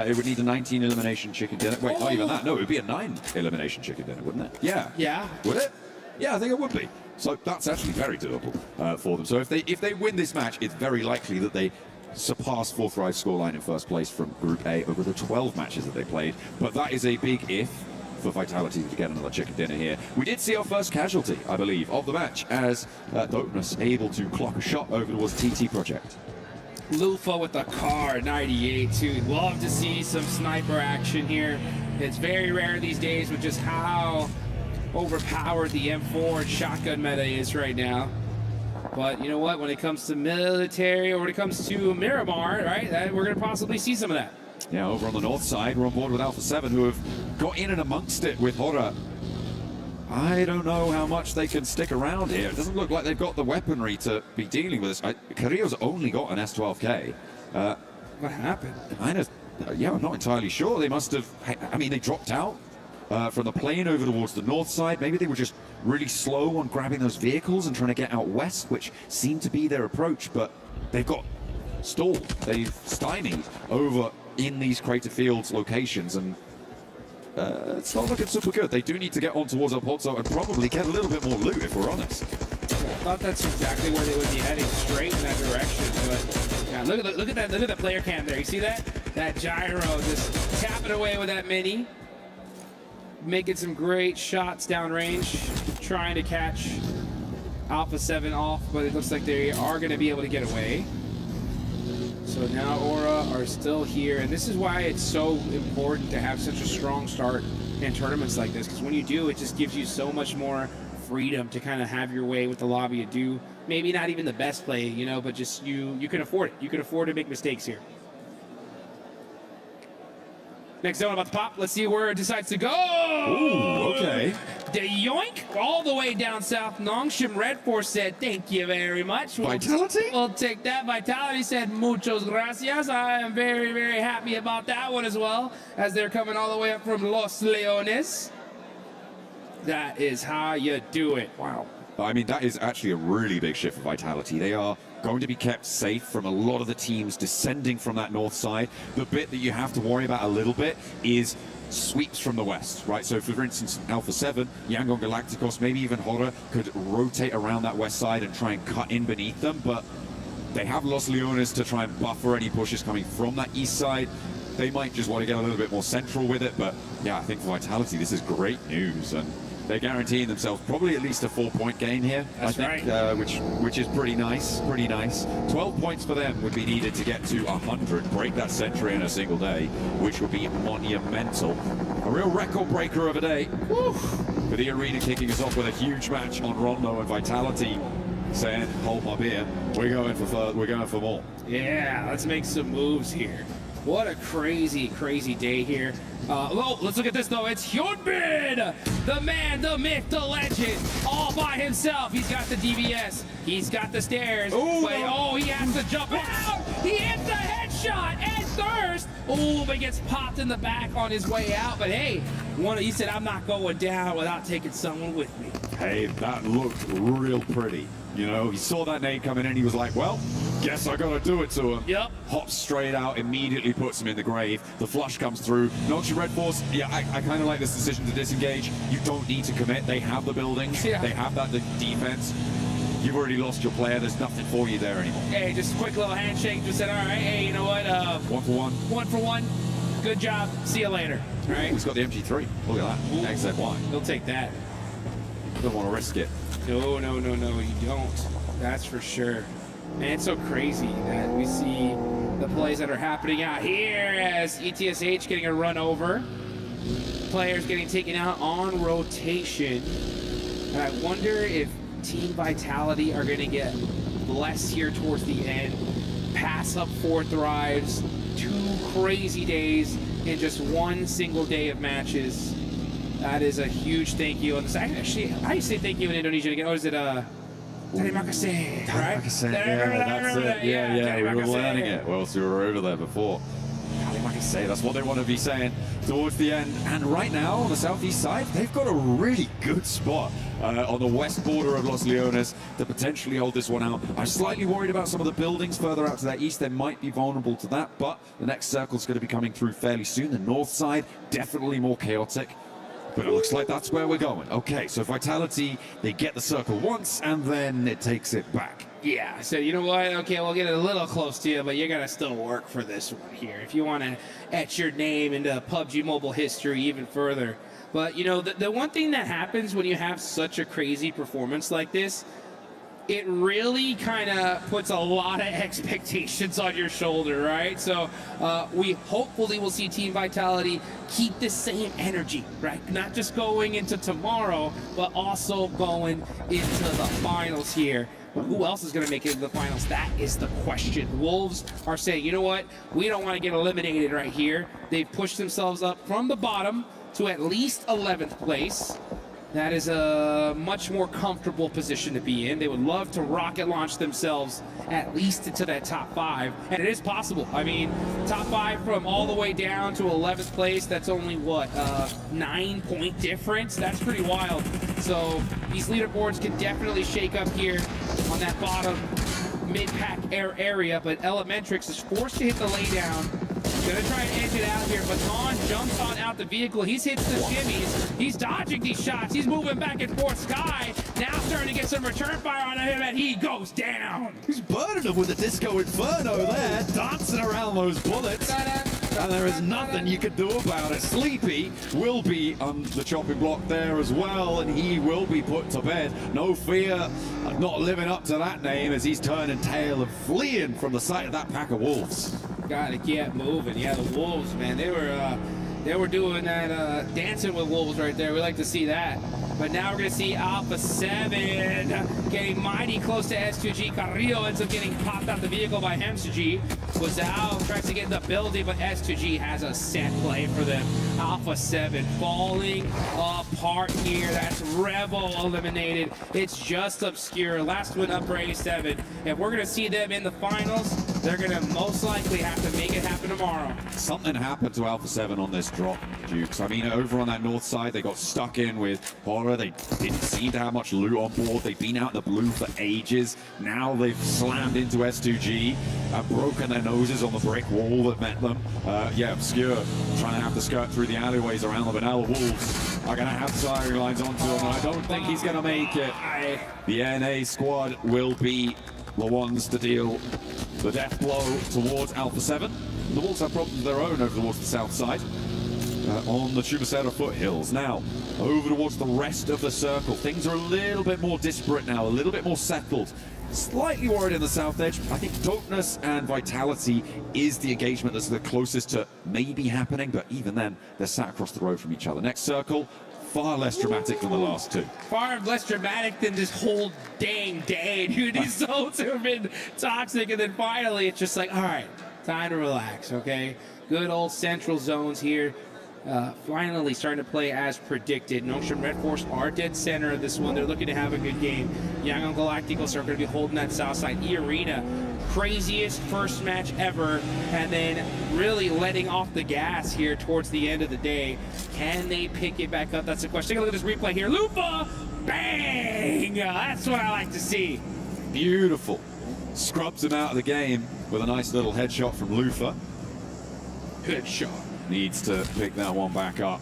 it would need a 19 elimination chicken dinner. Wait, not even that. No, it would be a 9 elimination chicken dinner, wouldn't it? Yeah. Yeah. Would it? Yeah, I think it would be. So that's actually very doable for them. So if they win this match, it's very likely that they surpass 4 Thrive scoreline in first place from Group A over the 12 matches that they played. But that is a big if for Vitality to get another chicken dinner here. We did see our first casualty, I believe, of the match as Dopeness able to clock a shot over towards TT Project. Lufa with the car, 98 too. Love to see some sniper action here. It's very rare these days with just how overpowered the M4 and shotgun meta is right now. But you know what? When it comes to military or when it comes to Miramar, right, we're going to possibly see some of that. Yeah, over on the north side, we're on board with Alpha 7, who have got in and amongst it with Hora. I don't know how much they can stick around here. It doesn't look like they've got the weaponry to be dealing with this. Carrillo's only got an S12K. What happened? Yeah, I'm not entirely sure. They must have, I mean, they dropped out from the plane over towards the north side. Maybe they were just really slow on grabbing those vehicles and trying to get out west, which seemed to be their approach, but they've got stalled. They've stymied over in these Crater Fields locations, and it's not looking super good. They do need to get on towards El Pozo and probably get a little bit more loot, if we're honest. I thought that's exactly where they would be heading, straight in that direction. But yeah, look at that player cam there. You see that? That gyro just tapping away with that mini, making some great shots downrange, trying to catch Alpha 7 off, but it looks like they are going to be able to get away. So now Aura are still here, and this is why it's so important to have such a strong start in tournaments like this, because when you do, it just gives you so much more freedom to kind of have your way with the lobby and do maybe not even the best play, you know, but just you can afford it. You can afford to make mistakes here. Next zone about to pop. Let's see where it decides to go. Ooh, okay. The yoink all the way down south. Nongshim Red Force said, thank you very much. Vitality? We'll take that. Vitality said, muchos gracias. I am very, very happy about that one as well, as they're coming all the way up from Los Leones. That is how you do it. Wow. I mean, that is actually a really big shift for Vitality. They are going to be kept safe from a lot of the teams descending from that north side. The bit that you have to worry about a little bit is sweeps from the west, right? So for instance, Alpha 7, Yangon Galacticos, maybe even Hora could rotate around that west side and try and cut in beneath them, but they have Los Leones to try and buffer any pushes coming from that east side. They might just want to get a little bit more central with it, but yeah, I think for Vitality, this is great news, and they're guaranteeing themselves probably at least a 4-point gain here. That's I think, right. which is pretty nice, pretty nice. 12 points for them would be needed to get to 100, break that century in a single day, which would be monumental. A real record breaker of a day. Woo! For the arena kicking us off with a huge match on Rondo and Vitality saying, hold my beer, we're going for more. Yeah, let's make some moves here. What a crazy, crazy day here. Oh, let's look at this though. It's Hyunbin, the man, the myth, the legend, all by himself. He's got the DBS. He's got the stairs. Ooh, but, he has to jump out. He hits the headshot and thirst. Oh, but gets popped in the back on his way out. But hey, he said, I'm not going down without taking someone with me. Hey, that looked real pretty. You know, he saw that nade coming in, he was like, well, guess I gotta do it to him. Yep. Hops straight out, immediately puts him in the grave. The flush comes through. Nongshim Red Force, yeah, I kind of like this decision to disengage. You don't need to commit. They have the buildings. Yeah. They have that defense. You've already lost your player. There's nothing for you there anymore. Hey, just a quick little handshake. Just said, all right, hey, you know what? 1 for 1. 1 for 1. Good job. See you later. All right. He's got the MG3. Look at that. XZY. He'll take that. Don't want to risk it. No, you don't. That's for sure. Man, it's so crazy that we see the plays that are happening out here as ETSH getting a run over. Players getting taken out on rotation. And I wonder if Team Vitality are going to get blessed here towards the end. Pass up 4 Thrives. 2 crazy days in just 1 single day of matches. That is a huge thank you. Actually, how do you say thank you in Indonesian again? Or is it Taremakase, right? Yeah, that's it. Yeah, we were Taremakase. learning it whilst we were over there before. Like I say, that's what they want to be saying towards the end. And right now, on the southeast side, they've got a really good spot on the west border of Los Leones to potentially hold this one out. I'm slightly worried about some of the buildings further out to their east. They might be vulnerable to that, but the next circle's going to be coming through fairly soon. The north side, definitely more chaotic. But it looks like that's where we're going. Okay, so Vitality, they get the circle once, and then it takes it back. Yeah, so you know what? Okay, we'll get it a little close to you, but you're going to still work for this one here. If you want to etch your name into PUBG Mobile history even further. But, you know, the one thing that happens when you have such a crazy performance like this, it really kind of puts a lot of expectations on your shoulder, right? So we hopefully will see Team Vitality keep the same energy, right? Not just going into tomorrow, but also going into the finals here. But who else is going to make it into the finals? That is the question. Wolves are saying, you know what? We don't want to get eliminated right here. They've pushed themselves up from the bottom to at least 11th place. That is a much more comfortable position to be in. They would love to rocket launch themselves at least into that top 5. And it is possible. I mean, top 5 from all the way down to 11th place, that's only, what, 9-point difference? That's pretty wild. So these leaderboards can definitely shake up here on that bottom mid-pack area. But Elementrix is forced to hit the laydown. Gonna try and edge it out here. Baton jumps on out the vehicle. He's hits the shimmies. He's dodging these shots. He's moving back and forth. Sky now starting to get some return fire on him, and he goes down. He's burning him with the Disco Inferno there, dancing around those bullets. And there is nothing you can do about it. Sleepy will be on the chopping block there as well, and he will be put to bed. No fear of not living up to that name as he's turning tail and fleeing from the sight of that pack of wolves. Gotta get moving. Yeah, the Wolves, man, they were doing that dancing with Wolves right there. We like to see that. But now we're gonna see Alpha 7 getting mighty close to S2G. Carrillo ends up getting popped out the vehicle by Hemsuji. Wazao tries to get in the building, but S2G has a set play for them. Alpha 7 falling apart here. That's Rebel eliminated. It's just Obscure. Last one up for A7. If we're gonna see them in the finals, they're gonna most likely have to make it happen tomorrow. Something happened to Alpha 7 on this drop, Dukes. I mean, over on that north side, they got stuck in with Horror. They didn't seem to have much loot on board. They've been out in the blue for ages. Now they've slammed into S2G and broken their noses on the brick wall that met them. Yeah, Obscure trying to have to skirt through the alleyways around them, but now the Wolves are going to have firing lines onto him, and I don't think he's going to make it. The NA squad will be the ones to deal the death blow towards Alpha 7. The Wolves have problems of their own over towards the south side. On the Chubasera foothills. Now, over towards the rest of the circle. Things are a little bit more disparate now, a little bit more settled. Slightly worried in the south edge. I think Dopeness and Vitality is the engagement that's the closest to maybe happening, but even then, they're sat across the road from each other. Next circle, far less dramatic than the last two. Far less dramatic than this whole dang day, dude. These zones have been toxic, and then finally it's just like, all right, time to relax, okay? Good old central zones here. Finally starting to play as predicted. Noxian Red Force are dead center of this one. They're looking to have a good game. Young and Galacticos are going to be holding that south side. E-Arena, craziest first match ever, and then really letting off the gas here towards the end of the day. Can they pick it back up? That's the question. Take a look at this replay here. Lufa, bang! That's what I like to see. Beautiful. Scrubs him out of the game with a nice little headshot from Lufa. Good shot. Needs to pick that one back up.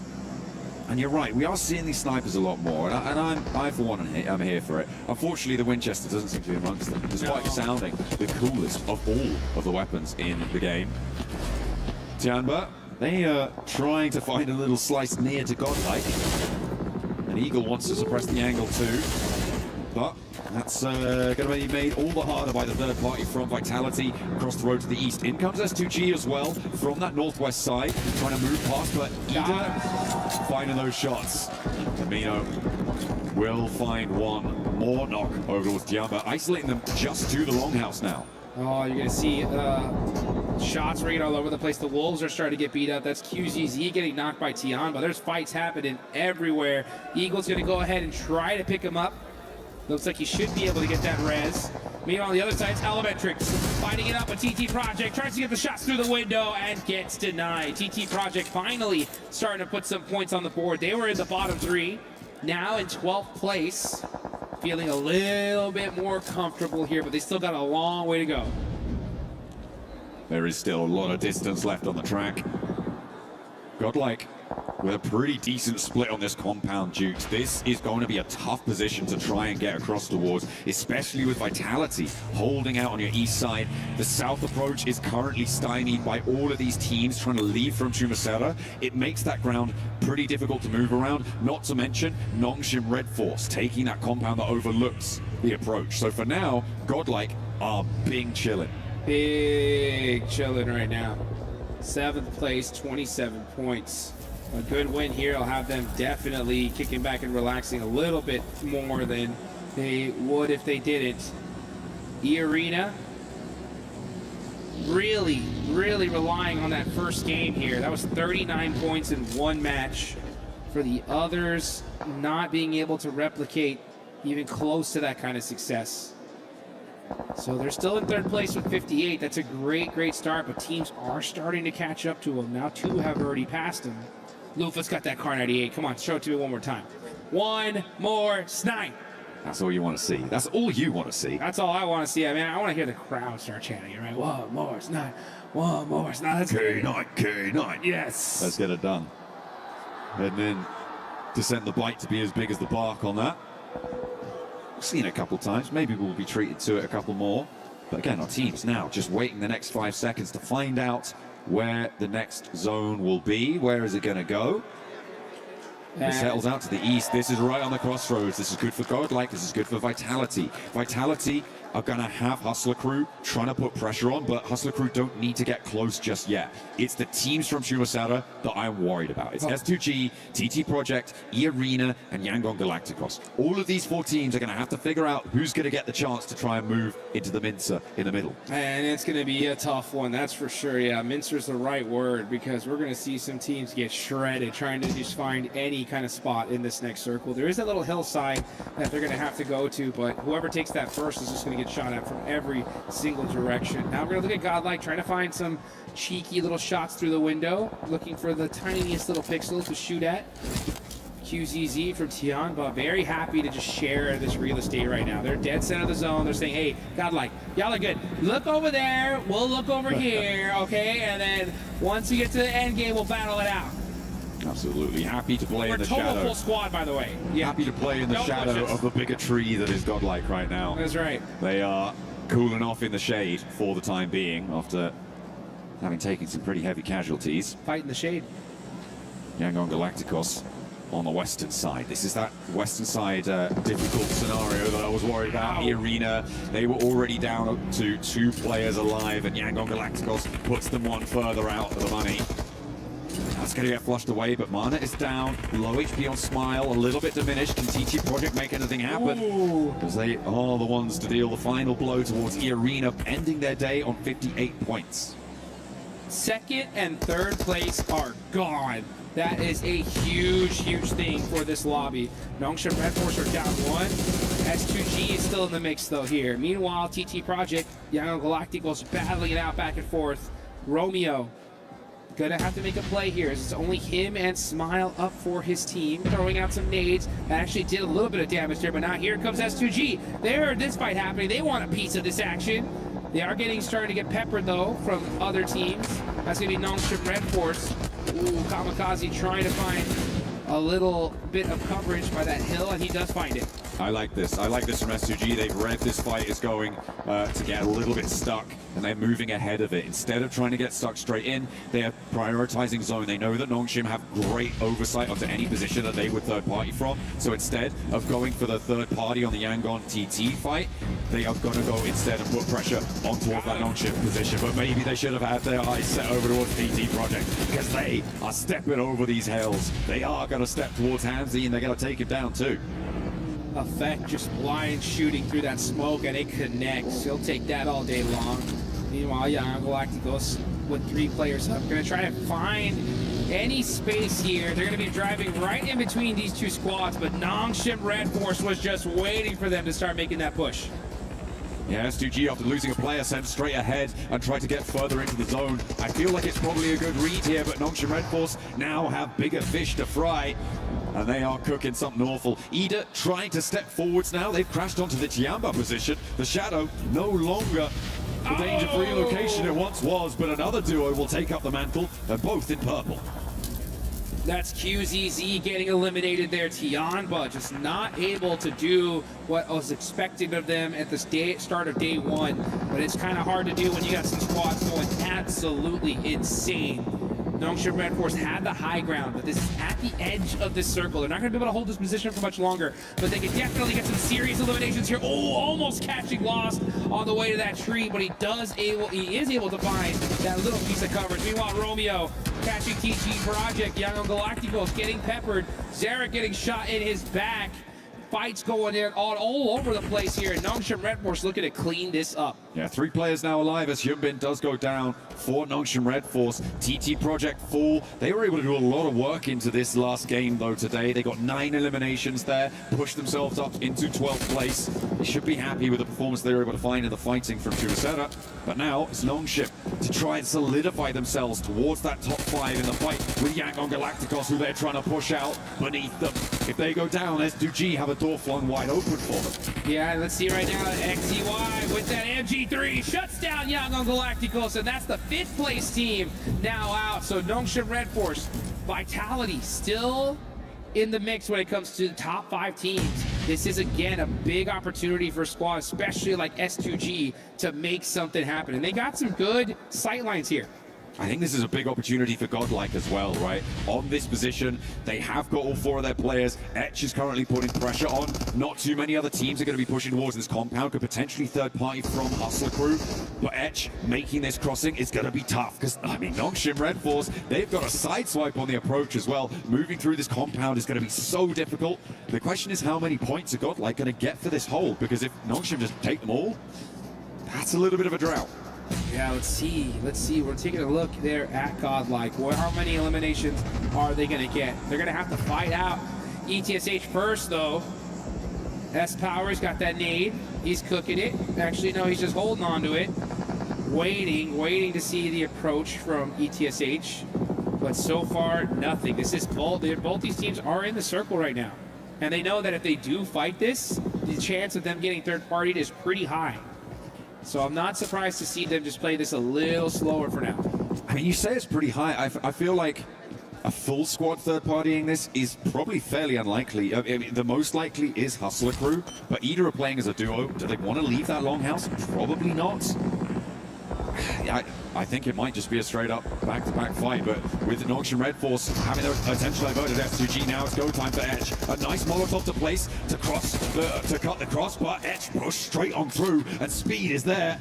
And you're right, we are seeing these snipers a lot more, and I for one, I'm here for it. Unfortunately, the Winchester doesn't seem to be amongst them, despite sounding the coolest of all of the weapons in the game. Tianba, they are trying to find a little slice near to godlike. And Eagle wants to suppress the angle too, but that's going to be made all the harder by the third party from Vitality across the road to the east. In comes S2G as well from that northwest side, trying to move past, but Ida finding those shots. Amino will find one more knock over towards Tiamba, isolating them just to the longhouse now. Oh, you're going to see shots ringing all over the place. The Wolves are starting to get beat up. That's QZZ getting knocked by Tiamba. There's fights happening everywhere. Eagle's going to go ahead and try to pick him up. Looks like he should be able to get that res. Meanwhile, on the other side, it's Elementrix fighting it up with TT Project, tries to get the shots through the window and gets denied. TT Project finally starting to put some points on the board. They were in the bottom 3, now in 12th place, feeling a little bit more comfortable here, but they still got a long way to go. There is still a lot of distance left on the track. Godlike with a pretty decent split on this compound, Dukes. This is going to be a tough position to try and get across towards, especially with Vitality holding out on your east side. The south approach is currently stymied by all of these teams trying to leave from Chumacera. It makes that ground pretty difficult to move around, not to mention Nongshim Red Force taking that compound that overlooks the approach. So for now, Godlike are big chilling. Big chilling right now. 7th place, 27 points. A good win here will have them definitely kicking back and relaxing a little bit more than they would if they didn't. E-Arena really relying on that first game here. That was 39 points in one match. For the others, not being able to replicate even close to that kind of success. So they're still in 3rd place with 58. That's a great start, but teams are starting to catch up to them. Now 2 have already passed them. Lufa's got that car 98. Come on, show it to me one more time. One more snipe. That's all you want to see. That's all you want to see. That's all I want to see. I mean, I want to hear the crowd start chanting it, right? One more snipe. One more snipe. Let's K9, K9. Yes. Let's get it done. And then to send the bite to be as big as the bark on that. We've seen it a couple times. Maybe we'll be treated to it a couple more. But again, our team's now just waiting the next 5 seconds to find out where the next zone will be. Where is it going to go? It settles out to the east. This is right on the crossroads. This is good for Godlike. This is good for Vitality. Vitality are going to have Hustler Crew trying to put pressure on, but Hustler Crew don't need to get close just yet. It's the teams from Chumacera that I'm worried about. It's S2G, TT Project, E-Arena, and Yangon Galacticos. All of these 4 teams are going to have to figure out who's going to get the chance to try and move into the Mincer in the middle. And it's going to be a tough one, that's for sure. Yeah, Mincer's the right word, because we're going to see some teams get shredded trying to just find any kind of spot in this next circle. There is a little hillside that they're going to have to go to, but whoever takes that first is just going to get shot at from every single direction. Now we're going to look at Godlike, trying to find some cheeky little shots through the window, looking for the tiniest little pixel to shoot at. QZZ from Tianba, very happy to just share this real estate right now. They're dead center of the zone. They're saying, hey, Godlike, y'all are good. Look over there, we'll look over here, okay? And then once we get to the end game, we'll battle it out. Absolutely. Happy to play in the total shadow. Full squad, by the way. Yeah. Happy to play in the shadow of the bigger tree that is Godlike right now. That's right. They are cooling off in the shade for the time being after having taken some pretty heavy casualties. Fight in the shade. Yangon Galacticos on the western side. This is that western side difficult scenario that I was worried about. The arena, they were already down to 2 players alive, and Yangon Galacticos puts them 1 further out of the money. That's going to get flushed away, but mana is down. Low HP on Smile, a little bit diminished. Can TT Project make anything happen? Because they are the ones to deal the final blow towards E-Arena, ending their day on 58 points. 2nd and 3rd place are gone. That is a huge thing for this lobby. Nongshim Red Force are down 1. S2G is still in the mix, though, here. Meanwhile, TT Project, Yangon Galacticos battling it out back and forth. Romeo gonna have to make a play here. It's only him and Smile up for his team, throwing out some nades. That actually did a little bit of damage there, but now here comes S2G. They heard this fight happening. They want a piece of this action. They are starting to get peppered, though, from other teams. That's gonna be Nongshim Red Force. Ooh, Kamikaze trying to find a little bit of coverage by that hill, and he does find it. I like this. I like this from S2G. They've read this fight is going to get a little bit stuck, and they're moving ahead of it. Instead of trying to get stuck straight in, they are prioritizing zone. They know that Nongshim have great oversight onto any position that they would third party from. So instead of going for the third party on the Yangon TT fight, they are going to go instead and put pressure on towards that Nongshim position. But maybe they should have had their eyes set over towards TT Project, because they are stepping over these hills. They are going to step towards Hansi, and they're going to take him down too. Effect just blind shooting through that smoke, and it connects. He'll take that all day long. Meanwhile, Yangon Galacticos with 3 players up, gonna try to find any space here. They're going to be driving right in between these two squads, but Nongshim Red Force was just waiting for them to start making that push. Yeah, S2G after losing a player sent straight ahead and tried to get further into the zone. I feel like it's probably a good read here, but Nongshim Red Force now have bigger fish to fry. And they are cooking something awful. Ida trying to step forwards now. They've crashed onto the Tiamba position. The Shadow no longer the danger-free location it once was, but another duo will take up the mantle. They're both in purple. That's QZZ getting eliminated there. Tiamba just not able to do what was expected of them at the start of day one. But it's kind of hard to do when you got some squads going absolutely insane. Nongshim Red Force had the high ground, but this is at the edge of this circle. They're not going to be able to hold this position for much longer, but they can definitely get some serious eliminations here. Oh, almost catching Lost on the way to that tree, but he is able to find that little piece of coverage. Meanwhile, Romeo catching TG Project. Young on Galacticos getting peppered. Zarek getting shot in his back. Fights going in all over the place here. Nongshim Red Force looking to clean this up. Yeah, 3 players now alive as Hyunbin does go down for Nongshim Red Force. TT Project full. They were able to do a lot of work into this last game though today. They got 9 eliminations there, pushed themselves up into 12th place. They should be happy with the performance they were able to find in the fighting from Churasera. But now it's Nongshim to try and solidify themselves towards that top 5 in the fight with Yang on Galacticos, who they're trying to push out beneath them. If they go down, S2G have a door flung wide open for them. Yeah, let's see right now, XEY with that MG3 shuts down Young on Galacticos, and that's the 5th place team now out. So Nongshim Red Force, Vitality still in the mix when it comes to the top 5 teams. This is, again, a big opportunity for squads, especially like S2G, to make something happen. And they got some good sightlines here. I think this is a big opportunity for Godlike as well, right? On this position, they have got all 4 of their players. Etch is currently putting pressure on. Not too many other teams are going to be pushing towards this compound, could potentially third party from Hustler Crew. But Etch making this crossing is going to be tough because, I mean, Nongshim Red Force, they've got a side swipe on the approach as well. Moving through this compound is going to be so difficult. The question is how many points are Godlike going to get for this hole? Because if Nongshim just take them all, that's a little bit of a drought. Yeah, let's see. We're taking a look there at Godlike. How many eliminations are they going to get? They're going to have to fight out ETSH first, though. S-Power's got that nade. He's cooking it. Actually, no, he's just holding on to it. Waiting to see the approach from ETSH. But so far, nothing. This is both these teams are in the circle right now. And they know that if they do fight this, the chance of them getting third-partied is pretty high. So I'm not surprised to see them just play this a little slower for now. I mean, you say it's pretty high. I feel like a full squad third-partying this is probably fairly unlikely. I mean, the most likely is Hustler Crew, but either are playing as a duo. Do they want to leave that longhouse? Probably not. I think it might just be a straight-up back-to-back fight, but with the Nongshim Red Force having their attention diverted at S2G, now it's go time for Etch. A nice Molotov to place to cut the cross, but Etch pushed straight on through, and speed is there.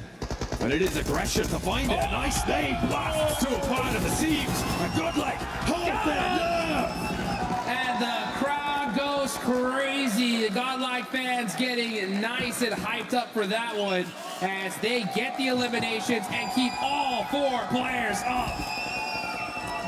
And it is aggression to find it. A nice nade blast to a part of the seams, and Godlike hold their nerve. And the crowd goes crazy. The Godlike fans getting nice and hyped up for that one as they get the eliminations and keep all 4 players up.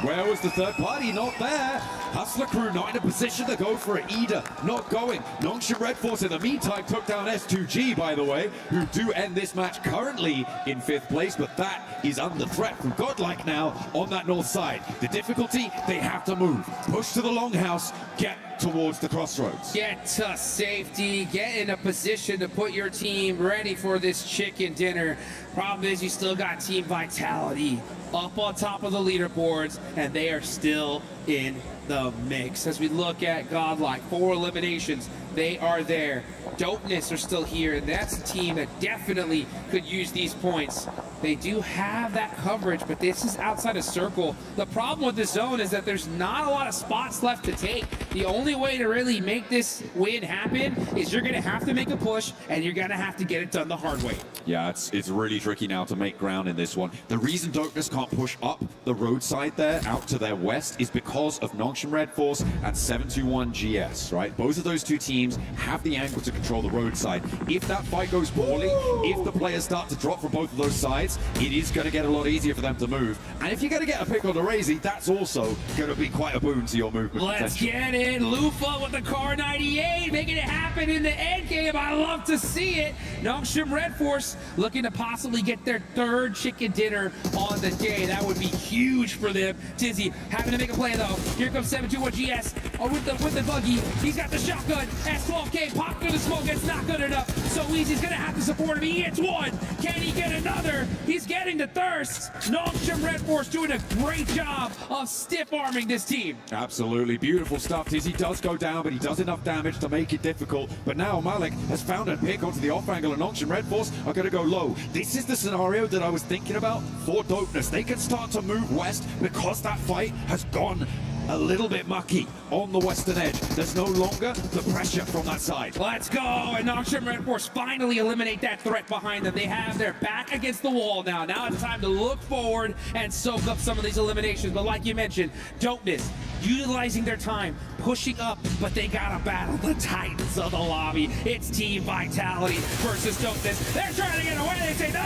Where was the third party? Not there. Hustler Crew not in a position to go for it either. Not going. Nongshim Red Force in the meantime took down S2G, by the way, who do end this match currently in 5th place, but that is under threat from Godlike now on that north side. The difficulty, they have to move. Push to the longhouse, get towards the crossroads. Get to safety, get in a position to put your team ready for this chicken dinner. Problem is you still got Team Vitality up on top of the leaderboards, and they are still in the mix. As we look at Godlike, 4 eliminations, they are there. Dopeness are still here, and that's a team that definitely could use these points. They do have that coverage, but this is outside a circle. The problem with this zone is that there's not a lot of spots left to take. The only way to really make this win happen is you're going to have to make a push, and you're going to have to get it done the hard way. Yeah, it's really tricky now to make ground in this one. The reason Dopeness can't push up the roadside there out to their west is because because of Nongshim Red Force and 721 GS, right? Both of those two teams have the angle to control the roadside. If that fight goes poorly, if the players start to drop from both of those sides, it is going to get a lot easier for them to move. And if you're going to get a pick on the Razy, that's also going to be quite a boon to your movement. Let's get it. Lufa with the car 98, making it happen in the end game. I love to see it. Nongshim Red Force looking to possibly get their third chicken dinner on the day. That would be huge for them. Tizzy having to make a play though. Here comes 721 GS with the buggy. He's got the shotgun. S12K popped through the smoke. It's not good enough. So Weezy's gonna have to support him. He hits one. Can he get another? He's getting the thirst. Nongshim Red Force doing a great job of stiff arming this team. Absolutely beautiful stuff. Tizzy does go down, but he does enough damage to make it difficult. But now Malik has found a pick onto the off angle, and Nongshim Red Force are going to go low. This is the scenario that I was thinking about for Dopeness. They can start to move west because that fight has gone a little bit mucky on the western edge. There's no longer the pressure from that side. Let's go, and Nongshim Red Force finally eliminate that threat behind them. They have their back against the wall now. Now it's time to look forward and soak up some of these eliminations. But like you mentioned, Dopeness utilizing their time, pushing up, but they gotta battle the titans of the lobby. It's Team Vitality versus Dopeness. They're trying to get away. They say, no,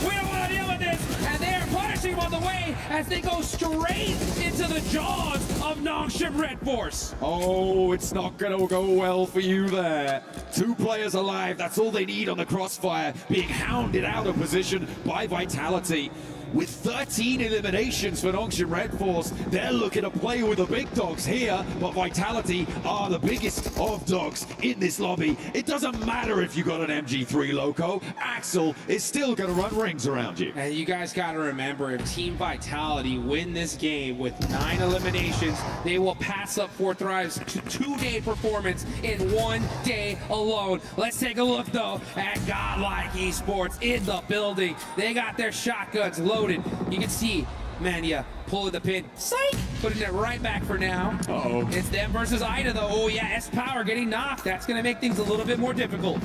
we don't want to deal with this. And they're punishing them on the way as they go straight into the jaws of Nongshim Red Force. Oh, it's not gonna go well for you there. 2 players alive, that's all they need on the crossfire, being hounded out of position by Vitality. With 13 eliminations for Nongshim Red Force, they're looking to play with the big dogs here, but Vitality are the biggest of dogs in this lobby. It doesn't matter if you got an MG3 Loco, Axel is still gonna run rings around you. And you guys gotta remember, if Team Vitality win this game with 9 eliminations, they will pass up 4 Thrive's 2-day performance in 1 day alone. Let's take a look though at Godlike Esports in the building. They got their shotguns loaded. You can see Mania pulling the pin. Psych! Putting it right back for now. Uh-oh. It's them versus Ida though. Oh yeah, S-Power getting knocked. That's gonna make things a little bit more difficult.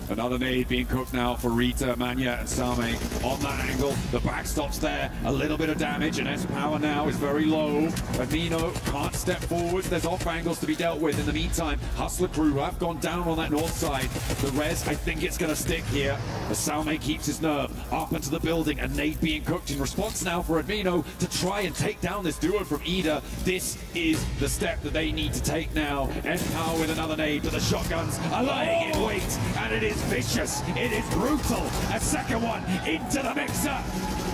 Another nade being cooked now for Rita, Manya, and Same on that angle. The backstop's there, a little bit of damage, and S-Power now is very low. Amino can't step forward. There's off angles to be dealt with. In the meantime, Hustler crew have gone down on that north side. The res, I think it's going to stick here. As Same keeps his nerve up into the building, and nade being cooked in response now for Amino to try and take down this duo from Ida. This is the step that they need to take now. S-Power with another nade, but the shotguns are lying in wait, and it is vicious, it is brutal. A second one into the mixer.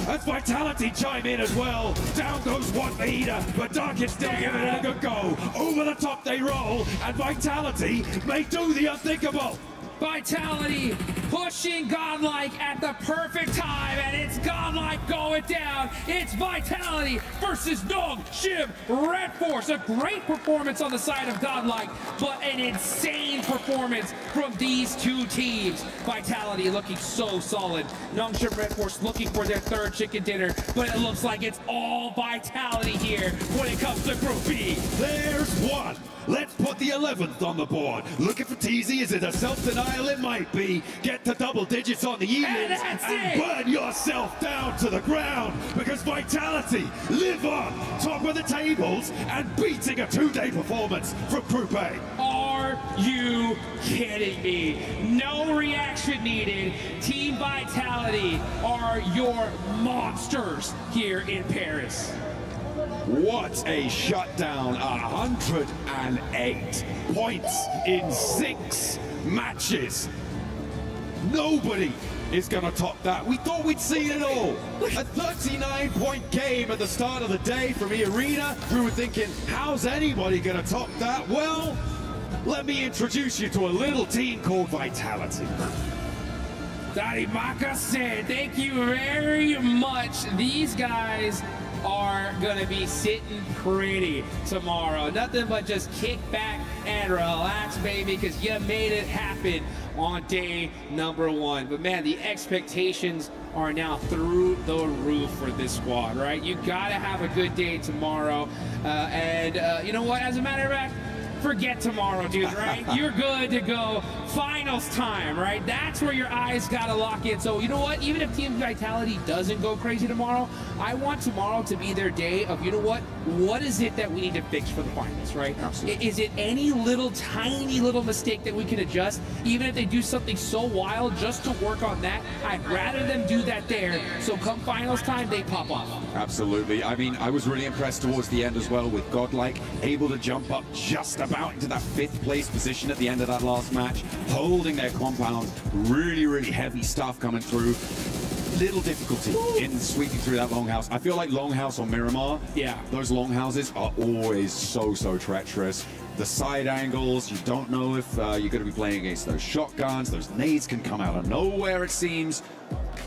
As Vitality chime in as well. Down goes one for Ida, but Darkin still giving it a good go. Over the top they roll, and Vitality may do the unthinkable. Vitality pushing Godlike at the perfect time, and it's Godlike going down. It's Vitality versus Nongshim Red Force. A great performance on the side of Godlike, but an insane performance from these two teams. Vitality looking so solid. Nongshim Red Force looking for their third chicken dinner, but it looks like it's all Vitality here when it comes to Group B. There's one. Let's put the 11th on the board. Looking for TZ, is it a self-denial? It might be. Get to double digits on the evenings and burn yourself down to the ground, because Vitality live on top of the tables and beating a 2-day performance from Group A. Are you kidding me? No reaction needed. Team Vitality are your monsters here in Paris. What a shutdown. 108 points in 6 matches. Nobody is going to top that. We thought we'd seen it all. A 39-point game at the start of the day from E-Arena. We were thinking, how's anybody going to top that? Well, let me introduce you to a little team called Vitality. Darimaka said, thank you very much. These guys are gonna be sitting pretty tomorrow. Nothing but just kick back and relax, baby, because you made it happen on day number 1. But man, the expectations are now through the roof for this squad, right? You gotta have a good day tomorrow. You know what, as a matter of fact, forget tomorrow, dude, right? You're good to go. Finals time, right? That's where your eyes gotta lock in. So you know what? Even if Team Vitality doesn't go crazy tomorrow, I want tomorrow to be their day of, you know what is it that we need to fix for the finals, right? Absolutely. Is it any little tiny little mistake that we can adjust? Even if they do something so wild, just to work on that, I'd rather them do that there. So come finals time, they pop off. Absolutely. I mean, I was really impressed towards the end as well with Godlike, able to jump up just about into that 5th place position at the end of that last match, holding their compound. Really, really heavy stuff coming through. Little difficulty in sweeping through that longhouse. I feel like longhouse or Miramar, those longhouses are always so treacherous. The side angles, you don't know if you're going to be playing against those shotguns. Those nades can come out of nowhere, it seems.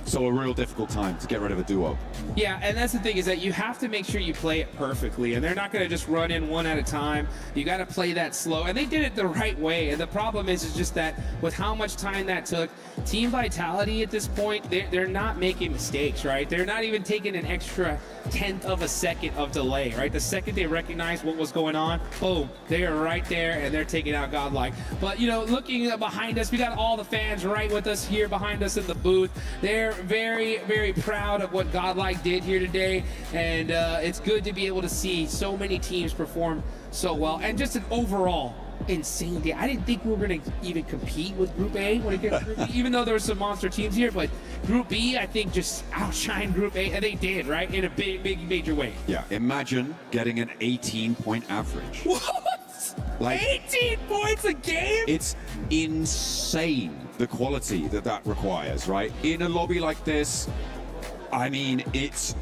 So a real difficult time to get rid of a duo. Yeah, and that's the thing, is that you have to make sure you play it perfectly, and they're not going to just run in one at a time. You got to play that slow, and they did it the right way. And the problem is just that with how much time that took, Team Vitality at this point, they're not making mistakes, right? They're not even taking an extra 1/10 of a second of delay, right? The second they recognize what was going on, boom, they are right there, and they're taking out Godlike. But, you know, looking behind us, we got all the fans right with us here behind us in the booth. They're very proud of what Godlike did here today, and it's good to be able to see so many teams perform so well, and just an overall insane day. I didn't think we were going to even compete with Group A when it gets to Group B, even though there were some monster teams here, but Group B, I think, just outshined Group A, and they did, right, in a big major way. Yeah, imagine getting an 18-point average. What? Like 18 points a game? It's insane, the quality that requires, right? In a lobby like this, I mean, it's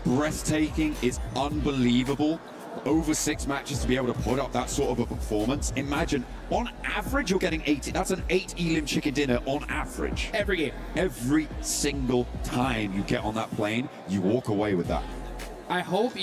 breathtaking. It's unbelievable. Over 6 matches to be able to put up that sort of a performance. Imagine, on average, you're getting 80. That's an 8 Elim chicken dinner on average. Every game. Every single time you get on that plane, you walk away with that. I hope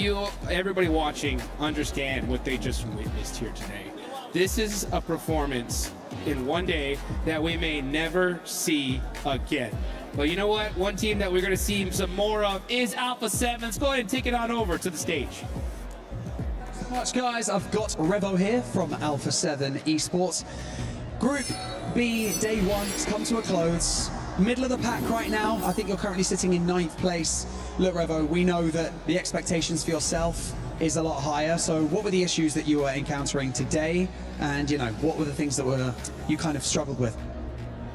everybody watching, understand what they just witnessed here today. This is a performance in one day that we may never see again. But you know what? One team that we're going to see some more of is Alpha 7. Let's go ahead and take it on over to the stage. Much, guys. I've got Revo here from Alpha 7 Esports. Group B, day 1, has come to a close. Middle of the pack right now. I think you're currently sitting in 9th place. Look, Revo, we know that the expectations for yourself is a lot higher. So what were the issues that you were encountering today? And, you know, what were the things that you kind of struggled with?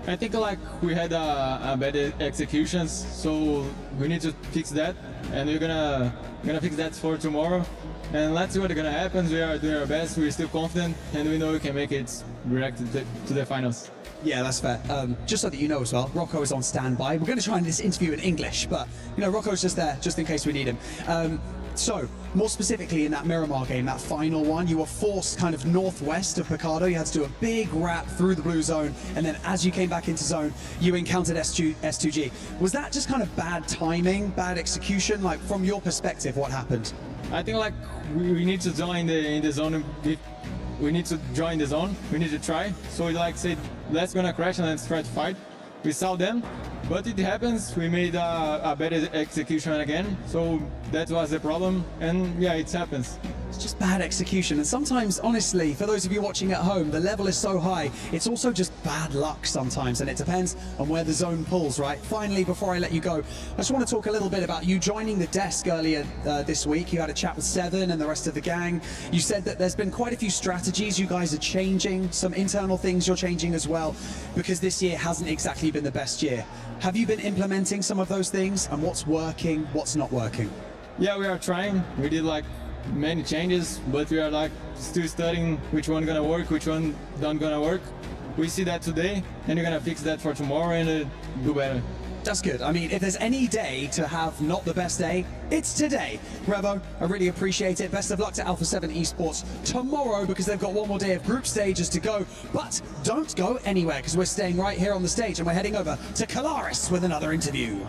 I think like we had a bad executions, so we need to fix that, and we're gonna fix that for tomorrow. And let's see what's gonna happen. We are doing our best. We're still confident, and we know we can make it direct to the finals. Yeah, that's fair. Just so that you know as well, Rocco is on standby. We're going to try this interview in English, but you know, Rocco's just there, just in case we need him. So, more specifically in that Miramar game, that final one, you were forced kind of northwest of Picado. You had to do a big wrap through the blue zone, and then as you came back into zone, you encountered S2G. Was that just kind of bad timing, bad execution? Like, from your perspective, what happened? I think like we need to join in the zone. We need to join the zone. We need to try. So we like said, let's gonna crash and let's try to fight. We saw them, but it happens. We made a better execution again. So that was the problem, and yeah, it happens. It's just bad execution, and sometimes, honestly, for those of you watching at home, the level is so high, it's also just bad luck sometimes, and it depends on where the zone pulls, right? Finally, before I let you go, I just want to talk a little bit about you joining the desk earlier this week. You had a chat with Seven and the rest of the gang. You said that there's been quite a few strategies you guys are changing, some internal things you're changing as well, because this year hasn't exactly been the best year. Have you been implementing some of those things, and what's working, what's not working? Yeah, we are trying. We did like many changes, but we are like still studying which one gonna work, which one not gonna work. We see that today, and we're gonna fix that for tomorrow and do better. That's good. I mean, if there's any day to have not the best day, it's today. Revo, I really appreciate it. Best of luck to Alpha 7 Esports tomorrow, because they've got one more day of group stages to go. But don't go anywhere, because we're staying right here on the stage, and we're heading over to Kalaris with another interview.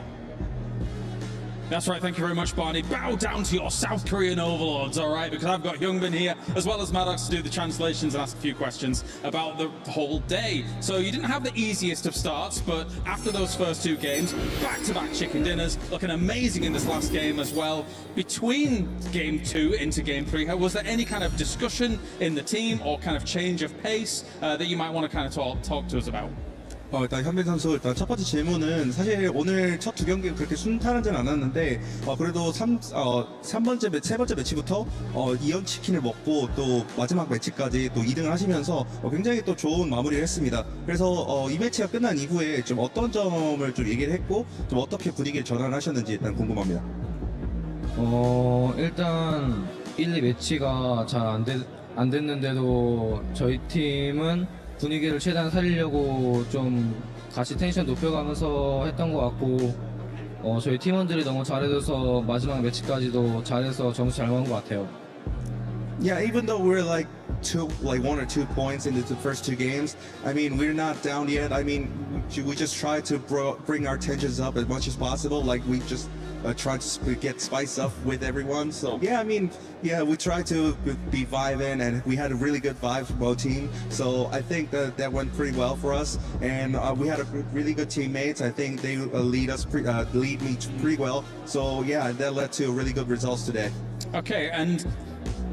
That's right, thank you very much, Barney. Bow down to your South Korean overlords, all right? Because I've got Hyungbin here, as well as Maddox, to do the translations and ask a few questions about the whole day. So you didn't have the easiest of starts, but after those first two games, back-to-back chicken dinners, looking amazing in this last game as well. Between Game 2 into Game 3, was there any kind of discussion in the team or kind of change of pace that you might want to kind of talk to us about? 일단 현빈 선수 일단 첫 번째 질문은 사실 오늘 첫 두 경기 그렇게 순탄하진 않았는데 그래도 세 번째 매치부터 2연 치킨을 먹고 또 마지막 매치까지 또 2등을 하시면서 굉장히 또 좋은 마무리를 했습니다. 그래서 이 매치가 끝난 이후에 좀 어떤 점을 좀 얘기를 했고 좀 어떻게 분위기를 전환하셨는지 일단 궁금합니다. 일단 1, 2 매치가 잘 안 됐는데도 저희 팀은 분위기를 최대한 살리려고 좀 같이 텐션 높여가면서 했던 것 같고 저희 팀원들이 너무 잘해줘서 마지막 매치까지도 잘해서 점수 잘 먹은 것 같아요. Yeah, even though we're like 1 or 2 points into the first two games, I mean, we're not down yet. I mean, we just try to bring our tensions up as much as possible. Like we just try to get spice up with everyone. So yeah, I mean, yeah, we try to be vibing, and we had a really good vibe from our team. So I think that went pretty well for us, and we had a really good teammates. I think they lead me pretty well. So yeah, that led to really good results today. Okay, and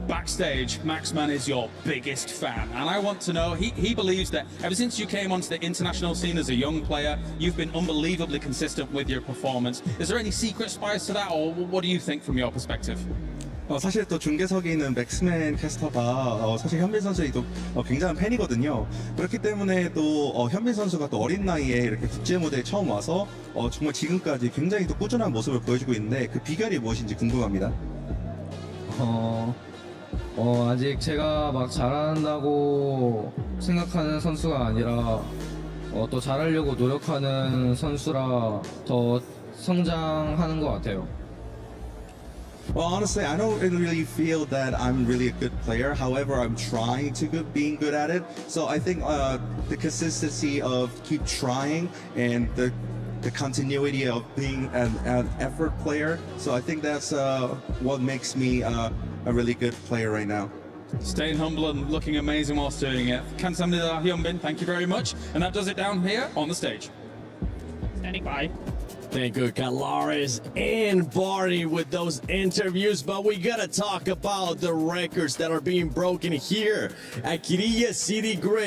backstage, Maxman is your biggest fan, and I want to know, he believes that ever since you came onto the international scene as a young player, you've been unbelievably consistent with your performance. Is there any secret spice to that, or what do you think from your perspective? 사실 또 중계석에 있는 맥스맨 캐스터가 사실 현빈 선수의 또 굉장한 팬이거든요. 그렇기 때문에 또 현빈 선수가 또 어린 나이에 이렇게 국제 무대에 처음 와서 정말 지금까지 굉장히 또 꾸준한 모습을 보여주고 있는데 그 비결이 무엇인지 궁금합니다. 아직 제가 막 잘한다고 생각하는 선수가 아니라 또 잘하려고 노력하는 선수라 더 성장하는 것 같아요. Well, honestly, I don't really feel that I'm really a good player. However, I'm trying to being good at it. So I think the consistency of keep trying and the continuity of being an effort player. So I think that's what makes me a really good player right now. Staying humble and looking amazing whilst doing it. Kamsahamnida Hyunbin, thank you very much. And that does it down here on the stage. Standing by. Thank you, Kalaris and Barney, with those interviews. But we gotta talk about the records that are being broken here at Kirilla City Grid.